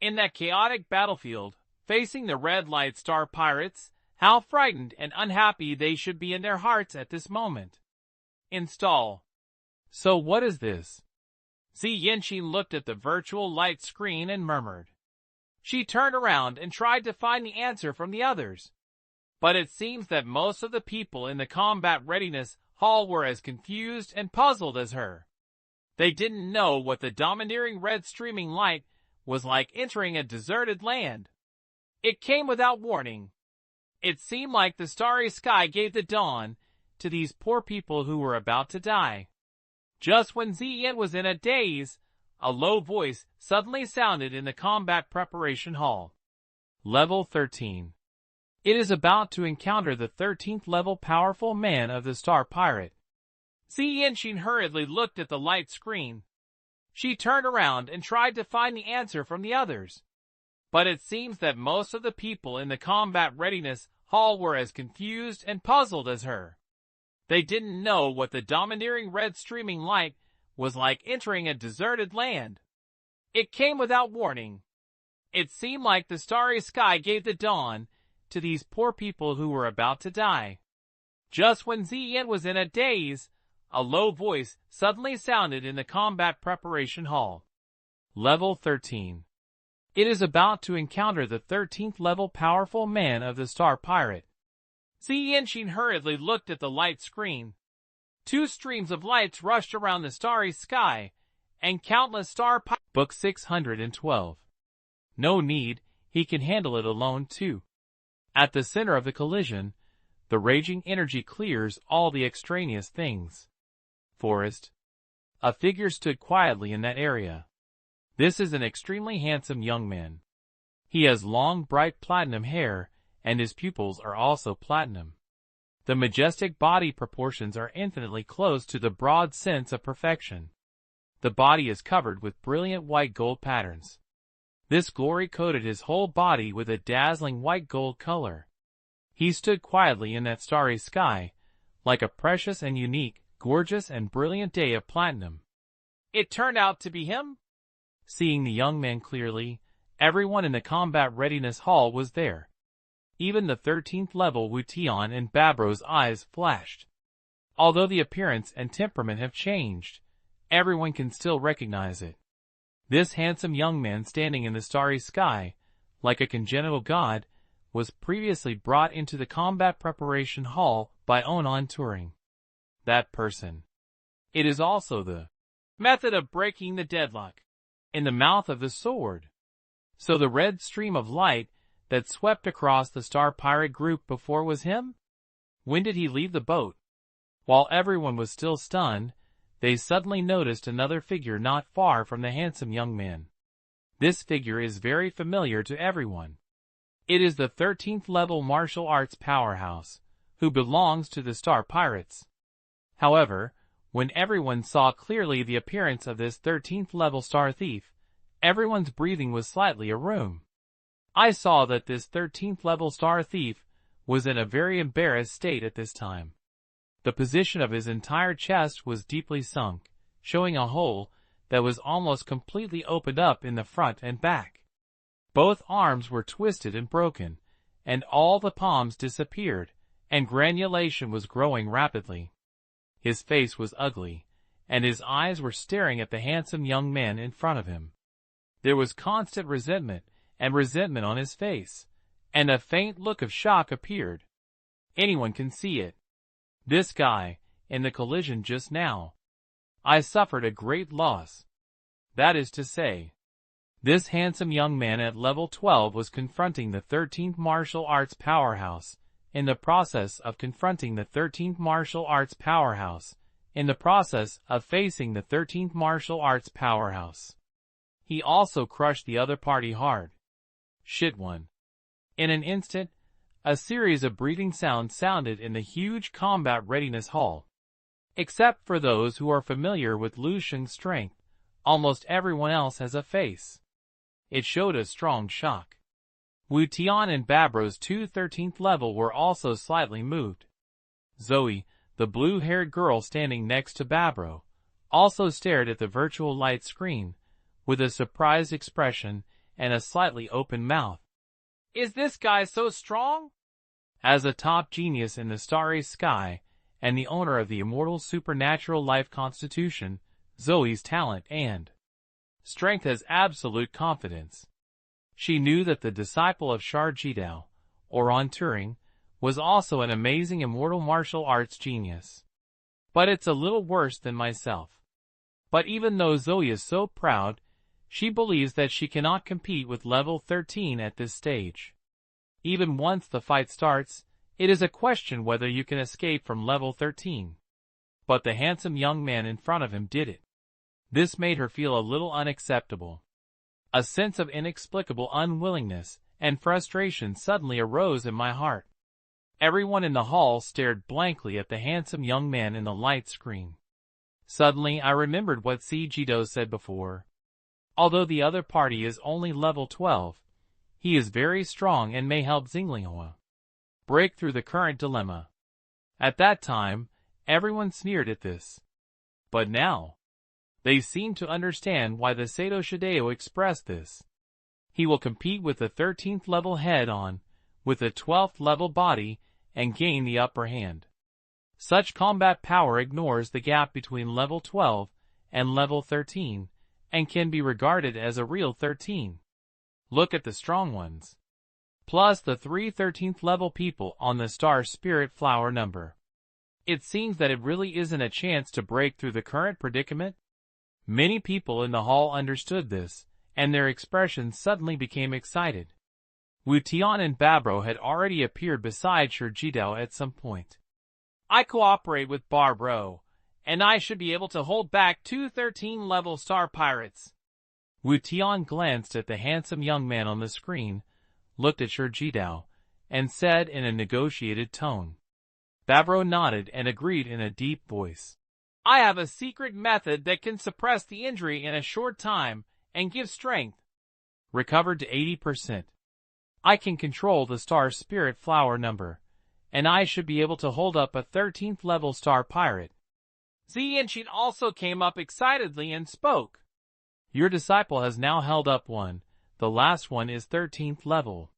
In that chaotic battlefield, facing the red light star pirates, how frightened and unhappy they should be in their hearts at this moment. Install. So what is this? Xi Yanqing looked at the virtual light screen and murmured. She turned around and tried to find the answer from the others. But it seems that most of the people in the combat readiness hall were as confused and puzzled as her. They didn't know what the domineering red streaming light was like entering a deserted land. It came without warning. It seemed like the starry sky gave the dawn to these poor people who were about to die. Just when Ziyin was in a daze, a low voice suddenly sounded in the combat preparation hall. Level 13. It is about to encounter the 13th level powerful man of the Star Pirate. Xi Yanqing hurriedly looked at the light screen. She turned around and tried to find the answer from the others. But it seems that most of the people in the combat readiness hall were as confused and puzzled as her. They didn't know what the domineering red streaming light was like entering a deserted land. It came without warning. It seemed like the starry sky gave the dawn to these poor people who were about to die. Just when Ziyin was in a daze, a low voice suddenly sounded in the combat preparation hall. Level 13. It is about to encounter the 13th level powerful man of the Star Pirate. Xi Yanqing hurriedly looked at the light screen. Two streams of lights rushed around the starry sky, and countless star pirates. Book 612. No need, he can handle it alone too. At the center of the collision, the raging energy clears all the extraneous things. Forest. A figure stood quietly in that area. This is an extremely handsome young man. He has long, bright platinum hair, and his pupils are also platinum. The majestic body proportions are infinitely close to the broad sense of perfection. The body is covered with brilliant white gold patterns. This glory coated his whole body with a dazzling white gold color. He stood quietly in that starry sky, like a precious and unique, gorgeous and brilliant day of platinum. It turned out to be him? Seeing the young man clearly, everyone in the combat readiness hall was there. Even the 13th level Wu Tian and Babro's eyes flashed. Although the appearance and temperament have changed, everyone can still recognize it. This handsome young man standing in the starry sky, like a congenital god, was previously brought into the combat preparation hall by Onan Turing. That person. It is also the method of breaking the deadlock in the mouth of the sword. So the red stream of light that swept across the Star Pirate group before was him? When did he leave the boat? While everyone was still stunned, they suddenly noticed another figure not far from the handsome young man. This figure is very familiar to everyone. It is the 13th level martial arts powerhouse, who belongs to the Star Pirates. However, when everyone saw clearly the appearance of this 13th level star thief, everyone's breathing was slightly aroom. I saw that this 13th level star thief was in a very embarrassed state at this time. The position of his entire chest was deeply sunk, showing a hole that was almost completely opened up in the front and back. Both arms were twisted and broken, and all the palms disappeared, and granulation was growing rapidly. His face was ugly, and his eyes were staring at the handsome young man in front of him. There was constant resentment on his face, and a faint look of shock appeared. Anyone can see it. This guy, in the collision just now, I suffered a great loss. That is to say, this handsome young man at level 12 was confronting the 13th martial arts powerhouse, in the process of confronting the 13th martial arts powerhouse, in the process of facing the 13th martial arts powerhouse. He also crushed the other party hard. Shit one. In an instant, a series of breathing sounds sounded in the huge combat readiness hall. Except for those who are familiar with Lu Sheng's strength, almost everyone else has a face. It showed a strong shock. Wu Tian and Babro's 13th level were also slightly moved. Zoe, the blue-haired girl standing next to Babro, also stared at the virtual light screen, with a surprised expression, and a slightly open mouth. Is this guy so strong? As a top genius in the starry sky, and the owner of the immortal supernatural life constitution, Zoe's talent and strength has absolute confidence. She knew that the disciple of Sharjidao, or on Turing, was also an amazing immortal martial arts genius. But it's a little worse than myself. But even though Zoe is so proud, she believes that she cannot compete with level 13 at this stage. Even once the fight starts, it is a question whether you can escape from level 13. But the handsome young man in front of him did it. This made her feel a little unacceptable. A sense of inexplicable unwillingness and frustration suddenly arose in my heart. Everyone in the hall stared blankly at the handsome young man in the light screen. Suddenly I remembered what Jido said before. Although the other party is only level 12, he is very strong and may help Xinglinghua break through the current dilemma. At that time, everyone sneered at this. But now, they seem to understand why the Sato Shideo expressed this. He will compete with the 13th level head-on, with the 12th level body, and gain the upper hand. Such combat power ignores the gap between level 12 and level 13, and can be regarded as a real 13. Look at the strong ones. Plus the 3 13th level people on the star spirit flower number. It seems that it really isn't a chance to break through the current predicament. Many people in the hall understood this, and their expressions suddenly became excited. Wu Tian and Babro had already appeared beside Shijidao at some point. I cooperate with Barbro, and I should be able to hold back 2 13-level star pirates. Wu Tian glanced at the handsome young man on the screen, looked at Shijidao, and said in a negotiated tone. Babro nodded and agreed in a deep voice. I have a secret method that can suppress the injury in a short time and give strength. Recovered to 80%. I can control the star spirit flower number, and I should be able to hold up a 13th level star pirate. Ziyinshin also came up excitedly and spoke. Your disciple has now held up one. The last one is 13th level.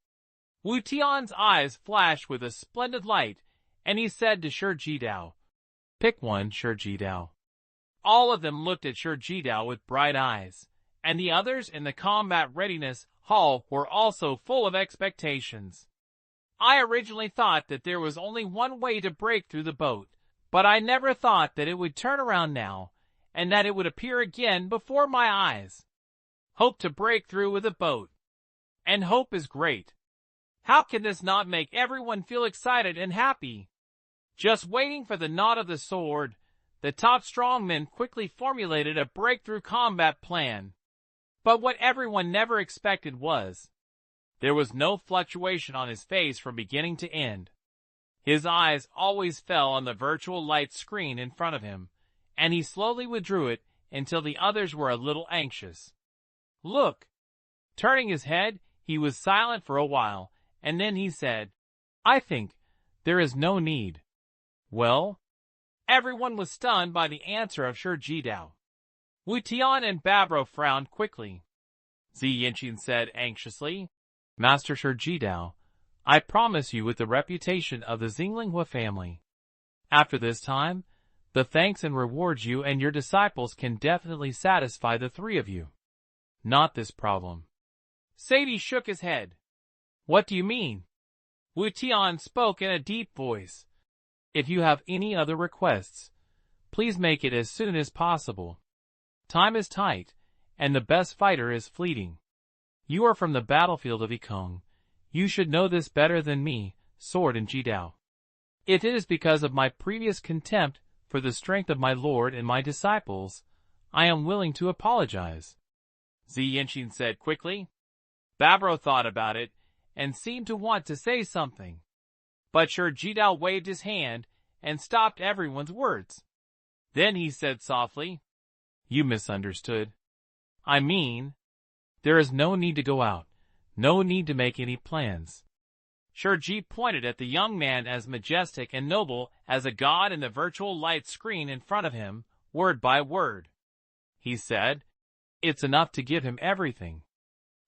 Wu Tian's eyes flashed with a splendid light, and he said to Shijidao, Pick one, Shijidao. All of them looked at Shijidao with bright eyes, and the others in the combat readiness hall were also full of expectations. I originally thought that there was only one way to break through the boat, but I never thought that it would turn around now, and that it would appear again before my eyes. Hope to break through with a boat. And hope is great. How can this not make everyone feel excited and happy? Just waiting for the nod of the sword, the top strongmen quickly formulated a breakthrough combat plan. But what everyone never expected was, there was no fluctuation on his face from beginning to end. His eyes always fell on the virtual light screen in front of him, and he slowly withdrew it until the others were a little anxious. Look! Turning his head, he was silent for a while, and then he said, I think there is no need. Well? Everyone was stunned by the answer of Shijidao. Wu Tian and Babro frowned quickly. Ziyinshin said anxiously, Master Shijidao, I promise you with the reputation of the Xinglinghua family. After this time, the thanks and rewards you and your disciples can definitely satisfy the three of you. Not this problem. Sadie shook his head. What do you mean? Wu Tian spoke in a deep voice. If you have any other requests, please make it as soon as possible. Time is tight, and the best fighter is fleeting. You are from the battlefield of Ikong. You should know this better than me, Sword and Jidao. It is because of my previous contempt for the strength of my lord and my disciples, I am willing to apologize. Ziyinshin said quickly. Babro thought about it, and seemed to want to say something. But Shijidao waved his hand, and stopped everyone's words. Then he said softly, You misunderstood. I mean, there is no need to go out, no need to make any plans. Shiji pointed at the young man as majestic and noble as a god in the virtual light screen in front of him, word by word. He said, It's enough to give him everything.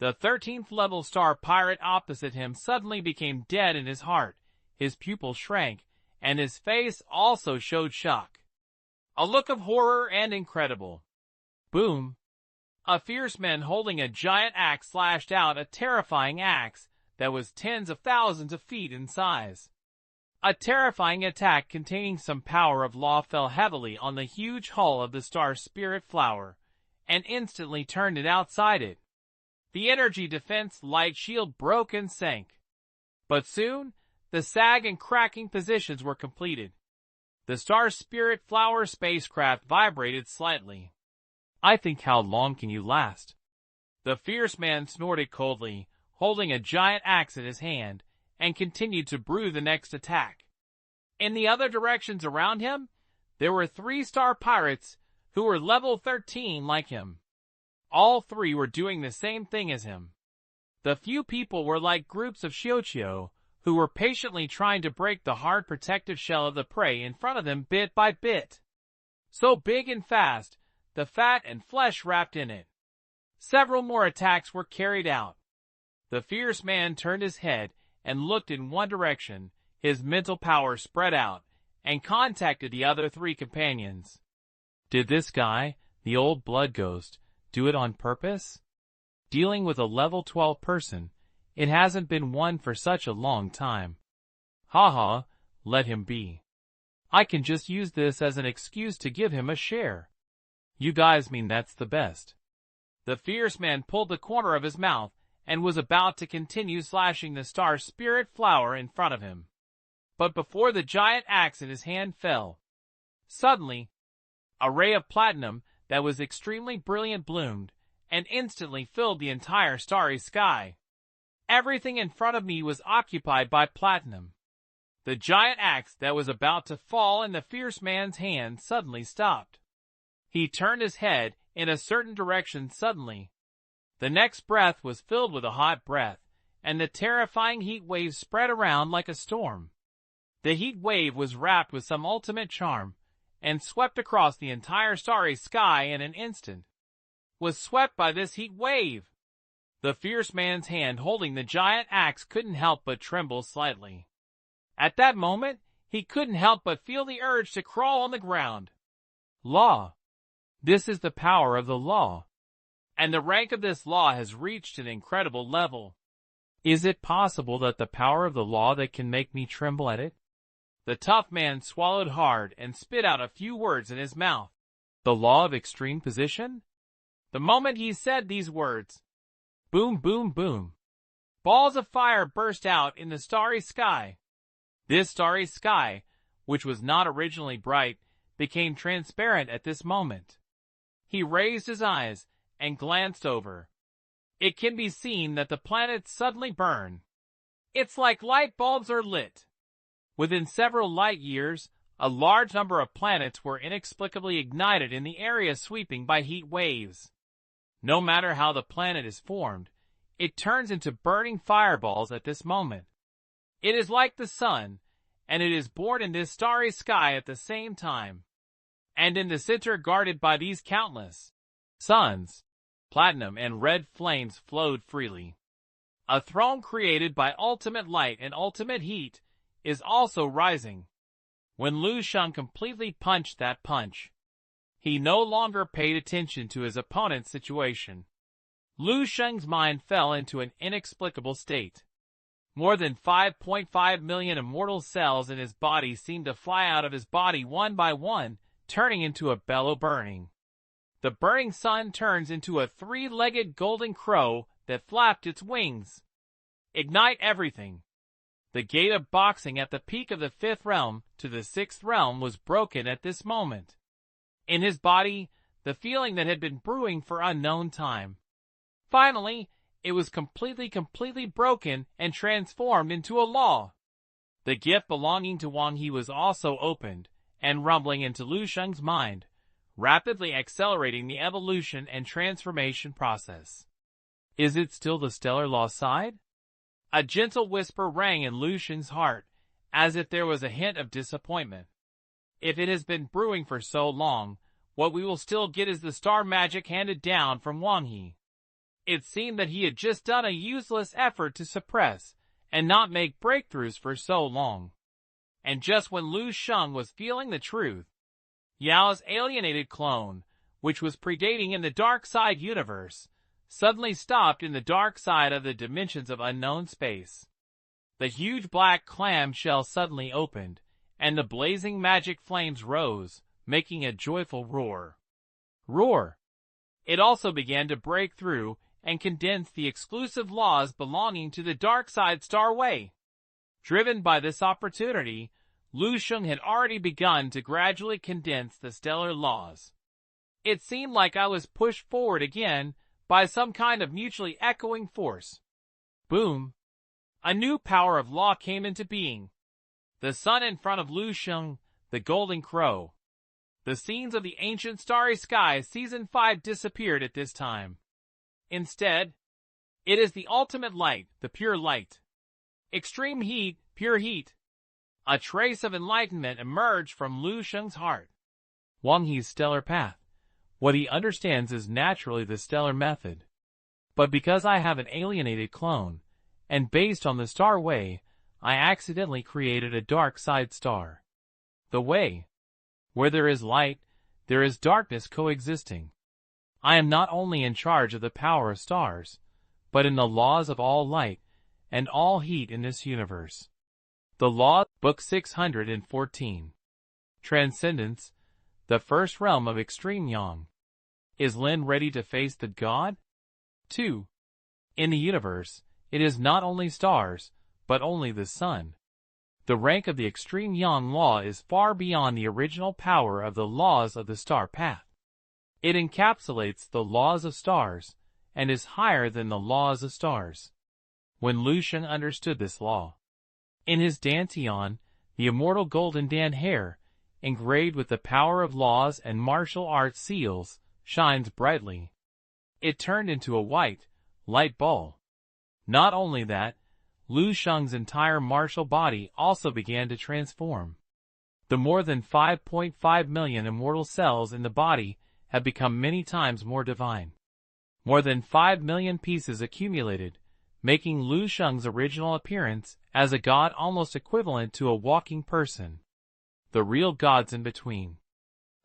The 13th level star pirate opposite him suddenly became dead in his heart, his pupils shrank, and his face also showed shock. A look of horror and incredible. Boom! A fierce man holding a giant axe slashed out a terrifying axe that was tens of thousands of feet in size. A terrifying attack containing some power of law fell heavily on the huge hull of the star spirit flower, and instantly turned it outside it. The energy defense light shield broke and sank. But soon, the sag and cracking positions were completed. The star spirit flower spacecraft vibrated slightly. I think, how long can you last? The fierce man snorted coldly, holding a giant axe in his hand, and continued to brew the next attack. In the other directions around him, there were 3 star pirates who were level 13 like him. All 3 were doing the same thing as him. The few people were like groups of Shiochio, who were patiently trying to break the hard protective shell of the prey in front of them bit by bit. So big and fast, the fat and flesh wrapped in it. Several more attacks were carried out. The fierce man turned his head and looked in one direction, his mental power spread out, and contacted the other 3 companions. Did this guy, the old blood ghost, do it on purpose? Dealing with a level 12 person, it hasn't been one for such a long time. Haha, let him be. I can just use this as an excuse to give him a share. You guys mean that's the best? The fierce man pulled the corner of his mouth and was about to continue slashing the star spirit flower in front of him. But before the giant axe in his hand fell, suddenly, a ray of platinum that was extremely brilliant bloomed and instantly filled the entire starry sky. Everything in front of me was occupied by platinum. The giant axe that was about to fall in the fierce man's hand suddenly stopped. He turned his head in a certain direction suddenly. The next breath was filled with a hot breath, and the terrifying heat wave spread around like a storm. The heat wave was wrapped with some ultimate charm, and swept across the entire starry sky in an instant. Was swept by this heat wave. The fierce man's hand holding the giant axe couldn't help but tremble slightly. At that moment, he couldn't help but feel the urge to crawl on the ground. Law. This is the power of the law. And the rank of this law has reached an incredible level. Is it possible that the power of the law that can make me tremble at it? The tough man swallowed hard and spit out a few words in his mouth. The law of extreme position? The moment he said these words, boom, boom, boom, balls of fire burst out in the starry sky. This starry sky, which was not originally bright, became transparent at this moment. He raised his eyes and glanced over. It can be seen that the planets suddenly burn. It's like light bulbs are lit. Within several light years, a large number of planets were inexplicably ignited in the area sweeping by heat waves. No matter how the planet is formed, it turns into burning fireballs at this moment. It is like the sun, and it is born in this starry sky at the same time. And in the center, guarded by these countless suns, platinum and red flames flowed freely. A throne created by ultimate light and ultimate heat is also rising. When Lu Sheng completely punched that punch, he no longer paid attention to his opponent's situation. Lu Sheng's mind fell into an inexplicable state. More than 5.5 million immortal cells in his body seemed to fly out of his body one by one, turning into a bellow burning. The burning sun turns into a 3-legged golden crow that flapped its wings. Ignite everything. The gate of boxing at the peak of the 5th realm to the 6th realm was broken at this moment. In his body, the feeling that had been brewing for unknown time. Finally, it was completely broken and transformed into a law. The gift belonging to Wang He was also opened, and rumbling into Lu Sheng's mind, rapidly accelerating the evolution and transformation process. Is it still the stellar law side? A gentle whisper rang in Lu Sheng's heart, as if there was a hint of disappointment. If it has been brewing for so long, what we will still get is the star magic handed down from Wang He. It seemed that he had just done a useless effort to suppress and not make breakthroughs for so long. And just when Lu Sheng was feeling the truth, Yao's alienated clone, which was predating in the dark side universe, suddenly stopped in the dark side of the dimensions of unknown space. The huge black clamshell suddenly opened, and the blazing magic flames rose, making a joyful roar. Roar! It also began to break through and condense the exclusive laws belonging to the dark side Star Way. Driven by this opportunity, Lu Sheng had already begun to gradually condense the stellar laws. It seemed like I was pushed forward again by some kind of mutually echoing force. Boom! A new power of law came into being. The sun in front of Lu Sheng, the golden crow. The scenes of the ancient starry sky season 5 disappeared at this time. Instead, it is the ultimate light, the pure light. Extreme heat, pure heat. A trace of enlightenment emerged from Lu Sheng's heart. Wang He's stellar path. What he understands is naturally the stellar method. But because I have an alienated clone, and based on the star way, I accidentally created a dark side star. The way. Where there is light, there is darkness coexisting. I am not only in charge of the power of stars, but in the laws of all light and all heat in this universe. The Law, Book 614. Transcendence, the first realm of extreme yang. Is Lin ready to face the God? 2. In the universe, it is not only stars, but only the sun. The rank of the extreme yang law is far beyond the original power of the laws of the star path. It encapsulates the laws of stars, and is higher than the laws of stars. When Lu Sheng understood this law, in his dantian, the immortal golden Dan hair, engraved with the power of laws and martial arts seals, shines brightly. It turned into a white, light ball. Not only that, Lu Sheng's entire martial body also began to transform. The more than 5.5 million immortal cells in the body have become many times more divine. More than 5 million pieces accumulated, making Lu Sheng's original appearance as a god almost equivalent to a walking person. The real gods in between.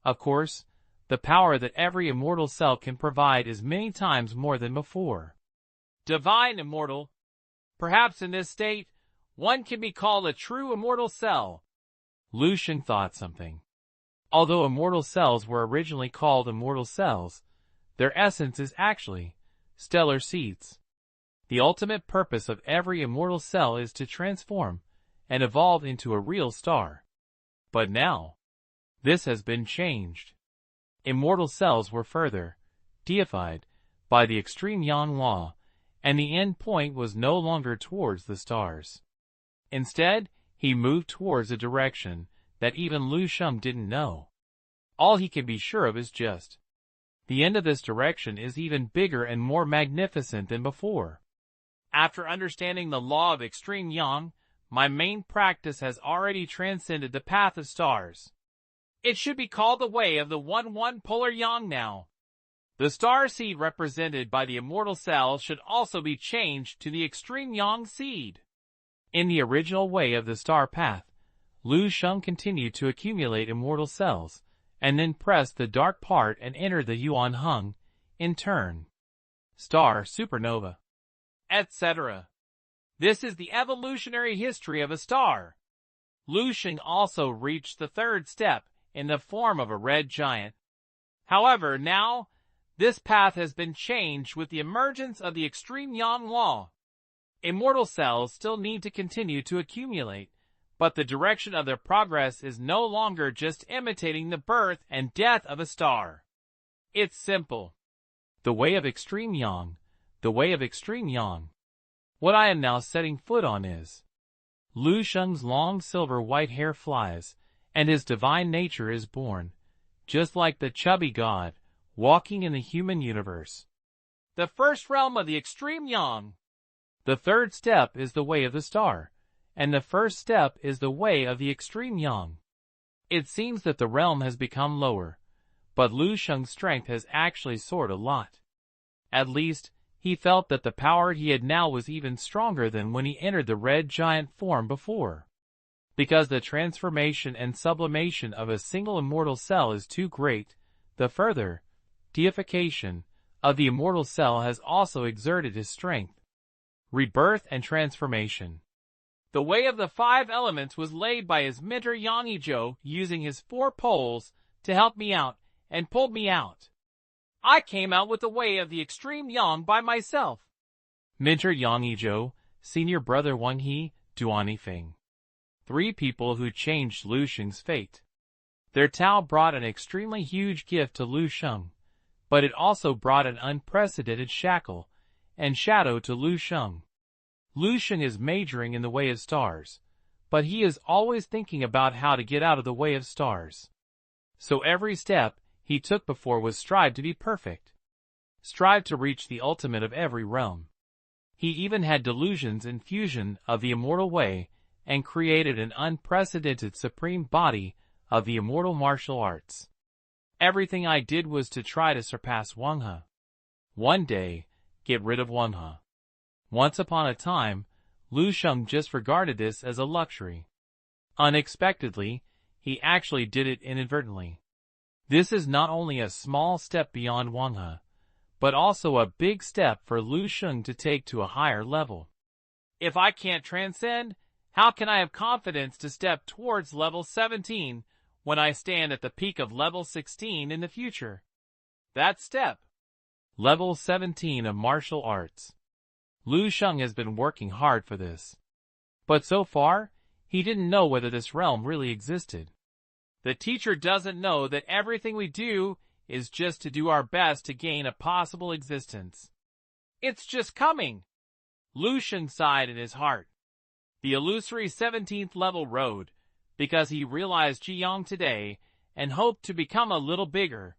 Of course, the power that every immortal cell can provide is many times more than before. Divine immortal. Perhaps in this state, one can be called a true immortal cell. Lu Sheng thought something. Although immortal cells were originally called immortal cells, their essence is actually stellar seeds. The ultimate purpose of every immortal cell is to transform and evolve into a real star. But now, this has been changed. Immortal cells were further deified by the extreme yang law, and the end point was no longer towards the stars. Instead, he moved towards a direction that even Lu Sheng didn't know. All he can be sure of is just the end of this direction is even bigger and more magnificent than before. After understanding the law of extreme yang, my main practice has already transcended the path of stars. It should be called the way of the 1-1 polar yang now. The star seed represented by the immortal cell should also be changed to the extreme yang seed. In the original way of the star path, Lu Sheng continued to accumulate immortal cells, and then pressed the dark part and entered the Yuan Hung, in turn. Star supernova, etc. This is the evolutionary history of a star. Lu Sheng also reached the third step in the form of a red giant. However, now, this path has been changed with the emergence of the extreme yang law. Immortal cells still need to continue to accumulate, but the direction of their progress is no longer just imitating the birth and death of a star. It's simple. The way of extreme yang, the way of extreme yang. What I am now setting foot on is Lu Sheng's long silver white hair flies, and his divine nature is born, just like the chubby god, walking in the human universe. The first realm of the extreme yang. The third step is the way of the star, and the first step is the way of the extreme yang. It seems that the realm has become lower, but Lu Sheng's strength has actually soared a lot. At least, he felt that the power he had now was even stronger than when he entered the red giant form before. Because the transformation and sublimation of a single immortal cell is too great, the further deification of the immortal cell has also exerted his strength. Rebirth and transformation. The way of the 5 elements was laid by his mentor Yang Zhou, using his 4 poles to help me out and pulled me out. I came out with the way of the extreme yang by myself. Mentor Yang Zhou, senior brother Wang He, Duani Feng. 3 people who changed Lu Sheng's fate. Their Tao brought an extremely huge gift to Lu Sheng, but it also brought an unprecedented shackle and shadow to Lu Sheng. Lu Sheng is majoring in the way of stars, but he is always thinking about how to get out of the way of stars. So every step he took before was strive to be perfect. Strive to reach the ultimate of every realm. He even had delusions in fusion of the immortal way and created an unprecedented supreme body of the immortal martial arts. Everything I did was to try to surpass Wang He. One day, get rid of Wang He. Once upon a time, Lu Sheng just regarded this as a luxury. Unexpectedly, he actually did it inadvertently. This is not only a small step beyond Wang He, but also a big step for Lu Sheng to take to a higher level. If I can't transcend, how can I have confidence to step towards level 17 when I stand at the peak of level 16 in the future? That step. Level 17 of martial arts. Lu Sheng has been working hard for this. But so far, he didn't know whether this realm really existed. The teacher doesn't know that everything we do is just to do our best to gain a possible existence. It's just coming. Lu Sheng sighed in his heart. The illusory 17th level road, because he realized Zhiyang today and hoped to become a little bigger.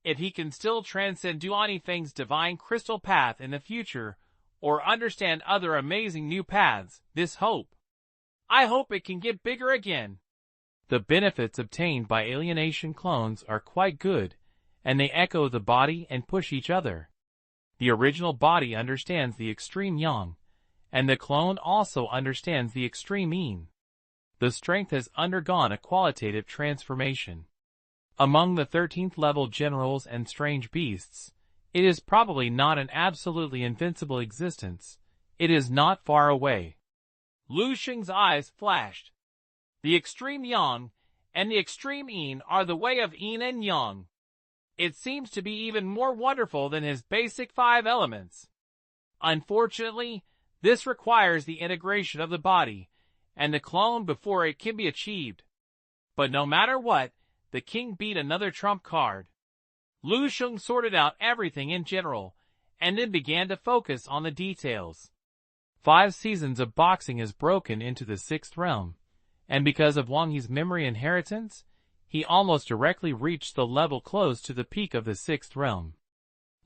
If he can still transcend Duani Feng's divine crystal path in the future, or understand other amazing new paths, this hope. I hope it can get bigger again. The benefits obtained by alienation clones are quite good, and they echo the body and push each other. The original body understands the extreme yang, and the clone also understands the extreme yin. The strength has undergone a qualitative transformation. Among the 13th level generals and strange beasts, it is probably not an absolutely invincible existence. It is not far away. Lu Sheng's eyes flashed. The extreme yang and the extreme yin are the way of yin and yang. It seems to be even more wonderful than his basic 5 elements. Unfortunately, this requires the integration of the body and the clone before it can be achieved. But no matter what, the king beat another trump card. Lu Sheng sorted out everything in general, and then began to focus on the details. 5 seasons of boxing is broken into the 6th realm, and because of Wang He's memory inheritance, he almost directly reached the level close to the peak of the 6th realm.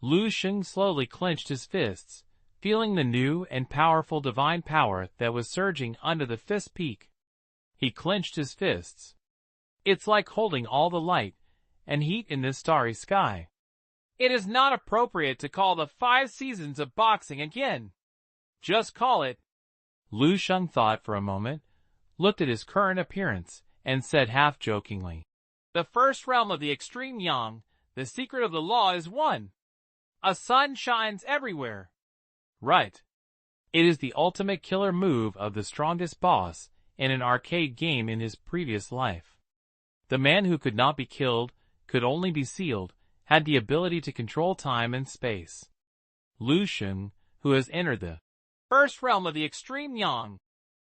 Lu Sheng slowly clenched his fists, feeling the new and powerful divine power that was surging under the 5th peak. He clenched his fists. It's like holding all the light and heat in this starry sky. It is not appropriate to call the 5 seasons of boxing again. Just call it. Lu Sheng thought for a moment, looked at his current appearance, and said half-jokingly, The first realm of the extreme yang, the secret of the law is one. A sun shines everywhere. Right. It is the ultimate killer move of the strongest boss in an arcade game in his previous life. The man who could not be killed, could only be sealed, had the ability to control time and space. Lu Sheng, who has entered the first realm of the extreme yang,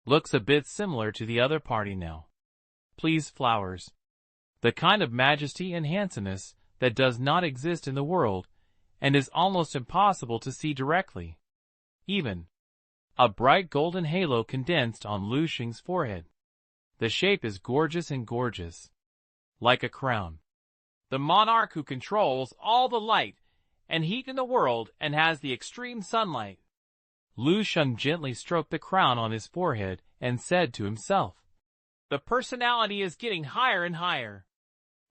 looks a bit similar to the other party now. Please, flowers. The kind of majesty and handsomeness that does not exist in the world, and is almost impossible to see directly. Even a bright golden halo condensed on Lu Sheng's forehead. The shape is gorgeous and gorgeous. Like a crown. The monarch who controls all the light and heat in the world and has the extreme sunlight. Lu Sheng gently stroked the crown on his forehead and said to himself, The personality is getting higher and higher.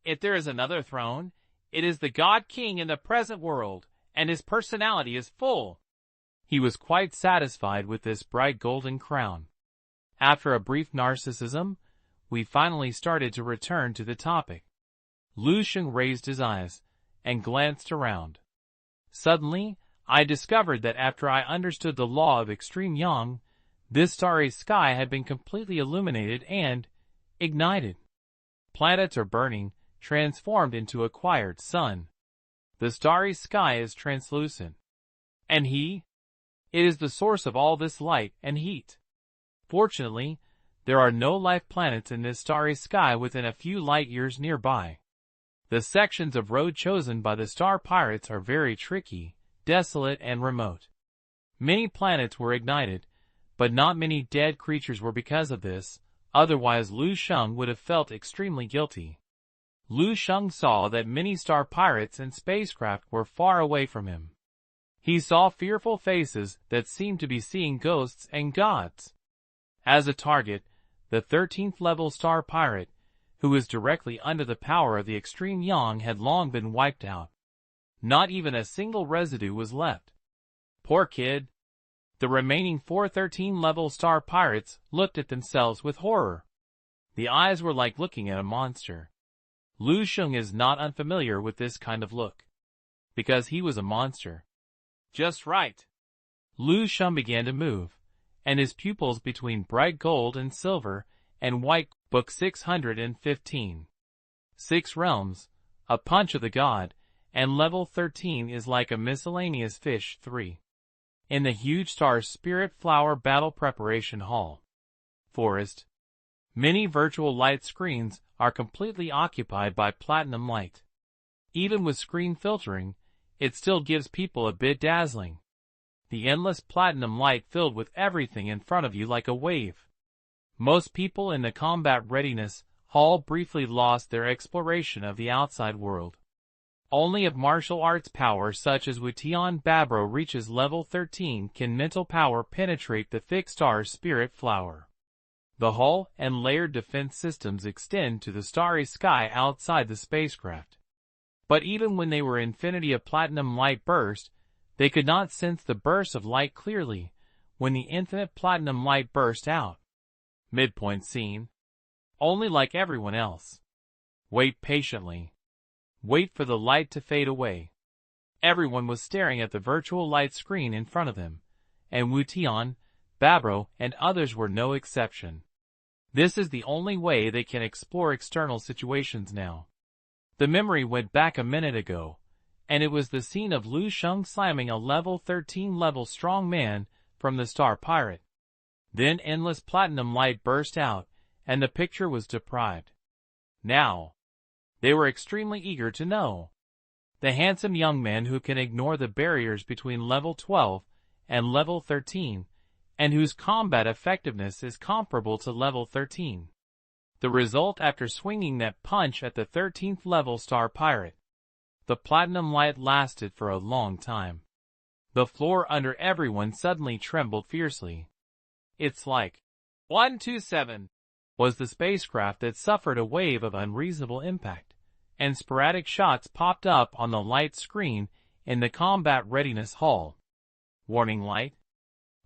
If there is another throne, it is the God King in the present world, and his personality is full. He was quite satisfied with this bright golden crown. After a brief narcissism, we finally started to return to the topic. Lu Sheng raised his eyes and glanced around. Suddenly, I discovered that after I understood the law of extreme yang, this starry sky had been completely illuminated and ignited. Planets are burning, transformed into acquired sun. The starry sky is translucent. And it is the source of all this light and heat. Fortunately, there are no life planets in this starry sky within a few light years nearby. The sections of road chosen by the star pirates are very tricky, desolate, and remote. Many planets were ignited, but not many dead creatures were because of this, otherwise Lu Sheng would have felt extremely guilty. Lu Sheng saw that many star pirates and spacecraft were far away from him. He saw fearful faces that seemed to be seeing ghosts and gods. As a target, the 13th level star pirate, who was directly under the power of the extreme yang, had long been wiped out. Not even a single residue was left. Poor kid. The remaining 4 13-level star pirates looked at themselves with horror. The eyes were like looking at a monster. Lu Sheng is not unfamiliar with this kind of look, because he was a monster. Just right. Lu Sheng began to move, and his pupils between bright gold and silver and white. Book 615. 6 realms, a punch of the god, and level 13 is like a miscellaneous fish 3. In the huge star spirit flower battle preparation hall. Forest. Many virtual light screens are completely occupied by platinum light. Even with screen filtering, it still gives people a bit dazzling. The endless platinum light filled with everything in front of you like a wave. Most people in the combat readiness hall briefly lost their exploration of the outside world. Only if martial arts power such as Wu Tian Babro reaches level 13 can mental power penetrate the thick star spirit flower. The hull and layered defense systems extend to the starry sky outside the spacecraft. But even when they were infinity of platinum light burst, they could not sense the burst of light clearly when the infinite platinum light burst out. Midpoint scene. Only like everyone else. Wait patiently. Wait for the light to fade away. Everyone was staring at the virtual light screen in front of them, and Wu Tian, Babro, and others were no exception. This is the only way they can explore external situations now. The memory went back a minute ago, and it was the scene of Lu Sheng slamming a level 13 level strong man from the Star Pirate. Then endless platinum light burst out, and the picture was deprived. Now, they were extremely eager to know. The handsome young man who can ignore the barriers between level 12 and level 13, and whose combat effectiveness is comparable to level 13. The result after swinging that punch at the 13th level Star Pirate. The platinum light lasted for a long time. The floor under everyone suddenly trembled fiercely. It's like 127 was the spacecraft that suffered a wave of unreasonable impact, and sporadic shots popped up on the light screen in the combat readiness hall. Warning light.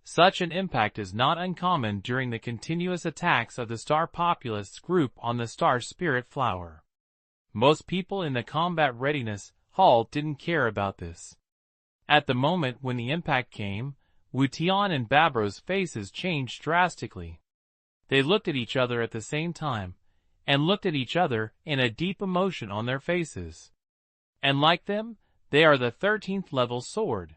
Such an impact is not uncommon during the continuous attacks of the Star Populists group on the Star Spirit Flower. Most people in the combat readiness hall didn't care about this. At the moment when the impact came, Wu Tian and Babro's faces changed drastically. They looked at each other at the same time, and looked at each other in a deep emotion on their faces. And like them, they are the 13th level sword.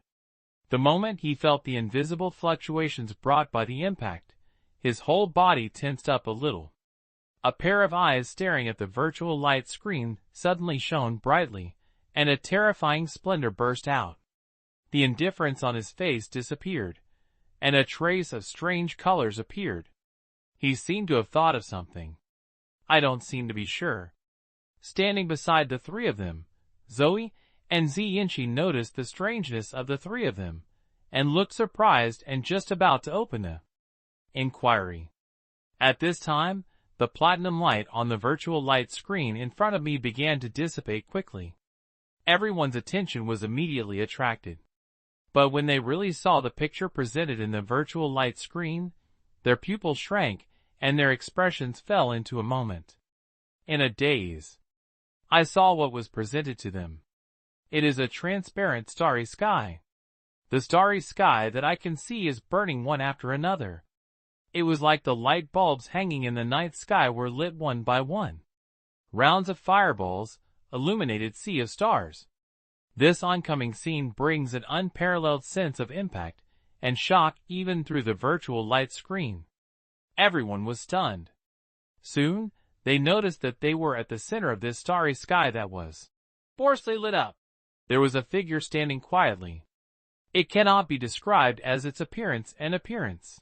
The moment he felt the invisible fluctuations brought by the impact, his whole body tensed up a little. A pair of eyes staring at the virtual light screen suddenly shone brightly, and a terrifying splendor burst out. The indifference on his face disappeared, and a trace of strange colors appeared. He seemed to have thought of something. I don't seem to be sure. Standing beside the three of them, Zoe and Ziyinchi noticed the strangeness of the three of them, and looked surprised and just about to open a inquiry. At this time, the platinum light on the virtual light screen in front of me began to dissipate quickly. Everyone's attention was immediately attracted. But when they really saw the picture presented in the virtual light screen, their pupils shrank and their expressions fell into a moment. In a daze, I saw what was presented to them. It is a transparent starry sky. The starry sky that I can see is burning one after another. It was like the light bulbs hanging in the night sky were lit one by one. Rounds of fireballs, illuminated sea of stars. This oncoming scene brings an unparalleled sense of impact and shock even through the virtual light screen. Everyone was stunned. Soon, they noticed that they were at the center of this starry sky that was forcefully lit up. There was a figure standing quietly. It cannot be described as its appearance and appearance.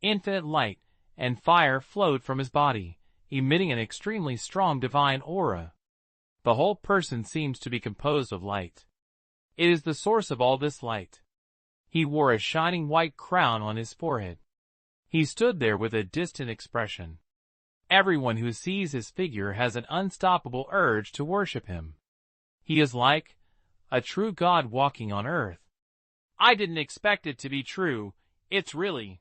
Infinite light and fire flowed from his body, emitting an extremely strong divine aura. The whole person seems to be composed of light. It is the source of all this light. He wore a shining white crown on his forehead. He stood there with a distant expression. Everyone who sees his figure has an unstoppable urge to worship him. He is like a true god walking on earth. I didn't expect it to be true. It's really.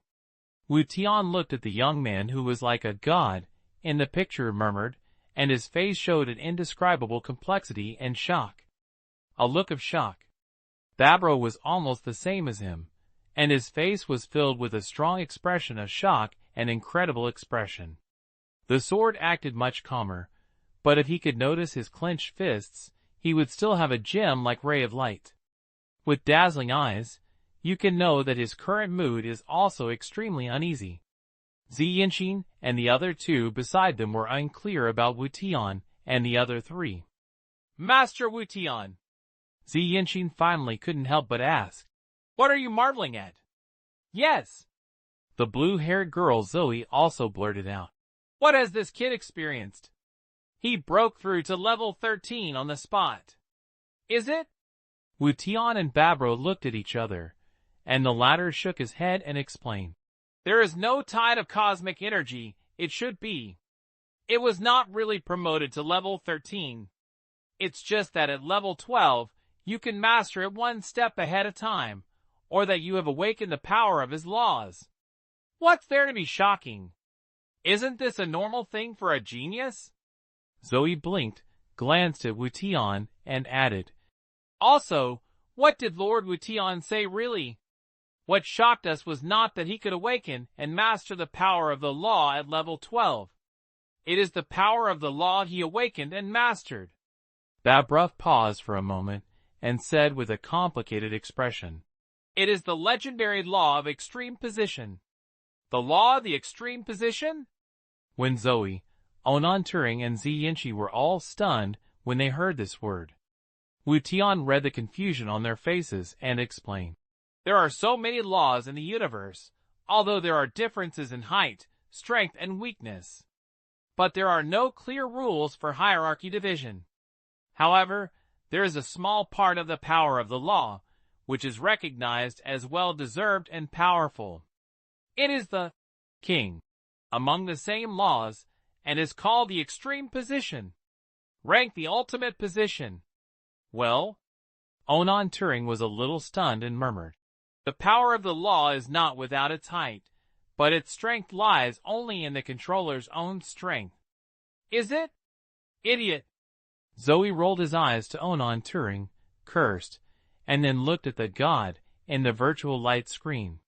Wu Tian looked at the young man who was like a god in the picture, murmured, and his face showed an indescribable complexity and shock. A look of shock. Babro was almost the same as him, and his face was filled with a strong expression of shock and incredible expression. The sword acted much calmer, but if he could notice his clenched fists, he would still have a gem-like ray of light. With dazzling eyes, you can know that his current mood is also extremely uneasy. Zi Yanqing and the other two beside them were unclear about Wu Tian and the other three. Master Wu Tian. Zi Yanqing finally couldn't help but ask. What are you marveling at? Yes. The blue-haired girl Zoe also blurted out. What has this kid experienced? He broke through to level 13 on the spot. Is it? Wu Tian and Babro looked at each other, and the latter shook his head and explained. There is no tide of cosmic energy, it should be. It was not really promoted to level 13. It's just that at level 12, you can master it one step ahead of time, or that you have awakened the power of his laws. What's there to be shocking? Isn't this a normal thing for a genius? Zoe blinked, glanced at Wu Tian, and added. Also, what did Lord Wu Tian say really? What shocked us was not that he could awaken and master the power of the law at level 12. It is the power of the law he awakened and mastered. Babro paused for a moment and said with a complicated expression. It is the legendary law of extreme position. The law of the extreme position? When Zoe, Onan Turing, and Zi Yanqing were all stunned when they heard this word. Wu Tian read the confusion on their faces and explained. There are so many laws in the universe, although there are differences in height, strength, and weakness. But there are no clear rules for hierarchy division. However, there is a small part of the power of the law, which is recognized as well-deserved and powerful. It is the king among the same laws and is called the extreme position. Rank the ultimate position. Well, Onan Turing was a little stunned and murmured. The power of the law is not without its height, but its strength lies only in the controller's own strength. Is it? Idiot! Zoe rolled his eyes to Onan Turing, cursed, and then looked at the god in the virtual light screen.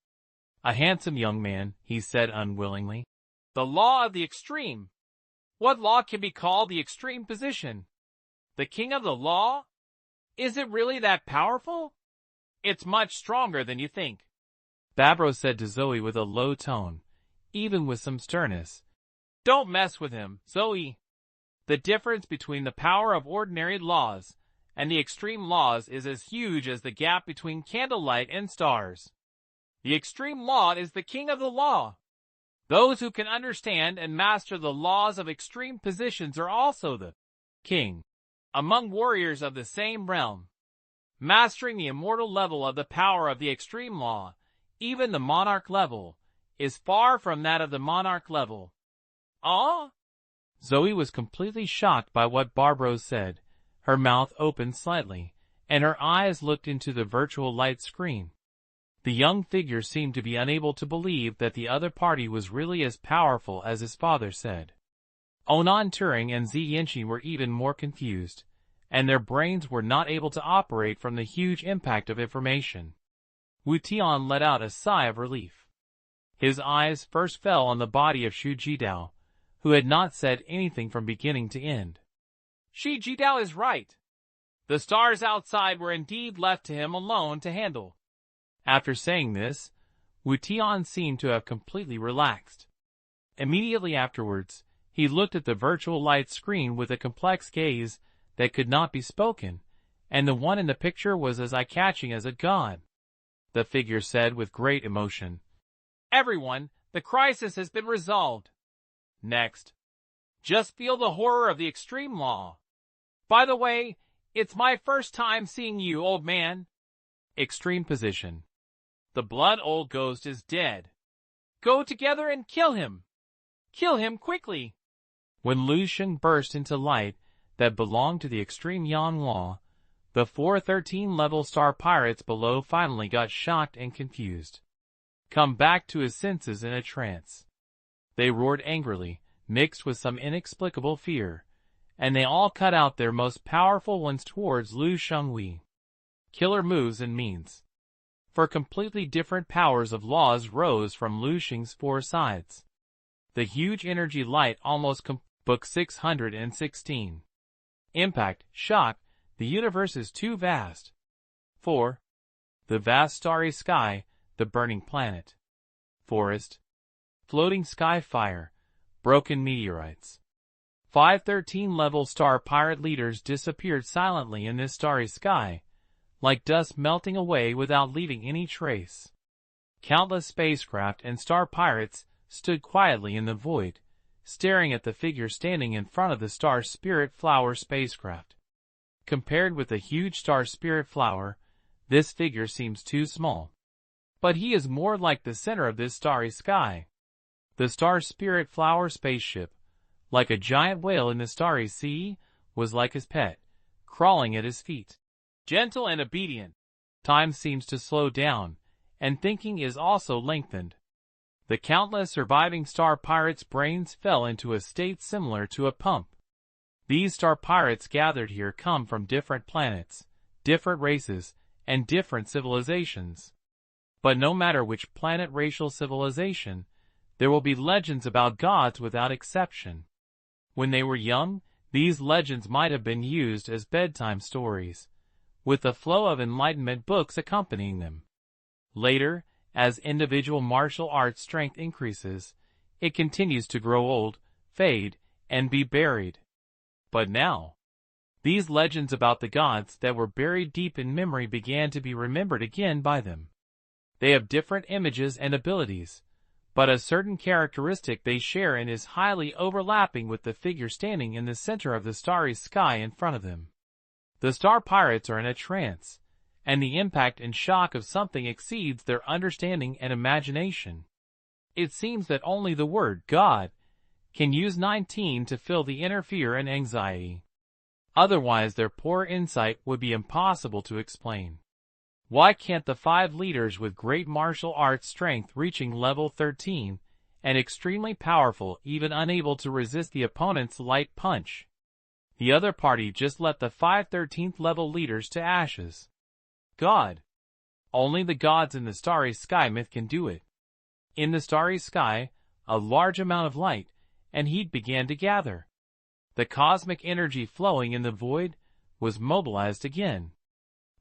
A handsome young man, he said unwillingly. The law of the extreme. What law can be called the extreme position? The king of the law? Is it really that powerful? It's much stronger than you think. Babro said to Zoe with a low tone, even with some sternness. Don't mess with him, Zoe. The difference between the power of ordinary laws and the extreme laws is as huge as the gap between candlelight and stars. The extreme law is the king of the law. Those who can understand and master the laws of extreme positions are also the king among warriors of the same realm. Mastering the immortal level of the power of the extreme law, even the monarch level, is far from that of the monarch level. Ah? Zoe was completely shocked by what Babro said. Her mouth opened slightly, and her eyes looked into the virtual light screen. The young figure seemed to be unable to believe that the other party was really as powerful as his father said. Onan Turing and Zi Yinxi were even more confused, and their brains were not able to operate from the huge impact of information. Wu Tian let out a sigh of relief. His eyes first fell on the body of Xu Jidao, who had not said anything from beginning to end. Shi Jidao is right. The stars outside were indeed left to him alone to handle. After saying this, Wu Tian seemed to have completely relaxed. Immediately afterwards, he looked at the virtual light screen with a complex gaze that could not be spoken, and the one in the picture was as eye-catching as a god. The figure said with great emotion, "Everyone, the crisis has been resolved. Next, just feel the horror of the extreme law. By the way, it's my first time seeing you, old man." Extreme position. "The blood old ghost is dead. Go together and kill him. Kill him quickly." When Lu Sheng burst into light that belonged to the extreme Yang law, the 413-level star pirates below finally got shocked and confused. Come back to his senses in a trance. They roared angrily, mixed with some inexplicable fear, and they all cut out their most powerful ones towards Lu Shengwei. Killer moves and means. For completely different powers of laws rose from Lu Sheng's four sides. The huge energy light almost Book 616. Impact, shock, the universe is too vast. 4. The vast starry sky, the burning planet. Forest. Floating sky fire, broken meteorites. 513-level star pirate leaders disappeared silently in this starry sky, like dust melting away without leaving any trace. Countless spacecraft and star pirates stood quietly in the void, staring at the figure standing in front of the Star Spirit Flower spacecraft. Compared with the huge Star Spirit Flower, this figure seems too small. But he is more like the center of this starry sky. The Star Spirit Flower spaceship, like a giant whale in the starry sea, was like his pet, crawling at his feet. Gentle and obedient. Time seems to slow down, and thinking is also lengthened. The countless surviving star pirates' brains fell into a state similar to a pump. These star pirates gathered here come from different planets, different races, and different civilizations. But no matter which planet racial civilization, there will be legends about gods without exception. When they were young, these legends might have been used as bedtime stories, with the flow of enlightenment books accompanying them. Later, as individual martial arts strength increases, it continues to grow old, fade, and be buried. But now, these legends about the gods that were buried deep in memory began to be remembered again by them. They have different images and abilities, but a certain characteristic they share in is highly overlapping with the figure standing in the center of the starry sky in front of them. The star pirates are in a trance, and the impact and shock of something exceeds their understanding and imagination. It seems that only the word God can use 19 to fill the inner fear and anxiety. Otherwise their poor insight would be impossible to explain. Why can't the 5 leaders with great martial arts strength reaching level 13, and extremely powerful even unable to resist the opponent's light punch? The other party just let the 5 13th level leaders to ashes. God. Only the gods in the starry sky myth can do it. In the starry sky, a large amount of light and heat began to gather. The cosmic energy flowing in the void was mobilized again.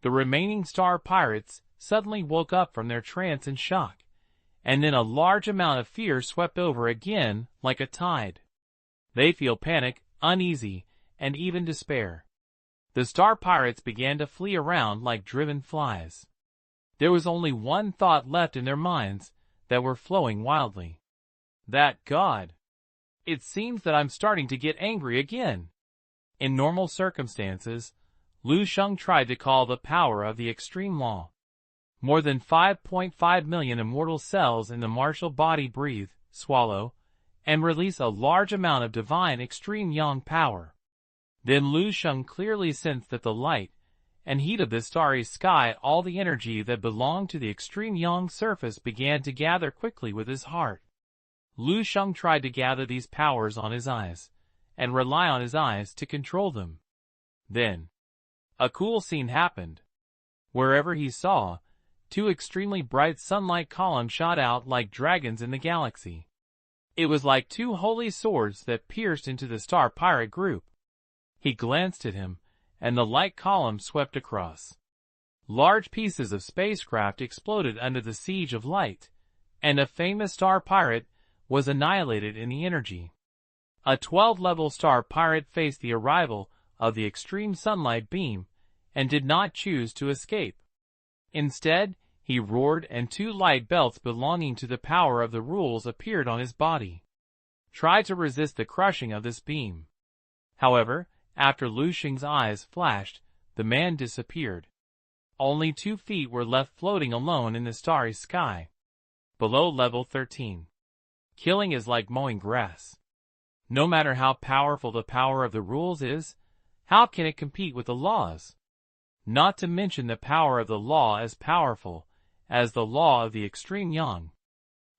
The remaining star pirates suddenly woke up from their trance in shock, and then a large amount of fear swept over again like a tide. They feel panic, uneasy, and even despair. The star pirates began to flee around like driven flies. There was only one thought left in their minds that were flowing wildly. That God. It seems that I'm starting to get angry again. In normal circumstances, Lu Sheng tried to call the power of the extreme law. More than 5.5 million immortal cells in the martial body breathe, swallow, and release a large amount of divine extreme yang power. Then Lu Sheng clearly sensed that the light and heat of the starry sky, all the energy that belonged to the extreme yang surface began to gather quickly with his heart. Lu Sheng tried to gather these powers on his eyes, and rely on his eyes to control them. Then, a cool scene happened. Wherever he saw, two extremely bright sunlight columns shot out like dragons in the galaxy. It was like two holy swords that pierced into the star pirate group. He glanced at him, and the light column swept across. Large pieces of spacecraft exploded under the siege of light, and a famous star pirate was annihilated in the energy. A 12-level star pirate faced the arrival of the extreme sunlight beam and did not choose to escape. Instead, he roared, and two light belts belonging to the power of the rules appeared on his body. Try to resist the crushing of this beam. However, after Lu Sheng's eyes flashed, the man disappeared. Only 2 feet were left floating alone in the starry sky. Below level 13. Killing is like mowing grass. No matter how powerful the power of the rules is, how can it compete with the laws? Not to mention the power of the law as powerful as the law of the extreme yang.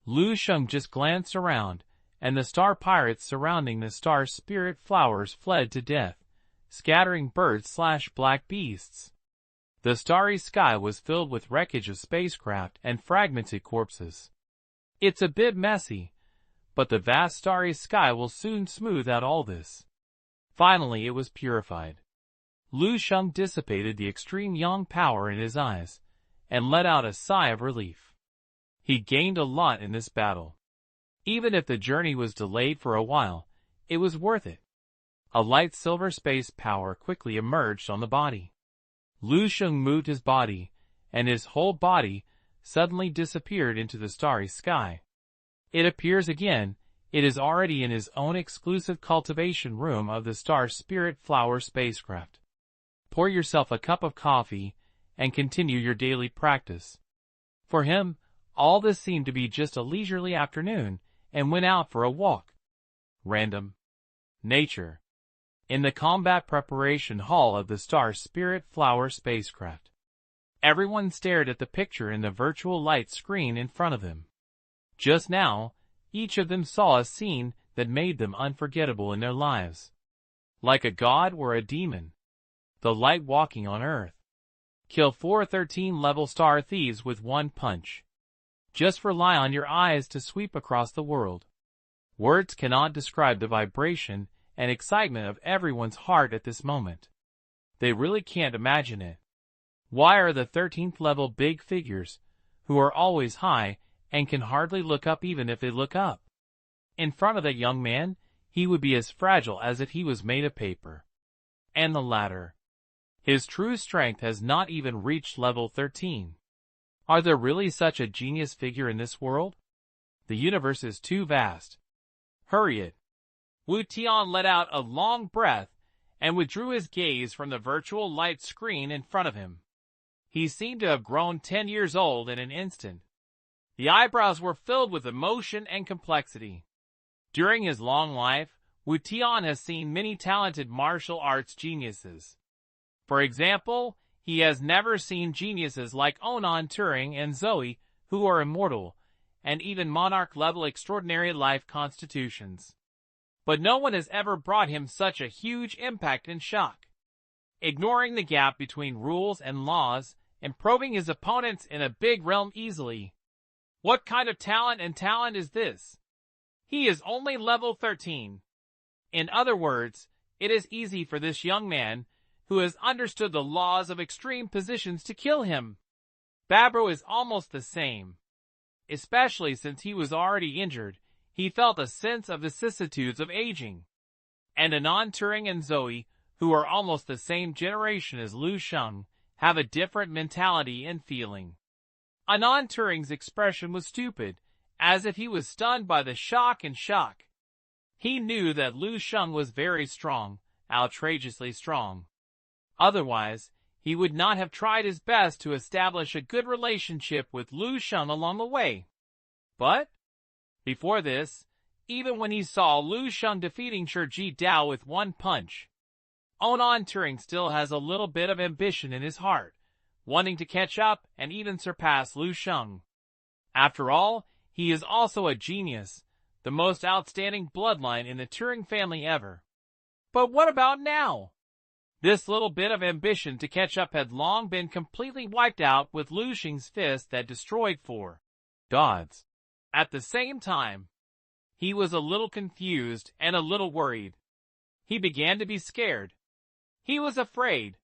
Lu Sheng just glanced around, and the star pirates surrounding the star spirit flowers fled to death, scattering birds/black beasts. The starry sky was filled with wreckage of spacecraft and fragmented corpses. It's a bit messy, but the vast starry sky will soon smooth out all this. Finally it was purified. Lu Sheng dissipated the extreme yang power in his eyes, and let out a sigh of relief. He gained a lot in this battle. Even if the journey was delayed for a while, it was worth it. A light silver space power quickly emerged on the body. Lu Sheng moved his body, and his whole body suddenly disappeared into the starry sky. It appears again. It is already in his own exclusive cultivation room of the Star Spirit Flower spacecraft. Pour yourself a cup of coffee and continue your daily practice. For him, all this seemed to be just a leisurely afternoon, and went out for a walk. Random. Nature. In the combat preparation hall of the Star Spirit Flower spacecraft. Everyone stared at the picture in the virtual light screen in front of them. Just now, each of them saw a scene that made them unforgettable in their lives. Like a god or a demon. The light walking on Earth. Kill 4 13-level star thieves with 1 punch. Just rely on your eyes to sweep across the world. Words cannot describe the vibration and excitement of everyone's heart at this moment. They really can't imagine it. Why are the 13th level big figures, who are always high and can hardly look up even if they look up? In front of that young man, he would be as fragile as if he was made of paper. And the latter. His true strength has not even reached level 13. Are there really such a genius figure in this world? The universe is too vast. Hurry it. Wu Tian let out a long breath and withdrew his gaze from the virtual light screen in front of him. He seemed to have grown 10 years old in an instant. The eyebrows were filled with emotion and complexity. During his long life, Wu Tian has seen many talented martial arts geniuses. For example, he has never seen geniuses like Onan Turing and Zoe, who are immortal, and even monarch-level extraordinary life constitutions. But no one has ever brought him such a huge impact and shock. Ignoring the gap between rules and laws, and probing his opponents in a big realm easily. What kind of talent is this? He is only level 13. In other words, it is easy for this young man, who has understood the laws of extreme positions, to kill him. Babro is almost the same. Especially since he was already injured, he felt a sense of vicissitudes of aging. And Anon Turing and Zoe, who are almost the same generation as Lu Sheng, have a different mentality and feeling. Anon Turing's expression was stupid, as if he was stunned by the shock. He knew that Lu Sheng was very strong, outrageously strong. Otherwise, he would not have tried his best to establish a good relationship with Lu Sheng along the way. But, before this, even when he saw Lu Sheng defeating Shi Dao with 1 punch, Onan Turing still has a little bit of ambition in his heart, wanting to catch up and even surpass Lu Sheng. After all, he is also a genius, the most outstanding bloodline in the Turing family ever. But what about now? This little bit of ambition to catch up had long been completely wiped out with Lu Sheng's fist that destroyed 4 gods. At the same time, he was a little confused and a little worried. He began to be scared. He was afraid.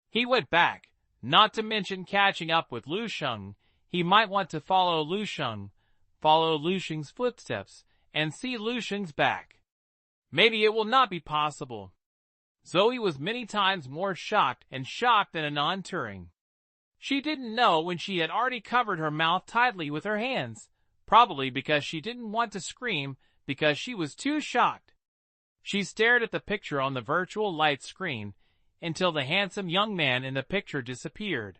He went back, not to mention catching up with Lu Sheng. He might want to follow Lu Sheng's footsteps, and see Lu Sheng's back. Maybe it will not be possible. Zoe was many times more shocked than Onan Turing. She didn't know when she had already covered her mouth tightly with her hands, probably because she didn't want to scream because she was too shocked. She stared at the picture on the virtual light screen until the handsome young man in the picture disappeared.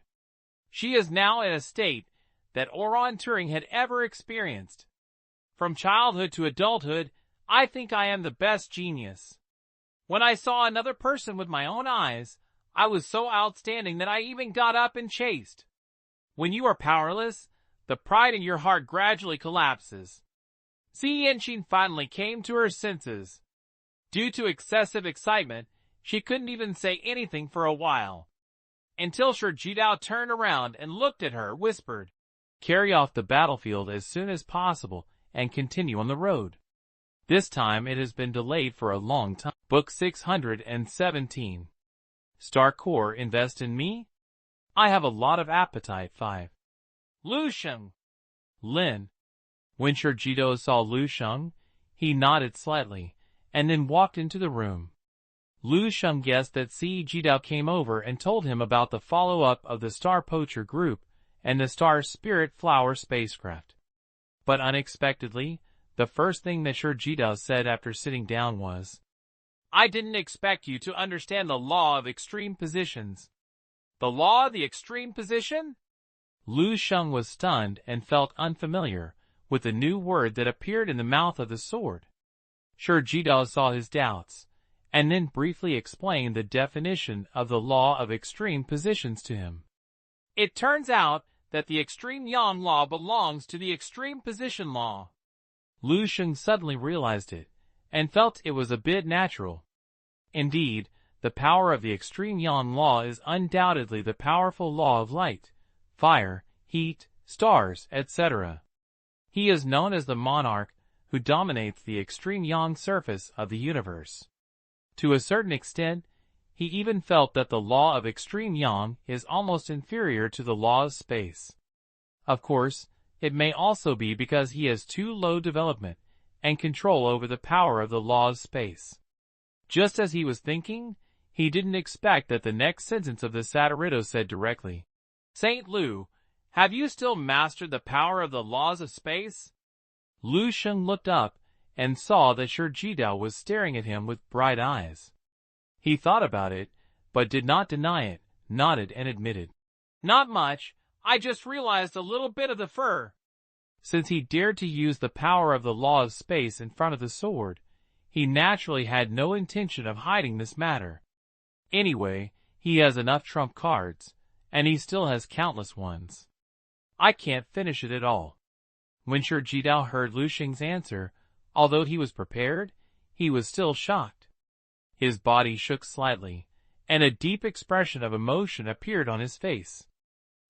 She is now in a state that Onan Turing had ever experienced. From childhood to adulthood, I think I am the best genius. When I saw another person with my own eyes, I was so outstanding that I even got up and chased. When you are powerless, the pride in your heart gradually collapses. Ziyanqin finally came to her senses. Due to excessive excitement, she couldn't even say anything for a while. Until Shijidao turned around and looked at her, whispered, "Carry off the battlefield as soon as possible and continue on the road. This time it has been delayed for a long time." Book 617. Star Core invest in me? I have a lot of appetite. 5. Lu Sheng. Lin. When Shijidao saw Lu Sheng, he nodded slightly, and then walked into the room. Lu Sheng guessed that Shijidao came over and told him about the follow-up of the Star Poacher group and the Star Spirit Flower spacecraft. But unexpectedly, the first thing that Shijidao said after sitting down was, "I didn't expect you to understand the law of extreme positions." The law of the extreme position? Lu Sheng was stunned and felt unfamiliar with the new word that appeared in the mouth of the sword. Shijidao saw his doubts, and then briefly explained the definition of the law of extreme positions to him. It turns out that the extreme yang law belongs to the extreme position law. Lu Sheng suddenly realized it, and felt it was a bit natural. Indeed, the power of the extreme yang law is undoubtedly the powerful law of light, fire, heat, stars, etc. He is known as the monarch who dominates the extreme yang surface of the universe. To a certain extent, he even felt that the law of extreme yang is almost inferior to the law of space. Of course, it may also be because he has too low development and control over the power of the law of space. Just as he was thinking, he didn't expect that the next sentence of the Satirito said directly, "Saint Lu, have you still mastered the power of the laws of space?" Lu Sheng looked up and saw that Shijidao was staring at him with bright eyes. He thought about it, but did not deny it, nodded and admitted, "Not much, I just realized a little bit of the fur." Since he dared to use the power of the law of space in front of the sword, he naturally had no intention of hiding this matter. Anyway, he has enough trump cards, and he still has countless ones. I can't finish it at all. When Shijidao heard Lu Sheng's answer, although he was prepared, he was still shocked. His body shook slightly, and a deep expression of emotion appeared on his face.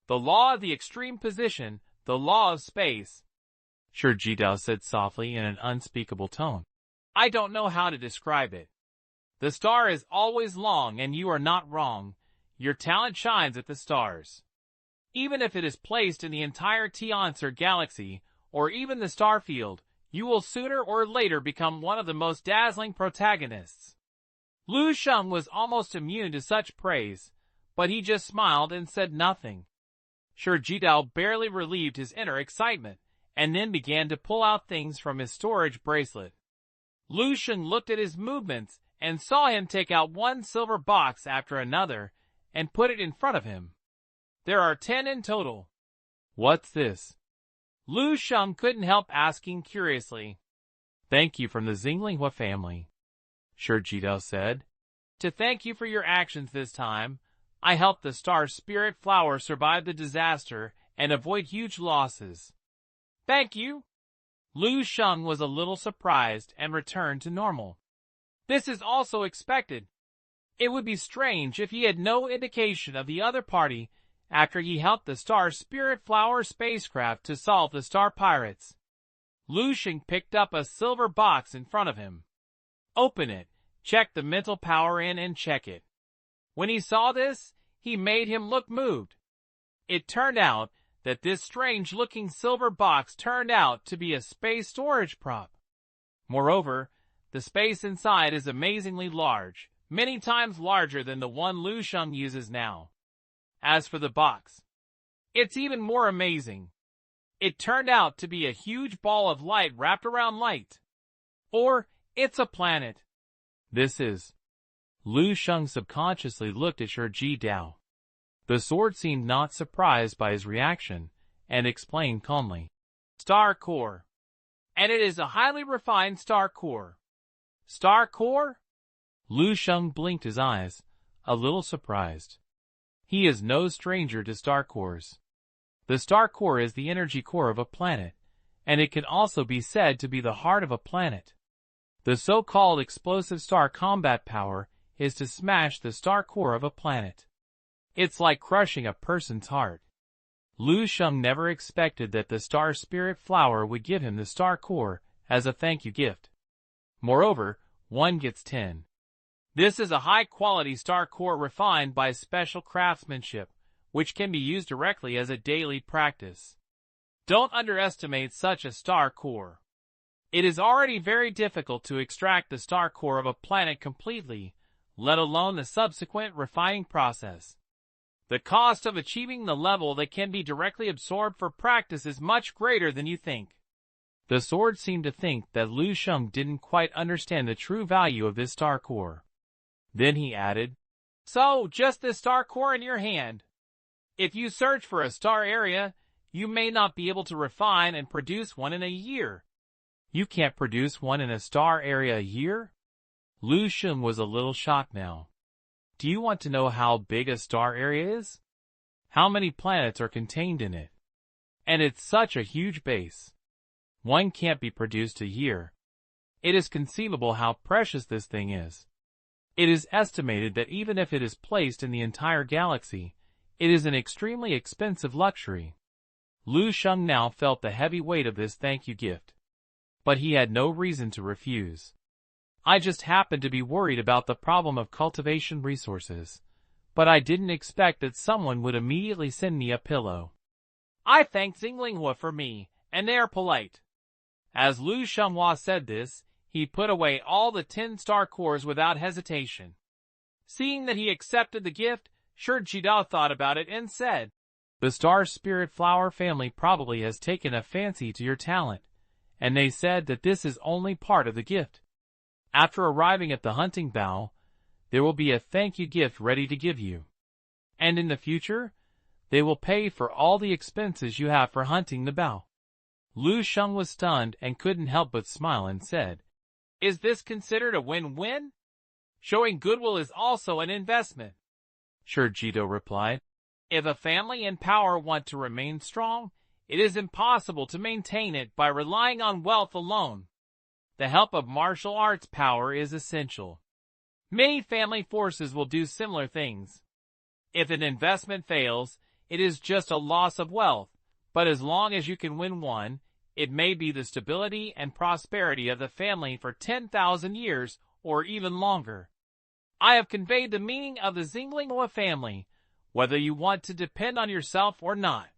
"The law of the extreme position, the law of space," Shijidao said softly in an unspeakable tone. "I don't know how to describe it. The star is always long and you are not wrong. Your talent shines at the stars. Even if it is placed in the entire Tiancer galaxy, or even the star field, you will sooner or later become one of the most dazzling protagonists." Lu Sheng was almost immune to such praise, but he just smiled and said nothing. Shijidao barely relieved his inner excitement, and then began to pull out things from his storage bracelet. Lu Sheng looked at his movements and saw him take out one silver box after another and put it in front of him. "There are 10 in total." "What's this?" Lu Sheng couldn't help asking curiously. "Thank you from the Xinglinghua family," Shijidao said. To thank you for your actions this time, I helped the Star Spirit Flower survive the disaster and avoid huge losses. Thank you. Lu Sheng was a little surprised and returned to normal. This is also expected. It would be strange if he had no indication of the other party after he helped the Star Spirit Flower spacecraft to solve the Star Pirates. Lu Sheng picked up a silver box in front of him. Open it, check the mental power in and check it. When he saw this, he made him look moved. It turned out that this strange-looking silver box turned out to be a space storage prop. Moreover, the space inside is amazingly large, many times larger than the one Lu Sheng uses now. As for the box, it's even more amazing. It turned out to be a huge ball of light wrapped around light. Or, it's a planet. This is. Lu Sheng subconsciously looked at Shiji Dao. The sword seemed not surprised by his reaction, and explained calmly. Star core. And it is a highly refined star core. Star core? Lu Sheng blinked his eyes, a little surprised. He is no stranger to star cores. The star core is the energy core of a planet, and it can also be said to be the heart of a planet. The so-called explosive star combat power is to smash the star core of a planet. It's like crushing a person's heart. Lu Sheng never expected that the Star Spirit Flower would give him the star core as a thank you gift. Moreover, one gets 10. This is a high-quality star core refined by special craftsmanship, which can be used directly as a daily practice. Don't underestimate such a star core. It is already very difficult to extract the star core of a planet completely, let alone the subsequent refining process. The cost of achieving the level that can be directly absorbed for practice is much greater than you think. The sword seemed to think that Lu Sheng didn't quite understand the true value of this star core. Then he added, So, just this star core in your hand. If you search for a star area, you may not be able to refine and produce one in a year. You can't produce one in a star area a year? Lu Sheng was a little shocked now. Do you want to know how big a star area is? How many planets are contained in it? And it's such a huge base. One can't be produced a year. It is conceivable how precious this thing is. It is estimated that even if it is placed in the entire galaxy, it is an extremely expensive luxury. Lu Sheng now felt the heavy weight of this thank you gift. But he had no reason to refuse. I just happened to be worried about the problem of cultivation resources, but I didn't expect that someone would immediately send me a pillow. I thanked Xinglinghua for me, and they are polite. As Lu Shenghua said this, he put away all the 10 star cores without hesitation. Seeing that he accepted the gift, Shiji Dao thought about it and said, The Star Spirit Flower family probably has taken a fancy to your talent, and they said that this is only part of the gift. After arriving at the hunting bough, there will be a thank you gift ready to give you. And in the future, they will pay for all the expenses you have for hunting the bough. Lu Sheng was stunned and couldn't help but smile and said, Is this considered a win-win? Showing goodwill is also an investment. Shiji Dao replied, If a family and power want to remain strong, it is impossible to maintain it by relying on wealth alone. The help of martial arts power is essential. Many family forces will do similar things. If an investment fails, it is just a loss of wealth, but as long as you can win one, it may be the stability and prosperity of the family for 10,000 years or even longer. I have conveyed the meaning of the Xinglinghua family, whether you want to depend on yourself or not.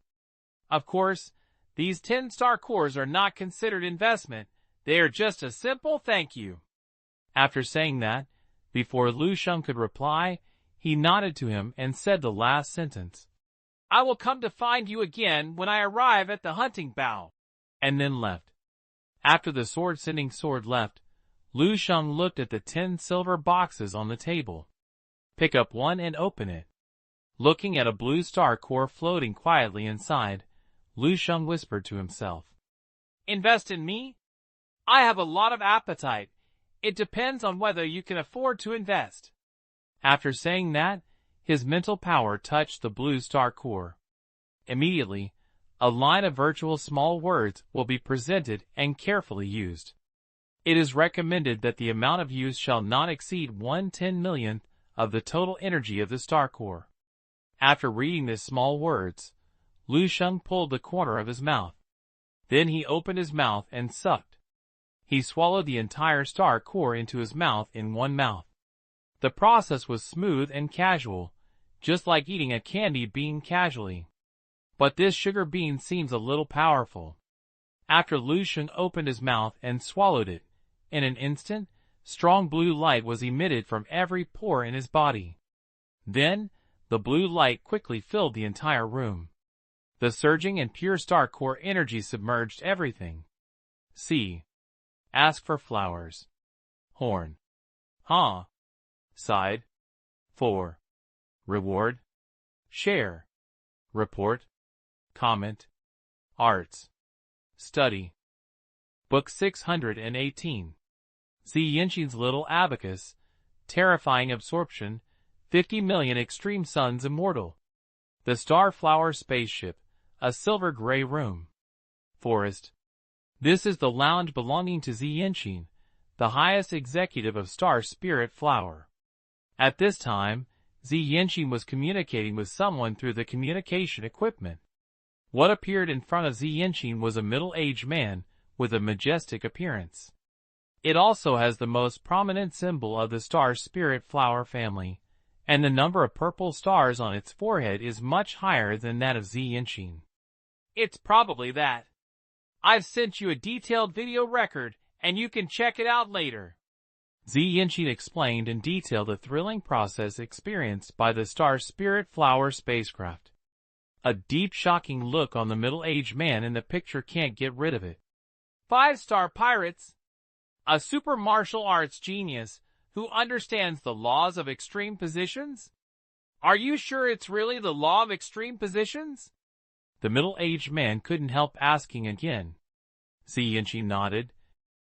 Of course, these 10 star cores are not considered investment. They are just a simple thank you. After saying that, before Lu Sheng could reply, he nodded to him and said the last sentence. I will come to find you again when I arrive at the hunting bough. And then left. After the sword-sending sword left, Lu Sheng looked at the 10 silver boxes on the table. Pick up one and open it. Looking at a blue star core floating quietly inside, Lu Sheng whispered to himself. Invest in me? I have a lot of appetite. It depends on whether you can afford to invest. After saying that, his mental power touched the blue star core. Immediately, a line of virtual small words will be presented and carefully used. It is recommended that the amount of use shall not exceed 1/10,000,000th of the total energy of the star core. After reading these small words, Lu Sheng pulled the corner of his mouth. Then he opened his mouth and sucked. He swallowed the entire star core into his mouth in one mouth. The process was smooth and casual, just like eating a candy bean casually. But this sugar bean seems a little powerful. After Lu Sheng opened his mouth and swallowed it, in an instant, strong blue light was emitted from every pore in his body. Then, the blue light quickly filled the entire room. The surging and pure star core energy submerged everything. C. Ask for flowers. Horn. Huh. Side. 4. Reward. Share. Report. Comment. Arts. Study. Book 618. Xi Yinxin's Little Abacus. Terrifying Absorption. 50 million extreme suns immortal. The Starflower Spaceship. A silver gray room. Forest. This is the lounge belonging to Xi Yinxin, the highest executive of Star Spirit Flower. At this time, Xi Yinxin was communicating with someone through the communication equipment. What appeared in front of Xi Yinxin was a middle-aged man with a majestic appearance. It also has the most prominent symbol of the Star Spirit Flower family, and the number of purple stars on its forehead is much higher than that of Xi Yinxin. It's probably that. I've sent you a detailed video record, and you can check it out later. Xi Yinxin explained in detail the thrilling process experienced by the Star Spirit Flower spacecraft. A deep, shocking look on the middle-aged man in the picture can't get rid of it. 5-star pirates. A super martial arts genius who understands the laws of extreme positions? Are you sure it's really the law of extreme positions? The middle-aged man couldn't help asking again. Xi Yinxin nodded.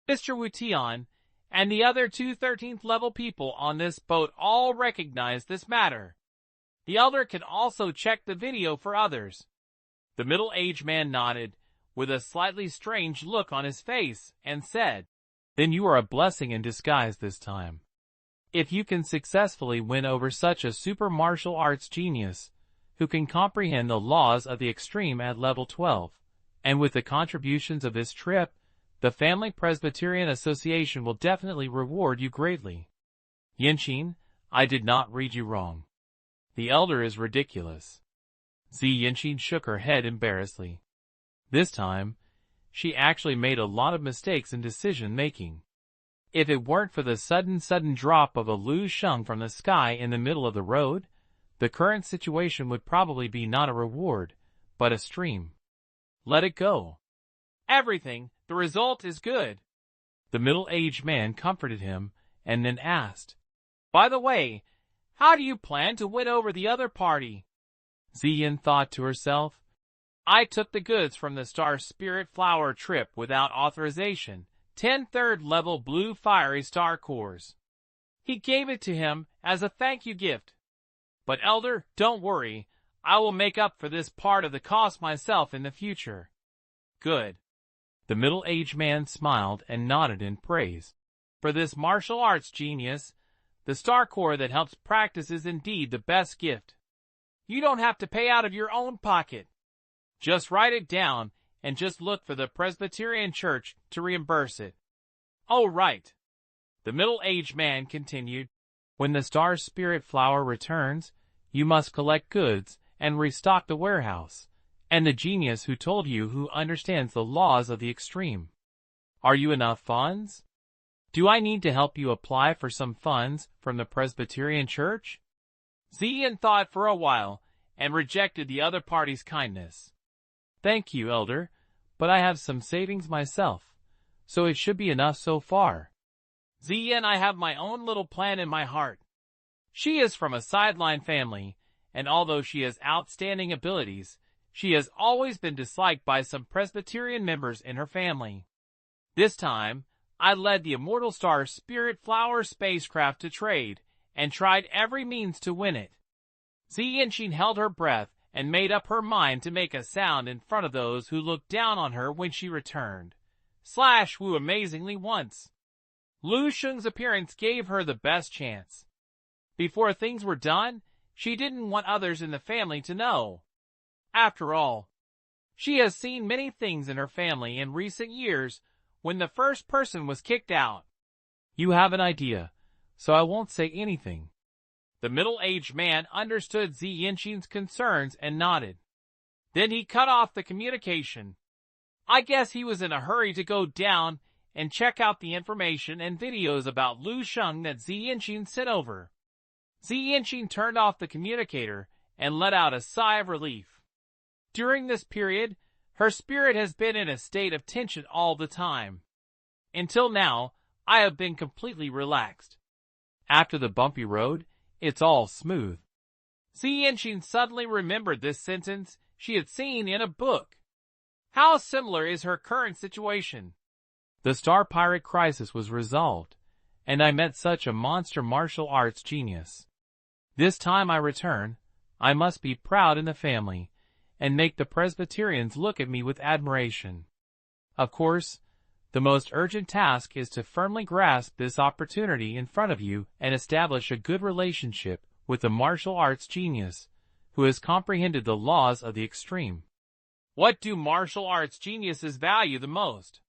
Mr. Wu Tian and the other two 13th level people on this boat all recognize this matter. The elder can also check the video for others. The middle-aged man nodded, with a slightly strange look on his face, and said, "Then you are a blessing in disguise this time. If you can successfully win over such a super martial arts genius, who can comprehend the laws of the extreme at level 12, and with the contributions of this trip, the Family Presbyterian Association will definitely reward you greatly. Yinxin, I did not read you wrong. The elder is ridiculous." Xi Yinxin shook her head embarrassedly. This time, she actually made a lot of mistakes in decision-making. If it weren't for the sudden drop of a Lu Sheng from the sky in the middle of the road, the current situation would probably be not a reward, but a stream. Let it go. Everything, the result is good. The middle-aged man comforted him, and then asked, "By the way, how do you plan to win over the other party?" Xi Yin thought to herself, "I took the goods from the Star Spirit Flower trip without authorization, 10 3rd-level blue fiery star cores. He gave it to him as a thank-you gift. But elder, don't worry, I will make up for this part of the cost myself in the future." "Good." The middle-aged man smiled and nodded in praise. "For this martial arts genius, the star core that helps practice is indeed the best gift. You don't have to pay out of your own pocket. Just write it down and just look for the Presbyterian Church to reimburse it." "Oh, right." The middle-aged man continued, "When the Star Spirit Flower returns, you must collect goods and restock the warehouse, and the genius who told you who understands the laws of the extreme. Are you enough funds? Do I need to help you apply for some funds from the Presbyterian Church?" Xi Yin thought for a while and rejected the other party's kindness. "Thank you, elder, but I have some savings myself, so it should be enough so far." "Xi Yin, I have my own little plan in my heart. She is from a sideline family, and although she has outstanding abilities, she has always been disliked by some Presbyterian members in her family. This time, I led the Immortal Star Spirit Flower spacecraft to trade, and tried every means to win it. Ziyinshin held her breath and made up her mind to make a sound in front of those who looked down on her when she returned. /Wu amazingly once. Lu Sheng's appearance gave her the best chance. Before things were done, she didn't want others in the family to know. After all, she has seen many things in her family in recent years when the first person was kicked out. You have an idea, so I won't say anything. The middle-aged man understood Ziyinshin's concerns and nodded. Then he cut off the communication. I guess he was in a hurry to go down and check out the information and videos about Lu Sheng that Ziyinshin sent over. Ziyinshin turned off the communicator and let out a sigh of relief. During this period, her spirit has been in a state of tension all the time. Until now, I have been completely relaxed. After the bumpy road, it's all smooth. Ziyinshin suddenly remembered this sentence she had seen in a book. How similar is her current situation? The Star Pirate crisis was resolved, and I met such a monster martial arts genius. This time I return, I must be proud in the family, and make the Presbyterians look at me with admiration. Of course, the most urgent task is to firmly grasp this opportunity in front of you and establish a good relationship with the martial arts genius, who has comprehended the laws of the extreme. What do martial arts geniuses value the most?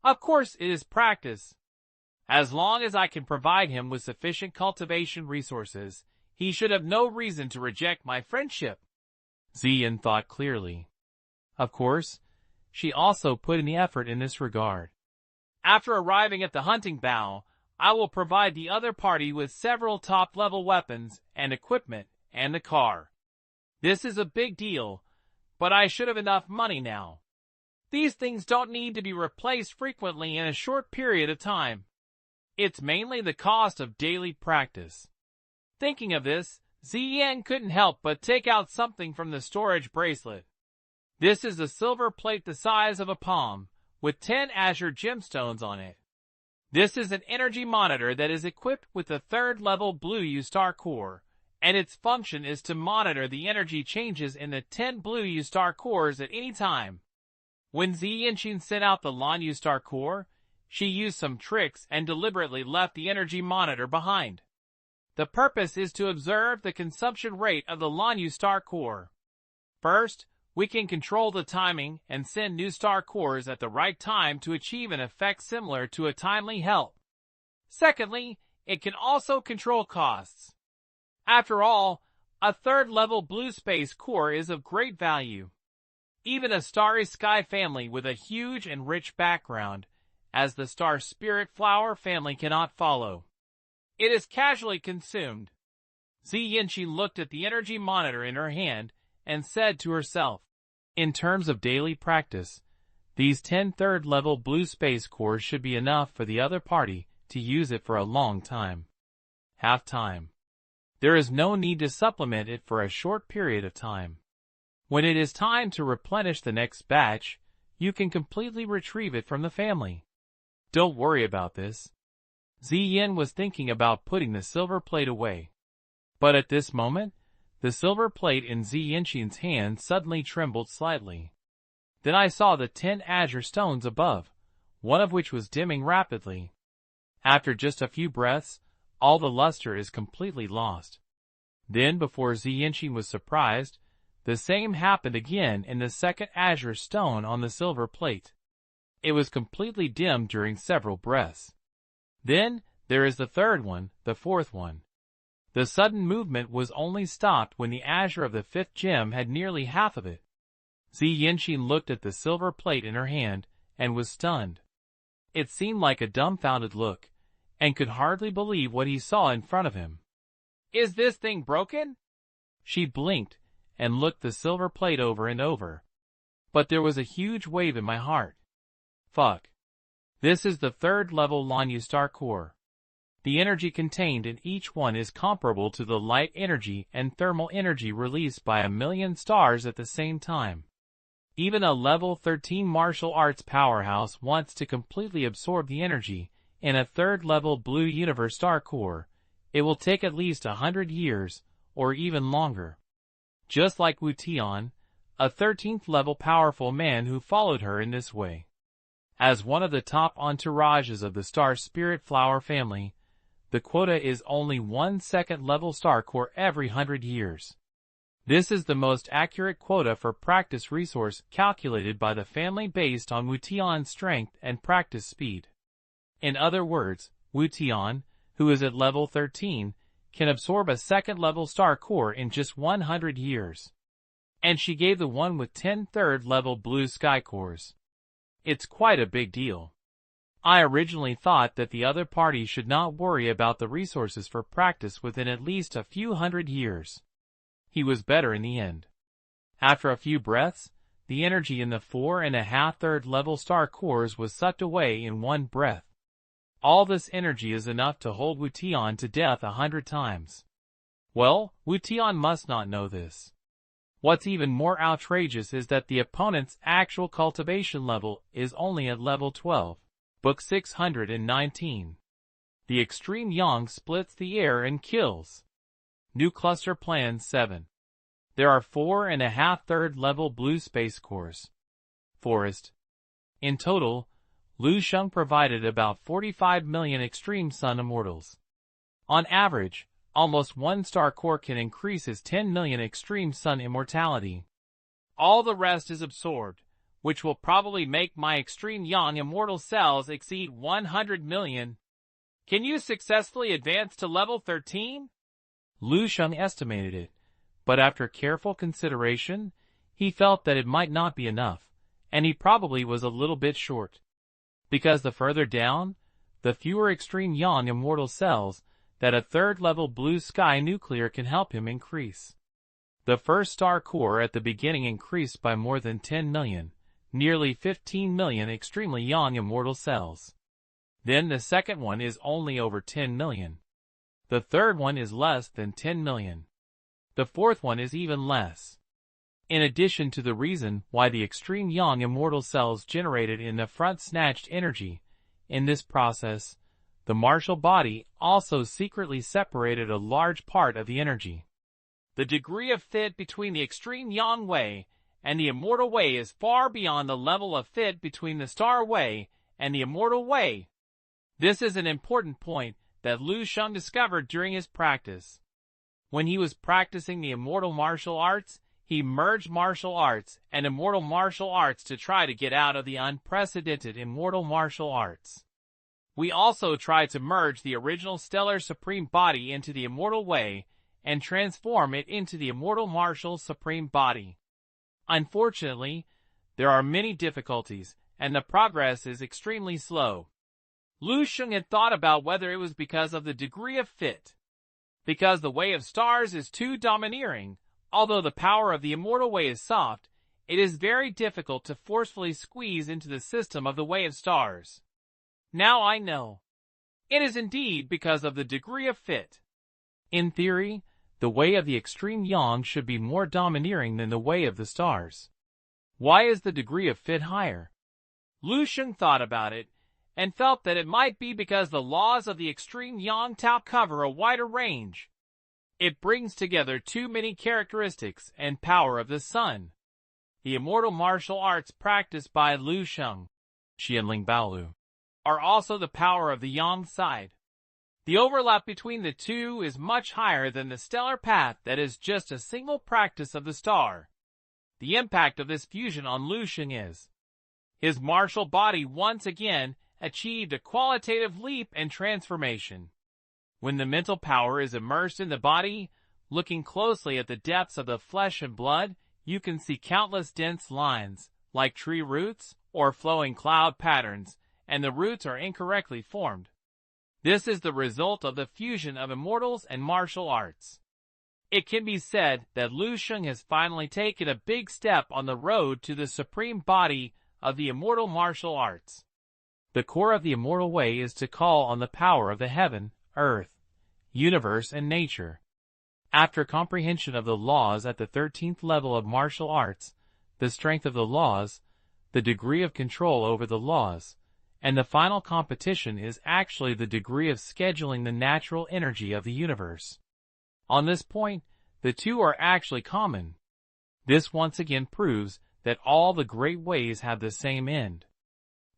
Of course it is practice. As long as I can provide him with sufficient cultivation resources, he should have no reason to reject my friendship. Ziyin thought clearly. Of course, she also put in the effort in this regard. After arriving at the hunting bow, I will provide the other party with several top-level weapons and equipment and the car. This is a big deal, but I should have enough money now. These things don't need to be replaced frequently in a short period of time. It's mainly the cost of daily practice. Thinking of this, Ziyan couldn't help but take out something from the storage bracelet. This is a silver plate the size of a palm, with 10 azure gemstones on it. This is an energy monitor that is equipped with the 3rd level Blue U-Star core, and its function is to monitor the energy changes in the 10 Blue U-Star cores at any time. When Ziyinshin sent out the Lan U-Star core, she used some tricks and deliberately left the energy monitor behind. The purpose is to observe the consumption rate of the Lan U-Star core. First, we can control the timing and send new star cores at the right time to achieve an effect similar to a timely help. Secondly, it can also control costs. After all, a 3rd level blue space core is of great value. Even a starry sky family with a huge and rich background, as the star spirit flower family, cannot follow. It is casually consumed. Ziyinshin looked at the energy monitor in her hand and said to herself, in terms of daily practice, these 10 3rd level blue space cores should be enough for the other party to use it for a long time. Half time. There is no need to supplement it for a short period of time. When it is time to replenish the next batch, you can completely retrieve it from the family. Don't worry about this. Ziyin was thinking about putting the silver plate away. But at this moment, the silver plate in Ziyinshin's hand suddenly trembled slightly. Then I saw the 10 azure stones above, one of which was dimming rapidly. After just a few breaths, all the luster is completely lost. Then, before Ziyinshin was surprised, the same happened again in the 2nd azure stone on the silver plate. It was completely dimmed during several breaths. Then, there is the 3rd one, the 4th one. The sudden movement was only stopped when the azure of the 5th gem had nearly half of it. Ziyinshin looked at the silver plate in her hand and was stunned. It seemed like a dumbfounded look, and could hardly believe what he saw in front of him. Is this thing broken? She blinked and looked the silver plate over and over. But there was a huge wave in my heart. Fuck. This is the 3rd level Lan U-Star core. The energy contained in each one is comparable to the light energy and thermal energy released by 1,000,000 stars at the same time. Even a level 13 martial arts powerhouse wants to completely absorb the energy in a 3rd level blue universe star core. It will take at least 100 years, or even longer. Just like Wu Tian, a 13th level powerful man who followed her in this way. As one of the top entourages of the star spirit flower family, the quota is only 1 second level star core every 100 years. This is the most accurate quota for practice resource calculated by the family based on Wu Tian's strength and practice speed. In other words, Wu Tian, who is at level 13, can absorb a second level star core in just 100 years. And she gave the one with 10 third level blue sky cores. It's quite a big deal. I originally thought that the other party should not worry about the resources for practice within at least a few hundred years. He was better in the end. After a few breaths, the energy in the 4.5 third level star cores was sucked away in one breath. All this energy is enough to hold Wu Tian to death 100 times. Well, Wu Tian must not know this. What's even more outrageous is that the opponent's actual cultivation level is only at level 12, book 619. The extreme yang splits the air and kills. New cluster plan 7. There are 4.5 third level blue space cores. Forest. In total, Lu Sheng provided about 45 million extreme sun immortals. On average, almost one star core can increase his 10 million extreme sun immortality. All the rest is absorbed, which will probably make my extreme yang immortal cells exceed 100 million. Can you successfully advance to level 13? Lu Sheng estimated it, but after careful consideration, he felt that it might not be enough, and he probably was a little bit short. Because the further down, the fewer extreme yang immortal cells that a third-level blue sky nuclear can help him increase. The first star core at the beginning increased by more than 10 million, nearly 15 million extremely yang immortal cells. Then the second one is only over 10 million. The third one is less than 10 million. The fourth one is even less. In addition to the reason why the extreme yang immortal cells generated in the front snatched energy, in this process, the martial body also secretly separated a large part of the energy. The degree of fit between the extreme yang way and the immortal way is far beyond the level of fit between the star way and the immortal way. This is an important point that Lu Sheng discovered during his practice. When he was practicing the immortal martial arts, he merged martial arts and immortal martial arts to try to get out of the unprecedented immortal martial arts. We also tried to merge the original stellar supreme body into the immortal way and transform it into the immortal martial supreme body. Unfortunately, there are many difficulties, and the progress is extremely slow. Lu Sheng had thought about whether it was because of the degree of fit. Because the way of stars is too domineering, although the power of the immortal way is soft, it is very difficult to forcefully squeeze into the system of the way of stars. Now I know. It is indeed because of the degree of fit. In theory, the way of the extreme yang should be more domineering than the way of the stars. Why is the degree of fit higher? Lu Sheng thought about it, and felt that it might be because the laws of the extreme yang tao cover a wider range. It brings together too many characteristics and power of the sun. The immortal martial arts practiced by Lu Sheng, Xianling Baolu, are also the power of the yang side. The overlap between the two is much higher than the stellar path that is just a single practice of the star. The impact of this fusion on Lu Sheng is his martial body once again achieved a qualitative leap and transformation. When the mental power is immersed in the body, looking closely at the depths of the flesh and blood, you can see countless dense lines, like tree roots or flowing cloud patterns, and the roots are incorrectly formed. This is the result of the fusion of immortals and martial arts. It can be said that Lu Sheng has finally taken a big step on the road to the supreme body of the immortal martial arts. The core of the immortal way is to call on the power of the heaven, earth, universe, and nature. After comprehension of the laws at the 13th level of martial arts, the strength of the laws, the degree of control over the laws, and the final competition is actually the degree of scheduling the natural energy of the universe. On this point, the two are actually common. This once again proves that all the great ways have the same end.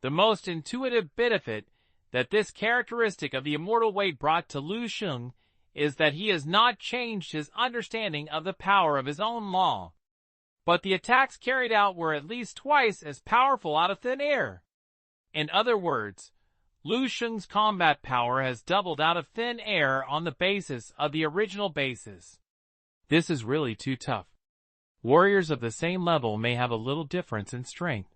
The most intuitive benefit that this characteristic of the immortal way brought to Lu Sheng is that he has not changed his understanding of the power of his own law. But the attacks carried out were at least twice as powerful out of thin air. In other words, Lu Sheng's combat power has doubled out of thin air on the basis of the original basis. This is really too tough. Warriors of the same level may have a little difference in strength,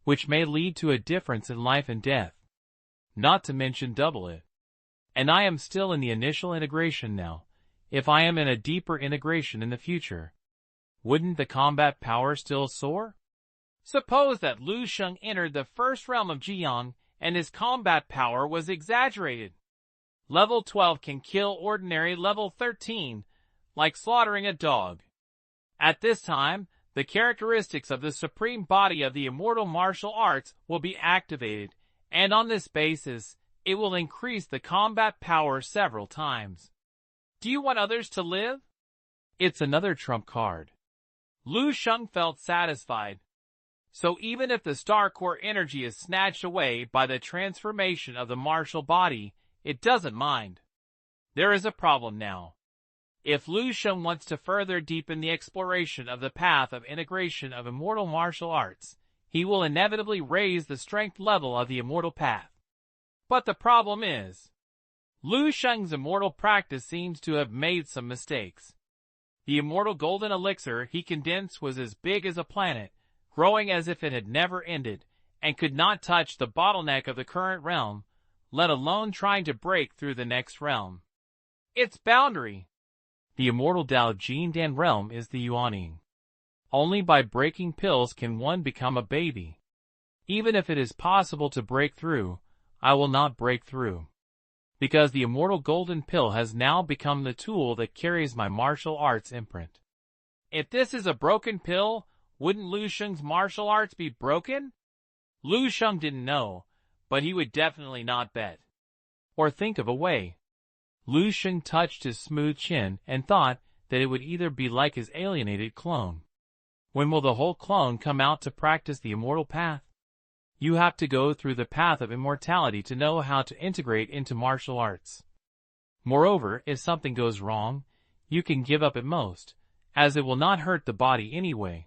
which may lead to a difference in life and death. Not to mention double it. And I am still in the initial integration now. If I am in a deeper integration in the future, wouldn't the combat power still soar? Suppose that Lu Sheng entered the first realm of Jiang and his combat power was exaggerated. Level 12 can kill ordinary level 13, like slaughtering a dog. At this time, the characteristics of the supreme body of the immortal martial arts will be activated, and on this basis, it will increase the combat power several times. Do you want others to live? It's another trump card. Lu Sheng felt satisfied. So even if the star core energy is snatched away by the transformation of the martial body, it doesn't mind. There is a problem now. If Lu Sheng wants to further deepen the exploration of the path of integration of immortal martial arts, he will inevitably raise the strength level of the immortal path. But the problem is, Lu Sheng's immortal practice seems to have made some mistakes. The immortal golden elixir he condensed was as big as a planet, growing as if it had never ended, and could not touch the bottleneck of the current realm, let alone trying to break through the next realm. Its boundary. The immortal Dao Jin Dan realm is the Yuaning. Only by breaking pills can one become a baby. Even if it is possible to break through, I will not break through. Because the immortal golden pill has now become the tool that carries my martial arts imprint. If this is a broken pill, wouldn't Lu Sheng's martial arts be broken? Lu Sheng didn't know, but he would definitely not bet. Or think of a way. Lu Sheng touched his smooth chin and thought that it would either be like his alienated clone. When will the whole clone come out to practice the immortal path? You have to go through the path of immortality to know how to integrate into martial arts. Moreover, if something goes wrong, you can give up at most, as it will not hurt the body anyway.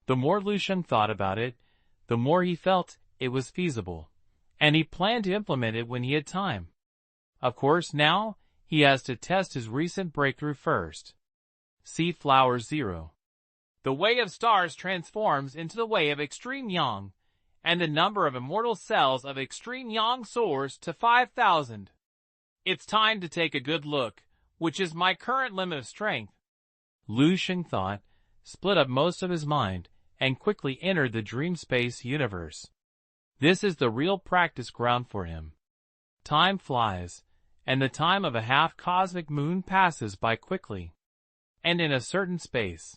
The more Lu Sheng thought about it, the more he felt it was feasible, and he planned to implement it when he had time. Of course, now, he has to test his recent breakthrough first. See Flower 0. The way of stars transforms into the way of extreme yang, and the number of immortal cells of extreme yang soars to 5,000. It's time to take a good look, which is my current limit of strength. Lu Sheng thought, split up most of his mind, and quickly entered the dream space universe. This is the real practice ground for him. Time flies, and the time of a half-cosmic moon passes by quickly. And in a certain space,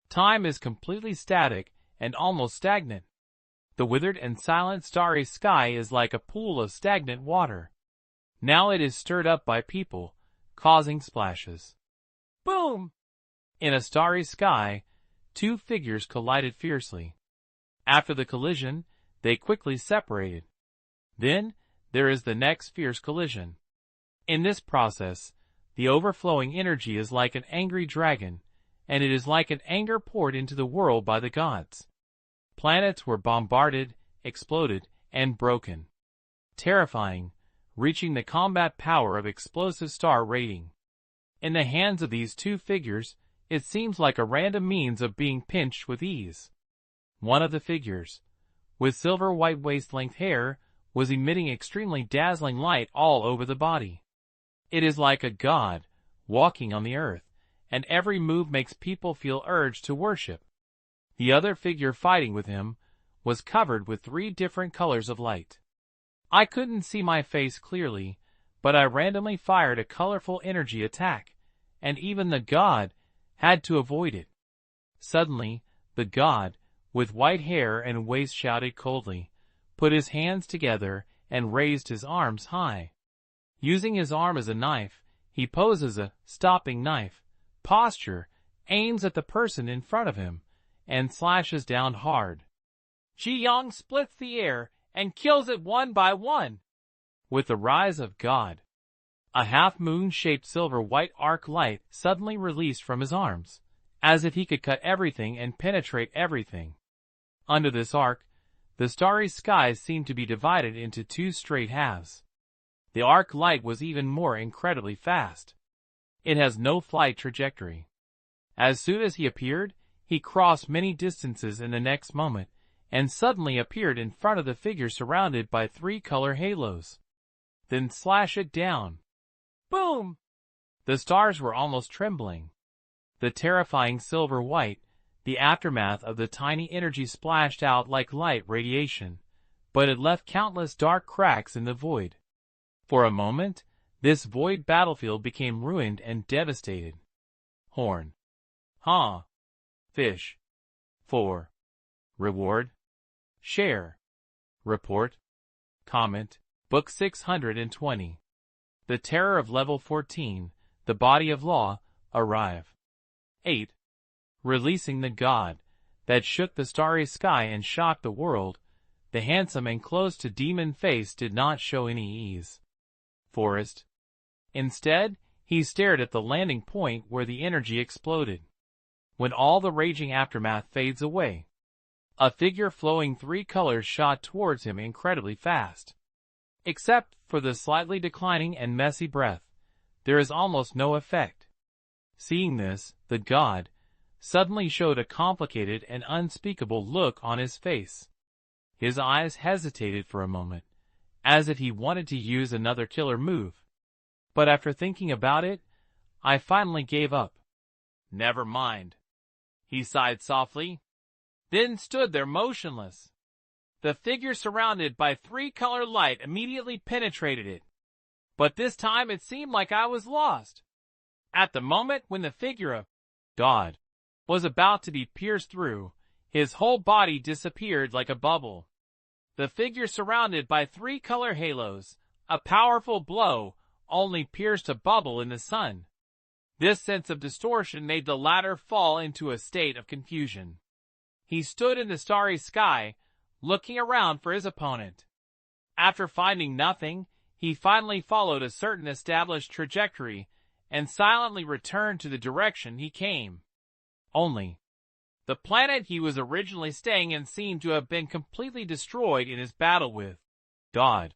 time is completely static and almost stagnant. The withered and silent starry sky is like a pool of stagnant water. Now it is stirred up by people, causing splashes. Boom! In a starry sky, two figures collided fiercely. After the collision, they quickly separated. Then, there is the next fierce collision. In this process, the overflowing energy is like an angry dragon, and it is like an anger poured into the world by the gods. Planets were bombarded, exploded, and broken. Terrifying, reaching the combat power of explosive star rating. In the hands of these two figures, it seems like a random means of being pinched with ease. One of the figures, with silver-white waist-length hair, was emitting extremely dazzling light all over the body. It is like a god, walking on the earth, and every move makes people feel urged to worship. The other figure fighting with him was covered with 3 different colors of light. I couldn't see my face clearly, but I randomly fired a colorful energy attack, and even the god had to avoid it. Suddenly, the god, with white hair and waist shouted coldly, put his hands together, and raised his arms high. Using his arm as a knife, he poses a stopping knife posture, aims at the person in front of him, and slashes down hard. Ji-Yang splits the air and kills it one by one. With the rise of God, a half-moon-shaped silver-white arc light suddenly released from his arms, as if he could cut everything and penetrate everything. Under this arc, the starry skies seemed to be divided into two straight halves. The arc light was even more incredibly fast. It has no flight trajectory. As soon as he appeared, he crossed many distances in the next moment, and suddenly appeared in front of the figure surrounded by three color halos. Then slash it down. Boom! The stars were almost trembling. The terrifying silver white, the aftermath of the tiny energy splashed out like light radiation, but it left countless dark cracks in the void. For a moment, this void battlefield became ruined and devastated. Horn. Fish. 4. Reward. Share. Report. Comment. Book 620. The Terror of Level 14, The Body of Law, arrive. 8. Releasing the God that shook the starry sky and shocked the world, the handsome and close-to-demon face did not show any ease. Forest. Instead, he stared at the landing point where the energy exploded. When all the raging aftermath fades away, a figure flowing three colors shot towards him incredibly fast. Except for the slightly declining and messy breath, there is almost no effect. Seeing this, the god suddenly showed a complicated and unspeakable look on his face. His eyes hesitated for a moment, as if he wanted to use another killer move. But after thinking about it, I finally gave up. Never mind. He sighed softly, then stood there motionless. The figure surrounded by three-color light immediately penetrated it. But this time it seemed like I was lost. At the moment when the figure of God was about to be pierced through, his whole body disappeared like a bubble. The figure surrounded by three-color halos, a powerful blow, only pierced a bubble in the sun. This sense of distortion made the latter fall into a state of confusion. He stood in the starry sky, looking around for his opponent. After finding nothing, he finally followed a certain established trajectory and silently returned to the direction he came. Only, the planet he was originally staying in seemed to have been completely destroyed in his battle with God.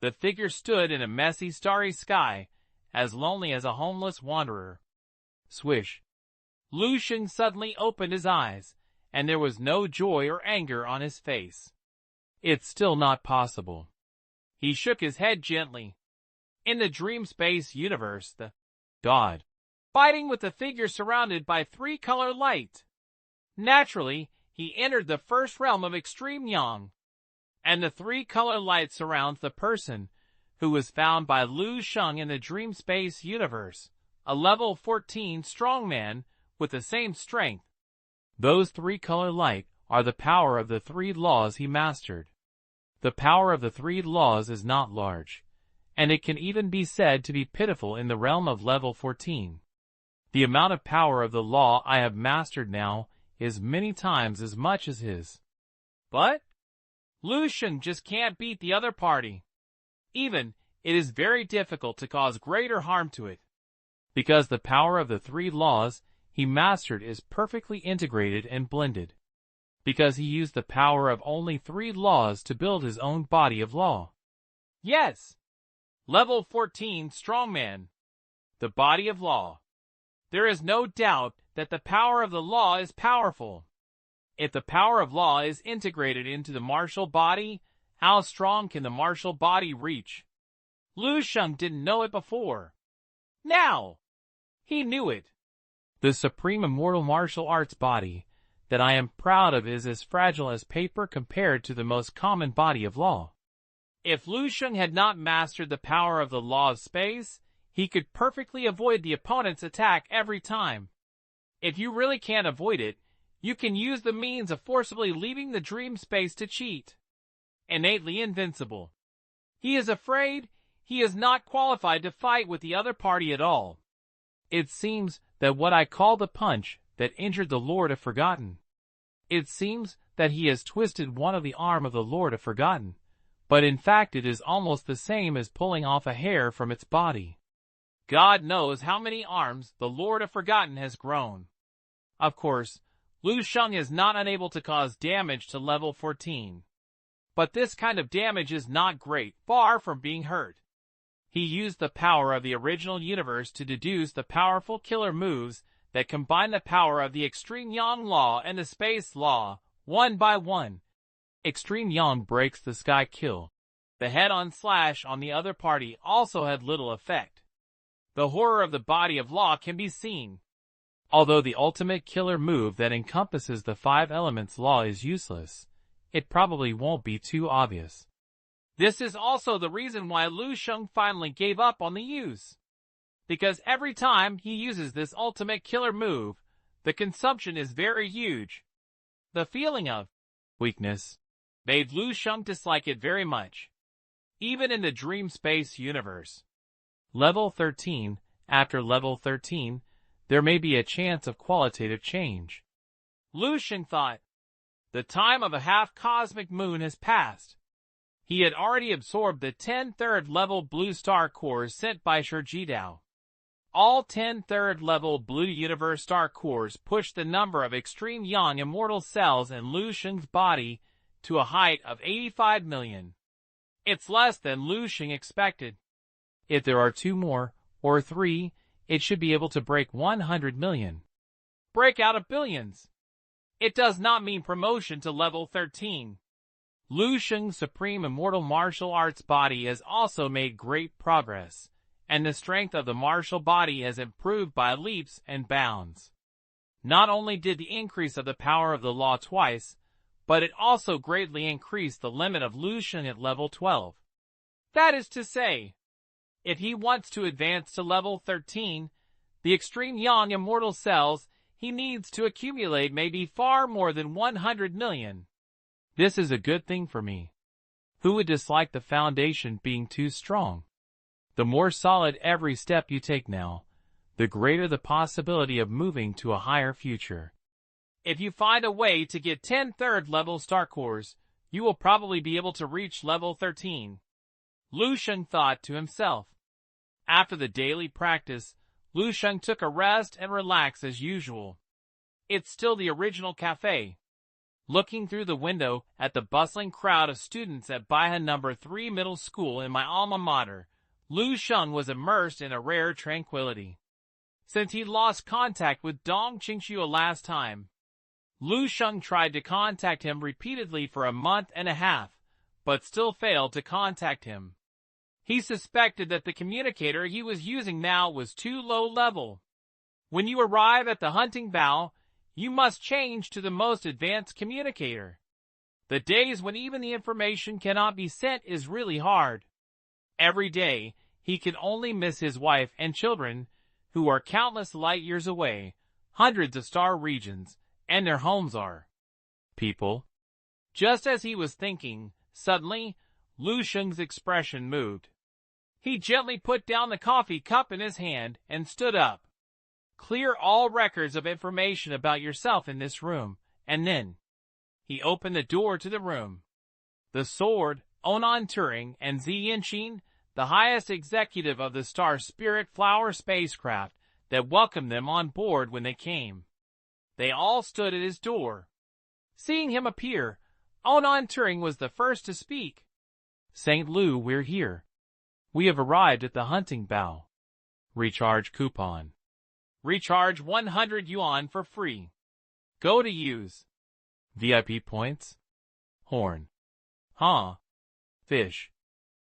The figure stood in a messy, starry sky, as lonely as a homeless wanderer. Swish. Lu Sheng suddenly opened his eyes, and there was no joy or anger on his face. It's still not possible. He shook his head gently. In the dream space universe, the God fighting with the figure surrounded by three-color light. Naturally, he entered the first realm of extreme yang, and the three-color light surrounds the person who was found by Lu Sheng in the dream space universe, a level 14 strongman with the same strength. Those three-color light are the power of the three laws he mastered. The power of the three laws is not large, and it can even be said to be pitiful in the realm of level 14. The amount of power of the law I have mastered now is many times as much as his. But Lu Sheng just can't beat the other party. Even, it is very difficult to cause greater harm to it. Because the power of the three laws he mastered is perfectly integrated and blended. Because he used the power of only three laws to build his own body of law. Yes! Level 14 strongman. The body of law. There is no doubt that the power of the law is powerful. If the power of law is integrated into the martial body, how strong can the martial body reach? Lu Sheng didn't know it before. Now, he knew it. The supreme immortal martial arts body that I am proud of is as fragile as paper compared to the most common body of law. If Lu Sheng had not mastered the power of the law of space, he could perfectly avoid the opponent's attack every time. If you really can't avoid it, you can use the means of forcibly leaving the dream space to cheat. innately invincible. He is afraid he is not qualified to fight with the other party at all. It seems that what I call the punch that injured the Lord of Forgotten. It seems that he has twisted one of the arm of the Lord of Forgotten, but in fact it is almost the same as pulling off a hair from its body. God knows how many arms the Lord of Forgotten has grown. Of course, Lu Sheng is not unable to cause damage to level 14. But this kind of damage is not great, far from being hurt. He used the power of the original universe to deduce the powerful killer moves that combine the power of the Extreme Yang Law and the Space Law, one by one. Extreme Yang breaks the sky kill. The head-on slash on the other party also had little effect. The horror of the body of law can be seen. Although the ultimate killer move that encompasses the 5 elements law is useless, it probably won't be too obvious. This is also the reason why Lu Sheng finally gave up on the use. Because every time he uses this ultimate killer move, the consumption is very huge. The feeling of weakness made Lu Sheng dislike it very much. Even in the dream space universe. Level 13, after level 13, there may be a chance of qualitative change. Lu Sheng thought. The time of a half-cosmic moon has passed. He had already absorbed the 10 third-level blue star cores sent by Shijidao. All 10 third-level blue universe star cores pushed the number of extreme yang immortal cells in Lu Sheng's body to a height of 85 million. It's less than Lu Sheng expected. If there are 2 more, or 3, it should be able to break 100 million. Break out of billions. It does not mean promotion to level 13. Lu Sheng's supreme immortal martial arts body has also made great progress, and the strength of the martial body has improved by leaps and bounds. Not only did the increase of the power of the law twice, but it also greatly increased the limit of Lu Sheng at level 12. That is to say, if he wants to advance to level 13, the extreme yang immortal cells he needs to accumulate may be far more than 100 million. This is a good thing for me. Who would dislike the foundation being too strong? The more solid every step you take now, the greater the possibility of moving to a higher future. If you find a way to get 10 third-level star cores, you will probably be able to reach level 13. Lu Sheng thought to himself. After the daily practice, Lu Sheng took a rest and relaxed as usual. It's still the original cafe. Looking through the window at the bustling crowd of students at Baihan No. 3 Middle School in my alma mater, Lu Sheng was immersed in a rare tranquility. Since he lost contact with Dong Qingxue last time, Lu Sheng tried to contact him repeatedly for a month and a half, but still failed to contact him. He suspected that the communicator he was using now was too low level. When you arrive at the hunting bough, you must change to the most advanced communicator. The days when even the information cannot be sent is really hard. Every day, he can only miss his wife and children, who are countless light years away, hundreds of star regions, and their homes are people. Just as he was thinking, suddenly, Lu Sheng's expression moved. He gently put down the coffee cup in his hand and stood up. Clear all records of information about yourself in this room, and then he opened the door to the room. The Sword, Onan Turing, and Zi Yanqin, the highest executive of the Star Spirit Flower spacecraft that welcomed them on board when they came. They all stood at his door. Seeing him appear, Onan Turing was the first to speak. St. Lu, we're here. We have arrived at the hunting bough. Recharge coupon. Recharge 100 yuan for free. Go to use. VIP points. Horn. Huh. Fish.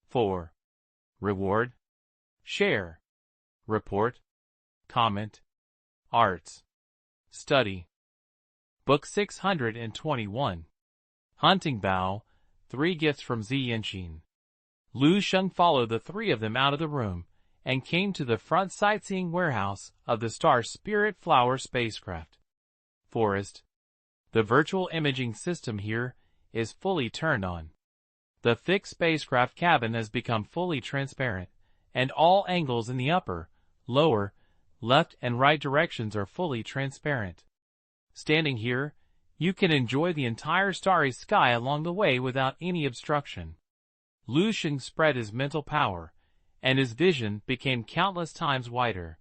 4. Reward. Share. Report. Comment. Arts. Study. Book 621. Hunting Bough. 3 gifts from Zi Yanqin. Lu Sheng followed the 3 of them out of the room and came to the front sightseeing warehouse of the Star Spirit Flower spacecraft. Forest. The virtual imaging system here is fully turned on. The thick spacecraft cabin has become fully transparent, and all angles in the upper, lower, left and right directions are fully transparent. Standing here, you can enjoy the entire starry sky along the way without any obstruction. Lu Sheng spread his mental power, and his vision became countless times wider.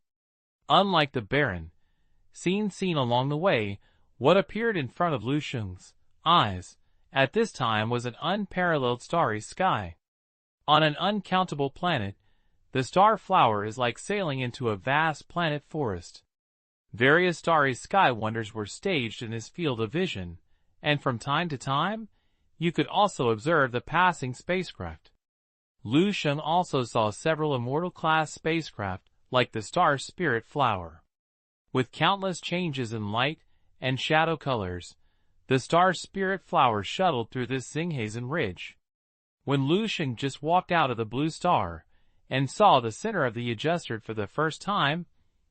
Unlike the barren, seen along the way, what appeared in front of Lu Sheng's eyes at this time was an unparalleled starry sky. On an uncountable planet, the star flower is like sailing into a vast planet forest. Various starry sky wonders were staged in his field of vision, and from time to time, you could also observe the passing spacecraft. Lu Sheng also saw several immortal-class spacecraft like the star spirit flower. With countless changes in light and shadow colors, the star spirit flower shuttled through this Xinghazen ridge. When Lu Sheng just walked out of the blue star and saw the center of the adjuster for the first time,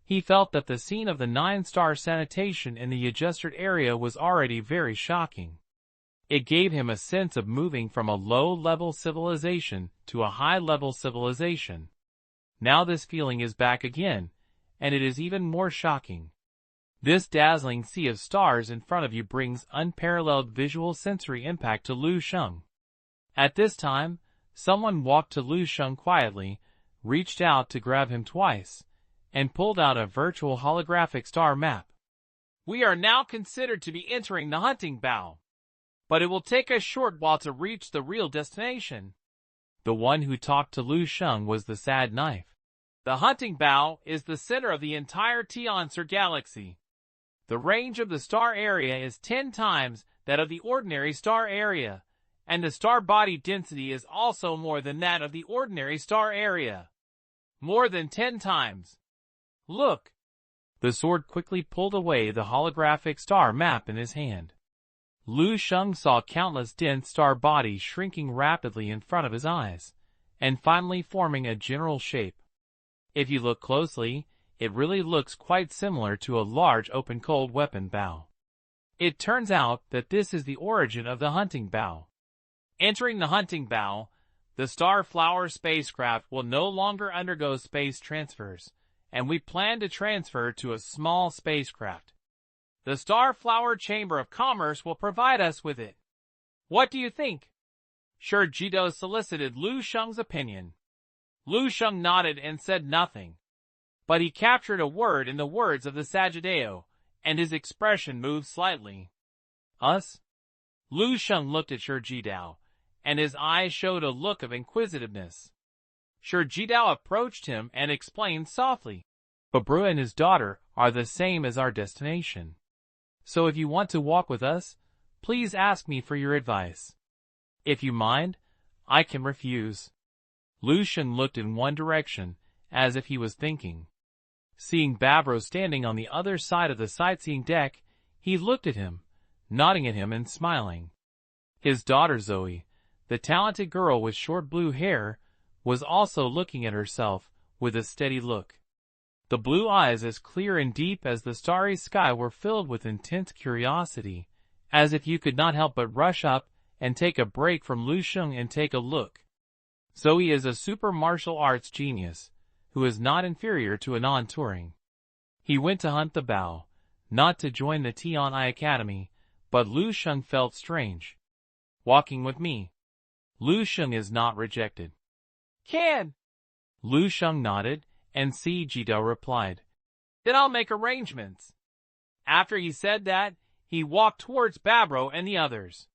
he felt that the scene of the 9-star sanitation in the adjusted area was already very shocking. It gave him a sense of moving from a low-level civilization to a high-level civilization. Now this feeling is back again, and it is even more shocking. This dazzling sea of stars in front of you brings unparalleled visual sensory impact to Lu Sheng. At this time, someone walked to Lu Sheng quietly, reached out to grab him twice, and pulled out a virtual holographic star map. We are now considered to be entering the hunting bow, but it will take a short while to reach the real destination. The one who talked to Lu Sheng was the sad knife. The hunting bow is the center of the entire Tiancer galaxy. The range of the star area is 10 times that of the ordinary star area, and the star body density is also more than that of the ordinary star area. More than 10 times. Look! The sword quickly pulled away the holographic star map in his hand. Lu Sheng saw countless dense star bodies shrinking rapidly in front of his eyes, and finally forming a general shape. If you look closely, it really looks quite similar to a large open cold weapon bow. It turns out that this is the origin of the hunting bow. Entering the hunting bow, the star flower spacecraft will no longer undergo space transfers, and we plan to transfer to a small spacecraft. The Star Flower Chamber of Commerce will provide us with it. What do you think? Sheng Jido solicited Lu Sheng's opinion. Lu Sheng nodded and said nothing. But he captured a word in the words of the Sagitteo, and his expression moved slightly. Us? Lu Sheng looked at Sheng Jidao, and his eyes showed a look of inquisitiveness. Sheng Jidao approached him and explained softly. Babru and his daughter are the same as our destination. So if you want to walk with us, please ask me for your advice. If you mind, I can refuse. Lu Sheng looked in one direction, as if he was thinking. Seeing Babro standing on the other side of the sightseeing deck, he looked at him, nodding at him and smiling. His daughter Zoe, the talented girl with short blue hair, was also looking at herself with a steady look. The blue eyes, as clear and deep as the starry sky, were filled with intense curiosity, as if you could not help but rush up and take a break from Lu Sheng and take a look. Zoe is a super martial arts genius, who is not inferior to a non-Turing. He went to hunt the bow, not to join the Tian'ai Academy, but Lu Sheng felt strange. Walking with me. Lu Sheng is not rejected. Can. Lu Sheng nodded, and Si Jido replied. Then I'll make arrangements. After he said that, he walked towards Babro and the others.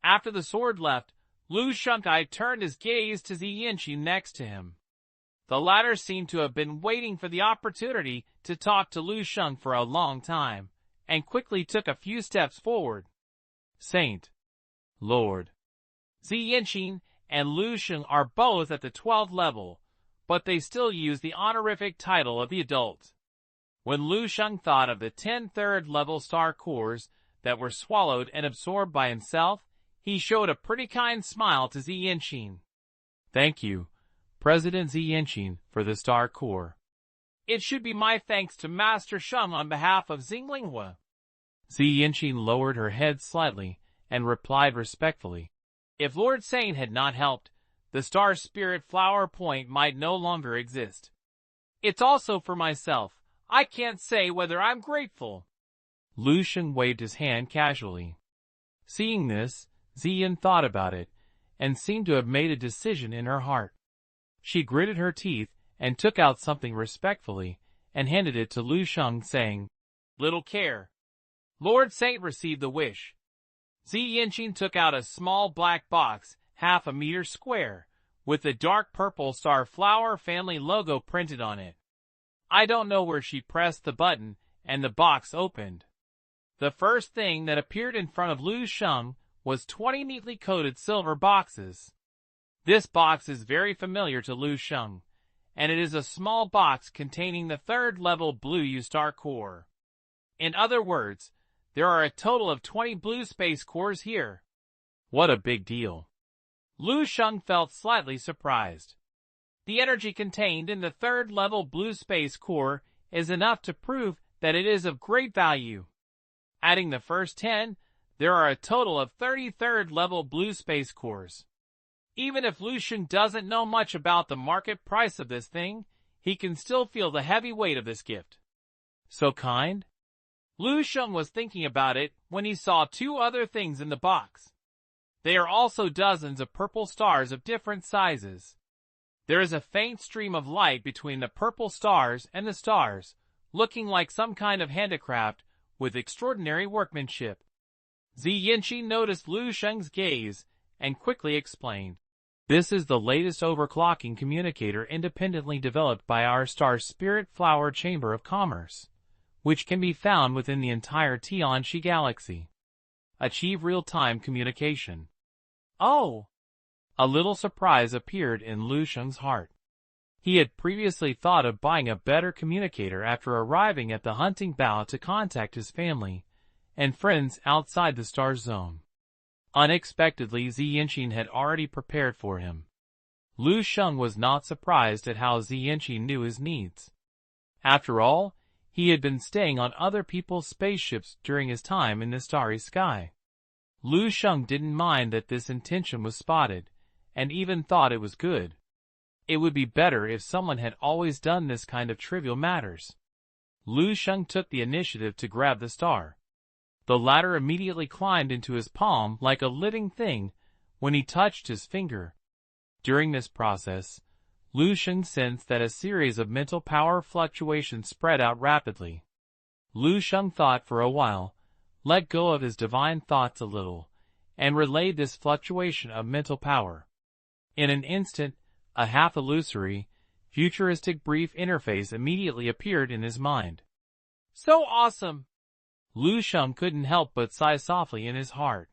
After the sword left, Lu Shengkai turned his gaze to Zi Yinqi next to him. The latter seemed to have been waiting for the opportunity to talk to Lu Sheng for a long time, and quickly took a few steps forward. Saint. Lord. Zi Yinqi and Lu Sheng are both at the 12th level, but they still use the honorific title of the adult. When Lu Sheng thought of the 10 third-level star cores that were swallowed and absorbed by himself, he showed a pretty kind smile to Zi Yinqi. Thank you, President Zi Yinqi, for the star core. It should be my thanks to Master Sheng on behalf of Xinglinghua. Zi Yinqi lowered her head slightly and replied respectfully. If Lord Saint had not helped, the star spirit flower point might no longer exist. It's also for myself. I can't say whether I'm grateful. Lu Sheng waved his hand casually. Seeing this, Ziyin thought about it, and seemed to have made a decision in her heart. She gritted her teeth and took out something respectfully and handed it to Lu Sheng, saying, Little care. Lord Saint received the wish. Ziyin took out a small black box, half a meter square, with the dark purple star flower family logo printed on it. I don't know where she pressed the button, and the box opened. The first thing that appeared in front of Lu Sheng was 20 neatly coated silver boxes. This box is very familiar to Lu Sheng, and it is a small box containing the third-level blue U-star core. In other words, there are a total of 20 blue space cores here. What a big deal. Lu Sheng felt slightly surprised. The energy contained in the third-level blue space core is enough to prove that it is of great value. Adding the first 10, there are a total of 30 third-level blue space cores. Even if Lu Sheng doesn't know much about the market price of this thing, he can still feel the heavy weight of this gift. So kind? Lu Sheng was thinking about it when he saw two other things in the box. They are also dozens of purple stars of different sizes. There is a faint stream of light between the purple stars and the stars, looking like some kind of handicraft with extraordinary workmanship. Ziyin noticed Lu Sheng's gaze and quickly explained. This is the latest overclocking communicator independently developed by our Star Spirit Flower Chamber of Commerce, which can be found within the entire Tianxi galaxy. Achieve real-time communication. Oh! A little surprise appeared in Lu Sheng's heart. He had previously thought of buying a better communicator after arriving at the hunting bough to contact his family and friends outside the star zone. Unexpectedly, Ziyin had already prepared for him. Lu Sheng was not surprised at how Ziyin knew his needs. After all, he had been staying on other people's spaceships during his time in the starry sky. Lu Sheng didn't mind that this intention was spotted, and even thought it was good. It would be better if someone had always done this kind of trivial matters. Lu Sheng took the initiative to grab the star. The latter immediately climbed into his palm like a living thing when he touched his finger. During this process, Lu Sheng sensed that a series of mental power fluctuations spread out rapidly. Lu Sheng thought for a while, let go of his divine thoughts a little, and relayed this fluctuation of mental power. In an instant, a half-illusory, futuristic brief interface immediately appeared in his mind. So awesome! Lu Sheng couldn't help but sigh softly in his heart.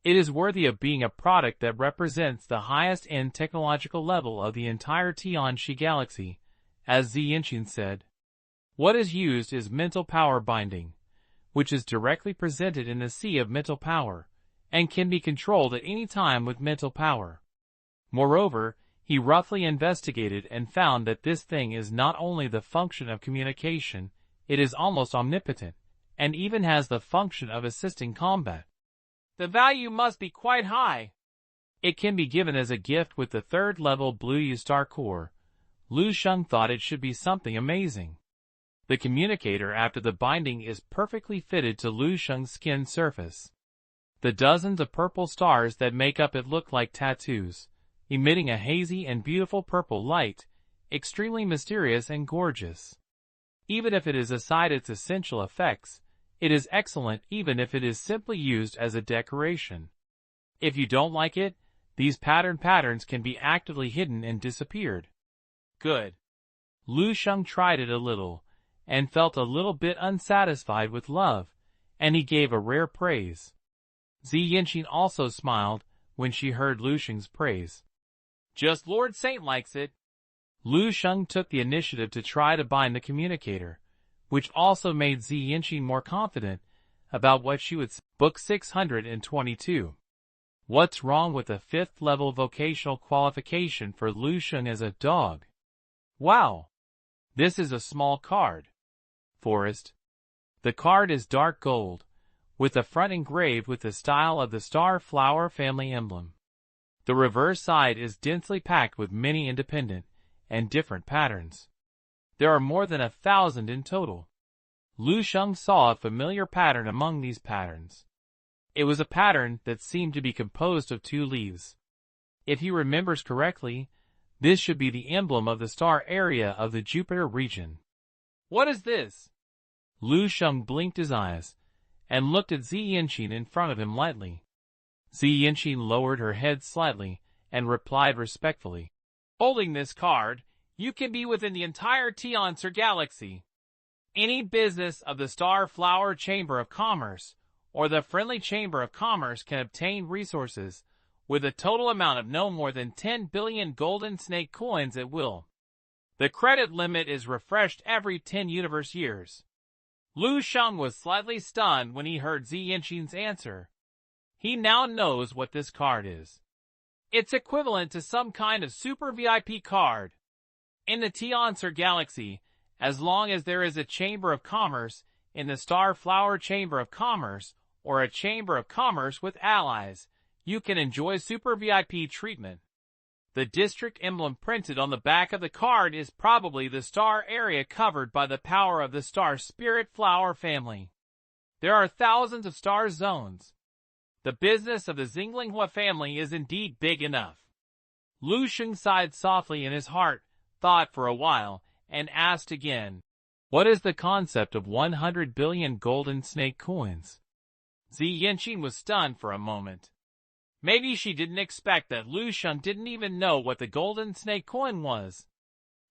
It is worthy of being a product that represents the highest-end technological level of the entire Tianxi galaxy, as Ziyin said. What is used is mental power binding, which is directly presented in the sea of mental power, and can be controlled at any time with mental power. Moreover, he roughly investigated and found that this thing is not only the function of communication, it is almost omnipotent, and even has the function of assisting combat. The value must be quite high. It can be given as a gift with the third-level blue U-star core. Lu Sheng thought it should be something amazing. The communicator after the binding is perfectly fitted to Lu Sheng's skin surface. The dozens of purple stars that make up it look like tattoos, emitting a hazy and beautiful purple light, extremely mysterious and gorgeous. Even if it is aside its essential effects, it is excellent even if it is simply used as a decoration. If you don't like it, these patterns can be actively hidden and disappeared. Good. Lu Sheng tried it a little, and felt a little bit unsatisfied with love, and he gave a rare praise. Ziyin also smiled when she heard Lu Sheng's praise. Just Lord Saint likes it. Lu Sheng took the initiative to try to bind the communicator, which also made Ziyin more confident about what she would say. Book 622. What's wrong with a 5th-level vocational qualification for Lu Sheng as a dog? Wow! This is a small card. Forest. The card is dark gold, with the front engraved with the style of the star flower family emblem. The reverse side is densely packed with many independent and different patterns. There are more than 1,000 in total. Lu Sheng saw a familiar pattern among these patterns. It was a pattern that seemed to be composed of 2 leaves. If he remembers correctly, this should be the emblem of the star area of the Jupiter region. What is this? Lu Sheng blinked his eyes and looked at Zi Yanqing in front of him lightly. Zi Yanqing lowered her head slightly and replied respectfully. Holding this card, you can be within the entire Tiancer galaxy. Any business of the Star Flower Chamber of Commerce or the Friendly Chamber of Commerce can obtain resources with a total amount of no more than 10 billion golden snake coins at will. The credit limit is refreshed every 10 universe years. Lu Sheng was slightly stunned when he heard Zi Yanqing's answer. He now knows what this card is. It's equivalent to some kind of super VIP card. In the Tiancer galaxy, as long as there is a Chamber of Commerce in the Star Flower Chamber of Commerce or a Chamber of Commerce with allies, you can enjoy super VIP treatment. The district emblem printed on the back of the card is probably the star area covered by the power of the star spirit flower family. There are thousands of star zones. The business of the Xinglinghua family is indeed big enough. Lu Sheng sighed softly in his heart, thought for a while, and asked again, "What is the concept of 100 billion golden snake coins?" Zi Yanqing was stunned for a moment. Maybe she didn't expect that Lu Sheng didn't even know what the golden snake coin was.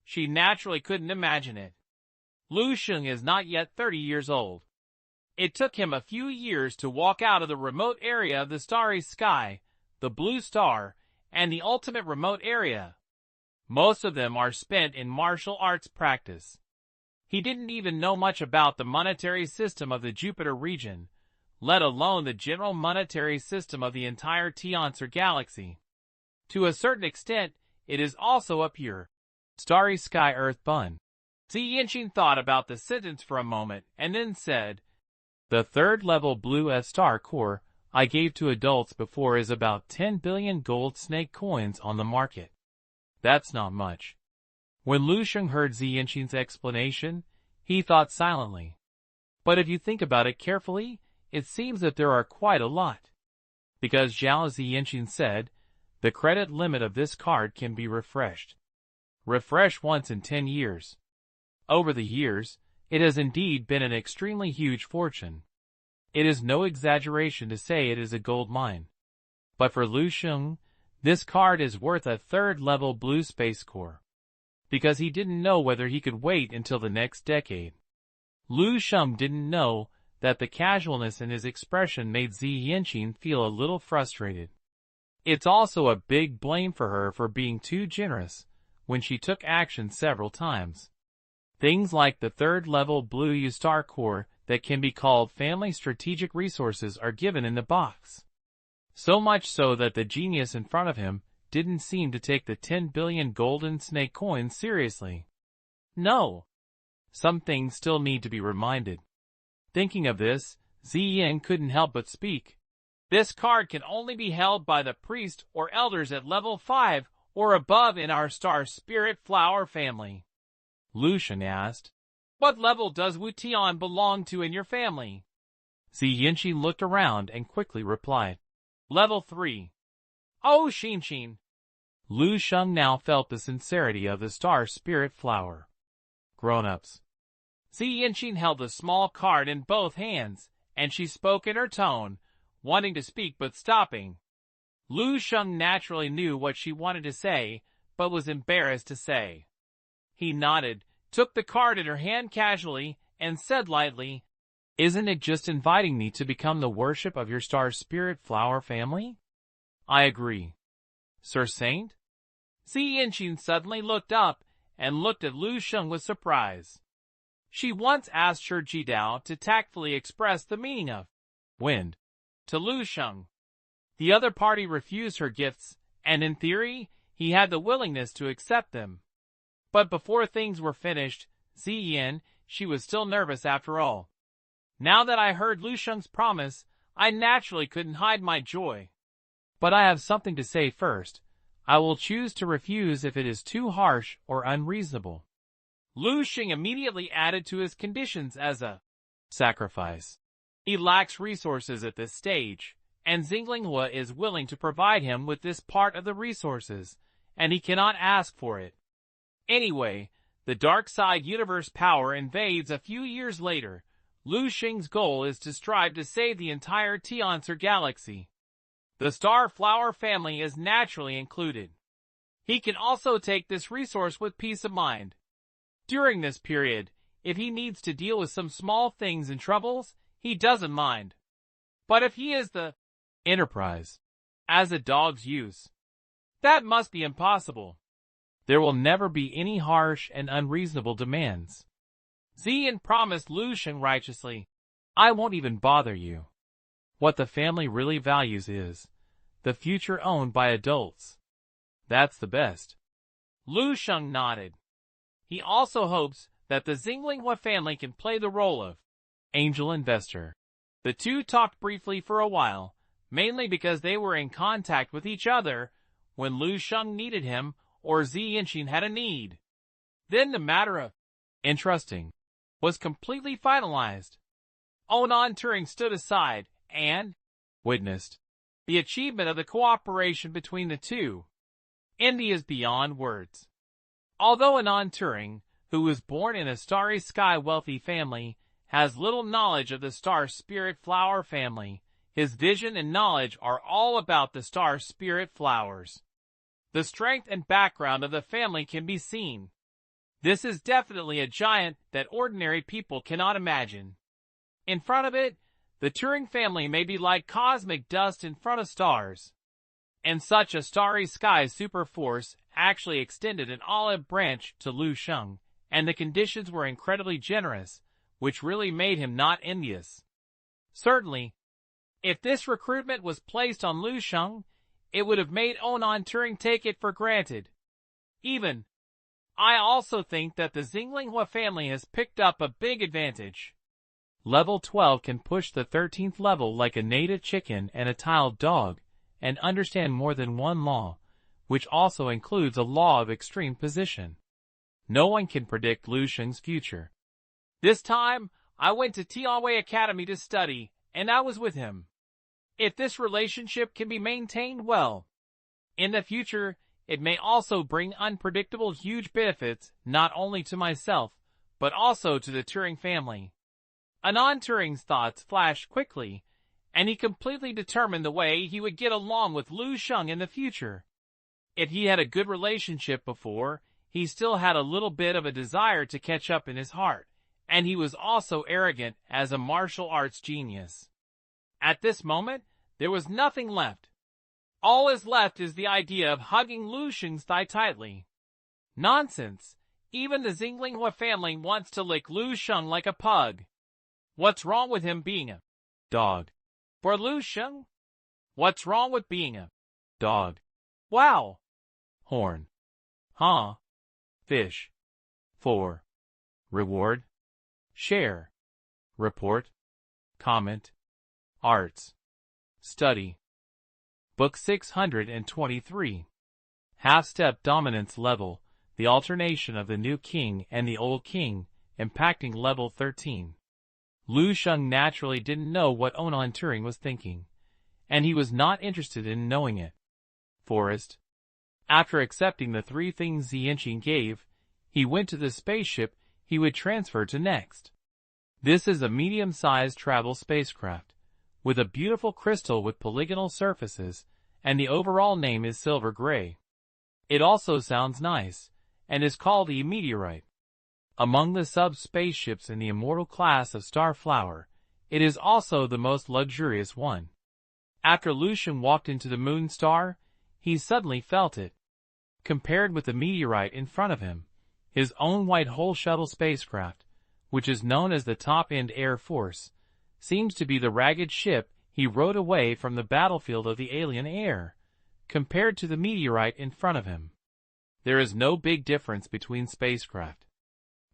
She naturally couldn't imagine it. Lu Sheng is not yet 30 years old. It took him a few years to walk out of the remote area of the starry sky, the blue star, and the ultimate remote area. Most of them are spent in martial arts practice. He didn't even know much about the monetary system of the Jupiter region, let alone the general monetary system of the entire Tiancer galaxy. To a certain extent, it is also a pure, starry sky Earth bun. Zi Yanqing thought about the sentence for a moment and then said, "The third level blue star core I gave to adults before is about 10 billion gold snake coins on the market. That's not much." When Lu Sheng heard Zi Yanqing's explanation, he thought silently. But if you think about it carefully, it seems that there are quite a lot. Because Zhao Zi Yanqing said, the credit limit of this card can be refreshed. Refreshed once in 10 years. Over the years, it has indeed been an extremely huge fortune. It is no exaggeration to say it is a gold mine. But for Lu Sheng, this card is worth a third-level blue space core. Because he didn't know whether he could wait until the next decade. Lu Sheng didn't know that the casualness in his expression made Zi Yanqing feel a little frustrated. It's also a big blame for her for being too generous when she took action several times. Things like the third-level blue U-Star core that can be called family strategic resources are given in the box. So much so that the genius in front of him didn't seem to take the 10 billion golden snake coins seriously. No. Some things still need to be reminded. Thinking of this, Zi Yin couldn't help but speak. This card can only be held by the priest or elders at level 5 or above in our star spirit flower family. Lu Sheng asked, "What level does Wu Tian belong to in your family?" Zi Yanqing looked around and quickly replied, "Level 3. Oh, Xin. Lu Sheng now felt the sincerity of the star spirit flower. Grown-ups. Zi Yanqing held the small card in both hands, and she spoke in her tone, wanting to speak but stopping. Lu Sheng naturally knew what she wanted to say, but was embarrassed to say. He nodded, took the card in her hand casually, and said lightly, "Isn't it just inviting me to become the worship of your star spirit flower family?" "I agree." "Sir Saint?" Zi Yanqing suddenly looked up and looked at Lu Sheng with surprise. She once asked Shi Jidao to tactfully express the meaning of wind to Lu Sheng. The other party refused her gifts, and in theory, he had the willingness to accept them. But before things were finished, Zi Yin, she was still nervous after all. Now that I heard Lu Sheng's promise, I naturally couldn't hide my joy. But I have something to say first. I will choose to refuse if it is too harsh or unreasonable. Lu Sheng immediately added to his conditions as a sacrifice. He lacks resources at this stage, and Xinglinghua is willing to provide him with this part of the resources, and he cannot ask for it. Anyway, the dark side universe power invades a few years later. Lu Sheng's goal is to strive to save the entire Tiancer galaxy. The Star Flower family is naturally included. He can also take this resource with peace of mind. During this period, if he needs to deal with some small things and troubles, he doesn't mind. But if he is the enterprise, as a dog's use, that must be impossible. There will never be any harsh and unreasonable demands. Xian promised Lu Sheng righteously. I won't even bother you. What the family really values is the future owned by adults. That's the best. Lu Sheng nodded. He also hopes that the Xinglinghua family can play the role of angel investor. The two talked briefly for a while, mainly because they were in contact with each other when Lu Sheng needed him or Xianqin had a need. Then the matter of entrusting was completely finalized. Onan Turing stood aside and witnessed the achievement of the cooperation between the two. Indy is beyond words. Although Onan Turing, who was born in a starry sky wealthy family, has little knowledge of the Star Spirit Flower family, his vision and knowledge are all about the Star Spirit Flowers. The strength and background of the family can be seen. This is definitely a giant that ordinary people cannot imagine. In front of it, the Turing family may be like cosmic dust in front of stars. And such a starry sky super force actually extended an olive branch to Lu Sheng, and the conditions were incredibly generous, which really made him not envious. Certainly, if this recruitment was placed on Lu Sheng, it would have made Onan Turing take it for granted. I also think that the Xinglinghua family has picked up a big advantage. Level 12 can push the 13th level like a native chicken and a tiled dog, and understand more than one law, which also includes a law of extreme position. No one can predict Lu Sheng's future. This time, I went to Tianwei Academy to study, and I was with him. If this relationship can be maintained well, in the future, it may also bring unpredictable huge benefits not only to myself, but also to the Turing family. Onan Turing's thoughts flashed quickly, and he completely determined the way he would get along with Lu Sheng in the future. If he had a good relationship before, he still had a little bit of a desire to catch up in his heart, and he was also arrogant as a martial arts genius. At this moment, there was nothing left. All is left is the idea of hugging Lu Sheng's thigh tightly. Nonsense! Even the Xinglinghua family wants to lick Lu Sheng like a pug. What's wrong with him being a dog? For Lu Sheng? What's wrong with being a dog? Wow! Horn. Huh? Fish. 4. Reward. Share. Report. Comment. Arts. Study. Book 623. Half-step dominance level, the alternation of the new king and the old king, impacting level 13. Lu Sheng naturally didn't know what Onan Turing was thinking, and he was not interested in knowing it. Forest. After accepting the 3 things Xianqin gave, he went to the spaceship he would transfer to next. This is a medium-sized travel spacecraft, with a beautiful crystal with polygonal surfaces, and the overall name is silver gray. It also sounds nice, and is called the meteorite. Among the sub-spaceships in the immortal class of Starflower, it is also the most luxurious one. After Lu Sheng walked into the moon star, he suddenly felt it. Compared with the meteorite in front of him, his own white hole shuttle spacecraft, which is known as the Top-End Air Force, seems to be the ragged ship he rode away from the battlefield of the alien air, compared to the meteorite in front of him. There is no big difference between spacecraft.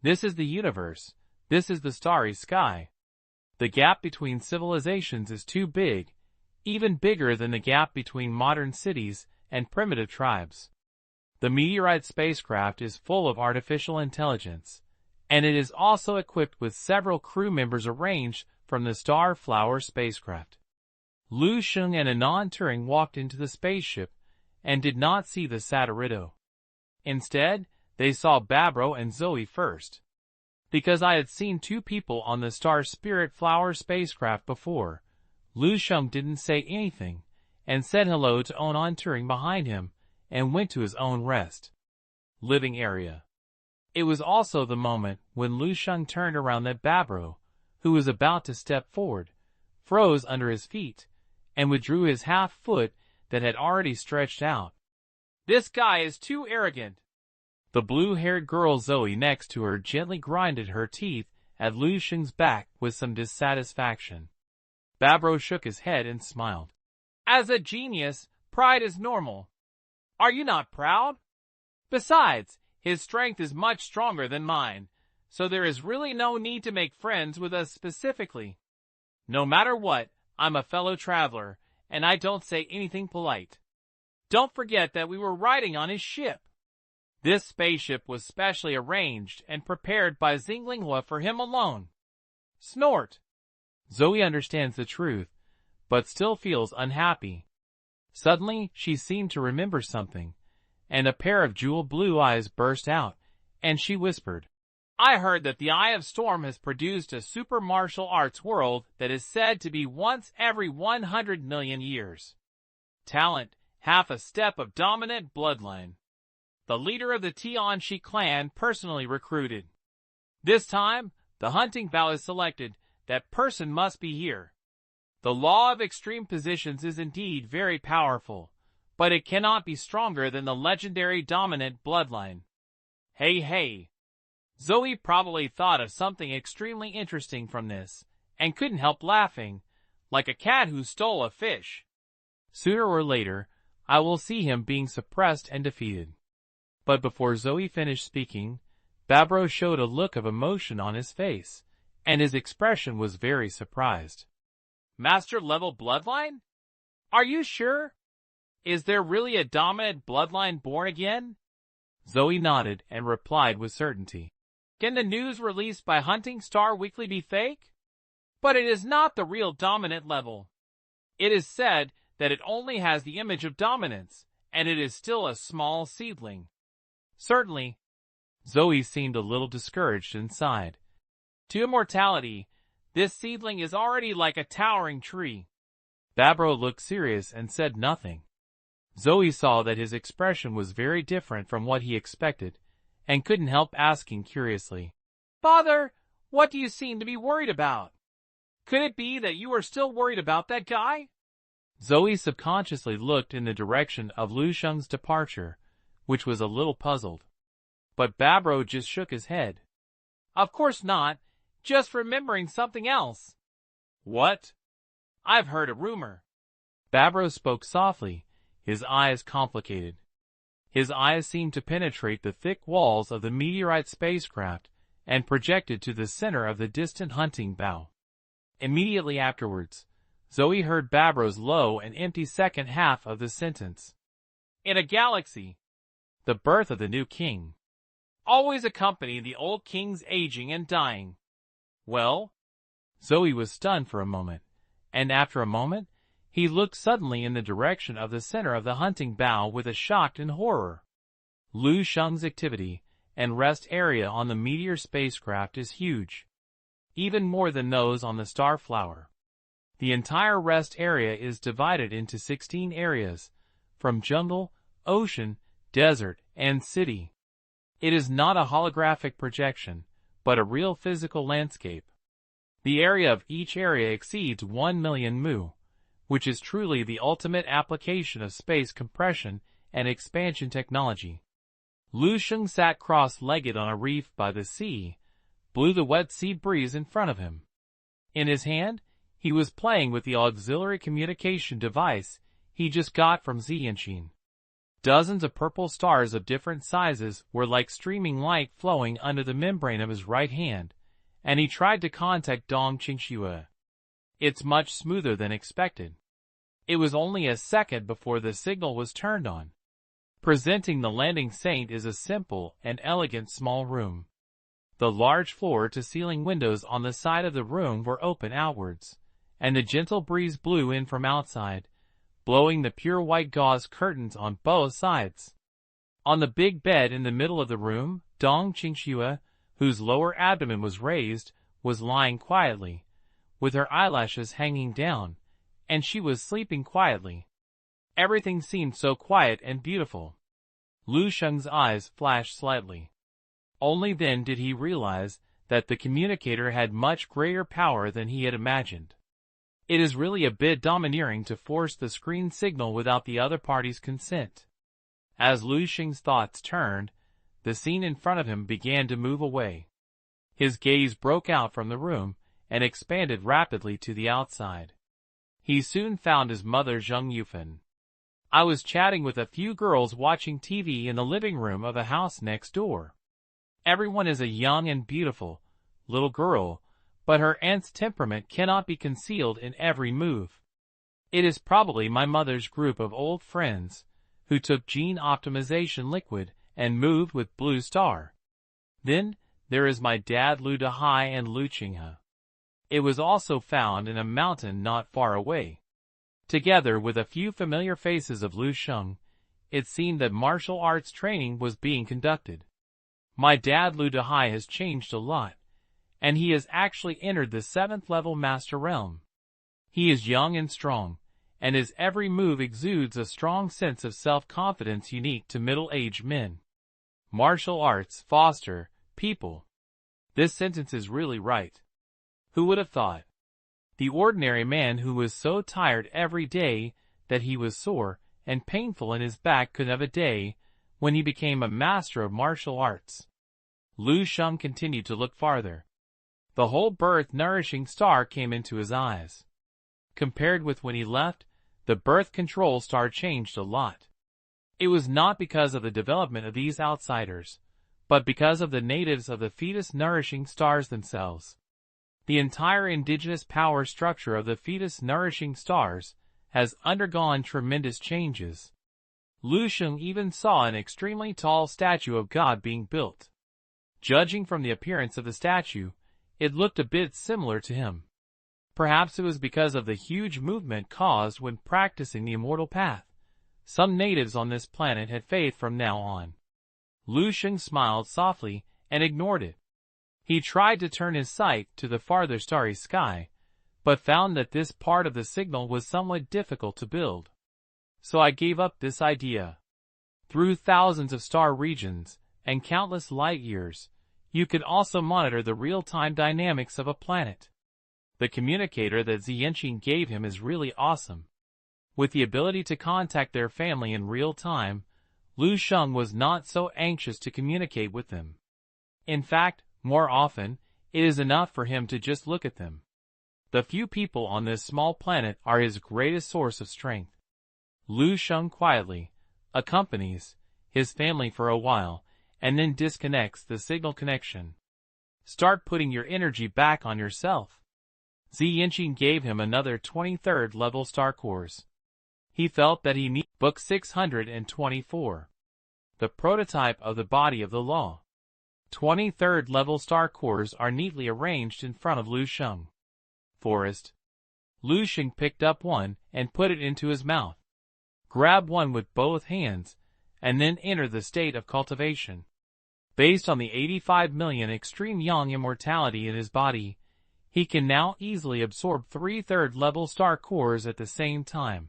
This is the universe, this is the starry sky. The gap between civilizations is too big, even bigger than the gap between modern cities and primitive tribes. The meteorite spacecraft is full of artificial intelligence, and it is also equipped with several crew members arranged from the Starflower spacecraft. Lu Sheng and Anon Turing walked into the spaceship and did not see the Saturito. Instead, they saw Babro and Zoe first. Because I had seen two people on the Star Spirit Flower spacecraft before, Lu Sheng didn't say anything and said hello to Anon Turing behind him and went to his own rest living area. It was also the moment when Lu Sheng turned around that Babro, who was about to step forward, froze under his feet and withdrew his half foot that had already stretched out. This guy is too arrogant. The blue-haired girl Zoe next to her gently grinded her teeth at Lu Sheng's back with some dissatisfaction. Babro shook his head and smiled. As a genius, pride is normal. Are you not proud? Besides, his strength is much stronger than mine, so there is really no need to make friends with us specifically. No matter what, I'm a fellow traveler, and I don't say anything polite. Don't forget that we were riding on his ship. This spaceship was specially arranged and prepared by Xinglinghua for him alone. Snort. Zoe understands the truth, but still feels unhappy. Suddenly, she seemed to remember something, and a pair of jewel blue eyes burst out, and she whispered, I heard that the Eye of Storm has produced a super martial arts world that is said to be once every 100 million years. Talent, half a step of dominant bloodline. The leader of the Tianxi clan personally recruited. This time, the hunting bow is selected. That person must be here. The law of extreme positions is indeed very powerful, but it cannot be stronger than the legendary dominant bloodline. Hey. Zoe probably thought of something extremely interesting from this, and couldn't help laughing, like a cat who stole a fish. Sooner or later, I will see him being suppressed and defeated. But before Zoe finished speaking, Babro showed a look of emotion on his face, and his expression was very surprised. Master-level bloodline? Are you sure? Is there really a dominant bloodline born again? Zoe nodded and replied with certainty. Can the news released by Hunting Star Weekly be fake? But it is not the real dominant level. It is said that it only has the image of dominance, and it is still a small seedling. Certainly. Zoe seemed a little discouraged and sighed. To immortality, this seedling is already like a towering tree. Babro looked serious and said nothing. Zoe saw that his expression was very different from what he expected, and couldn't help asking curiously, Father, what do you seem to be worried about? Could it be that you are still worried about that guy? Zoe subconsciously looked in the direction of Lu Sheng's departure, which was a little puzzled. But Babro just shook his head. Of course not, just remembering something else. What? I've heard a rumor. Babro spoke softly, his eyes complicated. His eyes seemed to penetrate the thick walls of the meteorite spacecraft and projected to the center of the distant hunting bow. Immediately afterwards, Zoe heard Babro's low and empty second half of the sentence. In a galaxy, the birth of the new king always accompanied the old king's aging and dying. Well? Zoe was stunned for a moment, and after a moment, he looked suddenly in the direction of the center of the hunting bow with a shock and horror. Lu Sheng's activity and rest area on the meteor spacecraft is huge, even more than those on the Starflower. The entire rest area is divided into 16 areas, from jungle, ocean, desert, and city. It is not a holographic projection, but a real physical landscape. The area of each area exceeds 1 million mu, which is truly the ultimate application of space compression and expansion technology. Lu Sheng sat cross-legged on a reef by the sea, blew the wet sea breeze in front of him. In his hand, he was playing with the auxiliary communication device he just got from Xianxin. Dozens of purple stars of different sizes were like streaming light flowing under the membrane of his right hand, and he tried to contact Dong Qingxue. It's much smoother than expected. It was only a second before the signal was turned on. Presenting the landing saint is a simple and elegant small room. The large floor-to-ceiling windows on the side of the room were open outwards, and a gentle breeze blew in from outside, blowing the pure white gauze curtains on both sides. On the big bed in the middle of the room, Dong Qingxue, whose lower abdomen was raised, was lying quietly, with her eyelashes hanging down, and she was sleeping quietly. Everything seemed so quiet and beautiful. Lu Sheng's eyes flashed slightly. Only then did he realize that the communicator had much greater power than he had imagined. It is really a bit domineering to force the screen signal without the other party's consent. As Lu Sheng's thoughts turned, the scene in front of him began to move away. His gaze broke out from the room and expanded rapidly to the outside. He soon found his mother Zheng Yufan. I was chatting with a few girls watching TV in the living room of a house next door. Everyone is a young and beautiful little girl, but her aunt's temperament cannot be concealed in every move. It is probably my mother's group of old friends, who took gene optimization liquid and moved with Blue Star. Then, there is my dad Lu Dahai and Lu Qinghe. It was also found in a mountain not far away. Together with a few familiar faces of Lu Sheng, it seemed that martial arts training was being conducted. My dad Lu Dahai has changed a lot, and he has actually entered the 7th level master realm. He is young and strong, and his every move exudes a strong sense of self-confidence unique to middle-aged men. Martial arts foster people. This sentence is really right. Who would have thought? The ordinary man who was so tired every day that he was sore and painful in his back could have a day when he became a master of martial arts. Lu Sheng continued to look farther. The whole birth-nourishing star came into his eyes. Compared with when he left, the birth control star changed a lot. It was not because of the development of these outsiders, but because of the natives of the fetus-nourishing stars themselves. The entire indigenous power structure of the fetus-nourishing stars has undergone tremendous changes. Lu Sheng even saw an extremely tall statue of God being built. Judging from the appearance of the statue, it looked a bit similar to him. Perhaps it was because of the huge movement caused when practicing the immortal path. Some natives on this planet had faith from now on. Lu Sheng smiled softly and ignored it. He tried to turn his sight to the farther starry sky, but found that this part of the signal was somewhat difficult to build. So I gave up this idea. Through thousands of star regions and countless light years, you could also monitor the real-time dynamics of a planet. The communicator that Ziyanqing gave him is really awesome. With the ability to contact their family in real time, Lu Sheng was not so anxious to communicate with them. In fact, more often, it is enough for him to just look at them. The few people on this small planet are his greatest source of strength. Lu Sheng quietly accompanies his family for a while, and then disconnects the signal connection. Start putting your energy back on yourself. Ziyanqing gave him another 23rd level star cores. He felt that he needed Book 624. The prototype of the body of the law. 23rd level star cores are neatly arranged in front of Lu Sheng. Forest. Lu Sheng picked up one and put it into his mouth. Grab one with both hands, and then enter the state of cultivation. Based on the 85 million extreme yang immortality in his body, he can now easily absorb 3 3rd-level star cores at the same time.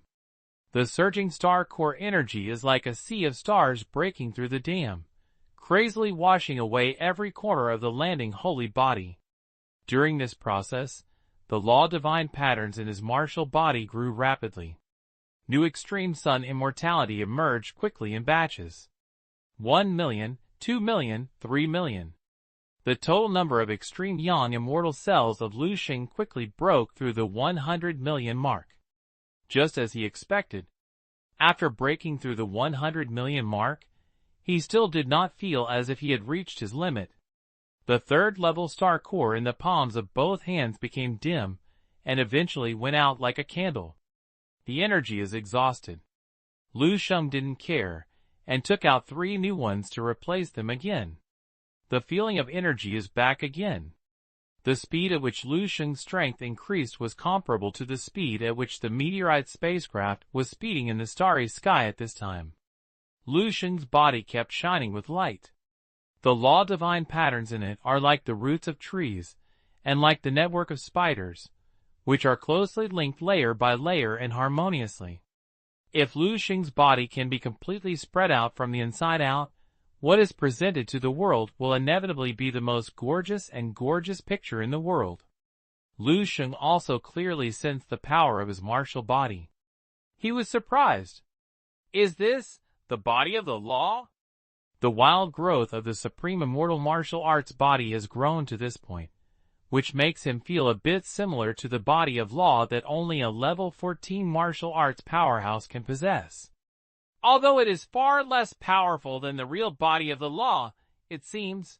The surging star core energy is like a sea of stars breaking through the dam, crazily washing away every corner of the landing holy body. During this process, the law divine patterns in his martial body grew rapidly. New extreme sun immortality emerged quickly in batches. 1 million, 2 million, 3 million. The total number of extreme yang immortal cells of Lu Sheng quickly broke through the 100 million mark. Just as he expected, after breaking through the 100 million mark, he still did not feel as if he had reached his limit. The 3rd-level star core in the palms of both hands became dim, and eventually went out like a candle. The energy is exhausted. Lu Sheng didn't care, and took out 3 new ones to replace them again. The feeling of energy is back again. The speed at which Lu Sheng's strength increased was comparable to the speed at which the meteorite spacecraft was speeding in the starry sky at this time. Lu Sheng's body kept shining with light. The law divine patterns in it are like the roots of trees, and like the network of spiders, which are closely linked layer by layer and harmoniously. If Lu Sheng's body can be completely spread out from the inside out, what is presented to the world will inevitably be the most gorgeous picture in the world. Lu Sheng also clearly sensed the power of his martial body. He was surprised. Is this the body of the law? The wild growth of the supreme immortal martial arts body has grown to this point, which makes him feel a bit similar to the body of law that only a level 14 martial arts powerhouse can possess. Although it is far less powerful than the real body of the law, it seems.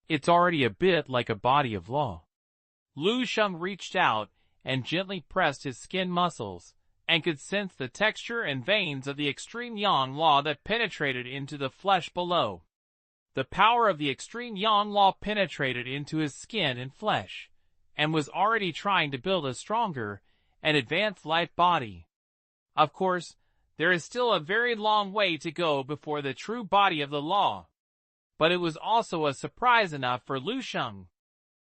It's already a bit like a body of law. Lu Sheng reached out and gently pressed his skin muscles, and could sense the texture and veins of the extreme yang law that penetrated into the flesh below. The power of the extreme yang law penetrated into his skin and flesh, and was already trying to build a stronger and advanced light body. Of course, there is still a very long way to go before the true body of the law. But it was also a surprise enough for Lu Sheng.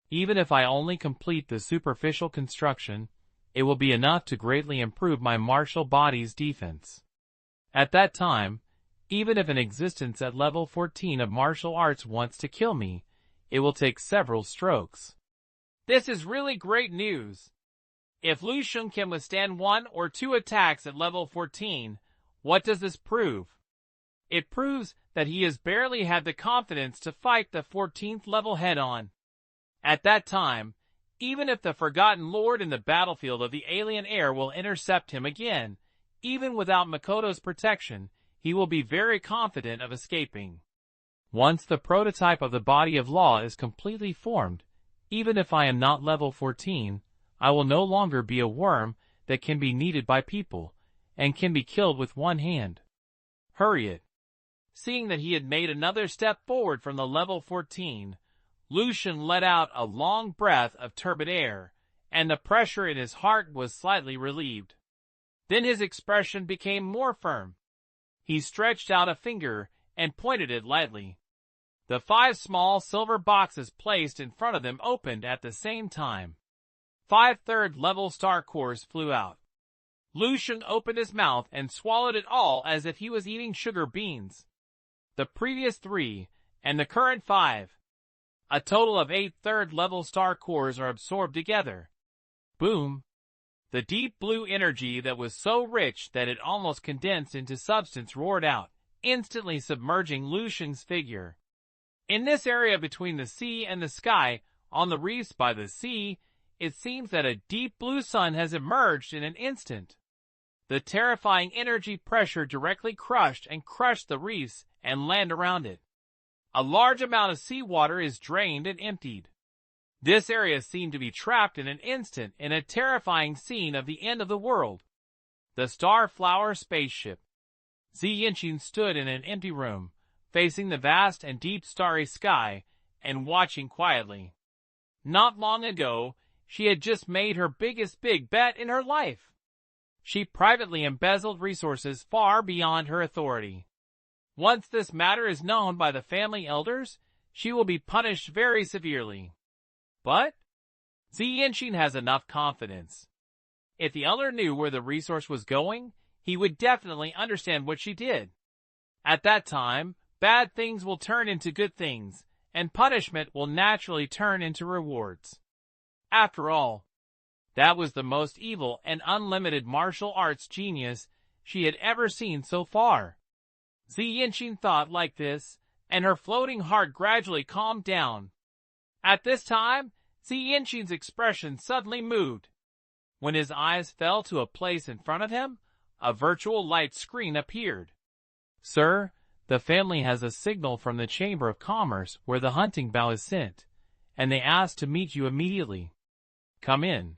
Even if I only complete the superficial construction, it will be enough to greatly improve my martial body's defense. At that time, even if an existence at level 14 of martial arts wants to kill me, it will take several strokes. This is really great news. If Lu Sheng can withstand 1 or 2 attacks at level 14, what does this prove? It proves that he has barely had the confidence to fight the 14th level head-on. At that time, even if the Forgotten Lord in the battlefield of the alien air will intercept him again, even without Makoto's protection, he will be very confident of escaping. Once the prototype of the body of law is completely formed, even if I am not level 14, I will no longer be a worm that can be kneaded by people, and can be killed with one hand. Hurry it. Seeing that he had made another step forward from the level 14, Lu Sheng let out a long breath of turbid air, and the pressure in his heart was slightly relieved. Then his expression became more firm. He stretched out a finger and pointed it lightly. The 5 small silver boxes placed in front of them opened at the same time. 5 third-level star cores flew out. Lu Sheng opened his mouth and swallowed it all as if he was eating sugar beans. The previous 3, and the current 5. A total of 8 third-level star cores are absorbed together. Boom! The deep blue energy that was so rich that it almost condensed into substance roared out, instantly submerging Lu Sheng's figure. In this area between the sea and the sky, on the reefs by the sea, it seems that a deep blue sun has emerged in an instant. The terrifying energy pressure directly crushed the reefs and land around it. A large amount of seawater is drained and emptied. This area seemed to be trapped in an instant in a terrifying scene of the end of the world. The Starflower spaceship. Zi Yanqing stood in an empty room, facing the vast and deep starry sky, and watching quietly. Not long ago, she had just made her biggest big bet in her life. She privately embezzled resources far beyond her authority. Once this matter is known by the family elders, she will be punished very severely. But Zi Yanqing has enough confidence. If the elder knew where the resource was going, he would definitely understand what she did. At that time, bad things will turn into good things, and punishment will naturally turn into rewards. After all, that was the most evil and unlimited martial arts genius she had ever seen so far. Zi Yanqing thought like this, and her floating heart gradually calmed down. At this time, Zi Yanqing's expression suddenly moved. When his eyes fell to a place in front of him, a virtual light screen appeared. Sir, the family has a signal from the Chamber of Commerce where the hunting bow is sent, and they ask to meet you immediately. Come in.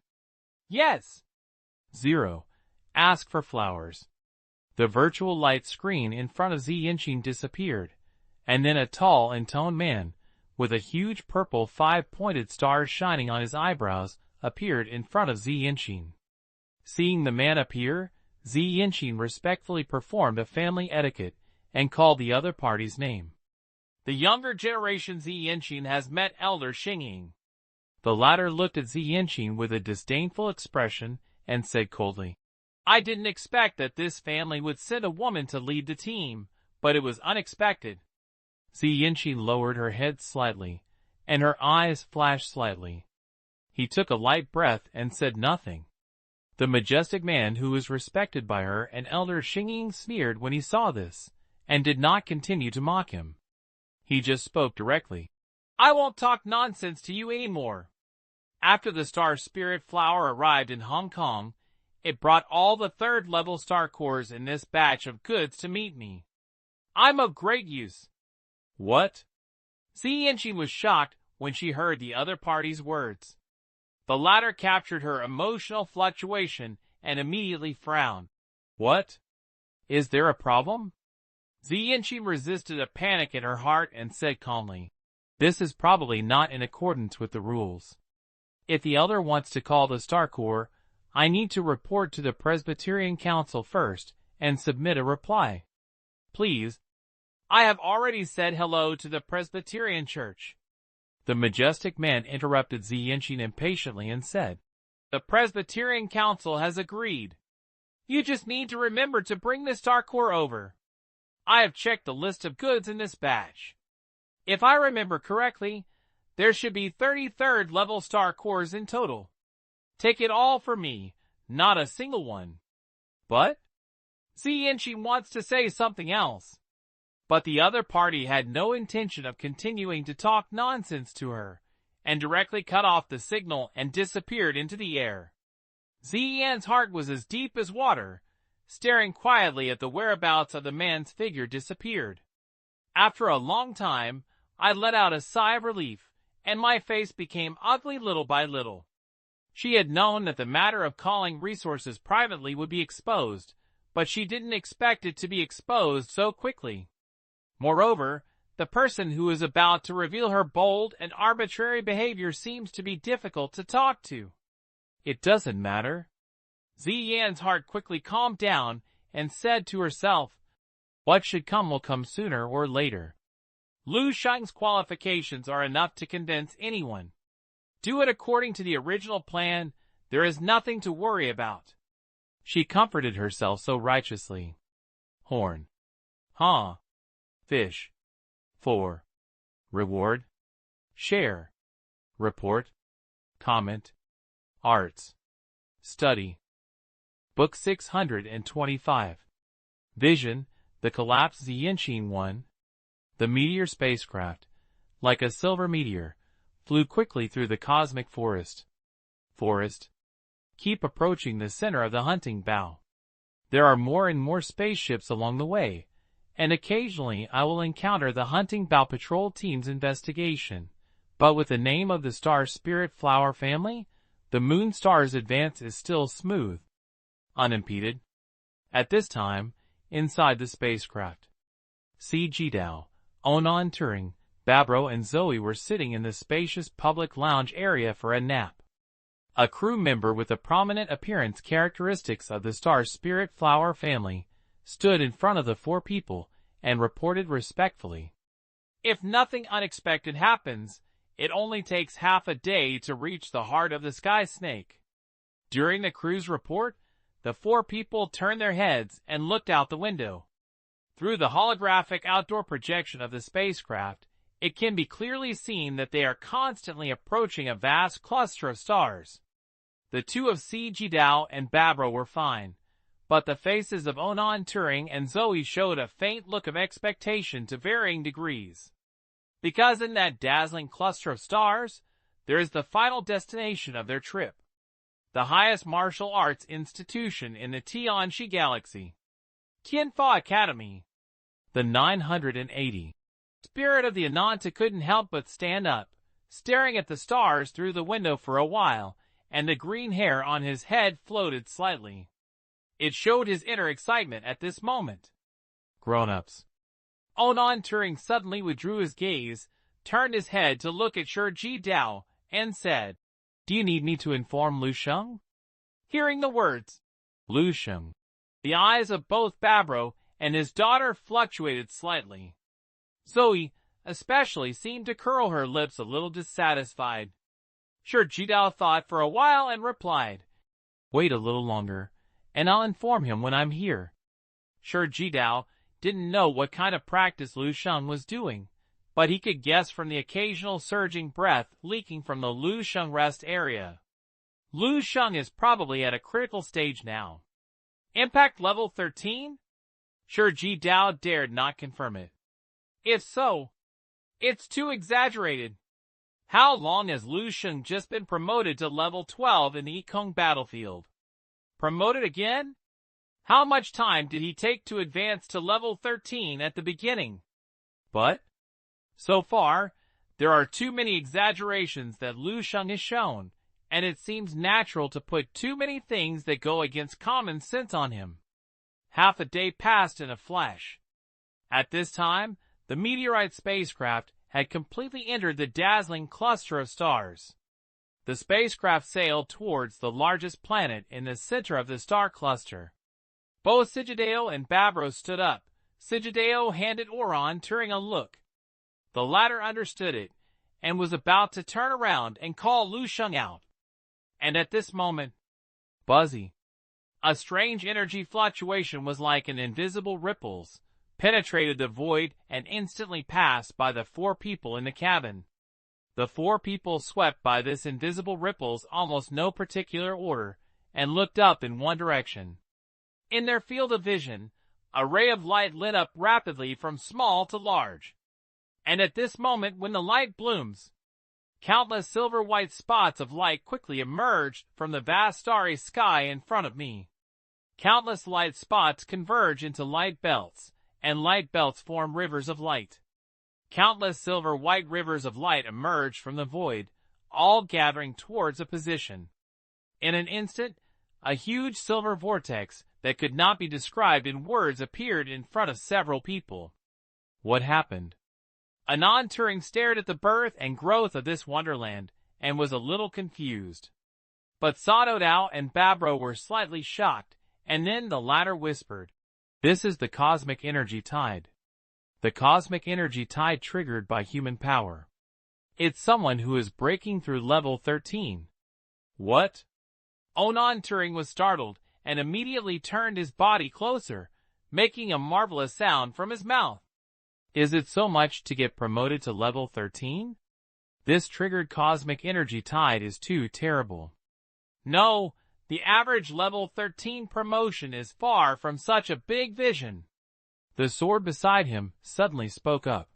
Yes. 0. Ask for flowers. The virtual light screen in front of Ziyinshin disappeared, and then a tall and toned man, with a huge purple 5-pointed star shining on his eyebrows, appeared in front of Ziyinshin. Seeing the man appear, Ziyinshin respectfully performed a family etiquette and called the other party's name. The younger generation Ziyinshin has met Elder Sheng. The latter looked at Ziyinshin with a disdainful expression and said coldly, I didn't expect that this family would send a woman to lead the team, but it was unexpected. Ziyinshin lowered her head slightly, and her eyes flashed slightly. He took a light breath and said nothing. The majestic man who was respected by her and Elder Sheng sneered when he saw this, and did not continue to mock him. He just spoke directly. I won't talk nonsense to you anymore. After the Star Spirit Flower arrived in Hong Kong, it brought all the third-level star cores in this batch of goods to meet me. I'm of great use. What? Ziyinshin was shocked when she heard the other party's words. The latter captured her emotional fluctuation and immediately frowned. What? Is there a problem? Ziyinshin resisted a panic in her heart and said calmly, This is probably not in accordance with the rules. If the elder wants to call the Star Corps, I need to report to the Presbyterian Council first and submit a reply. Please. I have already said hello to the Presbyterian Church. The majestic man interrupted Ziyinshin impatiently and said, The Presbyterian Council has agreed. You just need to remember to bring the Star Corps over. I have checked the list of goods in this batch. If I remember correctly, there should be 33rd level Star Cores in total. Take it all for me, not a single one. But? Ziyinshin wants to say something else. But the other party had no intention of continuing to talk nonsense to her, and directly cut off the signal and disappeared into the air. Ziyan's heart was as deep as water, staring quietly at the whereabouts of the man's figure disappeared. After a long time, I let out a sigh of relief, and my face became ugly little by little. She had known that the matter of calling resources privately would be exposed, but she didn't expect it to be exposed so quickly. Moreover, the person who is about to reveal her bold and arbitrary behavior seems to be difficult to talk to. It doesn't matter. Ziyan's heart quickly calmed down and said to herself, What should come will come sooner or later. Lu Sheng's qualifications are enough to convince anyone. Do it according to the original plan, there is nothing to worry about. She comforted herself so righteously. Horn. Huh. Fish. 4. Reward. Share. Report. Comment. Arts. Study. Book 625. Vision, the collapsed Ziyinshin 1. The meteor spacecraft, like a silver meteor, flew quickly through the cosmic forest. Forest. Keep approaching the center of the hunting bow. There are more and more spaceships along the way, and occasionally I will encounter the hunting bow patrol team's investigation, but with the name of the Star Spirit Flower family, the Moon Star's advance is still smooth, unimpeded. At this time, inside the spacecraft, C.G. Gao, Onan Turing, Babro and Zoe were sitting in the spacious public lounge area for a nap. A crew member with the prominent appearance characteristics of the Star Spirit Flower family stood in front of the 4 people and reported respectfully. If nothing unexpected happens, it only takes half a day to reach the heart of the Sky Snake. During the crew's report, the 4 people turned their heads and looked out the window. Through the holographic outdoor projection of the spacecraft, it can be clearly seen that they are constantly approaching a vast cluster of stars. The 2 of C.G. Gao and Babro were fine, but the faces of Onan Turing and Zoe showed a faint look of expectation to varying degrees. Because in that dazzling cluster of stars, there is the final destination of their trip, the highest martial arts institution in the Tianxi Galaxy, Tianfa Academy. The 980. Spirit of the Ananta couldn't help but stand up, staring at the stars through the window for a while, and the green hair on his head floated slightly. It showed his inner excitement at this moment. Grown-ups. Onan Turing suddenly withdrew his gaze, turned his head to look at Shi Dao, and said, "Do you need me to inform Lu Sheng?" Hearing the words, Lu Sheng, the eyes of both Babro and his daughter fluctuated slightly. Zoe, especially, seemed to curl her lips a little dissatisfied. Shi Dao thought for a while and replied, "Wait a little longer, and I'll inform him when I'm here." Shi Dao didn't know what kind of practice Lu Sheng was doing, but he could guess from the occasional surging breath leaking from the Lu Sheng rest area. Lu Sheng is probably at a critical stage now. Impact level 13? Shi Dao dared not confirm it. If so, it's too exaggerated. How long has Lu Sheng just been promoted to level 12 in the Yikong battlefield? Promoted again? How much time did he take to advance to level 13 at the beginning? But, so far, there are too many exaggerations that Lu Sheng has shown, and it seems natural to put too many things that go against common sense on him. Half a day passed in a flash. At this time, the meteorite spacecraft had completely entered the dazzling cluster of stars. The spacecraft sailed towards the largest planet in the center of the star cluster. Both Sigideo and Babro stood up. Sigideo handed Oran Turing a look. The latter understood it, and was about to turn around and call Lu Sheng out. And at this moment, Buzzy, a strange energy fluctuation was like an invisible ripples, penetrated the void and instantly passed by the four people in the cabin. The four people swept by this invisible ripples almost no particular order, and looked up in one direction. In their field of vision, a ray of light lit up rapidly from small to large. And at this moment when the light blooms, countless silver-white spots of light quickly emerged from the vast starry sky in front of me. Countless light spots converge into light belts, and light belts form rivers of light. Countless silver-white rivers of light emerged from the void, all gathering towards a position. In an instant, a huge silver vortex that could not be described in words appeared in front of several people. What happened? Anand Turing stared at the birth and growth of this wonderland, and was a little confused. But Sato Dao and Babro were slightly shocked, and then the latter whispered, "This is the cosmic energy tide. The cosmic energy tide triggered by human power. It's someone who is breaking through level 13. What?" Anand Turing was startled, and immediately turned his body closer, making a marvelous sound from his mouth. Is it so much to get promoted to level 13? This triggered cosmic energy tide is too terrible. No, the average level 13 promotion is far from such a big vision. The sword beside him suddenly spoke up.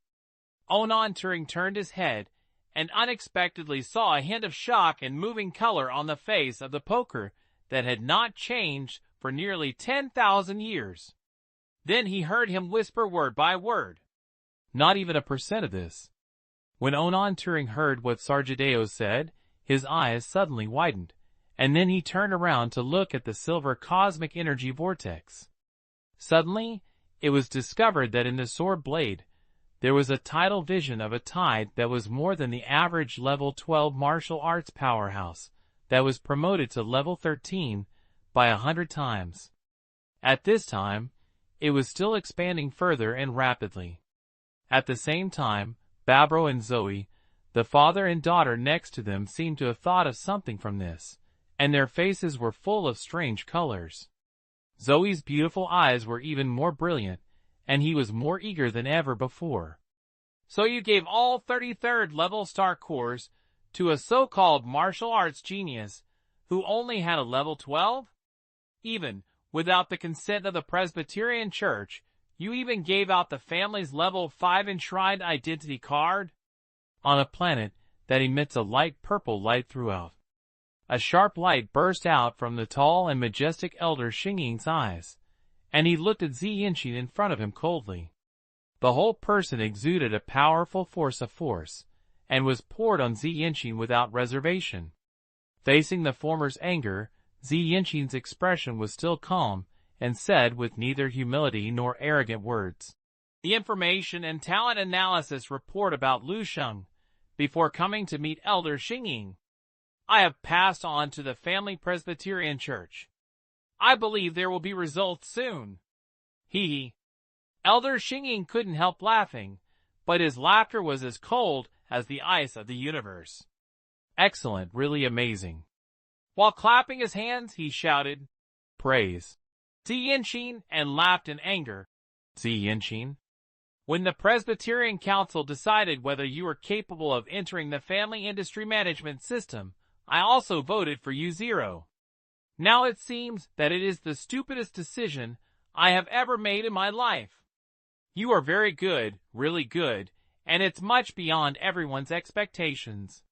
Anand Turing turned his head, and unexpectedly saw a hint of shock and moving color on the face of the poker that had not changed for nearly 10,000 years. Then he heard him whisper word by word. Not even a percent of this. When Anand Turing heard what Sarjideo said, his eyes suddenly widened, and then he turned around to look at the silver cosmic energy vortex. Suddenly, it was discovered that in the sword blade, there was a tidal vision of a tide that was more than the average level 12 martial arts powerhouse, that was promoted to level 13 by 100 times. At this time, it was still expanding further and rapidly. At the same time, Babro and Zoe, the father and daughter next to them, seemed to have thought of something from this, and their faces were full of strange colors. Zoe's beautiful eyes were even more brilliant, and he was more eager than ever before. So you gave all 33rd level star cores to a so-called martial arts genius who only had a level 12? Even without the consent of the Presbyterian Church, you even gave out the family's level 5 enshrined identity card? On a planet that emits a light purple light throughout. A sharp light burst out from the tall and majestic elder Sheng's eyes, and he looked at Zi Yinshin in front of him coldly. The whole person exuded a powerful force of force, and was poured on Zi Yinshin without reservation. Facing the former's anger, Zi Yinshin's expression was still calm, and said with neither humility nor arrogant words, "The information and talent analysis report about Lu Sheng before coming to meet Elder Sheng. I have passed on to the family Presbyterian Church. I believe there will be results soon." He. Elder Sheng couldn't help laughing, but his laughter was as cold as the ice of the universe. "Excellent, really amazing." While clapping his hands, he shouted, "Praise Ziyinshin," and laughed in anger. Ziyinshin. When the Presbyterian Council decided whether you were capable of entering the family industry management system, I also voted for you 0. Now it seems that it is the stupidest decision I have ever made in my life. You are very good, really good, and it's much beyond everyone's expectations.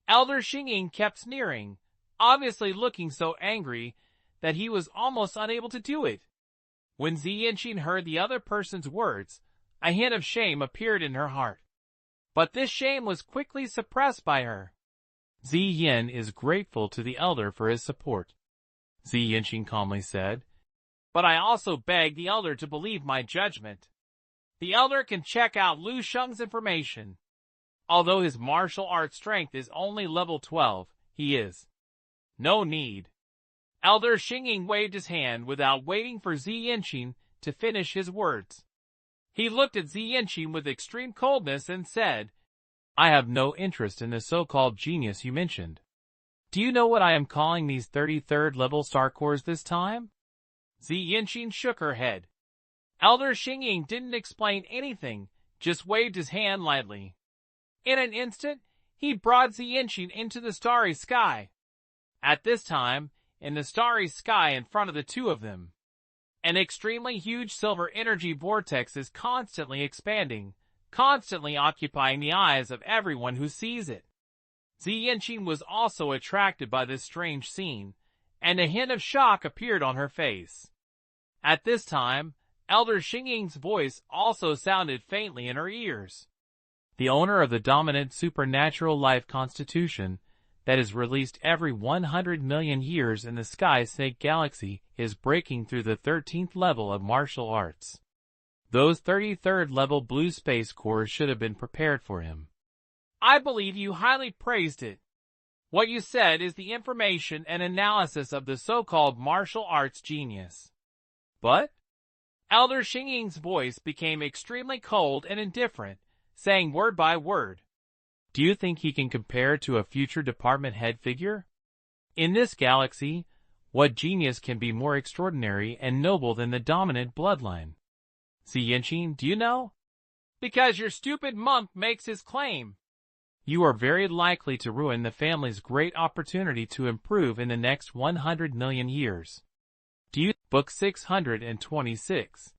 Elder Sheng kept sneering, obviously looking so angry that he was almost unable to do it. When Ziyinshin heard the other person's words, a hint of shame appeared in her heart. But this shame was quickly suppressed by her. Ziyin is grateful to the elder for his support, Ziyinshin calmly said. But I also beg the elder to believe my judgment. The elder can check out Lu Sheng's information. Although his martial arts strength is only level 12, he is. No need. Elder Sheng waved his hand without waiting for Ziyinshin to finish his words. He looked at Ziyinshin with extreme coldness and said, "I have no interest in the so-called genius you mentioned. Do you know what I am calling these 33rd level star cores this time?" Ziyinshin shook her head. Elder Sheng didn't explain anything, just waved his hand lightly. In an instant, he brought Ziyinshin into the starry sky. At this time, in the starry sky in front of the two of them, an extremely huge silver energy vortex is constantly expanding, constantly occupying the eyes of everyone who sees it. Ziyinshin was also attracted by this strange scene, and a hint of shock appeared on her face. At this time, Elder Sheng's voice also sounded faintly in her ears. "The owner of the dominant supernatural life constitution that is released every 100 million years in the Sky Snake Galaxy is breaking through the 13th level of martial arts. Those 33rd level blue space cores should have been prepared for him." "I believe you highly praised it. What you said is the information and analysis of the so-called martial arts genius." "But?" Elder Sheng's voice became extremely cold and indifferent, saying word by word, "Do you think he can compare to a future department head figure? In this galaxy, what genius can be more extraordinary and noble than the dominant bloodline? Ziyinshin, do you know?" "Because your stupid monk makes his claim." "You are very likely to ruin the family's great opportunity to improve in the next 100 million years. Do you?" Book 626.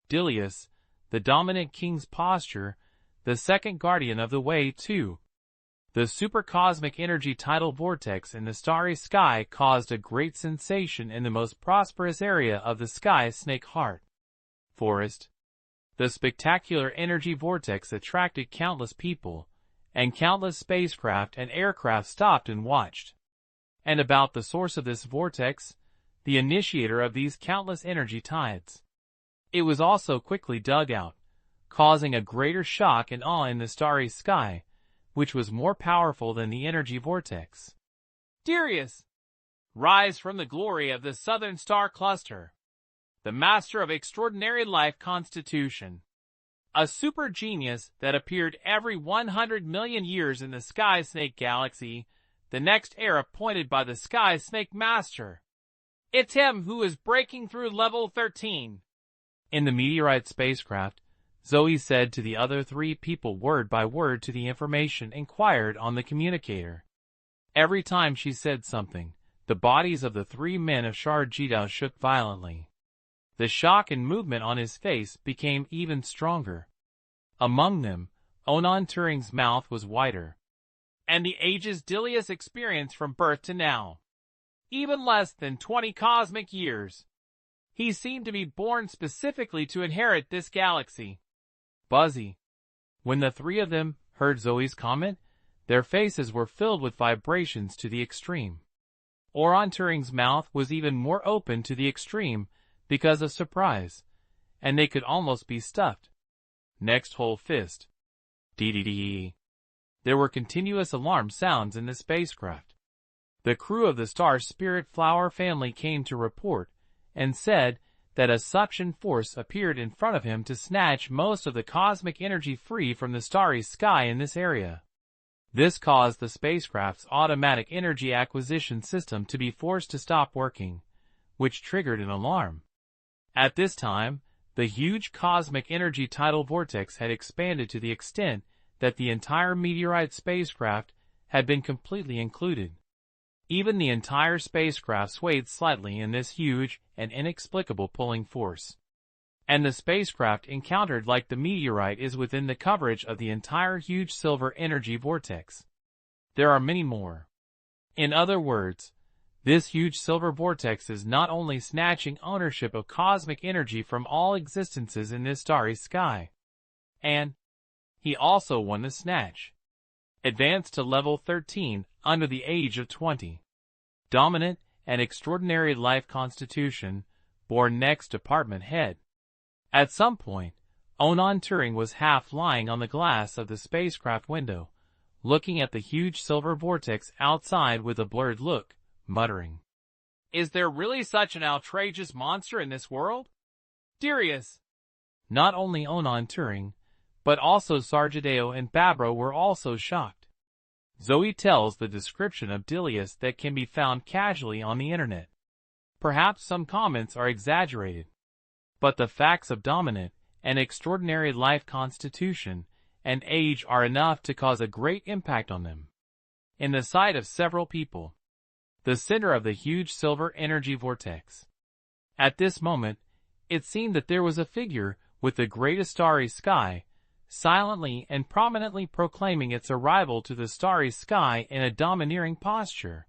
Dilius, the dominant king's posture, the second guardian of the way 2. The supercosmic energy tidal vortex in the starry sky caused a great sensation in the most prosperous area of the Sky Snake Heart Forest. The spectacular energy vortex attracted countless people, and countless spacecraft and aircraft stopped and watched. And about the source of this vortex, the initiator of these countless energy tides. It was also quickly dug out, causing a greater shock and awe in the starry sky, which was more powerful than the energy vortex. "Darius, rise from the glory of the southern star cluster, the master of extraordinary life constitution, a super genius that appeared every 100 million years in the Sky Snake Galaxy, the next heir appointed by the Sky Snake Master. It's him who is breaking through level 13. In the meteorite spacecraft, Zoe said to the other 3 people word by word to the information inquired on the communicator. Every time she said something, the bodies of the 3 men of Shard Jidao shook violently. The shock and movement on his face became even stronger. Among them, Onan Turing's mouth was wider. And the ages Dilius experienced from birth to now. Even less than 20 cosmic years. He seemed to be born specifically to inherit this galaxy. Buzzy. When the 3 of them heard Zoe's comment, their faces were filled with vibrations to the extreme. Onan Turing's mouth was even more open to the extreme because of surprise, and they could almost be stuffed. Next whole fist. Dee. There were continuous alarm sounds in the spacecraft. The crew of the Star Spirit Flower family came to report and said that a suction force appeared in front of him to snatch most of the cosmic energy free from the starry sky in this area. This caused the spacecraft's automatic energy acquisition system to be forced to stop working, which triggered an alarm. At this time, the huge cosmic energy tidal vortex had expanded to the extent that the entire meteorite spacecraft had been completely included. Even the entire spacecraft swayed slightly in this huge and inexplicable pulling force. And the spacecraft encountered like the meteorite is within the coverage of the entire huge silver energy vortex. There are many more. In other words, this huge silver vortex is not only snatching ownership of cosmic energy from all existences in this starry sky, and he also won the snatch. Advanced to level 13 under the age of 20. Dominant and extraordinary life constitution, born next department head. At some point, Onan Turing was half lying on the glass of the spacecraft window, looking at the huge silver vortex outside with a blurred look, muttering, "Is there really such an outrageous monster in this world? Darius!" Not only Onan Turing, but also Sarjadeo and Babro were also shocked. Zoe tells the description of Dilius that can be found casually on the internet. Perhaps some comments are exaggerated, but the facts of dominant and extraordinary life constitution and age are enough to cause a great impact on them. In the sight of several people, the center of the huge silver energy vortex. At this moment, it seemed that there was a figure with the greatest starry sky, silently and prominently proclaiming its arrival to the starry sky in a domineering posture.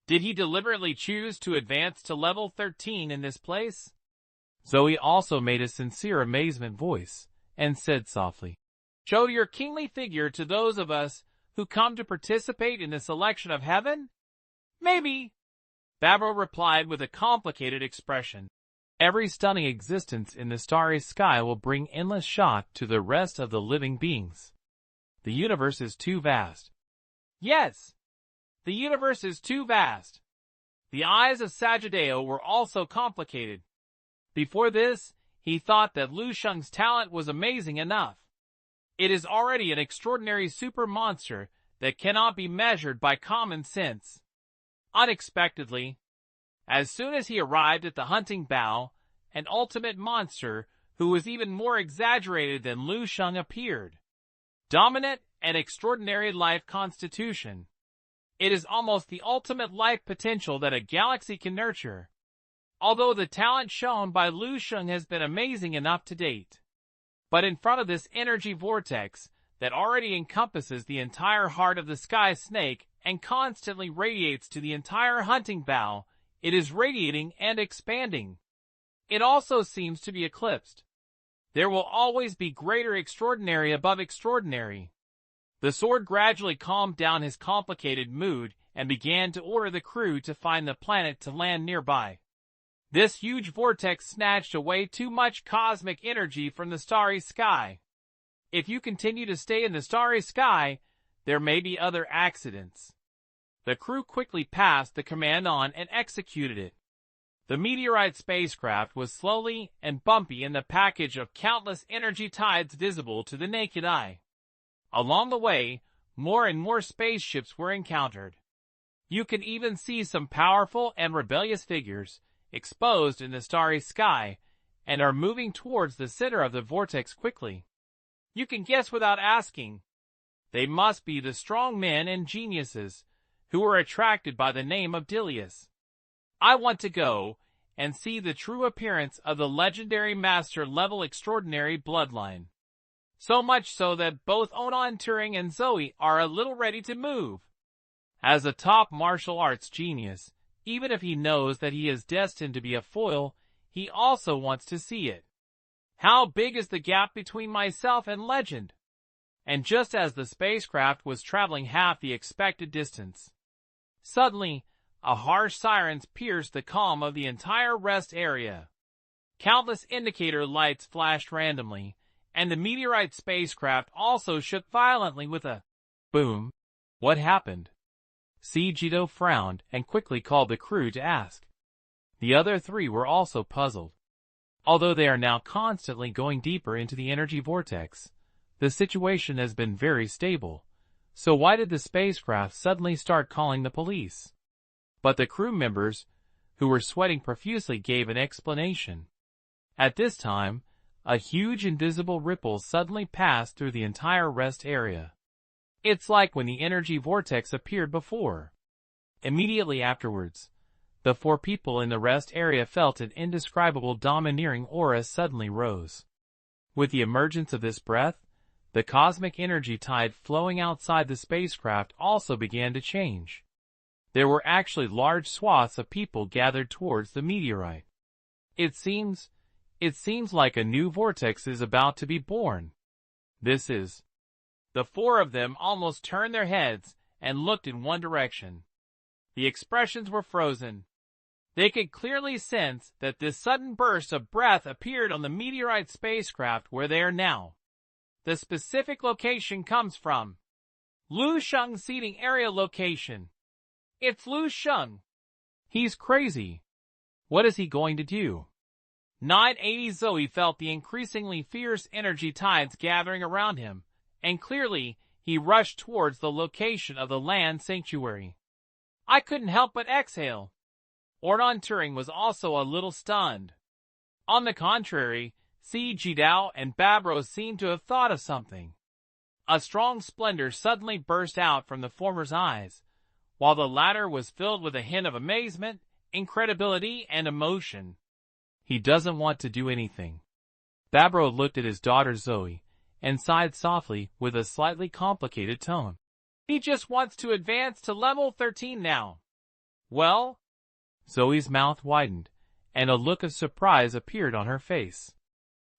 Did he deliberately choose to advance to level 13 in this place? Zoe also made a sincere amazement voice, and said softly, "Show your kingly figure to those of us who come to participate in this election of heaven? Maybe." Babro replied with a complicated expression. Every stunning existence in the starry sky will bring endless shock to the rest of the living beings. The universe is too vast. Yes, the universe is too vast. The eyes of Sajideo were also complicated. Before this, he thought that Lu Sheng's talent was amazing enough. It is already an extraordinary super monster that cannot be measured by common sense. Unexpectedly, as soon as he arrived at the hunting bough, an ultimate monster who was even more exaggerated than Lu Sheng appeared. Dominant and extraordinary life constitution. It is almost the ultimate life potential that a galaxy can nurture. Although the talent shown by Lu Sheng has been amazing enough to date. But in front of this energy vortex that already encompasses the entire heart of the sky snake and constantly radiates to the entire hunting bough, it is radiating and expanding. It also seems to be eclipsed. There will always be greater extraordinary above extraordinary. The sword gradually calmed down his complicated mood and began to order the crew to find the planet to land nearby. This huge vortex snatched away too much cosmic energy from the starry sky. If you continue to stay in the starry sky, there may be other accidents. The crew quickly passed the command on and executed it. The meteorite spacecraft was slowly and bumpy in the package of countless energy tides visible to the naked eye. Along the way, more and more spaceships were encountered. You can even see some powerful and rebellious figures exposed in the starry sky and are moving towards the center of the vortex quickly. You can guess without asking. They must be the strong men and geniuses who were attracted by the name of Dilius. I want to go and see the true appearance of the legendary master-level extraordinary bloodline. So much so that both Onan Turing and Zoe are a little ready to move. As a top martial arts genius, even if he knows that he is destined to be a foil, he also wants to see it. How big is the gap between myself and legend? And just as the spacecraft was traveling half the expected distance, suddenly, a harsh siren pierced the calm of the entire rest area. Countless indicator lights flashed randomly, and the meteorite spacecraft also shook violently with a boom. What happened? Jito frowned and quickly called the crew to ask. The other three were also puzzled. Although they are now constantly going deeper into the energy vortex, the situation has been very stable. So why did the spacecraft suddenly start calling the police? But the crew members, who were sweating profusely, gave an explanation. At this time, a huge invisible ripple suddenly passed through the entire rest area. It's like when the energy vortex appeared before. Immediately afterwards, the four people in the rest area felt an indescribable domineering aura suddenly rose. With the emergence of this breath, the cosmic energy tide flowing outside the spacecraft also began to change. There were actually large swaths of people gathered towards the meteorite. It seems like a new vortex is about to be born. This is. The four of them almost turned their heads and looked in one direction. The expressions were frozen. They could clearly sense that this sudden burst of breath appeared on the meteorite spacecraft where they are now. The specific location comes from Lu Sheng's seating area location. It's Lu Sheng. He's crazy. What is he going to do? 980 Zoe felt the increasingly fierce energy tides gathering around him, and clearly he rushed towards the location of the land sanctuary. I couldn't help but exhale. Ornan Turing was also a little stunned. On the contrary, Jidao and Babro seemed to have thought of something. A strong splendor suddenly burst out from the former's eyes, while the latter was filled with a hint of amazement, incredibility, and emotion. He doesn't want to do anything. Babro looked at his daughter Zoe and sighed softly with a slightly complicated tone. He just wants to advance to level 13 now. Well? Zoe's mouth widened, and a look of surprise appeared on her face.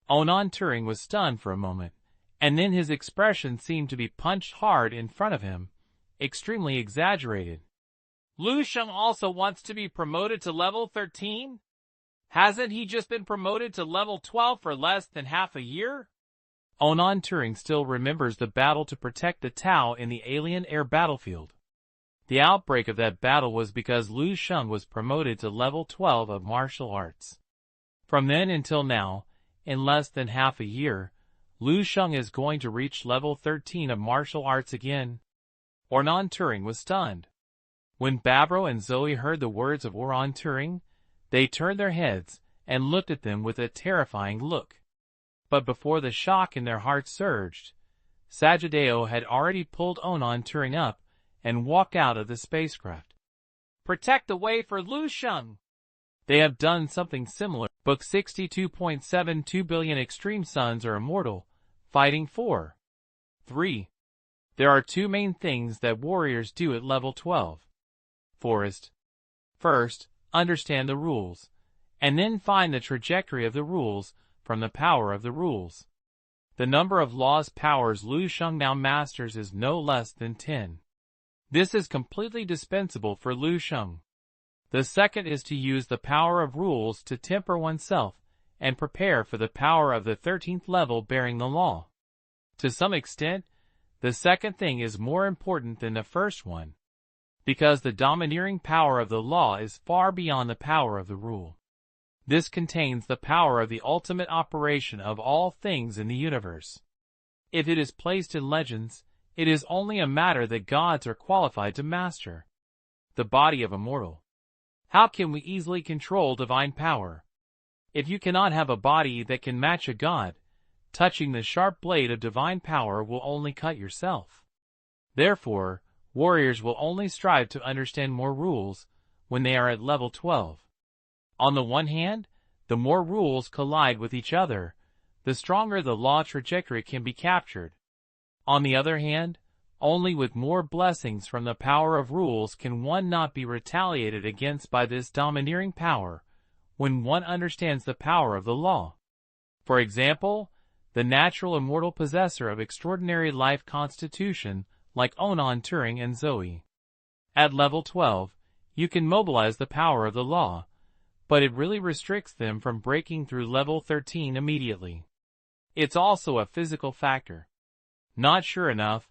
Ornan Turing was stunned for a moment, and then his expression seemed to be punched hard in front of him, extremely exaggerated. Lu Sheng also wants to be promoted to level 13? Hasn't he just been promoted to level 12 for less than half a year? Ornan Turing still remembers the battle to protect the Tau in the alien air battlefield. The outbreak of that battle was because Lu Sheng was promoted to level 12 of martial arts. From then until now, in less than half a year, Lu Sheng is going to reach level 13 of martial arts again. Ornan Turing was stunned. When Babro and Zoe heard the words of Ornan Turing, they turned their heads and looked at them with a terrifying look. But before the shock in their hearts surged, Sajideo had already pulled Ornan Turing up and walked out of the spacecraft. Protect the way for Lu Sheng. They have done something similar. Book 62.72 billion extreme suns are immortal, fighting for. 3. There are two main things that warriors do at level 12. Forest. First, understand the rules, and then find the trajectory of the rules from the power of the rules. The number of laws powers Lu Sheng now masters is no less than 10. This is completely dispensable for Lu Sheng. The second is to use the power of rules to temper oneself and prepare for the power of the 13th level bearing the law. To some extent, the second thing is more important than the first one, because the domineering power of the law is far beyond the power of the rule. This contains the power of the ultimate operation of all things in the universe. If it is placed in legends, it is only a matter that gods are qualified to master. The body of a mortal. How can we easily control divine power? If you cannot have a body that can match a god, touching the sharp blade of divine power will only cut yourself. Therefore, warriors will only strive to understand more rules when they are at level 12. On the one hand, the more rules collide with each other, the stronger the law trajectory can be captured. On the other hand, only with more blessings from the power of rules can one not be retaliated against by this domineering power when one understands the power of the law. For example, the natural immortal possessor of extraordinary life constitution like Ornan Turing and Zoe. At level 12, you can mobilize the power of the law, but it really restricts them from breaking through level 13 immediately. It's also a physical factor. Not sure enough,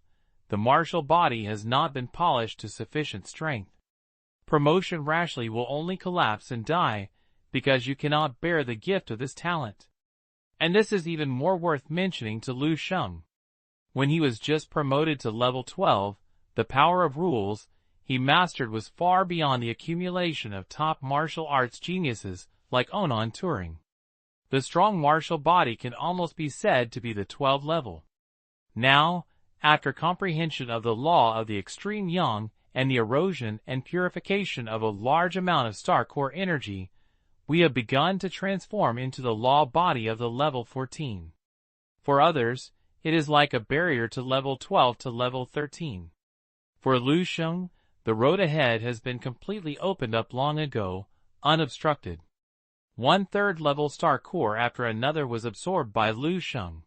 the martial body has not been polished to sufficient strength. Promotion rashly will only collapse and die because you cannot bear the gift of this talent. And this is even more worth mentioning to Lu Sheng. When he was just promoted to level 12, the power of rules he mastered was far beyond the accumulation of top martial arts geniuses like Onan Turing. The strong martial body can almost be said to be the 12th level. Now, after comprehension of the law of the extreme yang and the erosion and purification of a large amount of star core energy, we have begun to transform into the law body of the level 14. For others, it is like a barrier to level 12 to level 13. For Lu Sheng, the road ahead has been completely opened up long ago, unobstructed. 1/3 level star core after another was absorbed by Lu Sheng.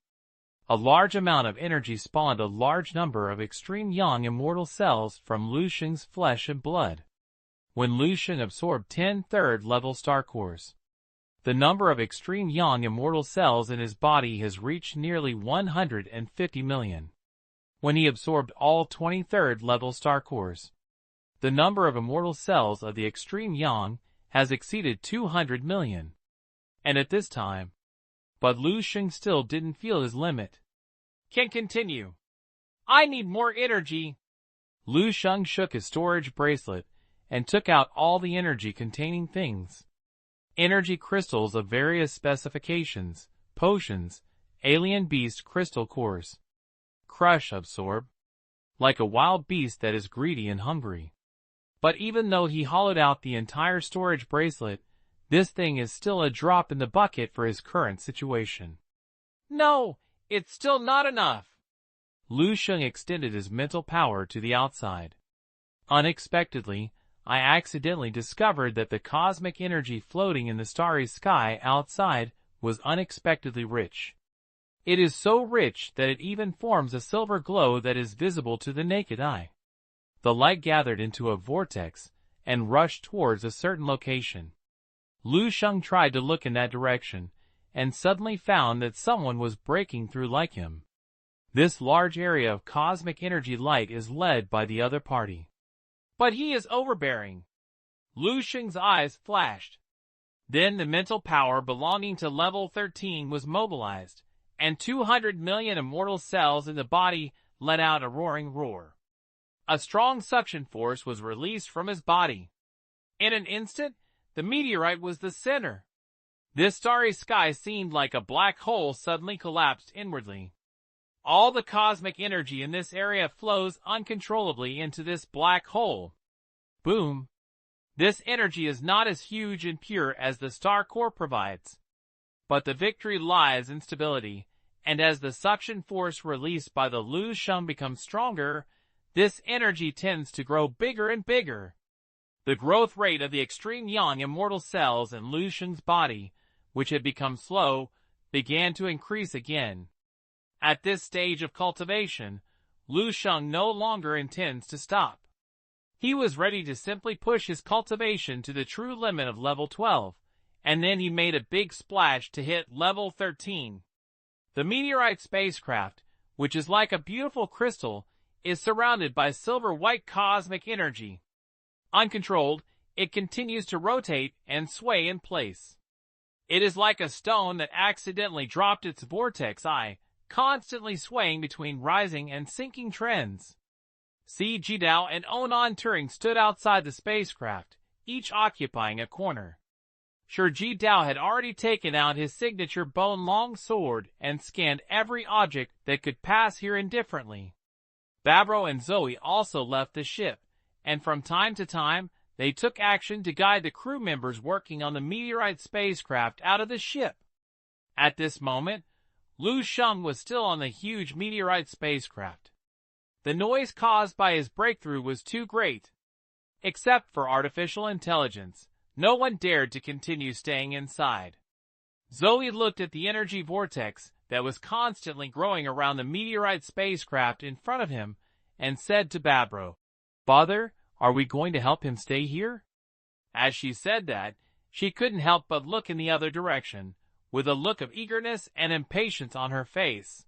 A large amount of energy spawned a large number of extreme yang immortal cells from Lu Sheng's flesh and blood. When Lu Sheng absorbed 10 3rd level star cores, the number of extreme yang immortal cells in his body has reached nearly 150 million. When he absorbed all 23rd level star cores, the number of immortal cells of the extreme yang has exceeded 200 million. And at this time, but Lu Sheng still didn't feel his limit. Can continue. I need more energy. Lu Sheng shook his storage bracelet and took out all the energy-containing things. Energy crystals of various specifications, potions, alien beast crystal cores. Crush, absorb. Like a wild beast that is greedy and hungry. But even though he hollowed out the entire storage bracelet, this thing is still a drop in the bucket for his current situation. No, it's still not enough. Lu Sheng extended his mental power to the outside. Unexpectedly, I accidentally discovered that the cosmic energy floating in the starry sky outside was unexpectedly rich. It is so rich that it even forms a silver glow that is visible to the naked eye. The light gathered into a vortex and rushed towards a certain location. Lu Sheng tried to look in that direction, and suddenly found that someone was breaking through like him. This large area of cosmic energy light is led by the other party. But he is overbearing. Lu Sheng's eyes flashed. Then the mental power belonging to level 13 was mobilized, and 200 million immortal cells in the body let out a roaring roar. A strong suction force was released from his body. In an instant, the meteorite was the center. This starry sky seemed like a black hole suddenly collapsed inwardly. All the cosmic energy in this area flows uncontrollably into this black hole. Boom! This energy is not as huge and pure as the star core provides. But the victory lies in stability, and as the suction force released by the Lu Sheng becomes stronger, this energy tends to grow bigger and bigger. The growth rate of the extreme yang immortal cells in Lu Sheng's body, which had become slow, began to increase again. At this stage of cultivation, Lu Sheng no longer intends to stop. He was ready to simply push his cultivation to the true limit of level 12, and then he made a big splash to hit level 13. The meteorite spacecraft, which is like a beautiful crystal, is surrounded by silver-white cosmic energy. Uncontrolled, it continues to rotate and sway in place. It is like a stone that accidentally dropped its vortex eye, constantly swaying between rising and sinking trends. Ji-Dao and Onan Turing stood outside the spacecraft, each occupying a corner. Ji-Dao had already taken out his signature bone-long sword and scanned every object that could pass here indifferently. Babro and Zoe also left the ship, and from time to time, they took action to guide the crew members working on the meteorite spacecraft out of the ship. At this moment, Lu Sheng was still on the huge meteorite spacecraft. The noise caused by his breakthrough was too great. Except for artificial intelligence, no one dared to continue staying inside. Zoe looked at the energy vortex that was constantly growing around the meteorite spacecraft in front of him and said to Babro, "Father, are we going to help him stay here?" As she said that, She couldn't help but look in the other direction, with a look of eagerness and impatience on her face.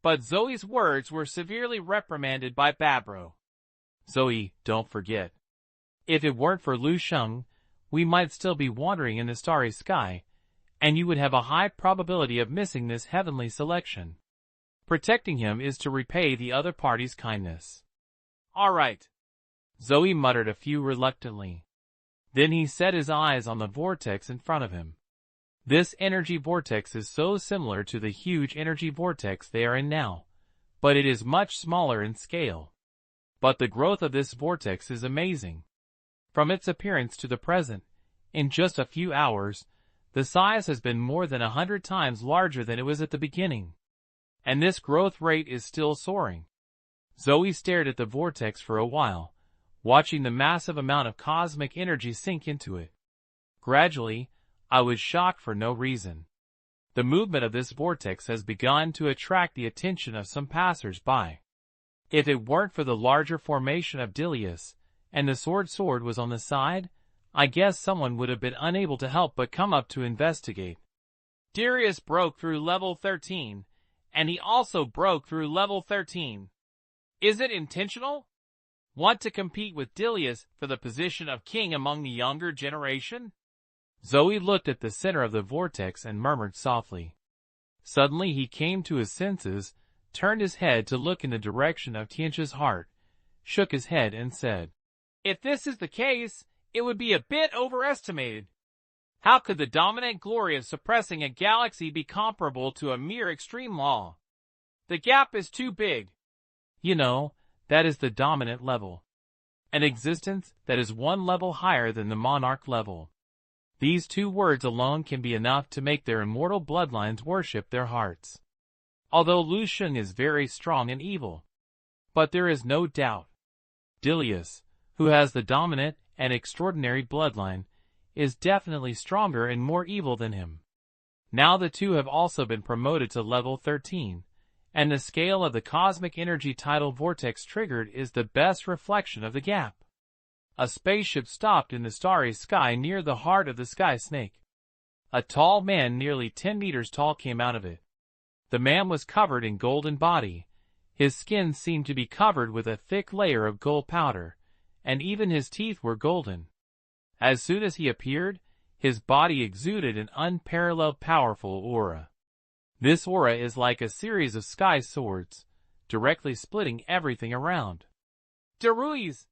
But Zoe's words were severely reprimanded by Babro. Zoe, don't forget. If it weren't for Lu Sheng, we might still be wandering in the starry sky, and you would have a high probability of missing this heavenly selection. Protecting him is to repay the other party's kindness. All right. Zoe muttered a few reluctantly. Then he set his eyes on the vortex in front of him. This energy vortex is so similar to the huge energy vortex they are in now, but it is much smaller in scale. But the growth of this vortex is amazing. From its appearance to the present, in just a few hours, the size has been more than 100 times larger than it was at the beginning. And this growth rate is still soaring. Zoe stared at the vortex for a while, watching the massive amount of cosmic energy sink into it. Gradually, I was shocked for no reason. The movement of this vortex has begun to attract the attention of some passers-by. If it weren't for the larger formation of Dilius, and the sword was on the side, I guess someone would have been unable to help but come up to investigate. Darius broke through level 13, and he also broke through level 13. Is it intentional? Want to compete with Dilius for the position of king among the younger generation? Zoe looked at the center of the vortex and murmured softly. Suddenly he came to his senses, turned his head to look in the direction of Tianche's heart, shook his head and said, "If this is the case, it would be a bit overestimated. How could the dominant glory of suppressing a galaxy be comparable to a mere extreme law? The gap is too big." You know, that is the dominant level. An existence that is one level higher than the monarch level. These two words alone can be enough to make their immortal bloodlines worship their hearts. Although Lu Sheng is very strong and evil. But there is no doubt. Dilius, who has the dominant and extraordinary bloodline, is definitely stronger and more evil than him. Now the two have also been promoted to level 13, and the scale of the cosmic energy tidal vortex triggered is the best reflection of the gap. A spaceship stopped in the starry sky near the heart of the sky snake. A tall man nearly 10 meters tall came out of it. The man was covered in golden body. His skin seemed to be covered with a thick layer of gold powder, and even his teeth were golden. As soon as he appeared, his body exuded an unparalleled powerful aura. This aura is like a series of sky swords, directly splitting everything around. Deruis!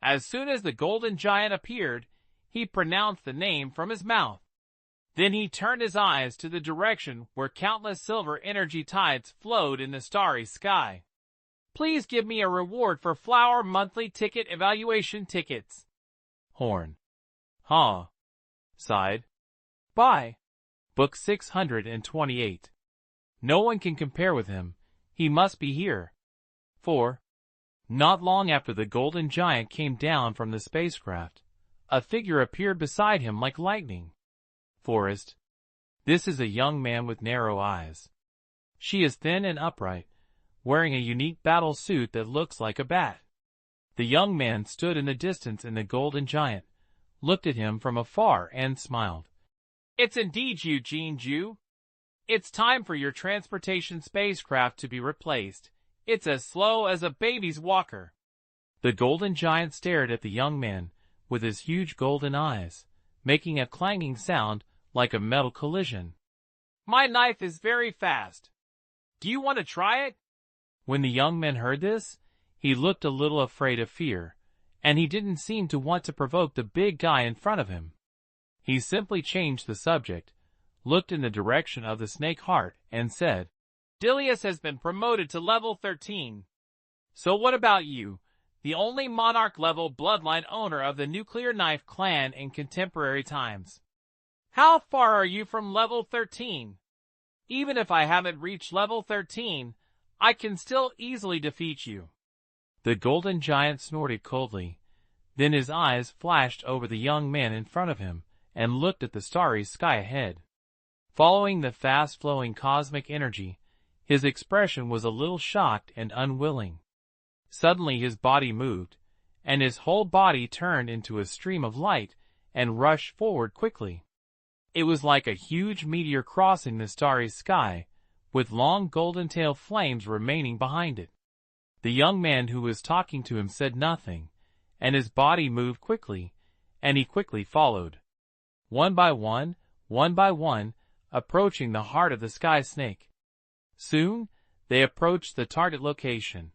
As soon as the golden giant appeared, he pronounced the name from his mouth. Then he turned his eyes to the direction where countless silver energy tides flowed in the starry sky. "Please give me a reward for flower monthly ticket evaluation tickets." Horn. Huh. Sighed. Bye. Book 628. No one can compare with him. He must be here. 4. Not long after the golden giant came down from the spacecraft, a figure appeared beside him like lightning. Forest. This is a young man with narrow eyes. She is thin and upright, wearing a unique battle suit that looks like a bat. The young man stood in the distance and the golden giant looked at him from afar and smiled. "It's indeed you, Jinju. It's time for your transportation spacecraft to be replaced. It's as slow as a baby's walker." The golden giant stared at the young man with his huge golden eyes, making a clanging sound like a metal collision. "My knife is very fast. Do you want to try it?" When the young man heard this, he looked a little afraid of fear, and he didn't seem to want to provoke the big guy in front of him. He simply changed the subject, looked in the direction of the snake heart, and said, "Dilius has been promoted to level 13. So what about you, the only monarch-level bloodline owner of the nuclear knife clan in contemporary times? How far are you from level 13? Even if I haven't reached level 13, I can still easily defeat you." The golden giant snorted coldly. Then his eyes flashed over the young man in front of him and looked at the starry sky ahead. Following the fast-flowing cosmic energy, his expression was a little shocked and unwilling. Suddenly his body moved, and his whole body turned into a stream of light and rushed forward quickly. It was like a huge meteor crossing the starry sky, with long golden tail flames remaining behind it. The young man who was talking to him said nothing, and his body moved quickly, and he quickly followed. One by one, approaching the heart of the sky snake. Soon, they approached the target location.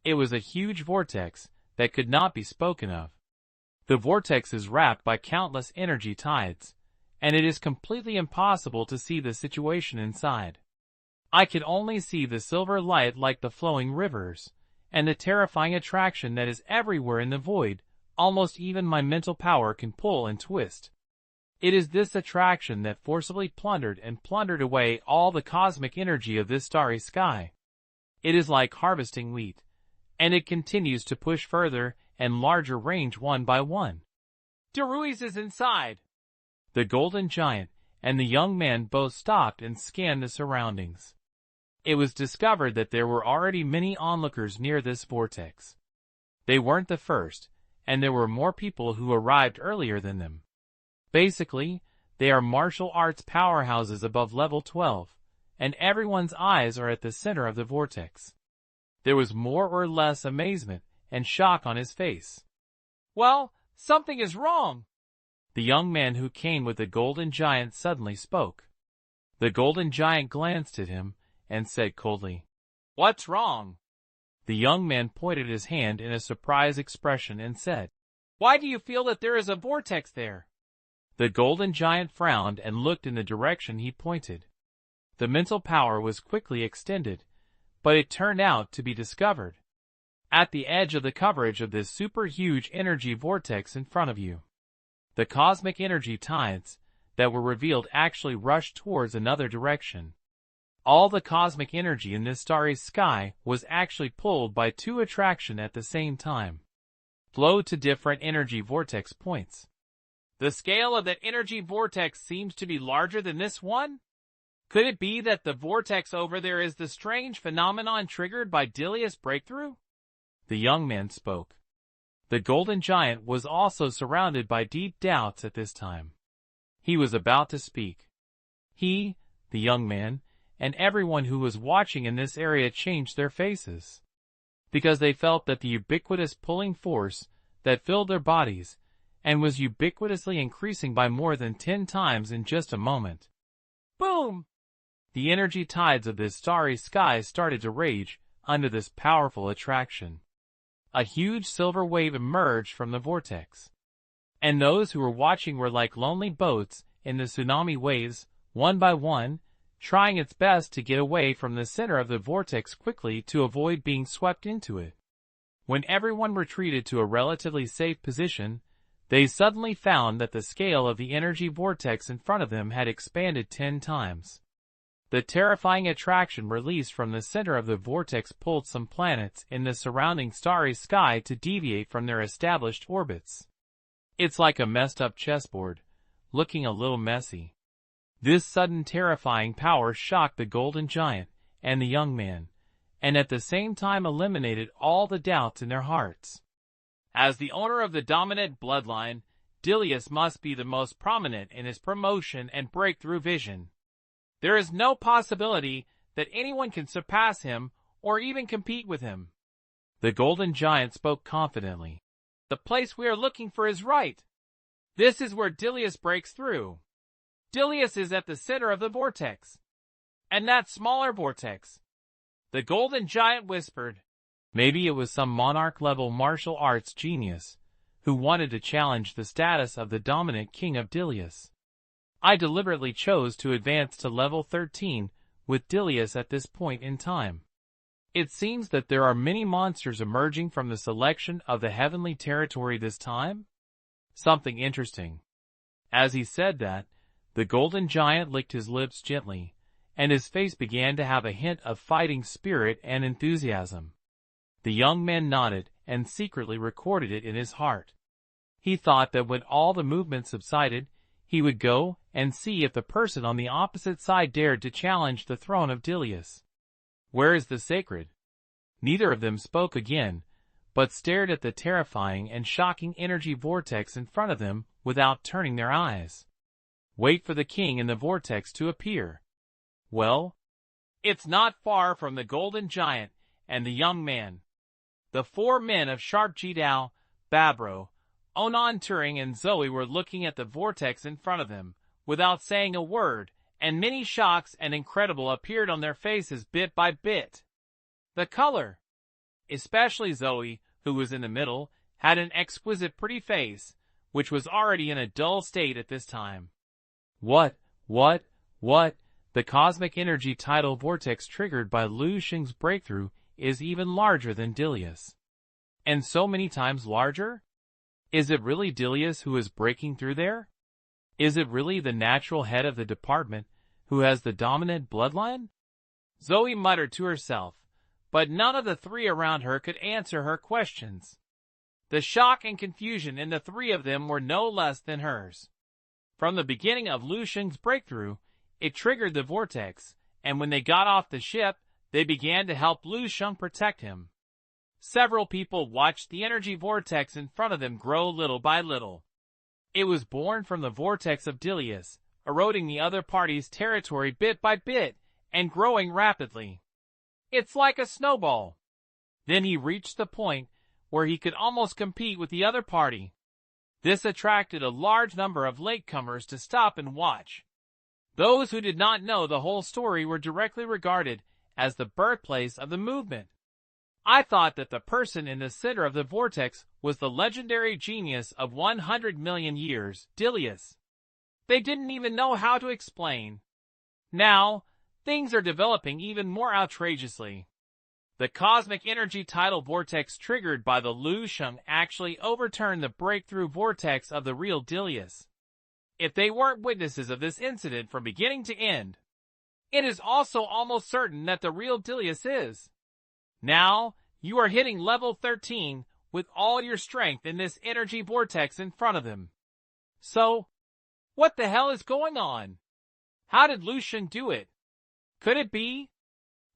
It was a huge vortex that could not be spoken of. The vortex is wrapped by countless energy tides, and it is completely impossible to see the situation inside. I could only see the silver light like the flowing rivers, and the terrifying attraction that is everywhere in the void. Almost even my mental power can pull and twist. It is this attraction that forcibly plundered away all the cosmic energy of this starry sky. It is like harvesting wheat, and it continues to push further and larger range one by one. Deruis is inside. The golden giant and the young man both stopped and scanned the surroundings. It was discovered that there were already many onlookers near this vortex. They weren't the first, and there were more people who arrived earlier than them. Basically, they are martial arts powerhouses above level 12, and everyone's eyes are at the center of the vortex. There was more or less amazement and shock on his face. Well, something is wrong. The young man who came with the golden giant suddenly spoke. The golden giant glanced at him and said coldly, "What's wrong?" The young man pointed his hand in a surprised expression and said, "Why do you feel that there is a vortex there?" The golden giant frowned and looked in the direction he pointed. The mental power was quickly extended, but it turned out to be discovered. At the edge of the coverage of this super huge energy vortex in front of you. The cosmic energy tides that were revealed actually rushed towards another direction. All the cosmic energy in this starry sky was actually pulled by two attraction at the same time. Flowed to different energy vortex points. The scale of that energy vortex seems to be larger than this one? Could it be that the vortex over there is the strange phenomenon triggered by Dilius' breakthrough? The young man spoke. The golden giant was also surrounded by deep doubts at this time. He was about to speak. He, the young man, and everyone who was watching in this area changed their faces, because they felt that the ubiquitous pulling force that filled their bodies and was ubiquitously increasing by more than 10 times in just a moment. Boom! The energy tides of this starry sky started to rage under this powerful attraction. A huge silver wave emerged from the vortex, and those who were watching were like lonely boats in the tsunami waves, one by one, trying its best to get away from the center of the vortex quickly to avoid being swept into it. When everyone retreated to a relatively safe position, they suddenly found that the scale of the energy vortex in front of them had expanded 10 times. The terrifying attraction released from the center of the vortex pulled some planets in the surrounding starry sky to deviate from their established orbits. It's like a messed up chessboard, looking a little messy. This sudden terrifying power shocked the golden giant and the young man, and at the same time eliminated all the doubts in their hearts. As the owner of the dominant bloodline, Dilius must be the most prominent in his promotion and breakthrough vision. There is no possibility that anyone can surpass him or even compete with him. The golden giant spoke confidently. The place we are looking for is right. This is where Dilius breaks through. Dilius is at the center of the vortex. And that smaller vortex. The golden giant whispered. Maybe it was some monarch-level martial arts genius who wanted to challenge the status of the dominant king of Dilius. I deliberately chose to advance to level 13 with Dilius at this point in time. It seems that there are many monsters emerging from the selection of the heavenly territory this time. Something interesting. As he said that, the golden giant licked his lips gently, and his face began to have a hint of fighting spirit and enthusiasm. The young man nodded and secretly recorded it in his heart. He thought that when all the movement subsided, he would go and see if the person on the opposite side dared to challenge the throne of Dilius. Where is the sacred? Neither of them spoke again, but stared at the terrifying and shocking energy vortex in front of them without turning their eyes. Wait for the king in the vortex to appear. Well, it's not far from the golden giant and the young man. The four men of Sharp Jidao, Babro, Onan Turing and Zoe were looking at the vortex in front of them, without saying a word, and many shocks and incredible appeared on their faces bit by bit. The color, especially Zoe, who was in the middle, had an exquisite pretty face, which was already in a dull state at this time. What? The cosmic energy tidal vortex triggered by Lu Sheng's breakthrough is even larger than Dilius. And so many times larger? Is it really Dilius who is breaking through there? Is it really the natural head of the department who has the dominant bloodline? Zoe muttered to herself, but none of the three around her could answer her questions. The shock and confusion in the three of them were no less than hers. From the beginning of Lu Sheng's breakthrough, it triggered the vortex, and when they got off the ship, they began to help Lu Sheng protect him. Several people watched the energy vortex in front of them grow little by little. It was born from the vortex of Dilius, eroding the other party's territory bit by bit, and growing rapidly. It's like a snowball. Then he reached the point where he could almost compete with the other party. This attracted a large number of latecomers to stop and watch. Those who did not know the whole story were directly regarded as the birthplace of the movement. I thought that the person in the center of the vortex was the legendary genius of 100 million years, Dilius. They didn't even know how to explain. Now, things are developing even more outrageously. The cosmic energy tidal vortex triggered by the Lu Sheng actually overturned the breakthrough vortex of the real Dilius. If they weren't witnesses of this incident from beginning to end, it is also almost certain that the real Dilius is. Now, you are hitting level 13 with all your strength in this energy vortex in front of him. So, what the hell is going on? How did Lu Sheng do it? Could it be?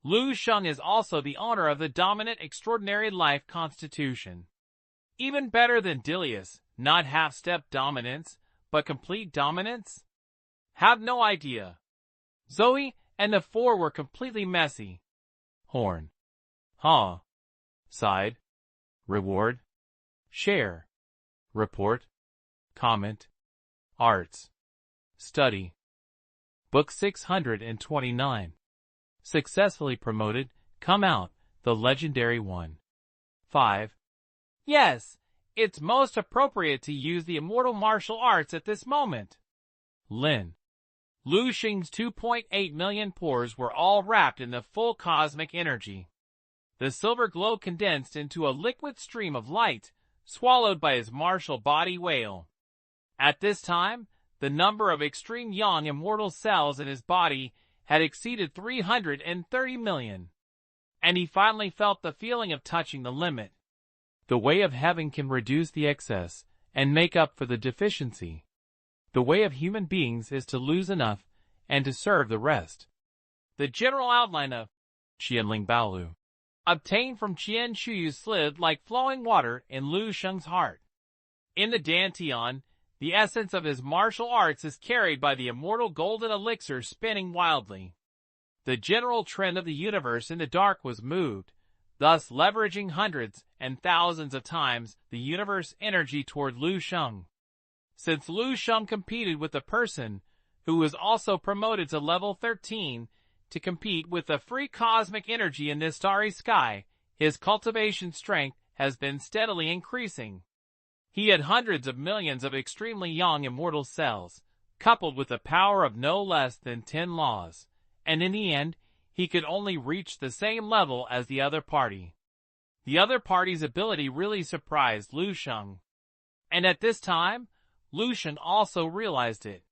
Lu Sheng is also the owner of the dominant extraordinary life constitution. Even better than Dilius, not half-step dominance, but complete dominance? Have no idea. Zoe and the four were completely messy. Horn. Huh. Side. Reward. Share. Report. Comment. Arts. Study. Book 629. Successfully promoted, come out, the legendary one. 5. Yes, it's most appropriate to use the immortal martial arts at this moment. Lin. Lu Sheng's 2.8 million pores were all wrapped in the full cosmic energy. The silver glow condensed into a liquid stream of light, swallowed by his martial body whale. At this time, the number of extreme yang immortal cells in his body had exceeded 330 million. And he finally felt the feeling of touching the limit. The way of heaven can reduce the excess and make up for the deficiency. The way of human beings is to lose enough and to serve the rest. The general outline of Qianling Baolu, obtained from Qian Shuyu, slid like flowing water in Lu Sheng's heart. In the Dantian, the essence of his martial arts is carried by the immortal golden elixir spinning wildly. The general trend of the universe in the dark was moved, thus leveraging hundreds and thousands of times the universe energy toward Lu Sheng. Since Lu Sheng competed with a person who was also promoted to level 13 to compete with the free cosmic energy in this starry sky, his cultivation strength has been steadily increasing. He had hundreds of millions of extremely young immortal cells, coupled with the power of no less than 10 laws, and in the end, he could only reach the same level as the other party. The other party's ability really surprised Lu Sheng. And at this time, Lu Sheng also realized it.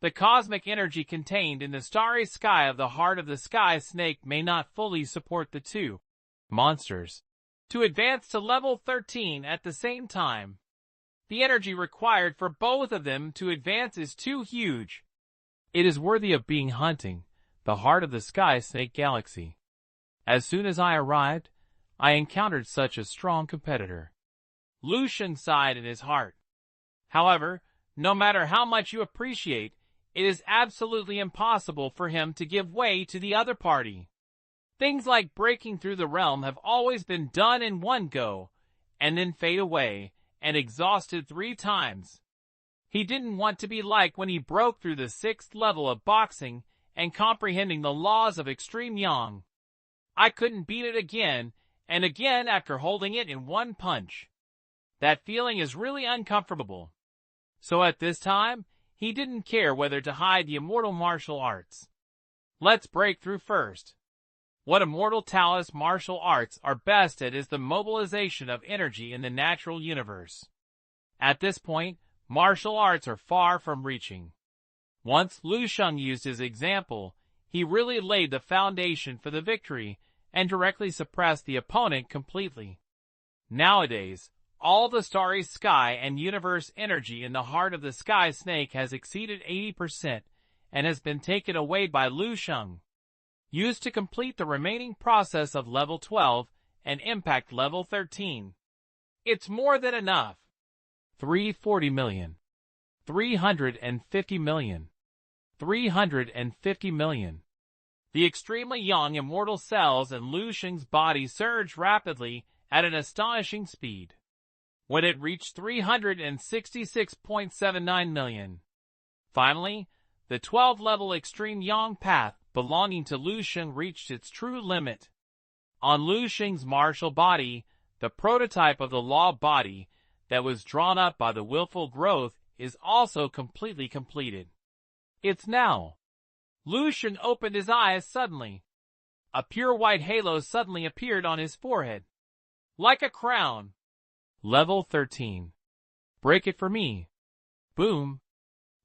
The cosmic energy contained in the starry sky of the heart of the sky snake may not fully support the two monsters to advance to level 13 at the same time. The energy required for both of them to advance is too huge. It is worthy of being hunting, the heart of the sky snake galaxy. As soon as I arrived, I encountered such a strong competitor. Lu Sheng sighed in his heart. However, no matter how much you appreciate, it is absolutely impossible for him to give way to the other party. Things like breaking through the realm have always been done in one go, and then fade away, and exhausted 3 times. He didn't want to be like when he broke through the 6th level of boxing and comprehending the laws of extreme yang. I couldn't beat it again and again after holding it in one punch. That feeling is really uncomfortable. So at this time, he didn't care whether to hide the immortal martial arts. Let's break through first. What immortal Taoist martial arts are best at is the mobilization of energy in the natural universe. At this point, martial arts are far from reaching. Once Lu Sheng used his example, he really laid the foundation for the victory and directly suppressed the opponent completely. Nowadays, all the starry sky and universe energy in the heart of the sky snake has exceeded 80% and has been taken away by Lu Sheng, used to complete the remaining process of level 12 and impact level 13. It's more than enough. 340 million. 350 million. 350 million. The extremely young immortal cells in Lu Sheng's body surged rapidly at an astonishing speed. When it reached 366.79 million. Finally, the 12-level extreme yang path belonging to Lu Sheng reached its true limit. On Lu Sheng's martial body, the prototype of the law body that was drawn up by the willful growth is also completely completed. It's now. Lu Sheng opened his eyes suddenly. A pure white halo suddenly appeared on his forehead. Like a crown. Level 13. Break it for me. Boom.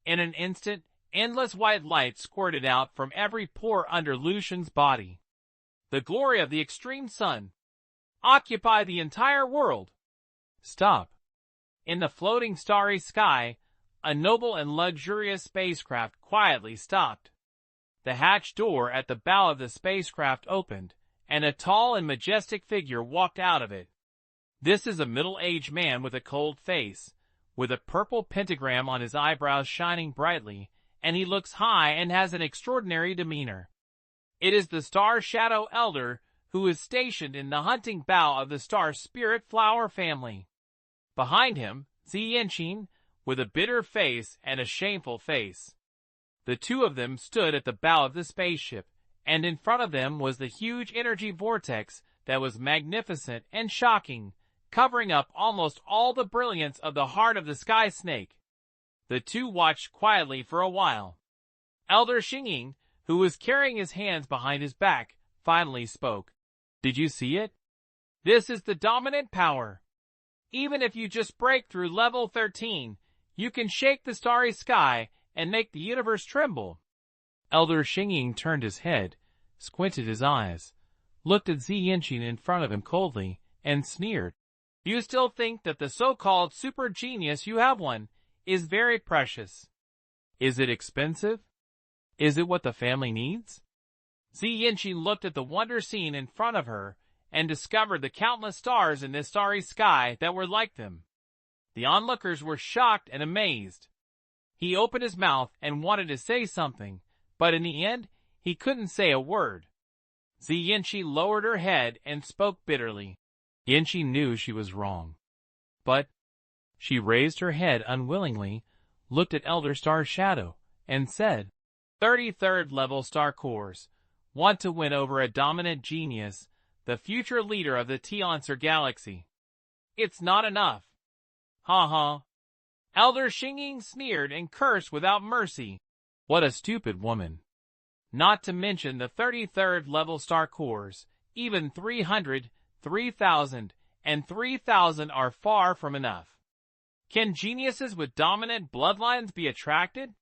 In an instant, endless white light squirted out from every pore under Lu Sheng's body. The glory of the extreme sun. Occupy the entire world. Stop. In the floating starry sky, a noble and luxurious spacecraft quietly stopped. The hatch door at the bow of the spacecraft opened, and a tall and majestic figure walked out of it. This is a middle-aged man with a cold face, with a purple pentagram on his eyebrows shining brightly, and he looks high and has an extraordinary demeanor. It is the Star Shadow Elder, who is stationed in the hunting bough of the Star Spirit Flower family. Behind him, Ziyinshin, with a bitter face and a shameful face. The two of them stood at the bow of the spaceship, and in front of them was the huge energy vortex that was magnificent and shocking, covering up almost all the brilliance of the heart of the sky snake. The two watched quietly for a while. Elder Sheng, who was carrying his hands behind his back, finally spoke. Did you see it? This is the dominant power. Even if you just break through level 13, you can shake the starry sky and make the universe tremble. Elder Sheng turned his head, squinted his eyes, looked at Ziyinshin in front of him coldly, and sneered. You still think that the so-called super genius you have one is very precious. Is it expensive? Is it what the family needs? Ziyinshin looked at the wonder scene in front of her and discovered the countless stars in this starry sky that were like them. The onlookers were shocked and amazed. He opened his mouth and wanted to say something, but in the end, he couldn't say a word. Ziyinshin lowered her head and spoke bitterly. Yinshin knew she was wrong. But she raised her head unwillingly, looked at Elder Star Shadow, and said, 33rd level star cores want to win over a dominant genius, the future leader of the Tiancer galaxy. It's not enough. Ha ha. Elder Sheng sneered and cursed without mercy. What a stupid woman. Not to mention the 33rd level star cores, even 300, 3,000, and 3,000 are far from enough. Can geniuses with dominant bloodlines be attracted?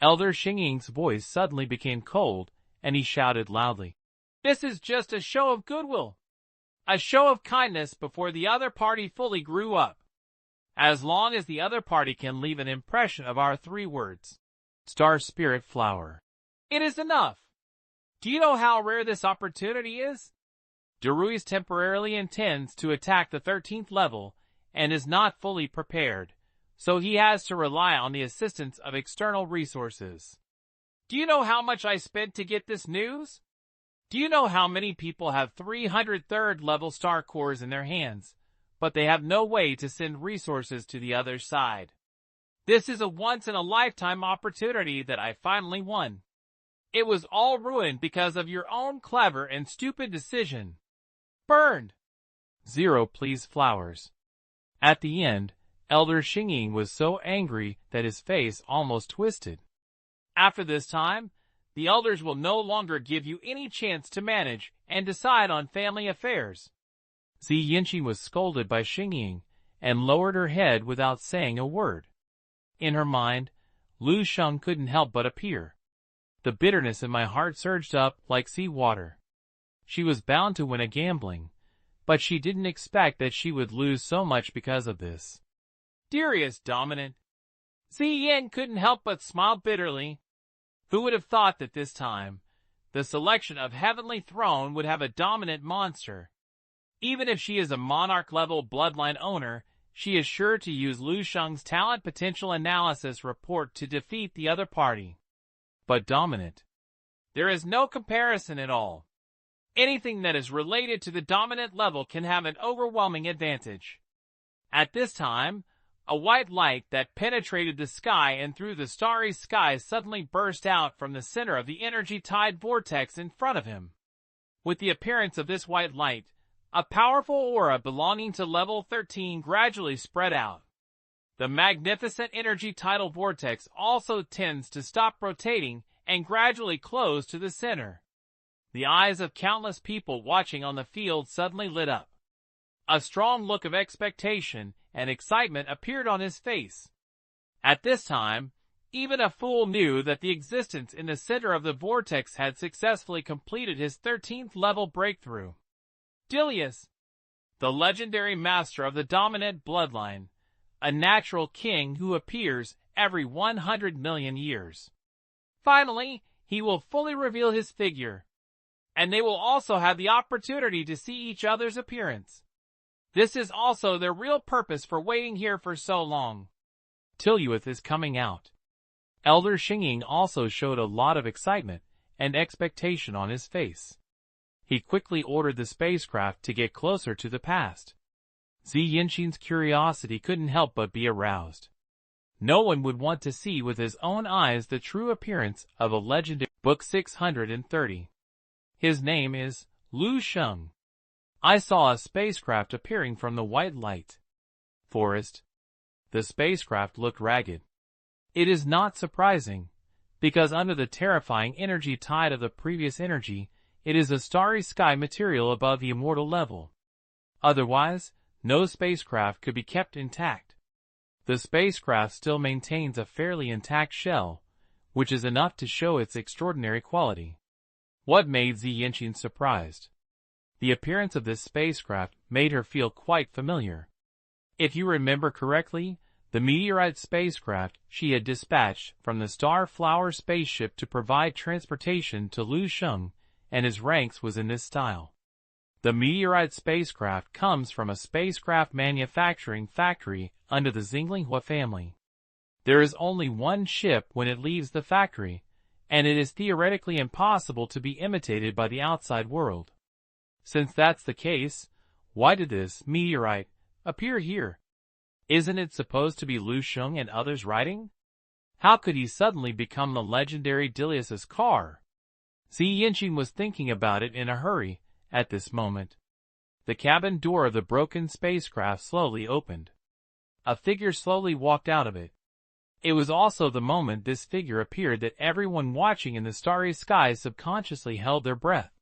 Elder Sheng's voice suddenly became cold, and he shouted loudly. This is just a show of goodwill. A show of kindness before the other party fully grew up. As long as the other party can leave an impression of our 3 words. Star Spirit Flower. It is enough. Do you know how rare this opportunity is? Deruis temporarily intends to attack the 13th level and is not fully prepared, so he has to rely on the assistance of external resources. Do you know how much I spent to get this news? Do you know how many people have 303rd level star cores in their hands, but they have no way to send resources to the other side? This is a once-in-a-lifetime opportunity that I finally won. It was all ruined because of your own clever and stupid decision. Burned. 0 please flowers. At the end, Elder Sheng was so angry that his face almost twisted. After this time, the elders will no longer give you any chance to manage and decide on family affairs. Zi Yanqi was scolded by Sheng and lowered her head without saying a word. In her mind, Lu Sheng couldn't help but appear. The bitterness in my heart surged up like sea water. She was bound to win a gambling, but she didn't expect that she would lose so much because of this. Dearest Dominant, Zi Yan couldn't help but smile bitterly. Who would have thought that this time, the selection of Heavenly Throne would have a dominant monster? Even if she is a monarch-level bloodline owner, she is sure to use Lu Sheng's talent potential analysis report to defeat the other party. But Dominant, there is no comparison at all. Anything that is related to the dominant level can have an overwhelming advantage. At this time, a white light that penetrated the sky and through the starry sky suddenly burst out from the center of the energy-tide vortex in front of him. With the appearance of this white light, a powerful aura belonging to level 13 gradually spread out. The magnificent energy tidal vortex also tends to stop rotating and gradually close to the center. The eyes of countless people watching on the field suddenly lit up. A strong look of expectation and excitement appeared on his face. At this time, even a fool knew that the existence in the center of the vortex had successfully completed his 13th level breakthrough. Dilius, the legendary master of the dominant bloodline, a natural king who appears every 100 million years. Finally, he will fully reveal his figure, and they will also have the opportunity to see each other's appearance. This is also their real purpose for waiting here for so long. Tiluith is coming out. Elder Sheng also showed a lot of excitement and expectation on his face. He quickly ordered the spacecraft to get closer to the past. Zi Yanqin's curiosity couldn't help but be aroused. No one would want to see with his own eyes the true appearance of a legendary. Book 630. His name is Lu Sheng. I saw a spacecraft appearing from the white light. Forest. The spacecraft looked ragged. It is not surprising, because under the terrifying energy tide of the previous energy, it is a starry sky material above the immortal level. Otherwise, no spacecraft could be kept intact. The spacecraft still maintains a fairly intact shell, which is enough to show its extraordinary quality. What made Zi Yanqin surprised? The appearance of this spacecraft made her feel quite familiar. If you remember correctly, the meteorite spacecraft she had dispatched from the Starflower spaceship to provide transportation to Lu Sheng and his ranks was in this style. The meteorite spacecraft comes from a spacecraft manufacturing factory under the Xinglinghua family. There is only one ship when it leaves the factory, and it is theoretically impossible to be imitated by the outside world. Since that's the case, why did this meteorite appear here? Isn't it supposed to be Lu Sheng and others riding? How could he suddenly become the legendary Dilius's car? Zi Yanqin was thinking about it in a hurry at this moment. The cabin door of the broken spacecraft slowly opened. A figure slowly walked out of it. It was also the moment this figure appeared that everyone watching in the starry sky subconsciously held their breath.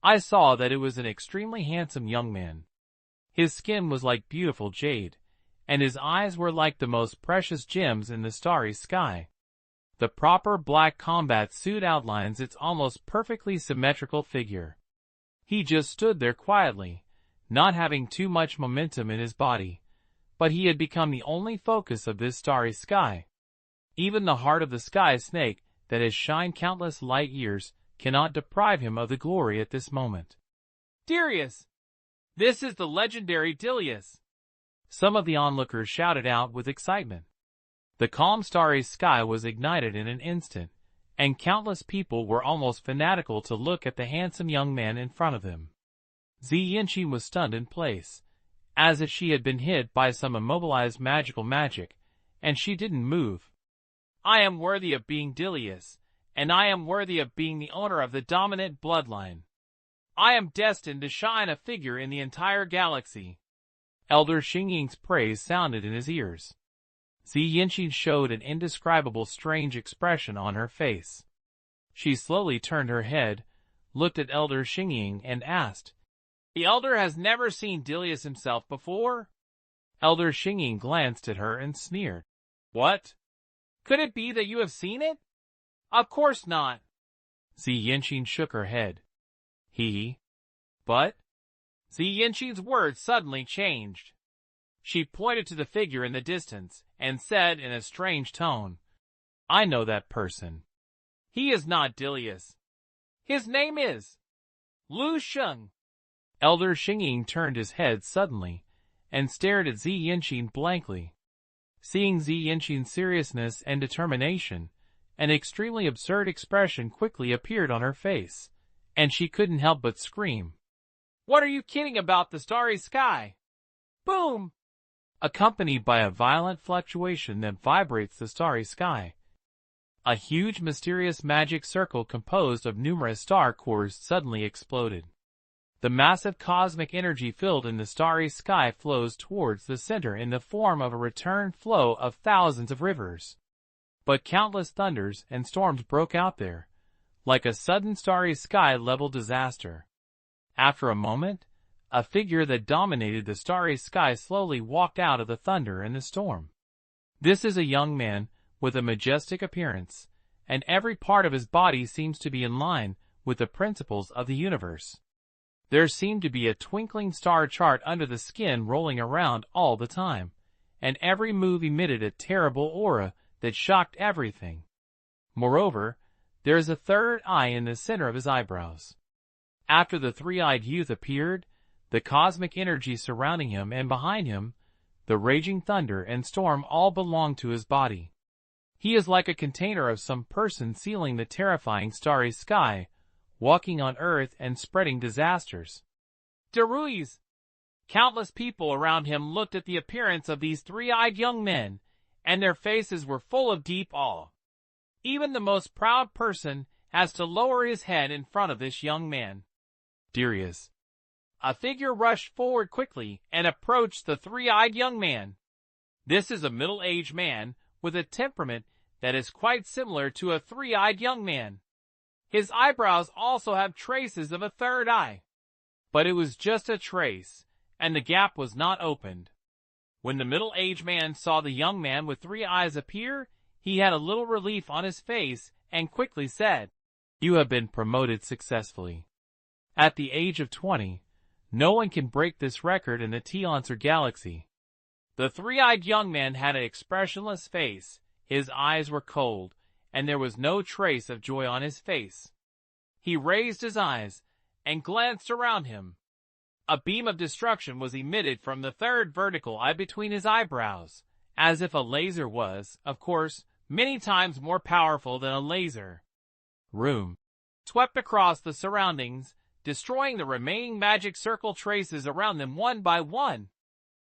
I saw that it was an extremely handsome young man. His skin was like beautiful jade, and his eyes were like the most precious gems in the starry sky. The proper black combat suit outlines its almost perfectly symmetrical figure. He just stood there quietly, not having too much momentum in his body, but he had become the only focus of this starry sky. Even the heart of the sky snake that has shined countless light years cannot deprive him of the glory at this moment. Darius! This is the legendary Dilius! Some of the onlookers shouted out with excitement. The calm starry sky was ignited in an instant, and countless people were almost fanatical to look at the handsome young man in front of them. Zi Yanqing was stunned in place, as if she had been hit by some immobilized magical magic, and she didn't move. I am worthy of being Dilius, and I am worthy of being the owner of the dominant bloodline. I am destined to shine a figure in the entire galaxy. Elder Xingying's praise sounded in his ears. Zi Yanqing showed an indescribable strange expression on her face. She slowly turned her head, looked at Elder Xingying and asked, The elder has never seen Dilius himself before? Elder Xingying glanced at her and sneered. What? Could it be that you have seen it? Of course not. Zi Yanqing shook her head. But? Zi Yanqing's words suddenly changed. She pointed to the figure in the distance and said in a strange tone, I know that person. He is not Dilius. His name is Lu Sheng. Elder Xingying turned his head suddenly and stared at Zi Yanqing blankly. Seeing Zi Yanqing's seriousness and determination, an extremely absurd expression quickly appeared on her face, and she couldn't help but scream. What are you kidding about the starry sky? Boom! Accompanied by a violent fluctuation that vibrates the starry sky. A huge mysterious magic circle composed of numerous star cores suddenly exploded. The massive cosmic energy filled in the starry sky flows towards the center in the form of a return flow of thousands of rivers. But countless thunders and storms broke out there, like a sudden starry sky-level disaster. After a moment, a figure that dominated the starry sky slowly walked out of the thunder and the storm. This is a young man with a majestic appearance, and every part of his body seems to be in line with the principles of the universe. There seemed to be a twinkling star chart under the skin rolling around all the time, and every move emitted a terrible aura that shocked everything. Moreover, there is a third eye in the center of his eyebrows. After the three-eyed youth appeared, the cosmic energy surrounding him and behind him, the raging thunder and storm all belonged to his body. He is like a container of some person sealing the terrifying starry sky, walking on earth and spreading disasters. Deruis! Countless people around him looked at the appearance of these three-eyed young men, and their faces were full of deep awe. Even the most proud person has to lower his head in front of this young man. Darius. A figure rushed forward quickly and approached the three-eyed young man. This is a middle-aged man with a temperament that is quite similar to a three-eyed young man. His eyebrows also have traces of a third eye. But it was just a trace, and the gap was not opened. When the middle-aged man saw the young man with three eyes appear, he had a little relief on his face and quickly said, You have been promoted successfully. At the age of 20, no one can break this record in the T-Lancer galaxy. The three-eyed young man had an expressionless face, his eyes were cold, and there was no trace of joy on his face. He raised his eyes and glanced around him. A beam of destruction was emitted from the third vertical eye between his eyebrows, as if a laser was, of course, many times more powerful than a laser. Room swept across the surroundings, destroying the remaining magic circle traces around them one by one.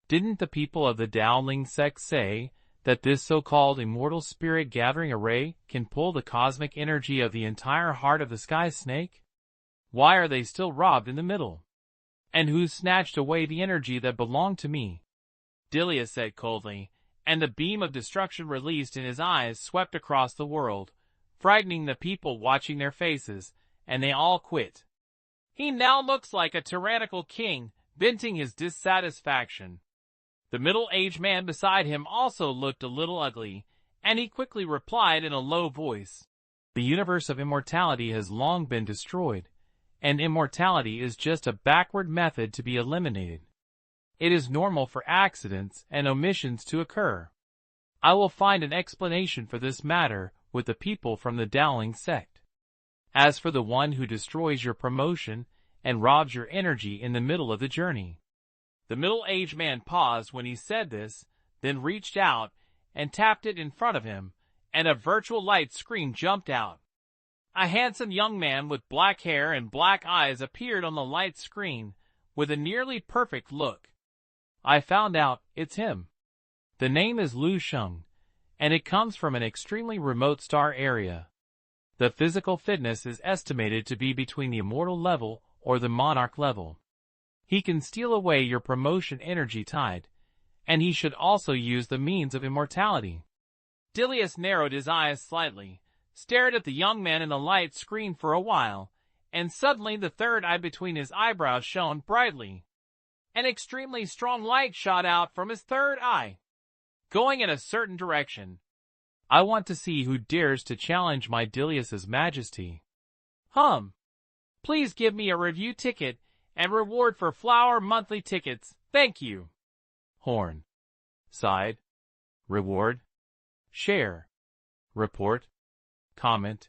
Didn't the people of the Daoling sect say that this so-called immortal spirit gathering array can pull the cosmic energy of the entire heart of the sky snake? Why are they still robbed in the middle? And who snatched away the energy that belonged to me? Dilius said coldly, and the beam of destruction released in his eyes swept across the world, frightening the people watching their faces, and they all quit. He now looks like a tyrannical king, venting his dissatisfaction. The middle-aged man beside him also looked a little ugly, and he quickly replied in a low voice. The universe of immortality has long been destroyed, and immortality is just a backward method to be eliminated. It is normal for accidents and omissions to occur. I will find an explanation for this matter with the people from the Dowling sect. As for the one who destroys your promotion and robs your energy in the middle of the journey. The middle-aged man paused when he said this, then reached out and tapped it in front of him, and a virtual light screen jumped out. A handsome young man with black hair and black eyes appeared on the light screen with a nearly perfect look. I found out it's him. The name is Sheng, and it comes from an extremely remote star area. The physical fitness is estimated to be between the immortal level or the monarch level. He can steal away your promotion energy tide, and he should also use the means of immortality. Dilius narrowed his eyes slightly, stared at the young man in the light screen for a while, and suddenly the third eye between his eyebrows shone brightly. An extremely strong light shot out from his third eye, going in a certain direction. I want to see who dares to challenge my Dilius's majesty. Please give me a review ticket and reward for flower monthly tickets, thank you. Horn. Side. Reward. Share. Report. Comment.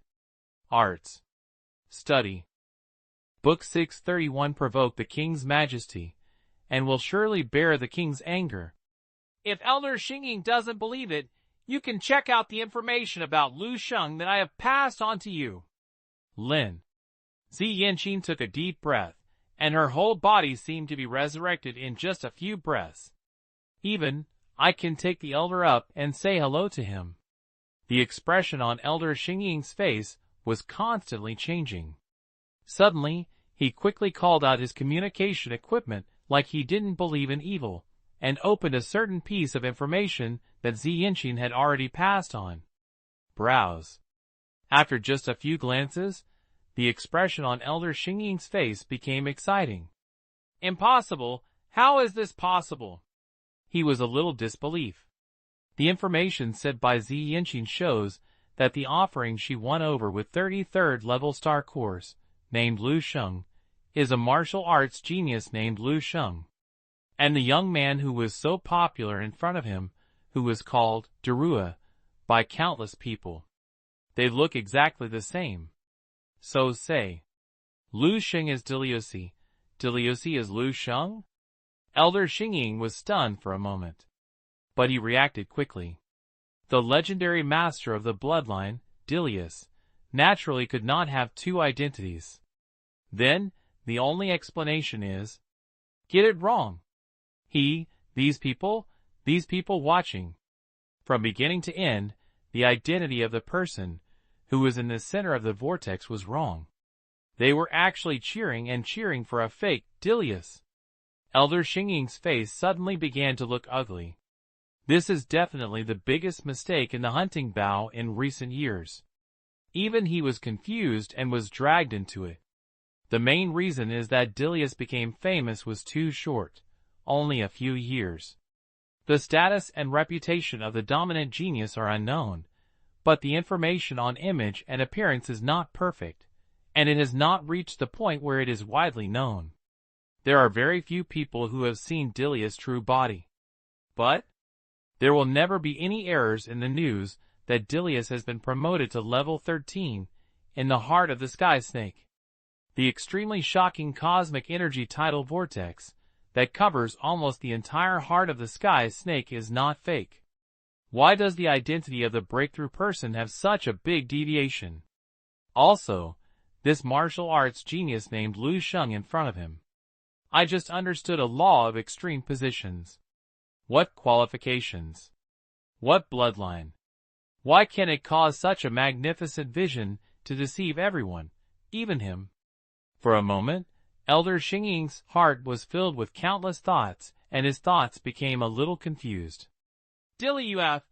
Arts. Study. Book 631 provoke the king's majesty, and will surely bear the king's anger. If Elder Sheng doesn't believe it, you can check out the information about Sheng that I have passed on to you. Lin. Ziyinshin took a deep breath, and her whole body seemed to be resurrected in just a few breaths. Even, I can take the elder up and say hello to him. The expression on Elder Sheng's face was constantly changing. Suddenly, he quickly called out his communication equipment like he didn't believe in evil, and opened a certain piece of information that Ziyinshin had already passed on. Browse. After just a few glances, the expression on Elder Sheng's face became exciting. Impossible? How is this possible? He was a little disbelief. The information said by Ziyinshin shows that the offering she won over with 33rd level star course, named Sheng, is a martial arts genius named Sheng. And the young man who was so popular in front of him, who was called Darua by countless people. They look exactly the same. So say, Sheng is Diliusi, Diliusi is Sheng? Elder Sheng was stunned for a moment, but he reacted quickly. The legendary master of the bloodline, Dilius, naturally could not have two identities. Then, the only explanation is, get it wrong. These people watching. From beginning to end, the identity of the person who was in the center of the vortex was wrong. They were actually cheering for a fake Dilius. Elder Sheng's face suddenly began to look ugly. This is definitely the biggest mistake in the hunting bow in recent years. Even he was confused and was dragged into it. The main reason is that Dilius became famous was too short, only a few years. The status and reputation of the dominant genius are unknown, but the information on image and appearance is not perfect, and it has not reached the point where it is widely known. There are very few people who have seen Dilius' true body. But there will never be any errors in the news that Dilius has been promoted to level 13 in the heart of the Sky Snake. The extremely shocking cosmic energy tidal vortex that covers almost the entire heart of the Sky Snake is not fake. Why does the identity of the breakthrough person have such a big deviation? Also, this martial arts genius named Sheng in front of him. I just understood a law of extreme positions. What qualifications? What bloodline? Why can it cause such a magnificent vision to deceive everyone, even him? For a moment, Elder Sheng's heart was filled with countless thoughts, and his thoughts became a little confused. Diliuth.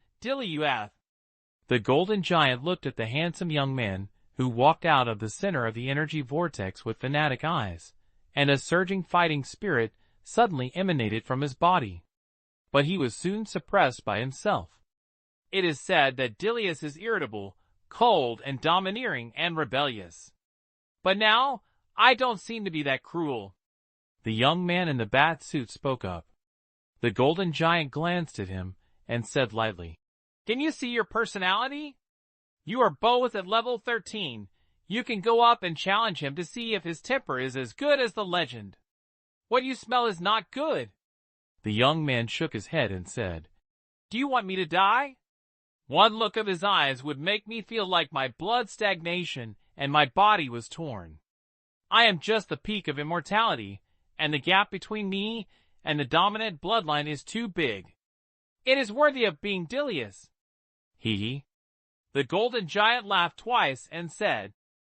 The golden giant looked at the handsome young man, who walked out of the center of the energy vortex with fanatic eyes, and a surging fighting spirit suddenly emanated from his body. But he was soon suppressed by himself. It is said that Dilius is irritable, cold, and domineering and rebellious. But now, I don't seem to be that cruel. The young man in the bat suit spoke up. The golden giant glanced at him and said lightly, Can you see your personality? You are both at level 13. You can go up and challenge him to see if his temper is as good as the legend. What you smell is not good. The young man shook his head and said, Do you want me to die? One look of his eyes would make me feel like my blood stagnation and my body was torn. I am just the peak of immortality, and the gap between me and the dominant bloodline is too big. It is worthy of being Dilius. He. The golden giant laughed twice and said,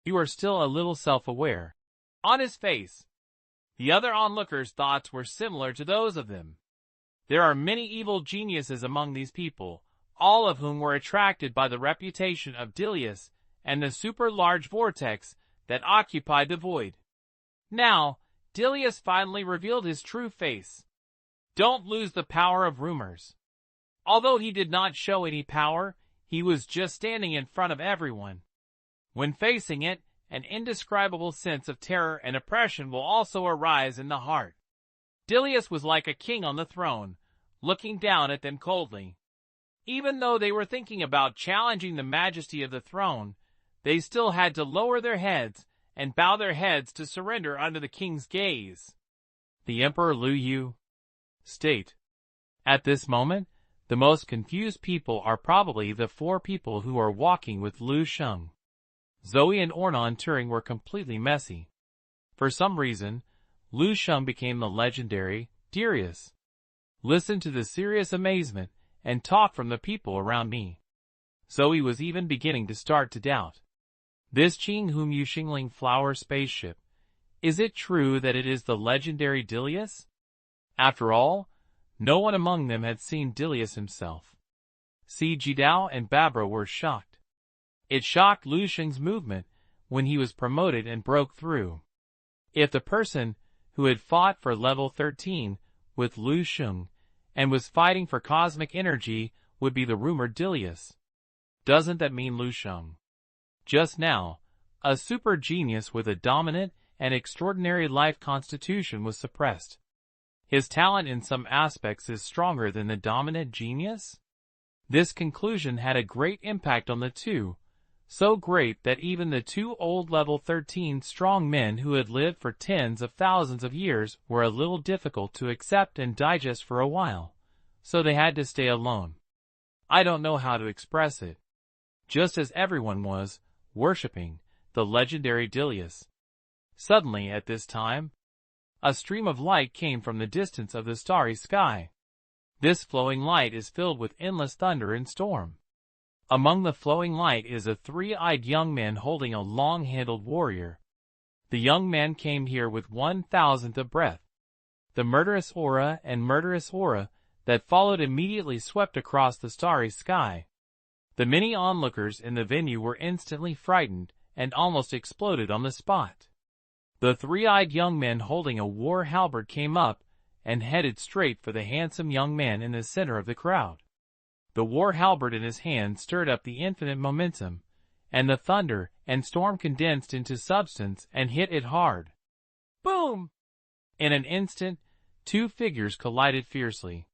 You are still a little self-aware. On his face. The other onlookers' thoughts were similar to those of them. There are many evil geniuses among these people, all of whom were attracted by the reputation of Dilius and the super-large vortex that occupied the void. Now, Dilius finally revealed his true face. Don't lose the power of rumors. Although he did not show any power, he was just standing in front of everyone. When facing it, an indescribable sense of terror and oppression will also arise in the heart. Dilius was like a king on the throne, looking down at them coldly. Even though they were thinking about challenging the majesty of the throne, they still had to lower their heads and bow their heads to surrender under the king's gaze. The Emperor Lu Yu. State. At this moment, the most confused people are probably the 4 people who are walking with Lu Sheng. Zoe and Ornan Turing were completely messy. For some reason, Lu Sheng became the legendary Darius. Listen to the serious amazement and talk from the people around me. Zoe was even beginning to start to doubt. This Qing Hum Yu Xingling flower spaceship, is it true that it is the legendary Dilius? After all, no one among them had seen Dilius himself. Si Jidao and Babra were shocked. It shocked Lu Sheng's movement when he was promoted and broke through. If the person who had fought for level 13 with Lu Sheng and was fighting for cosmic energy would be the rumored Dilius, doesn't that mean Lu Sheng? Just now, a super genius with a dominant and extraordinary life constitution was suppressed. His talent in some aspects is stronger than the dominant genius? This conclusion had a great impact on the two, so great that even the 2 old level 13 strong men who had lived for tens of thousands of years were a little difficult to accept and digest for a while, so they had to stay alone. I don't know how to express it. Just as everyone was worshipping the legendary Dilius. Suddenly at this time, a stream of light came from the distance of the starry sky. This flowing light is filled with endless thunder and storm. Among the flowing light is a 3-eyed young man holding a long-handled warrior. The young man came here with 1,000th of breath. The murderous aura that followed immediately swept across the starry sky. The many onlookers in the venue were instantly frightened and almost exploded on the spot. The 3-eyed young man holding a war halberd came up and headed straight for the handsome young man in the center of the crowd. The war halberd in his hand stirred up the infinite momentum, and the thunder and storm condensed into substance and hit it hard. Boom! In an instant, 2 figures collided fiercely.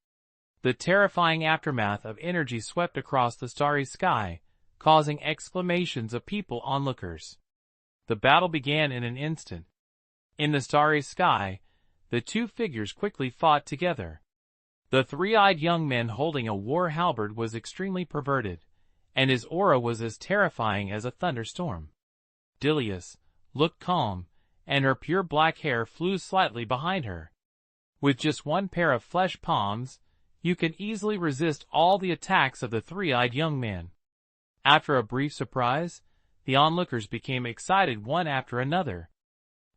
The terrifying aftermath of energy swept across the starry sky, causing exclamations of people onlookers. The battle began in an instant. In the starry sky, the 2 figures quickly fought together. The 3-eyed young man holding a war halberd was extremely perverted, and his aura was as terrifying as a thunderstorm. Dilius looked calm, and her pure black hair flew slightly behind her. With just 1 pair of flesh palms, you could easily resist all the attacks of the 3-eyed young man. After a brief surprise, the onlookers became excited one after another.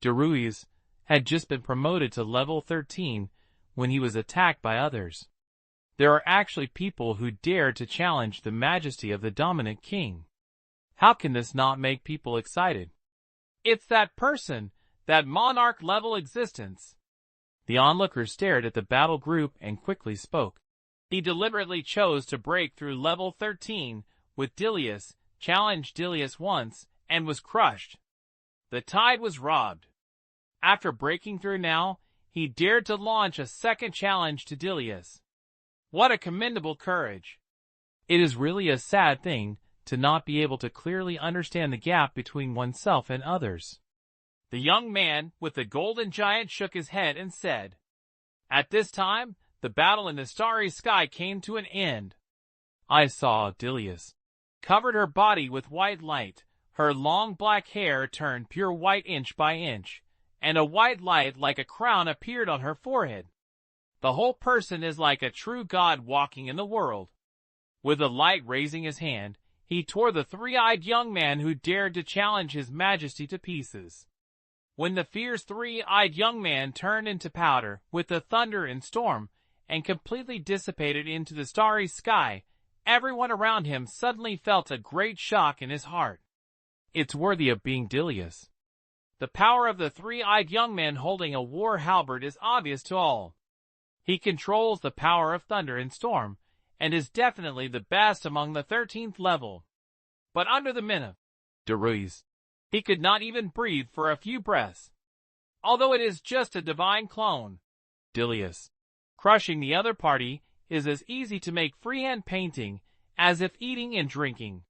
Darius had just been promoted to level 13 when he was attacked by others. There are actually people who dare to challenge the majesty of the dominant king. How can this not make people excited? It's that person, that monarch-level existence. The onlookers stared at the battle group and quickly spoke. He deliberately chose to break through level 13 with Dilius, challenged Dilius once, and was crushed. The tide was robbed. After breaking through now, he dared to launch a second challenge to Dilius. What a commendable courage. It is really a sad thing to not be able to clearly understand the gap between oneself and others. The young man with the golden giant shook his head and said, "At this time, the battle in the starry sky came to an end. I saw Dilius Covered her body with white light, her long black hair turned pure white inch by inch, and a white light like a crown appeared on her forehead. The whole person is like a true god walking in the world." With the light raising his hand, he tore the three-eyed young man who dared to challenge his majesty to pieces. When the fierce three-eyed young man turned into powder with the thunder and storm and completely dissipated into the starry sky, everyone around him suddenly felt a great shock in his heart. It's worthy of being Dilius. The power of the three-eyed young man holding a war halberd is obvious to all. He controls the power of thunder and storm, and is definitely the best among the 13th level. But under the min of Deruis, he could not even breathe for a few breaths. Although it is just a divine clone, Dilius, crushing the other party is as easy to make freehand painting as if eating and drinking.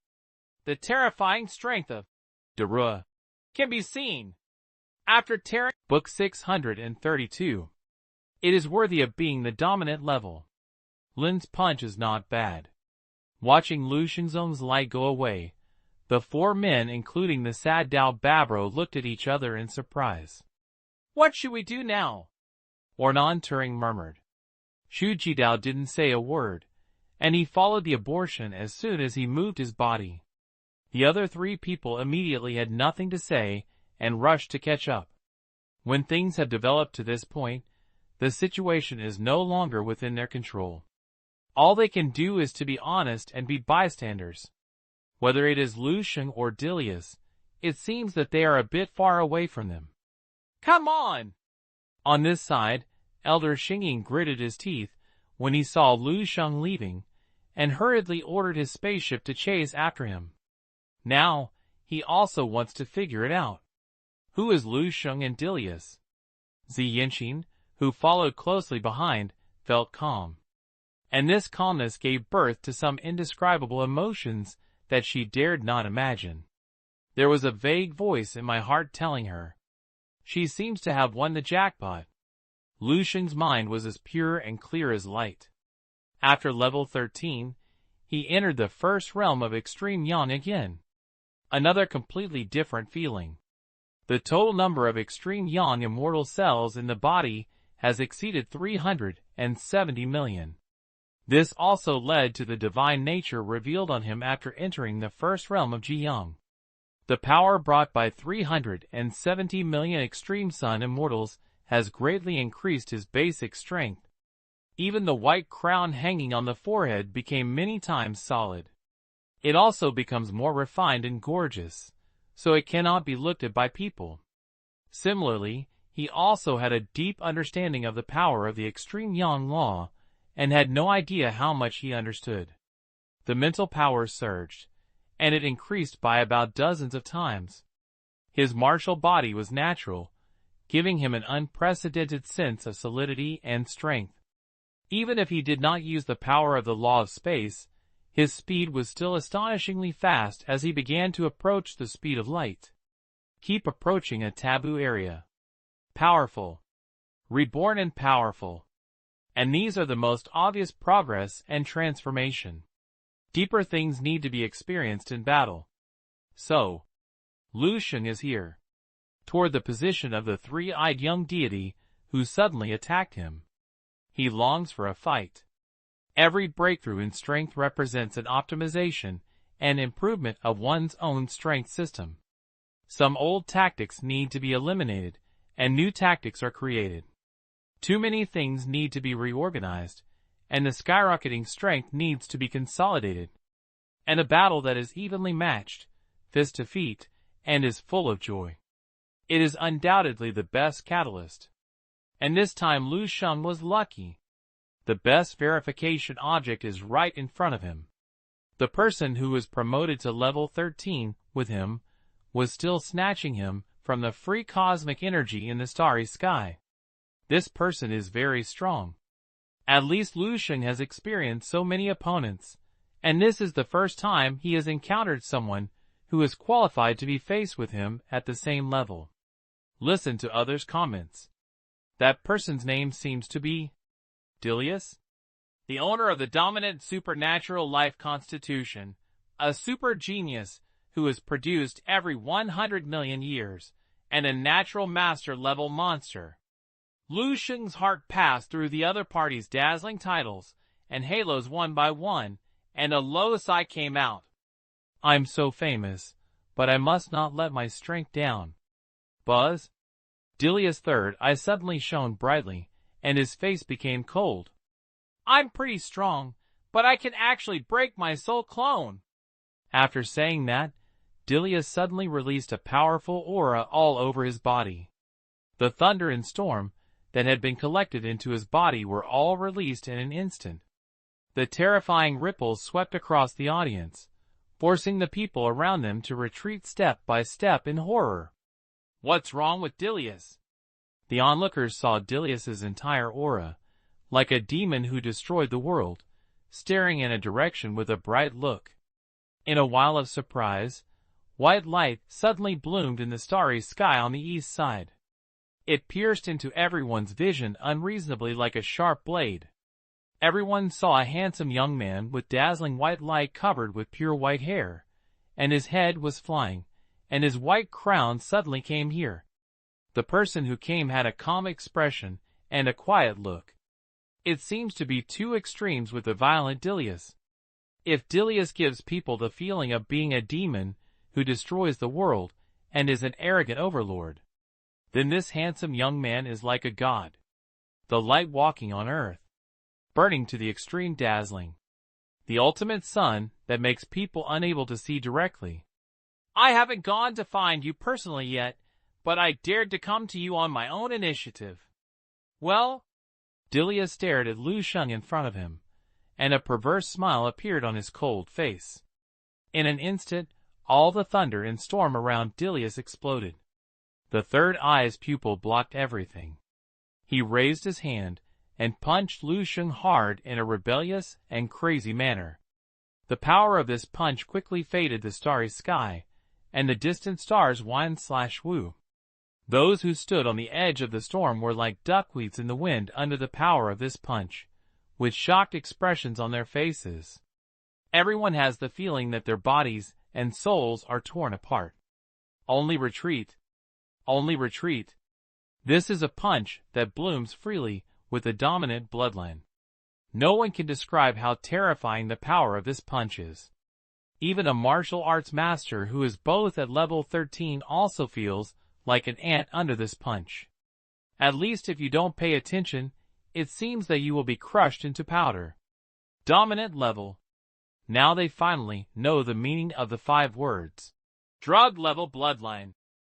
The terrifying strength of Derua can be seen after tearing Book 632. It is worthy of being the dominant level. Lin's punch is not bad. Watching Lu Shengzong's light go away, the four men, including the sad Dao Babro, looked at each other in surprise. "What should we do now?" Ornan Turing murmured. Xu Jidao didn't say a word, and he followed the abortion as soon as he moved his body. The other three people immediately had nothing to say and rushed to catch up. When things have developed to this point, the situation is no longer within their control. All they can do is to be honest and be bystanders. Whether it is Lu Sheng or Dilius, it seems that they are a bit far away from them. "Come on!" On this side, Elder Xingyin gritted his teeth when he saw Lu Sheng leaving, and hurriedly ordered his spaceship to chase after him. Now, he also wants to figure it out. Who is Lu Sheng and Dilius? Zi Yinxin, who followed closely behind, felt calm. And this calmness gave birth to some indescribable emotions that she dared not imagine. There was a vague voice in my heart telling her, "She seems to have won the jackpot." Lu Sheng's mind was as pure and clear as light. After level 13, he entered the first realm of extreme yang again. Another completely different feeling. The total number of extreme yang immortal cells in the body has exceeded 370 million. This also led to the divine nature revealed on him after entering the first realm of Jiyang. The power brought by 370 million extreme sun immortals has greatly increased his basic strength. Even the white crown hanging on the forehead became many times solid. It also becomes more refined and gorgeous, so it cannot be looked at by people. Similarly, he also had a deep understanding of the power of the extreme yang law, and had no idea how much he understood. The mental power surged, and it increased by about dozens of times. His martial body was natural, giving him an unprecedented sense of solidity and strength. Even if he did not use the power of the law of space, his speed was still astonishingly fast as he began to approach the speed of light. Keep approaching a taboo area. Powerful. Reborn and powerful. And these are the most obvious progress and transformation. Deeper things need to be experienced in battle. So, Lu Sheng is here, toward the position of the three-eyed young deity who suddenly attacked him. He longs for a fight. Every breakthrough in strength represents an optimization and improvement of one's own strength system. Some old tactics need to be eliminated, and new tactics are created. Too many things need to be reorganized, and the skyrocketing strength needs to be consolidated. And a battle that is evenly matched, fist to feet, and is full of joy. It is undoubtedly the best catalyst. And this time Lu Sheng was lucky. The best verification object is right in front of him. The person who was promoted to level 13 with him was still snatching him from the free cosmic energy in the starry sky. This person is very strong. At least Lu Sheng has experienced so many opponents, and this is the first time he has encountered someone who is qualified to be faced with him at the same level. Listen to others' comments. That person's name seems to be Dilius, the owner of the dominant supernatural life constitution, a super genius who is produced every 100 million years, and a natural master level monster. Lu Sheng's heart passed through the other party's dazzling titles and halos one by one, and a low sigh came out. I'm so famous, but I must not let my strength down. Buzz? Dilius' third eye suddenly shone brightly, and his face became cold. I'm pretty strong, but I can actually break my soul clone. After saying that, Dilius suddenly released a powerful aura all over his body. The thunder and storm that had been collected into his body were all released in an instant. The terrifying ripples swept across the audience, forcing the people around them to retreat step by step in horror. What's wrong with Dilius? The onlookers saw Dilius's entire aura, like a demon who destroyed the world, staring in a direction with a bright look. In a while of surprise, white light suddenly bloomed in the starry sky on the east side. It pierced into everyone's vision unreasonably like a sharp blade. Everyone saw a handsome young man with dazzling white light covered with pure white hair, and his head was flying, and his white crown suddenly came here. The person who came had a calm expression and a quiet look. It seems to be two extremes with the violent Dilius. If Dilius gives people the feeling of being a demon who destroys the world and is an arrogant overlord, then this handsome young man is like a god, the light walking on earth, burning to the extreme dazzling, the ultimate sun that makes people unable to see directly. I haven't gone to find you personally yet, but I dared to come to you on my own initiative. Well? Dilius stared at Lu Sheng in front of him, and a perverse smile appeared on his cold face. In an instant, all the thunder and storm around Dilius exploded. The third eye's pupil blocked everything. He raised his hand and punched Lu Sheng hard in a rebellious and crazy manner. The power of this punch quickly faded the starry sky, and the distant stars whined/woo. Those who stood on the edge of the storm were like duckweeds in the wind under the power of this punch, with shocked expressions on their faces. Everyone has the feeling that their bodies and souls are torn apart. Only retreat. Only retreat. This is a punch that blooms freely with a dominant bloodline. No one can describe how terrifying the power of this punch is. Even a martial arts master who is both at level 13 also feels like an ant under this punch. At least if you don't pay attention, it seems that you will be crushed into powder. Dominant level. Now they finally know the meaning of the 5 words. Drug level bloodline.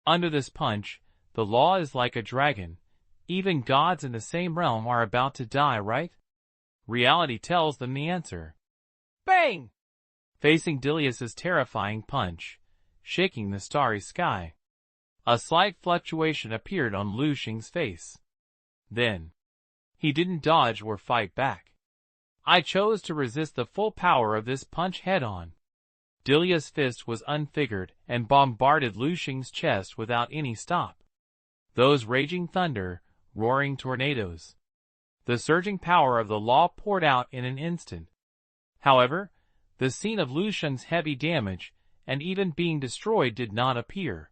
Under this punch, the law is like a dragon. Even gods in the same realm are about to die, right? Reality tells them the answer. Bang! Facing Dilius's terrifying punch, shaking the starry sky, a slight fluctuation appeared on Lu Sheng's face. Then, he didn't dodge or fight back. I chose to resist the full power of this punch head-on. Dilius' fist was unfigured and bombarded Lu Sheng's chest without any stop. Those raging thunder, roaring tornadoes. The surging power of the law poured out in an instant. However, the scene of Lu Sheng's heavy damage and even being destroyed did not appear.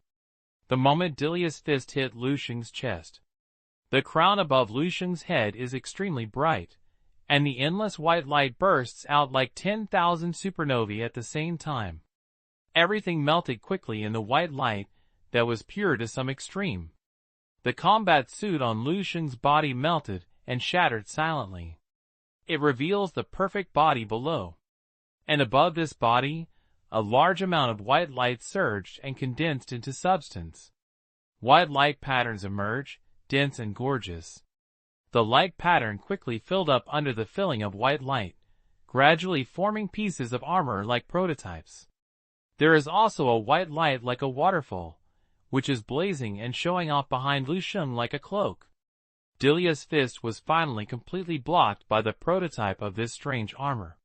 The moment Dilius' fist hit Lu Sheng's chest, the crown above Lu Sheng's head is extremely bright, and the endless white light bursts out like 10,000 supernovae at the same time. Everything melted quickly in the white light that was pure to some extreme. The combat suit on Lu Sheng's body melted and shattered silently. It reveals the perfect body below. And above this body, a large amount of white light surged and condensed into substance. White light patterns emerge, dense and gorgeous. The light pattern quickly filled up under the filling of white light, gradually forming pieces of armor like prototypes. There is also a white light like a waterfall, which is blazing and showing off behind Lu Sheng like a cloak. Dilius' fist was finally completely blocked by the prototype of this strange armor.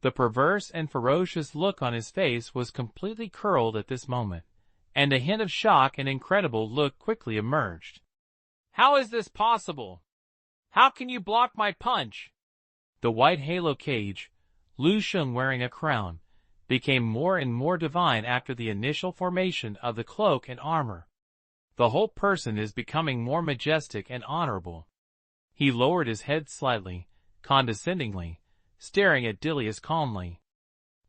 The perverse and ferocious look on his face was completely curled at this moment, and a hint of shock and incredible look quickly emerged. How is this possible? How can you block my punch? The white halo cage, Lu Sheng wearing a crown, became more and more divine after the initial formation of the cloak and armor. The whole person is becoming more majestic and honorable. He lowered his head slightly, condescendingly, staring at Dilius calmly.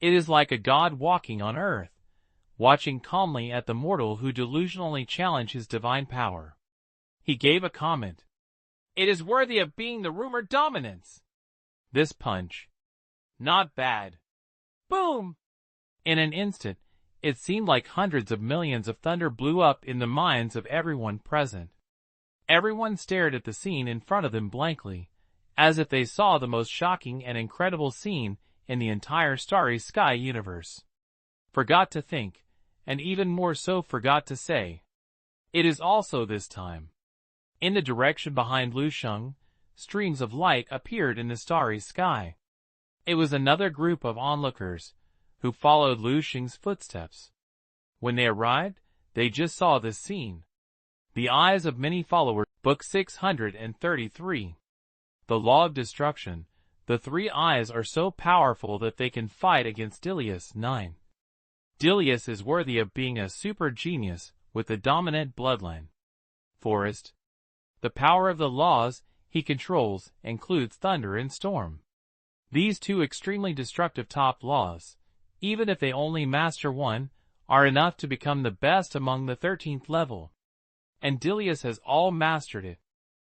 It is like a god walking on earth, watching calmly at the mortal who delusionally challenge his divine power. He gave a comment. It is worthy of being the rumored dominance. This punch. Not bad. Boom! In an instant, it seemed like hundreds of millions of thunder blew up in the minds of everyone present. Everyone stared at the scene in front of them blankly, as if they saw the most shocking and incredible scene in the entire starry sky universe. Forgot to think, and even more so forgot to say. It is also this time. In the direction behind Lu Sheng, streams of light appeared in the starry sky. It was another group of onlookers, who followed Lu Sheng's footsteps. When they arrived, they just saw this scene. The eyes of many followers. Book 633. The Law of Destruction. The three eyes are so powerful that they can fight against Dilius. 9. Dilius is worthy of being a super genius with the dominant bloodline. Forest. The power of the laws he controls includes thunder and storm. These two extremely destructive top laws, even if they only master one, are enough to become the best among the 13th level. And Dilius has all mastered it.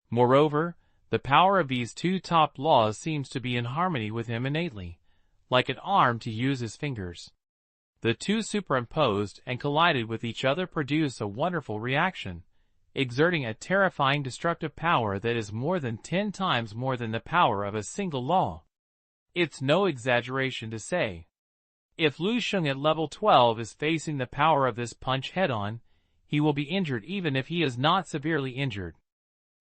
Moreover, the power of these two top laws seems to be in harmony with him innately, like an arm to use his fingers. The two superimposed and collided with each other produce a wonderful reaction, exerting a terrifying destructive power that is more than 10 times more than the power of a single law. It's no exaggeration to say. If Lu Sheng at level 12 is facing the power of this punch head-on, he will be injured even if he is not severely injured.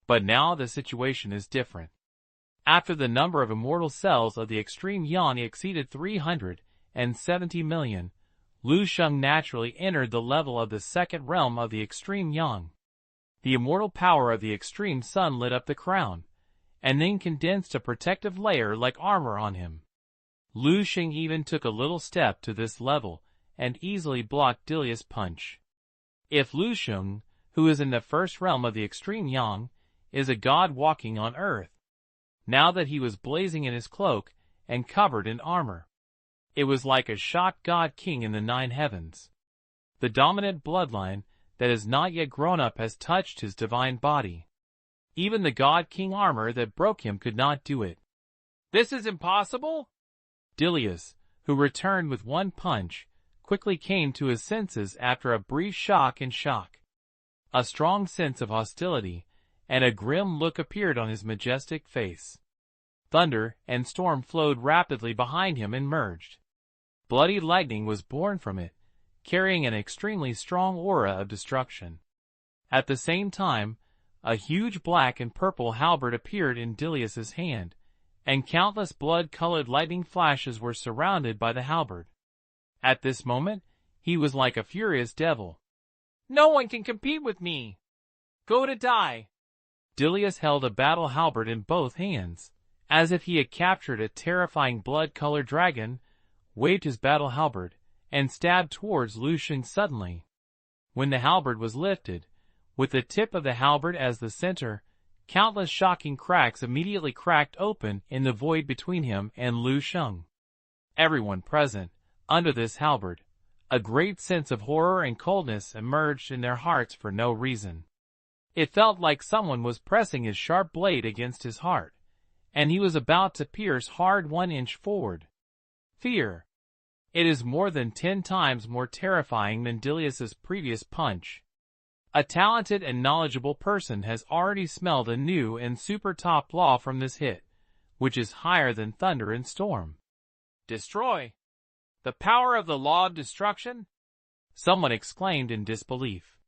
But now the situation is different. After the number of immortal cells of the extreme yang exceeded 370 million, Lu Sheng naturally entered the level of the second realm of the extreme yang. The immortal power of the extreme sun lit up the crown, and then condensed a protective layer like armor on him. Lu Sheng even took a little step to this level, and easily blocked Dilius' punch. If Lu Sheng, who is in the first realm of the extreme yang, is a god walking on earth, now that he was blazing in his cloak and covered in armor, it was like a shocked god king in the 9 heavens. The dominant bloodline that has not yet grown up has touched his divine body. Even the god king armor that broke him could not do it. This is impossible? Dilius, who returned with one punch, quickly came to his senses after a brief shock and shock. A strong sense of hostility and a grim look appeared on his majestic face. Thunder and storm flowed rapidly behind him and merged. Bloody lightning was born from it, carrying an extremely strong aura of destruction. At the same time, a huge black and purple halberd appeared in Dilius's hand, and countless blood-colored lightning flashes were surrounded by the halberd. At this moment, he was like a furious devil. No one can compete with me! Go to die! Dilius held a battle halberd in both hands, as if he had captured a terrifying blood-colored dragon, waved his battle halberd, and stabbed towards Lu Sheng suddenly. When the halberd was lifted, with the tip of the halberd as the center, countless shocking cracks immediately cracked open in the void between him and Lu Sheng. Everyone present, under this halberd, a great sense of horror and coldness emerged in their hearts for no reason. It felt like someone was pressing his sharp blade against his heart, and he was about to pierce hard 1 inch forward. Fear. It is more than 10 times more terrifying than Dilius's previous punch. A talented and knowledgeable person has already smelled a new and super top law from this hit, which is higher than thunder and storm. Destroy! The power of the law of destruction? Someone exclaimed in disbelief.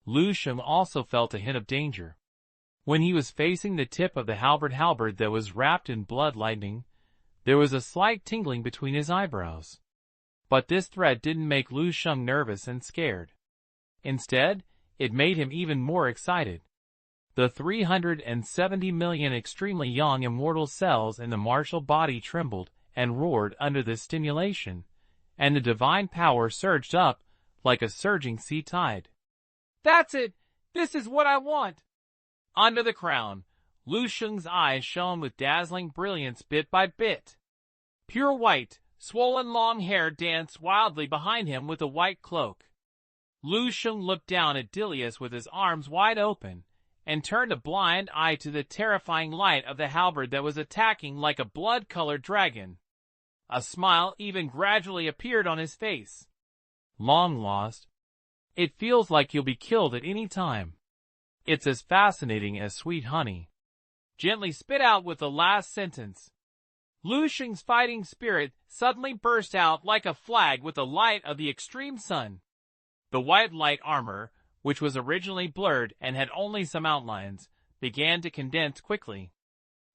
Lu Sheng also felt a hint of danger. When he was facing the tip of the halberd that was wrapped in blood lightning, There was a slight tingling between his eyebrows. But this threat didn't make Lu Sheng nervous and scared. Instead, it made him even more excited. The 370 million extremely young immortal cells in the martial body trembled and roared under this stimulation, and the divine power surged up like a surging sea tide. That's it! This is what I want! Under the crown, Lu Sheng's eyes shone with dazzling brilliance bit by bit. Pure white, swollen long hair danced wildly behind him with a white cloak. Lu Sheng looked down at Dilius with his arms wide open, and turned a blind eye to the terrifying light of the halberd that was attacking like a blood-colored dragon. A smile even gradually appeared on his face. Long lost. It feels like you'll be killed at any time. It's as fascinating as sweet honey. Gently spit out with the last sentence. Lu Sheng's fighting spirit suddenly burst out like a flag with the light of the extreme sun. The white light armor, which was originally blurred and had only some outlines, began to condense quickly.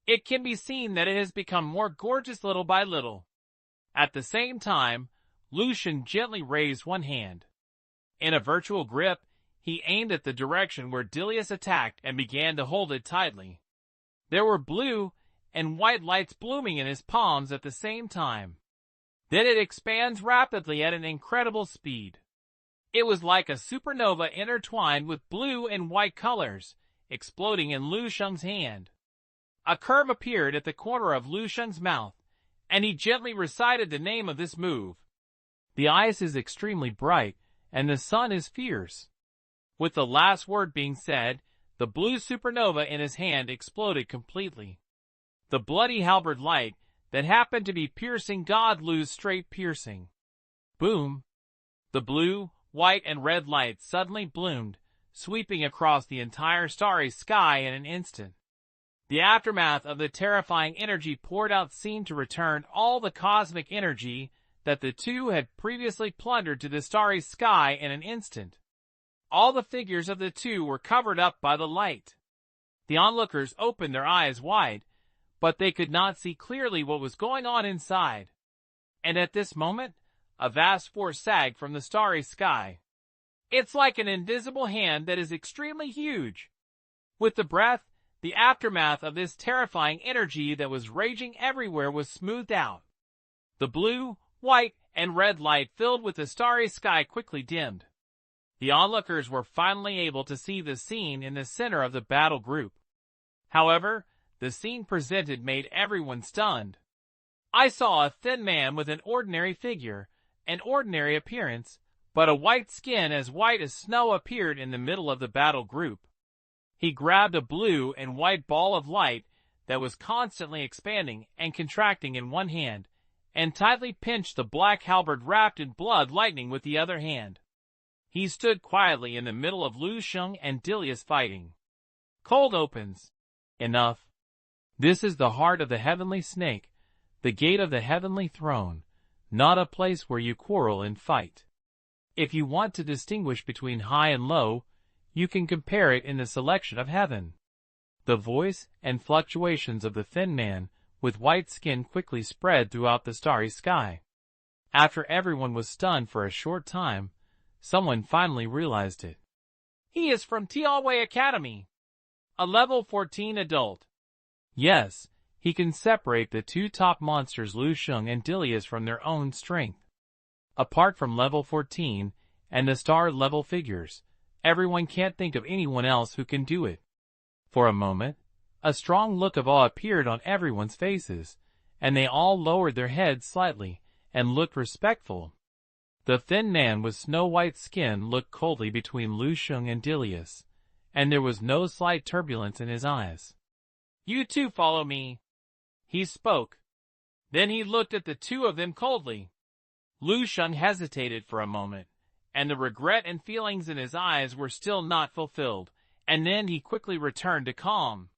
It can be seen that it has become more gorgeous little by little. At the same time, Lu Sheng gently raised one hand. In a virtual grip, he aimed at the direction where Dilius attacked and began to hold it tightly. There were blue and white lights blooming in his palms at the same time. Then it expands rapidly at an incredible speed. It was like a supernova intertwined with blue and white colors, exploding in Lu Sheng's hand. A curve appeared at the corner of Lu Sheng's mouth, and he gently recited the name of this move. The ice is extremely bright, and the sun is fierce. With the last word being said, the blue supernova in his hand exploded completely. The bloody halberd light that happened to be piercing God Lu's straight piercing. Boom! The blue, white, and red lights suddenly bloomed, sweeping across the entire starry sky in an instant. The aftermath of the terrifying energy poured out seemed to return all the cosmic energy that the two had previously plundered to the starry sky in an instant. All the figures of the two were covered up by the light. The onlookers opened their eyes wide, but they could not see clearly what was going on inside. And at this moment, a vast force sagged from the starry sky. It's like an invisible hand that is extremely huge. With the breath, the aftermath of this terrifying energy that was raging everywhere was smoothed out. The blue, white, and red light filled with the starry sky quickly dimmed. The onlookers were finally able to see the scene in the center of the battle group. However, the scene presented made everyone stunned. I saw a thin man with an ordinary figure, an ordinary appearance, but a white skin as white as snow appeared in the middle of the battle group. He grabbed a blue and white ball of light that was constantly expanding and contracting in one hand, and tightly pinched the black halberd wrapped in blood lightning with the other hand. He stood quietly in the middle of Lu Sheng and Dilius fighting. Cold opens. Enough. This is the heart of the heavenly snake, the gate of the heavenly throne, not a place where you quarrel and fight. If you want to distinguish between high and low, you can compare it in the selection of heaven. The voice and fluctuations of the thin man with white skin quickly spread throughout the starry sky. After everyone was stunned for a short time, someone finally realized it. He is from Tiawei Academy. A level 14 adult. Yes, he can separate the two top monsters Lu Sheng and Dilius from their own strength. Apart from level 14 and the star level figures, everyone can't think of anyone else who can do it. For a moment, a strong look of awe appeared on everyone's faces, and they all lowered their heads slightly and looked respectful. The thin man with snow-white skin looked coldly between Lu Sheng and Dilius, and there was no slight turbulence in his eyes. You two follow me. He spoke. Then he looked at the two of them coldly. Lu Sheng hesitated for a moment, and the regret and feelings in his eyes were still not fulfilled, and then he quickly returned to calm.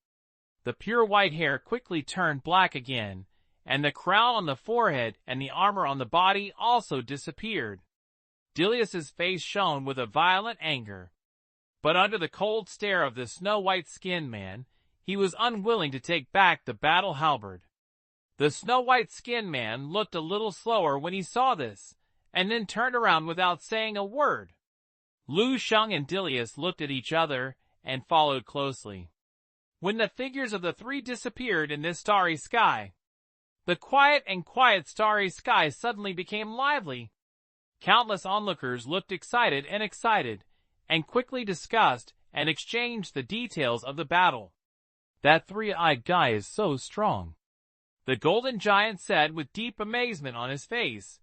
The pure white hair quickly turned black again, and the crown on the forehead and the armor on the body also disappeared. Dilius's face shone with a violent anger. But under the cold stare of the snow-white skinned man, he was unwilling to take back the battle halberd. The snow-white-skinned man looked a little slower when he saw this, and then turned around without saying a word. Lu Sheng and Dilius looked at each other and followed closely. When the figures of the three disappeared in this starry sky, the quiet starry sky suddenly became lively. Countless onlookers looked excited, and quickly discussed and exchanged the details of the battle. That three-eyed guy is so strong, the golden giant said with deep amazement on his face.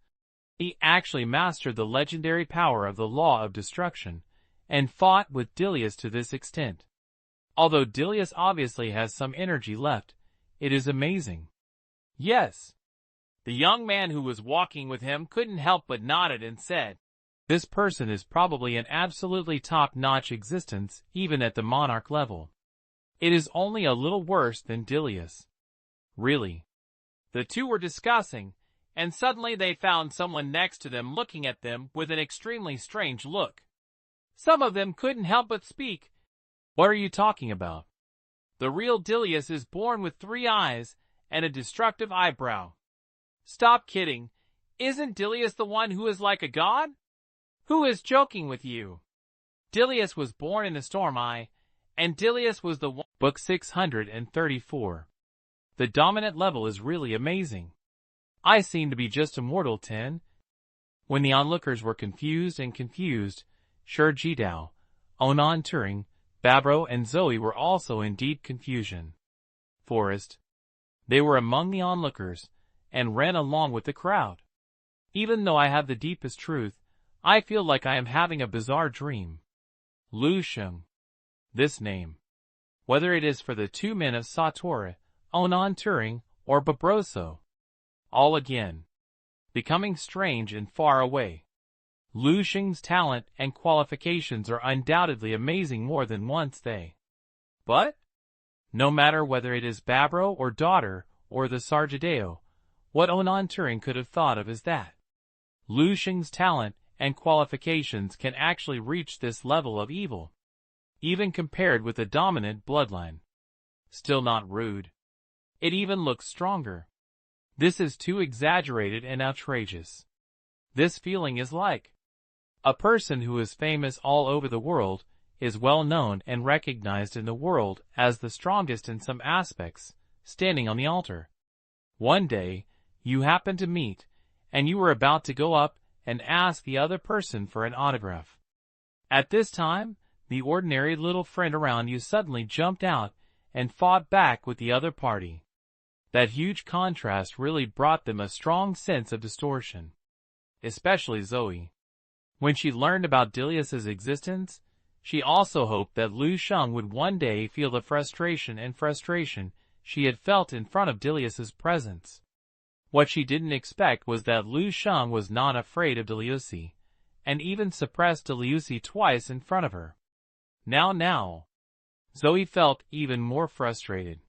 He actually mastered the legendary power of the law of destruction, and fought with Dilius to this extent. Although Dilius obviously has some energy left, it is amazing. Yes. The young man who was walking with him couldn't help but nodded and said, this person is probably an absolutely top-notch existence even at the monarch level. It is only a little worse than Dilius. Really? The two were discussing, and suddenly they found someone next to them looking at them with an extremely strange look. Some of them couldn't help but speak. What are you talking about? The real Dilius is born with 3 eyes and a destructive eyebrow. Stop kidding. Isn't Dilius the one who is like a god? Who is joking with you? Dilius was born in the Storm Eye, and Dilius was the one. Book 634. The dominant level is really amazing. I seem to be just a mortal 10. When the onlookers were confused, Sheng Jidao, Onan Turing, Babro and Zoe were also in deep confusion. Forrest. They were among the onlookers, and ran along with the crowd. Even though I have the deepest truth, I feel like I am having a bizarre dream. Lu Sheng. This name. Whether it is for the 2 men of Satori, Onan Turing, or Babroso. All again. Becoming strange and far away. Lu Sheng's talent and qualifications are undoubtedly amazing more than once they. But, no matter whether it is Babro or daughter, or the Sarjadeo, what Onan Turing could have thought of is that Lu Sheng's talent and qualifications can actually reach this level of evil, even compared with the dominant bloodline. Still not rude. It even looks stronger. This is too exaggerated and outrageous. This feeling is like a person who is famous all over the world, is well known and recognized in the world as the strongest in some aspects, standing on the altar. One day, you happen to meet, and you were about to go up and ask the other person for an autograph. At this time, the ordinary little friend around you suddenly jumped out and fought back with the other party. That huge contrast really brought them a strong sense of distortion. Especially Zoe. When she learned about Dilius's existence, she also hoped that Lu Sheng would one day feel the frustration she had felt in front of Dilius's presence. What she didn't expect was that Lu Sheng was not afraid of Dilius, and even suppressed Dilius twice in front of her. Now, Zoe felt even more frustrated.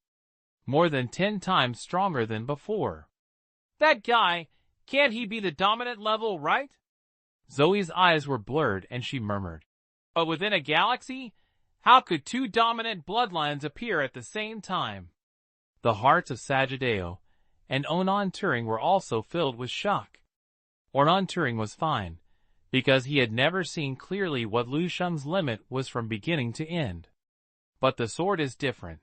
More than 10 times stronger than before. That guy, can't he be the dominant level, right? Zoe's eyes were blurred and she murmured. But within a galaxy, how could 2 dominant bloodlines appear at the same time? The hearts of Sajideo and Onan Turing were also filled with shock. Onan Turing was fine, because he had never seen clearly what Lu Sheng's limit was from beginning to end. But the sword is different.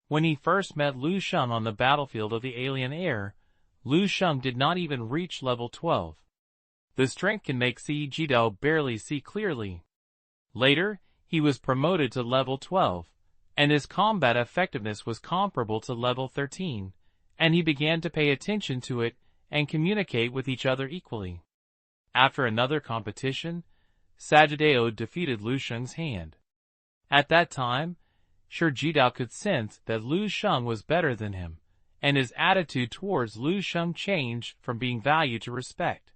When he first met Lu Sheng on the battlefield of the alien air, Lu Sheng did not even reach level 12. The strength can make Jidao barely see clearly. Later, he was promoted to level 12, and his combat effectiveness was comparable to level 13, and he began to pay attention to it and communicate with each other equally. After another competition, Sajideo defeated Lu Sheng's hand. At that time, Sheng Jidao could sense that Lu Sheng was better than him, and his attitude towards Lu Sheng changed from being value to respect.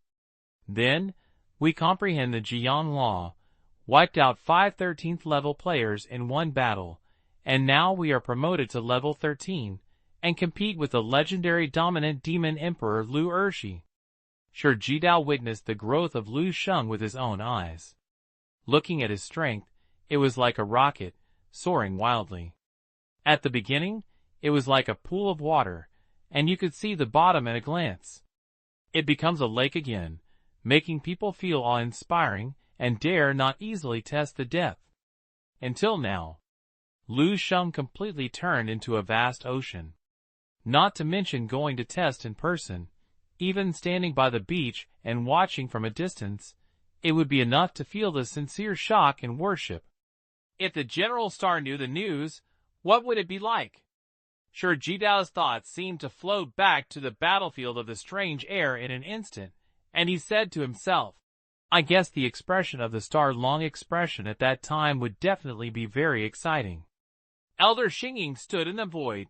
Then, we comprehend the Jiang Law, wiped out 5 13th level players in one battle, and now we are promoted to level 13, and compete with the legendary dominant demon emperor Lu Ershi. Sheng Jidao witnessed the growth of Lu Sheng with his own eyes. Looking at his strength, it was like a rocket, soaring wildly. At the beginning, it was like a pool of water, and you could see the bottom at a glance. It becomes a lake again, making people feel awe-inspiring and dare not easily test the depth. Until now, Lu Sheng completely turned into a vast ocean. Not to mention going to test in person, even standing by the beach and watching from a distance, it would be enough to feel the sincere shock and worship. If the General Star knew the news, what would it be like? Sure, Jidao's thoughts seemed to float back to the battlefield of the strange air in an instant, and he said to himself, I guess the expression of the star-long expression at that time would definitely be very exciting. Elder Sheng stood in the void,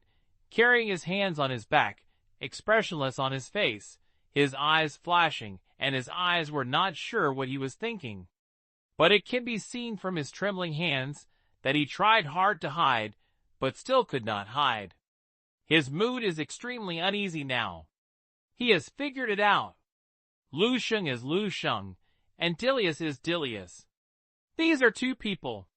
carrying his hands on his back, expressionless on his face, his eyes flashing, and his eyes were not sure what he was thinking. But it can be seen from his trembling hands that he tried hard to hide, but still could not hide. His mood is extremely uneasy now. He has figured it out. Lu Sheng is Lu Sheng, and Dilius is Dilius. These are two people.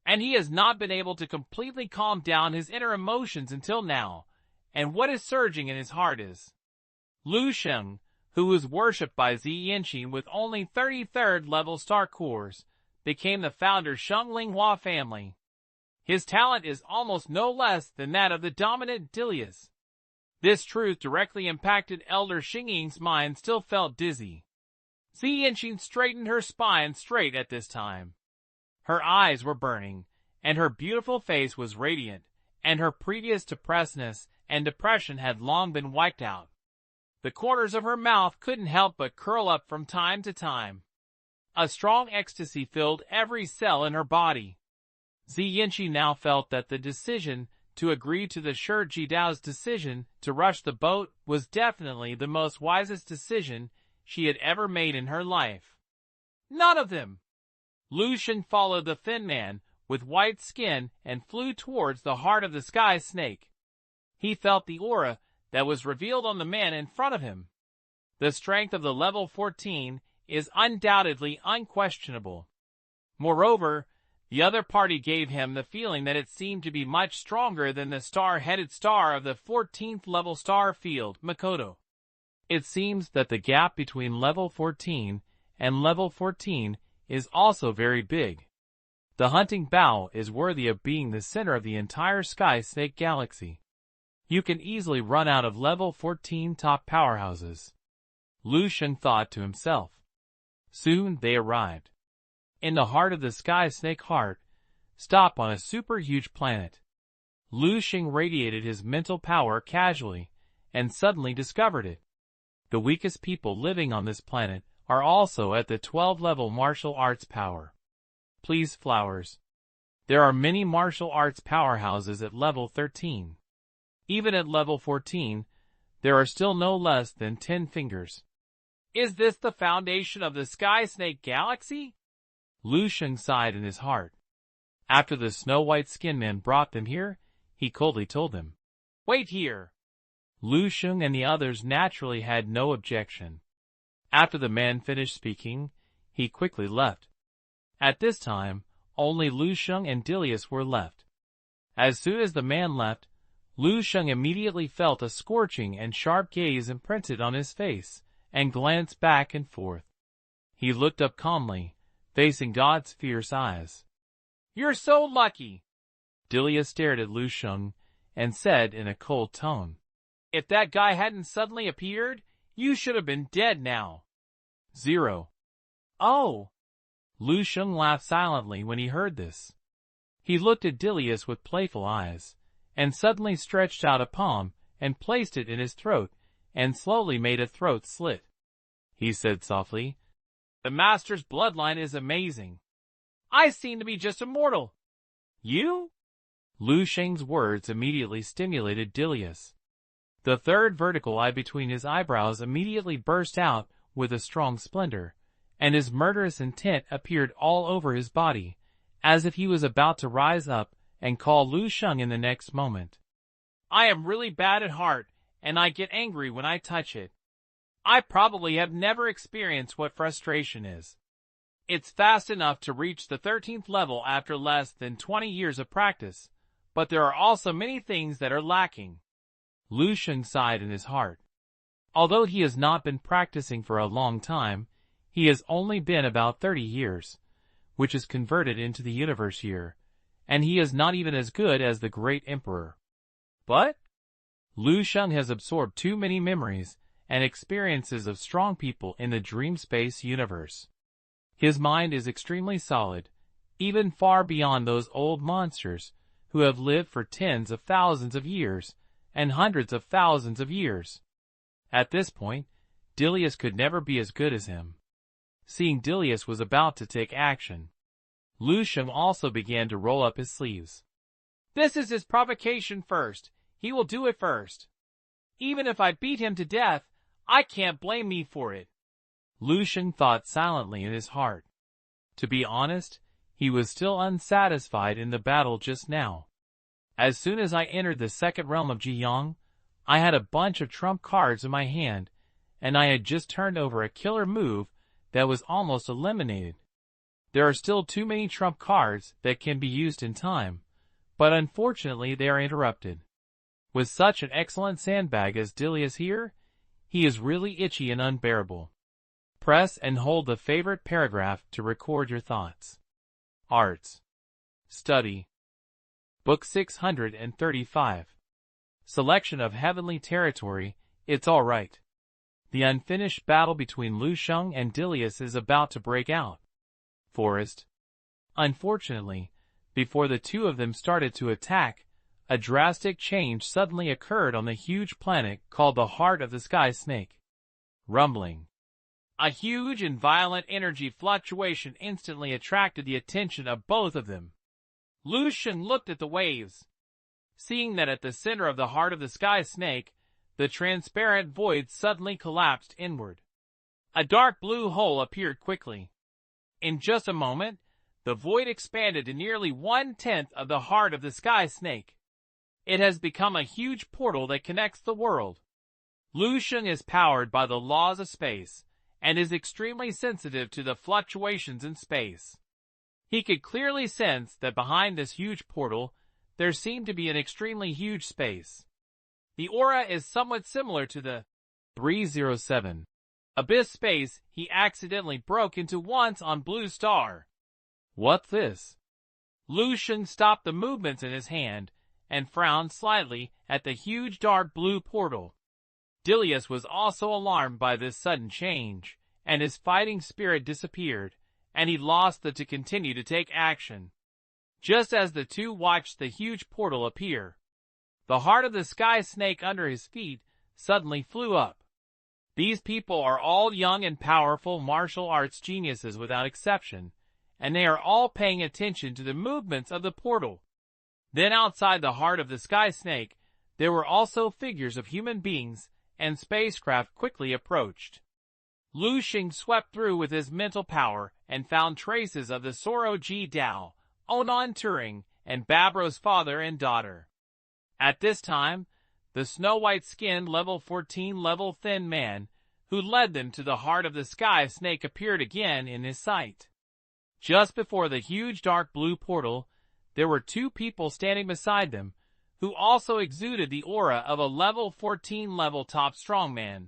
And he has not been able to completely calm down his inner emotions until now, and what is surging in his heart is Lu Sheng, who was worshipped by Zi Yanqing with only 33rd level star cores, became the founder Sheng Linghua family. His talent is almost no less than that of the dominant Dilius. This truth directly impacted Elder Sheng's mind. Still felt dizzy. Zi Yanqing straightened her spine straight at this time. Her eyes were burning, and her beautiful face was radiant, and her previous depressedness and depression had long been wiped out. The corners of her mouth couldn't help but curl up from time to time. A strong ecstasy filled every cell in her body. Zi Yanqing now felt that the decision to agree to the Shi Jidao's decision to rush the boat was definitely the most wisest decision she had ever made in her life. None of them! Lu Sheng followed the thin man with white skin and flew towards the heart of the sky snake. He felt the aura that was revealed on the man in front of him. The strength of the level 14 is undoubtedly unquestionable. Moreover, the other party gave him the feeling that it seemed to be much stronger than the star-headed star of the 14th level star field, Makoto. It seems that the gap between level 14 and level 14 is also very big. The hunting bow is worthy of being the center of the entire Sky Snake galaxy. You can easily run out of level 14 top powerhouses. Lu Sheng thought to himself. Soon they arrived. In the heart of the Sky Snake heart, stop on a super huge planet. Lu Sheng radiated his mental power casually, and suddenly discovered it. The weakest people living on this planet are also at the 12th-level martial arts power. Please, flowers. There are many martial arts powerhouses at level 13. Even at level 14, there are still no less than 10 fingers. Is this the foundation of the Sky Snake Galaxy? Lu Sheng sighed in his heart. After the snow-white skin man brought them here, he coldly told them, Wait here. Lu Sheng and the others naturally had no objection. After the man finished speaking, he quickly left. At this time, only Lu Sheng and Dilius were left. As soon as the man left, Lu Sheng immediately felt a scorching and sharp gaze imprinted on his face, and glanced back and forth. He looked up calmly, facing God's fierce eyes. You're so lucky! Dilius stared at Lu Sheng, and said in a cold tone, If that guy hadn't suddenly appeared, you should have been dead now. 0. Oh! Lu Sheng laughed silently when he heard this. He looked at Dilius with playful eyes, and suddenly stretched out a palm and placed it in his throat, and slowly made a throat slit. He said softly, The Master's bloodline is amazing. I seem to be just a mortal. You? Lu Sheng's words immediately stimulated Dilius. The third vertical eye between his eyebrows immediately burst out with a strong splendor, and his murderous intent appeared all over his body, as if he was about to rise up and call Lu Sheng in the next moment. I am really bad at heart, and I get angry when I touch it. I probably have never experienced what frustration is. It's fast enough to reach the 13th level after less than 20 years of practice, but there are also many things that are lacking. Lu Sheng sighed in his heart. Although he has not been practicing for a long time, he has only been about 30 years, which is converted into the universe year, and he is not even as good as the great emperor. But Lu Sheng has absorbed too many memories and experiences of strong people in the dream space universe. His mind is extremely solid, even far beyond those old monsters who have lived for tens of thousands of years and hundreds of thousands of years. At this point, Dilius could never be as good as him. Seeing Dilius was about to take action, Lu Sheng also began to roll up his sleeves. This is his provocation first. He will do it first. Even if I beat him to death, I can't blame me for it. Lu Sheng thought silently in his heart. To be honest, he was still unsatisfied in the battle just now. As soon as I entered the second realm of Jiyang, I had a bunch of trump cards in my hand, and I had just turned over a killer move that was almost eliminated. There are still too many trump cards that can be used in time, but unfortunately they are interrupted. With such an excellent sandbag as Dilius here, he is really itchy and unbearable. Press and hold the favorite paragraph to record your thoughts. Arts. Study. Book 635. Selection of Heavenly Territory, It's Alright. The unfinished battle between Lu Sheng and Dilius is about to break out. Forest. Unfortunately, before the two of them started to attack, a drastic change suddenly occurred on the huge planet called the Heart of the Sky Snake. Rumbling. A huge and violent energy fluctuation instantly attracted the attention of both of them. Lu Sheng looked at the waves. Seeing that at the center of the Heart of the Sky Snake, the transparent void suddenly collapsed inward. A dark blue hole appeared quickly. In just a moment, the void expanded to nearly 1/10 of the Heart of the Sky Snake. It has become a huge portal that connects the world. Lu Sheng is powered by the laws of space, and is extremely sensitive to the fluctuations in space. He could clearly sense that behind this huge portal, there seemed to be an extremely huge space. The aura is somewhat similar to the 307 abyss space he accidentally broke into once on Blue Star. What's this? Lu Sheng stopped the movements in his hand and frowned slightly at the huge dark blue portal. Dilius was also alarmed by this sudden change, and his fighting spirit disappeared, and he lost the to continue to take action. Just as the two watched the huge portal appear, the Heart of the Sky Snake under his feet suddenly flew up. These people are all young and powerful martial arts geniuses without exception, and they are all paying attention to the movements of the portal. Then outside the Heart of the Sky Snake, there were also figures of human beings, and spacecraft quickly approached. Lu Sheng swept through with his mental power and found traces of the Soro Ji Dao, Onan Turing, and Babro's father and daughter. At this time, the snow-white-skinned level 14 level thin man who led them to the Heart of the Sky Snake appeared again in his sight. Just before the huge dark blue portal, there were two people standing beside them who also exuded the aura of a level 14 level top strongman.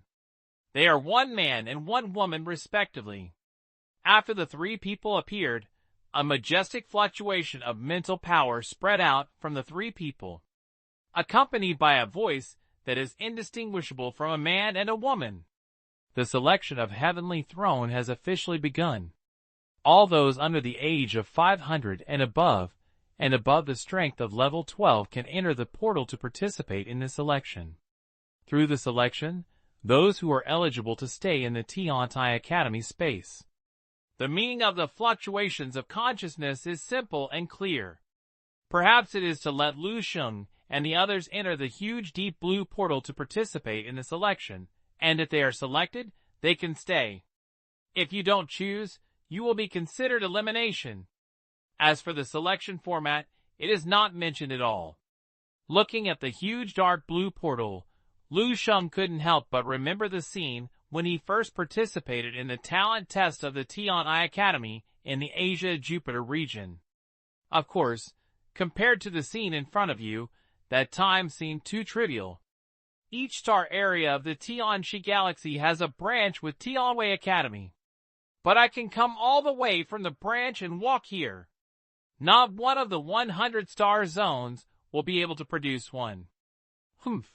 They are one man and one woman respectively. After the three people appeared, a majestic fluctuation of mental power spread out from the three people, accompanied by a voice that is indistinguishable from a man and a woman. The selection of Heavenly Throne has officially begun. All those under the age of 500 and above the strength of level 12 can enter the portal to participate in this selection. Through the selection, those who are eligible to stay in the Tiantai Academy space. The meaning of the fluctuations of consciousness is simple and clear. Perhaps it is to let Lu Sheng and the others enter the huge deep blue portal to participate in the selection, and if they are selected, they can stay. If you don't choose, you will be considered elimination. As for the selection format, it is not mentioned at all. Looking at the huge dark blue portal, Lu Sheng couldn't help but remember the scene when he first participated in the talent test of the Tiantai Academy in the Asia-Jupiter region. Of course, compared to the scene in front of you, that time seemed too trivial. Each star area of the Tianxi Galaxy has a branch with Tianwei Academy. But I can come all the way from the branch and walk here. Not one of the 100 star zones will be able to produce one. Humph.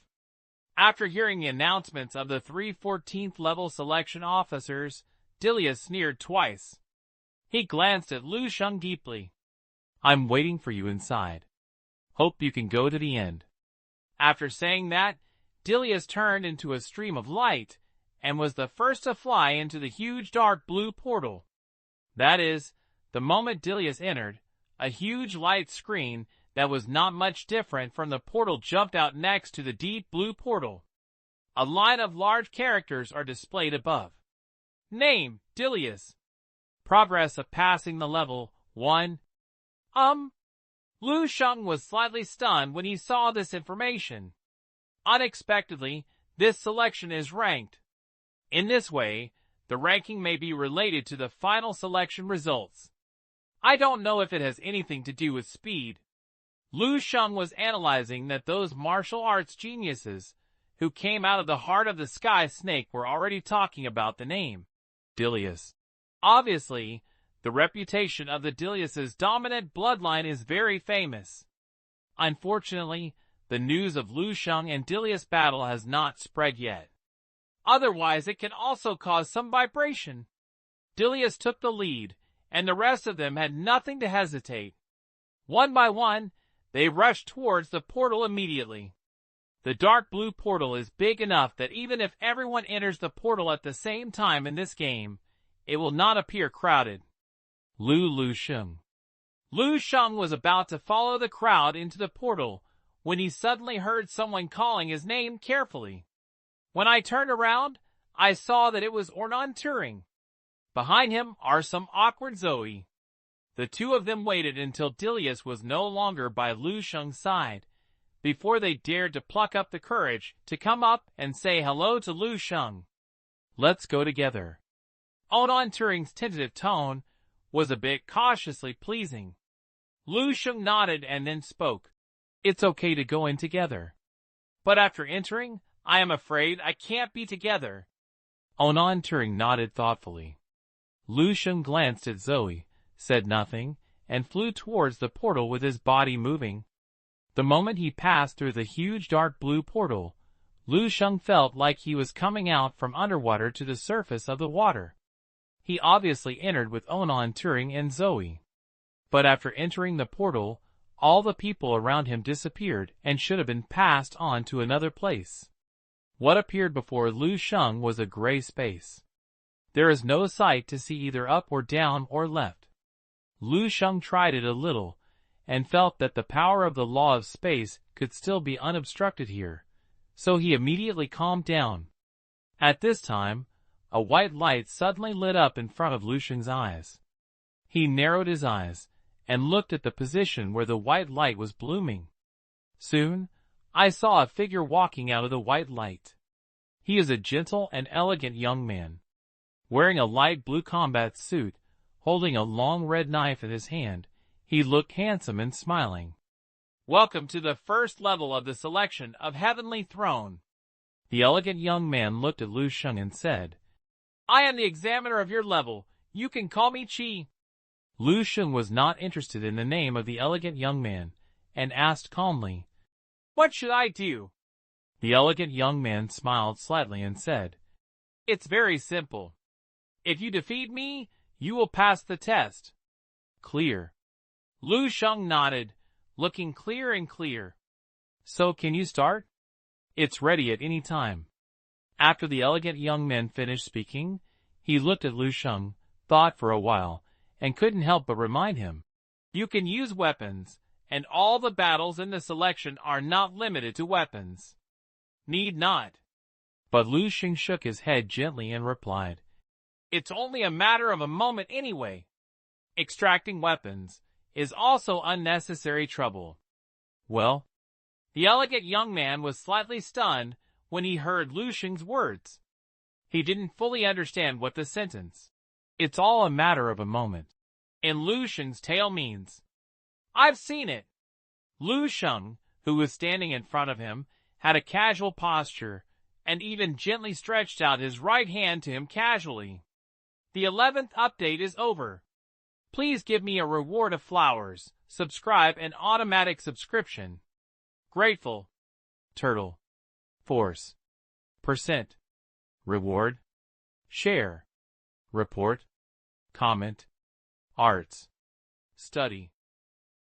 After hearing the announcements of the 3 14th level selection officers, Dilius sneered twice. He glanced at Lu Sheng deeply. I'm waiting for you inside. Hope you can go to the end. After saying that, Dilius turned into a stream of light and was the first to fly into the huge dark blue portal. That is, the moment Dilius entered, a huge light screen that was not much different from the portal jumped out next to the deep blue portal. A line of large characters are displayed above. Name, Dilius. Progress of passing the level, 1. Lu Sheng was slightly stunned when he saw this information. Unexpectedly, this selection is ranked. In this way, the ranking may be related to the final selection results. I don't know if it has anything to do with speed. Lu Sheng was analyzing that those martial arts geniuses who came out of the heart of the sky snake were already talking about the name, Dilius. Obviously, the reputation of the Dilius' dominant bloodline is very famous. Unfortunately, the news of Lu Sheng and Dilius' battle has not spread yet. Otherwise, it can also cause some vibration. Dilius took the lead, and the rest of them had nothing to hesitate. One by one, they rushed towards the portal immediately. The dark blue portal is big enough that even if everyone enters the portal at the same time in this game, it will not appear crowded. Lu Sheng. Lu Sheng was about to follow the crowd into the portal when he suddenly heard someone calling his name carefully. When I turned around, I saw that it was Ornan Turing. Behind him are some awkward Zoe. The two of them waited until Dilius was no longer by Lu Sheng's side, before they dared to pluck up the courage to come up and say hello to Lu Sheng. Let's go together. Ornan Turing's tentative tone was a bit cautiously pleasing. Lu Sheng nodded and then spoke. It's okay to go in together. But after entering, I am afraid I can't be together. Ornan Turing nodded thoughtfully. Lu Sheng glanced at Zoe, said nothing, and flew towards the portal with his body moving. The moment he passed through the huge dark blue portal, Lu Sheng felt like he was coming out from underwater to the surface of the water. He obviously entered with Ornan Turing and Zoe. But after entering the portal, all the people around him disappeared and should have been passed on to another place. What appeared before Lu Sheng was a gray space. There is no sight to see either up or down or left. Lu Sheng tried it a little, and felt that the power of the law of space could still be unobstructed here, so he immediately calmed down. At this time, a white light suddenly lit up in front of Lu Sheng's eyes. He narrowed his eyes, and looked at the position where the white light was blooming. Soon, I saw a figure walking out of the white light. He is a gentle and elegant young man. Wearing a light blue combat suit, holding a long red knife in his hand, he looked handsome and smiling. Welcome to the first level of the selection of Heavenly Throne. The elegant young man looked at Lu Sheng and said, I am the examiner of your level. You can call me Qi. Lu Sheng was not interested in the name of the elegant young man, and asked calmly, What should I do? The elegant young man smiled slightly and said, It's very simple. If you defeat me, you will pass the test. Clear. Lu Sheng nodded, looking clear and clear. So can you start? It's ready at any time. After the elegant young man finished speaking, he looked at Lu Sheng, thought for a while, and couldn't help but remind him. You can use weapons, and all the battles in the selection are not limited to weapons. Need not. But Lu Sheng shook his head gently and replied, It's only a matter of a moment anyway. Extracting weapons is also unnecessary trouble. Well, the elegant young man was slightly stunned when he heard Lu Sheng's words. He didn't fully understand what the sentence, It's all a matter of a moment, in Lu Sheng's tale means. I've seen it. Lu Sheng, who was standing in front of him, had a casual posture, and even gently stretched out his right hand to him casually. The 11th update is over. Please give me a reward of flowers, subscribe and automatic subscription. Grateful. Turtle. Force. Percent. Reward. Share. Report. Comment. Arts. Study.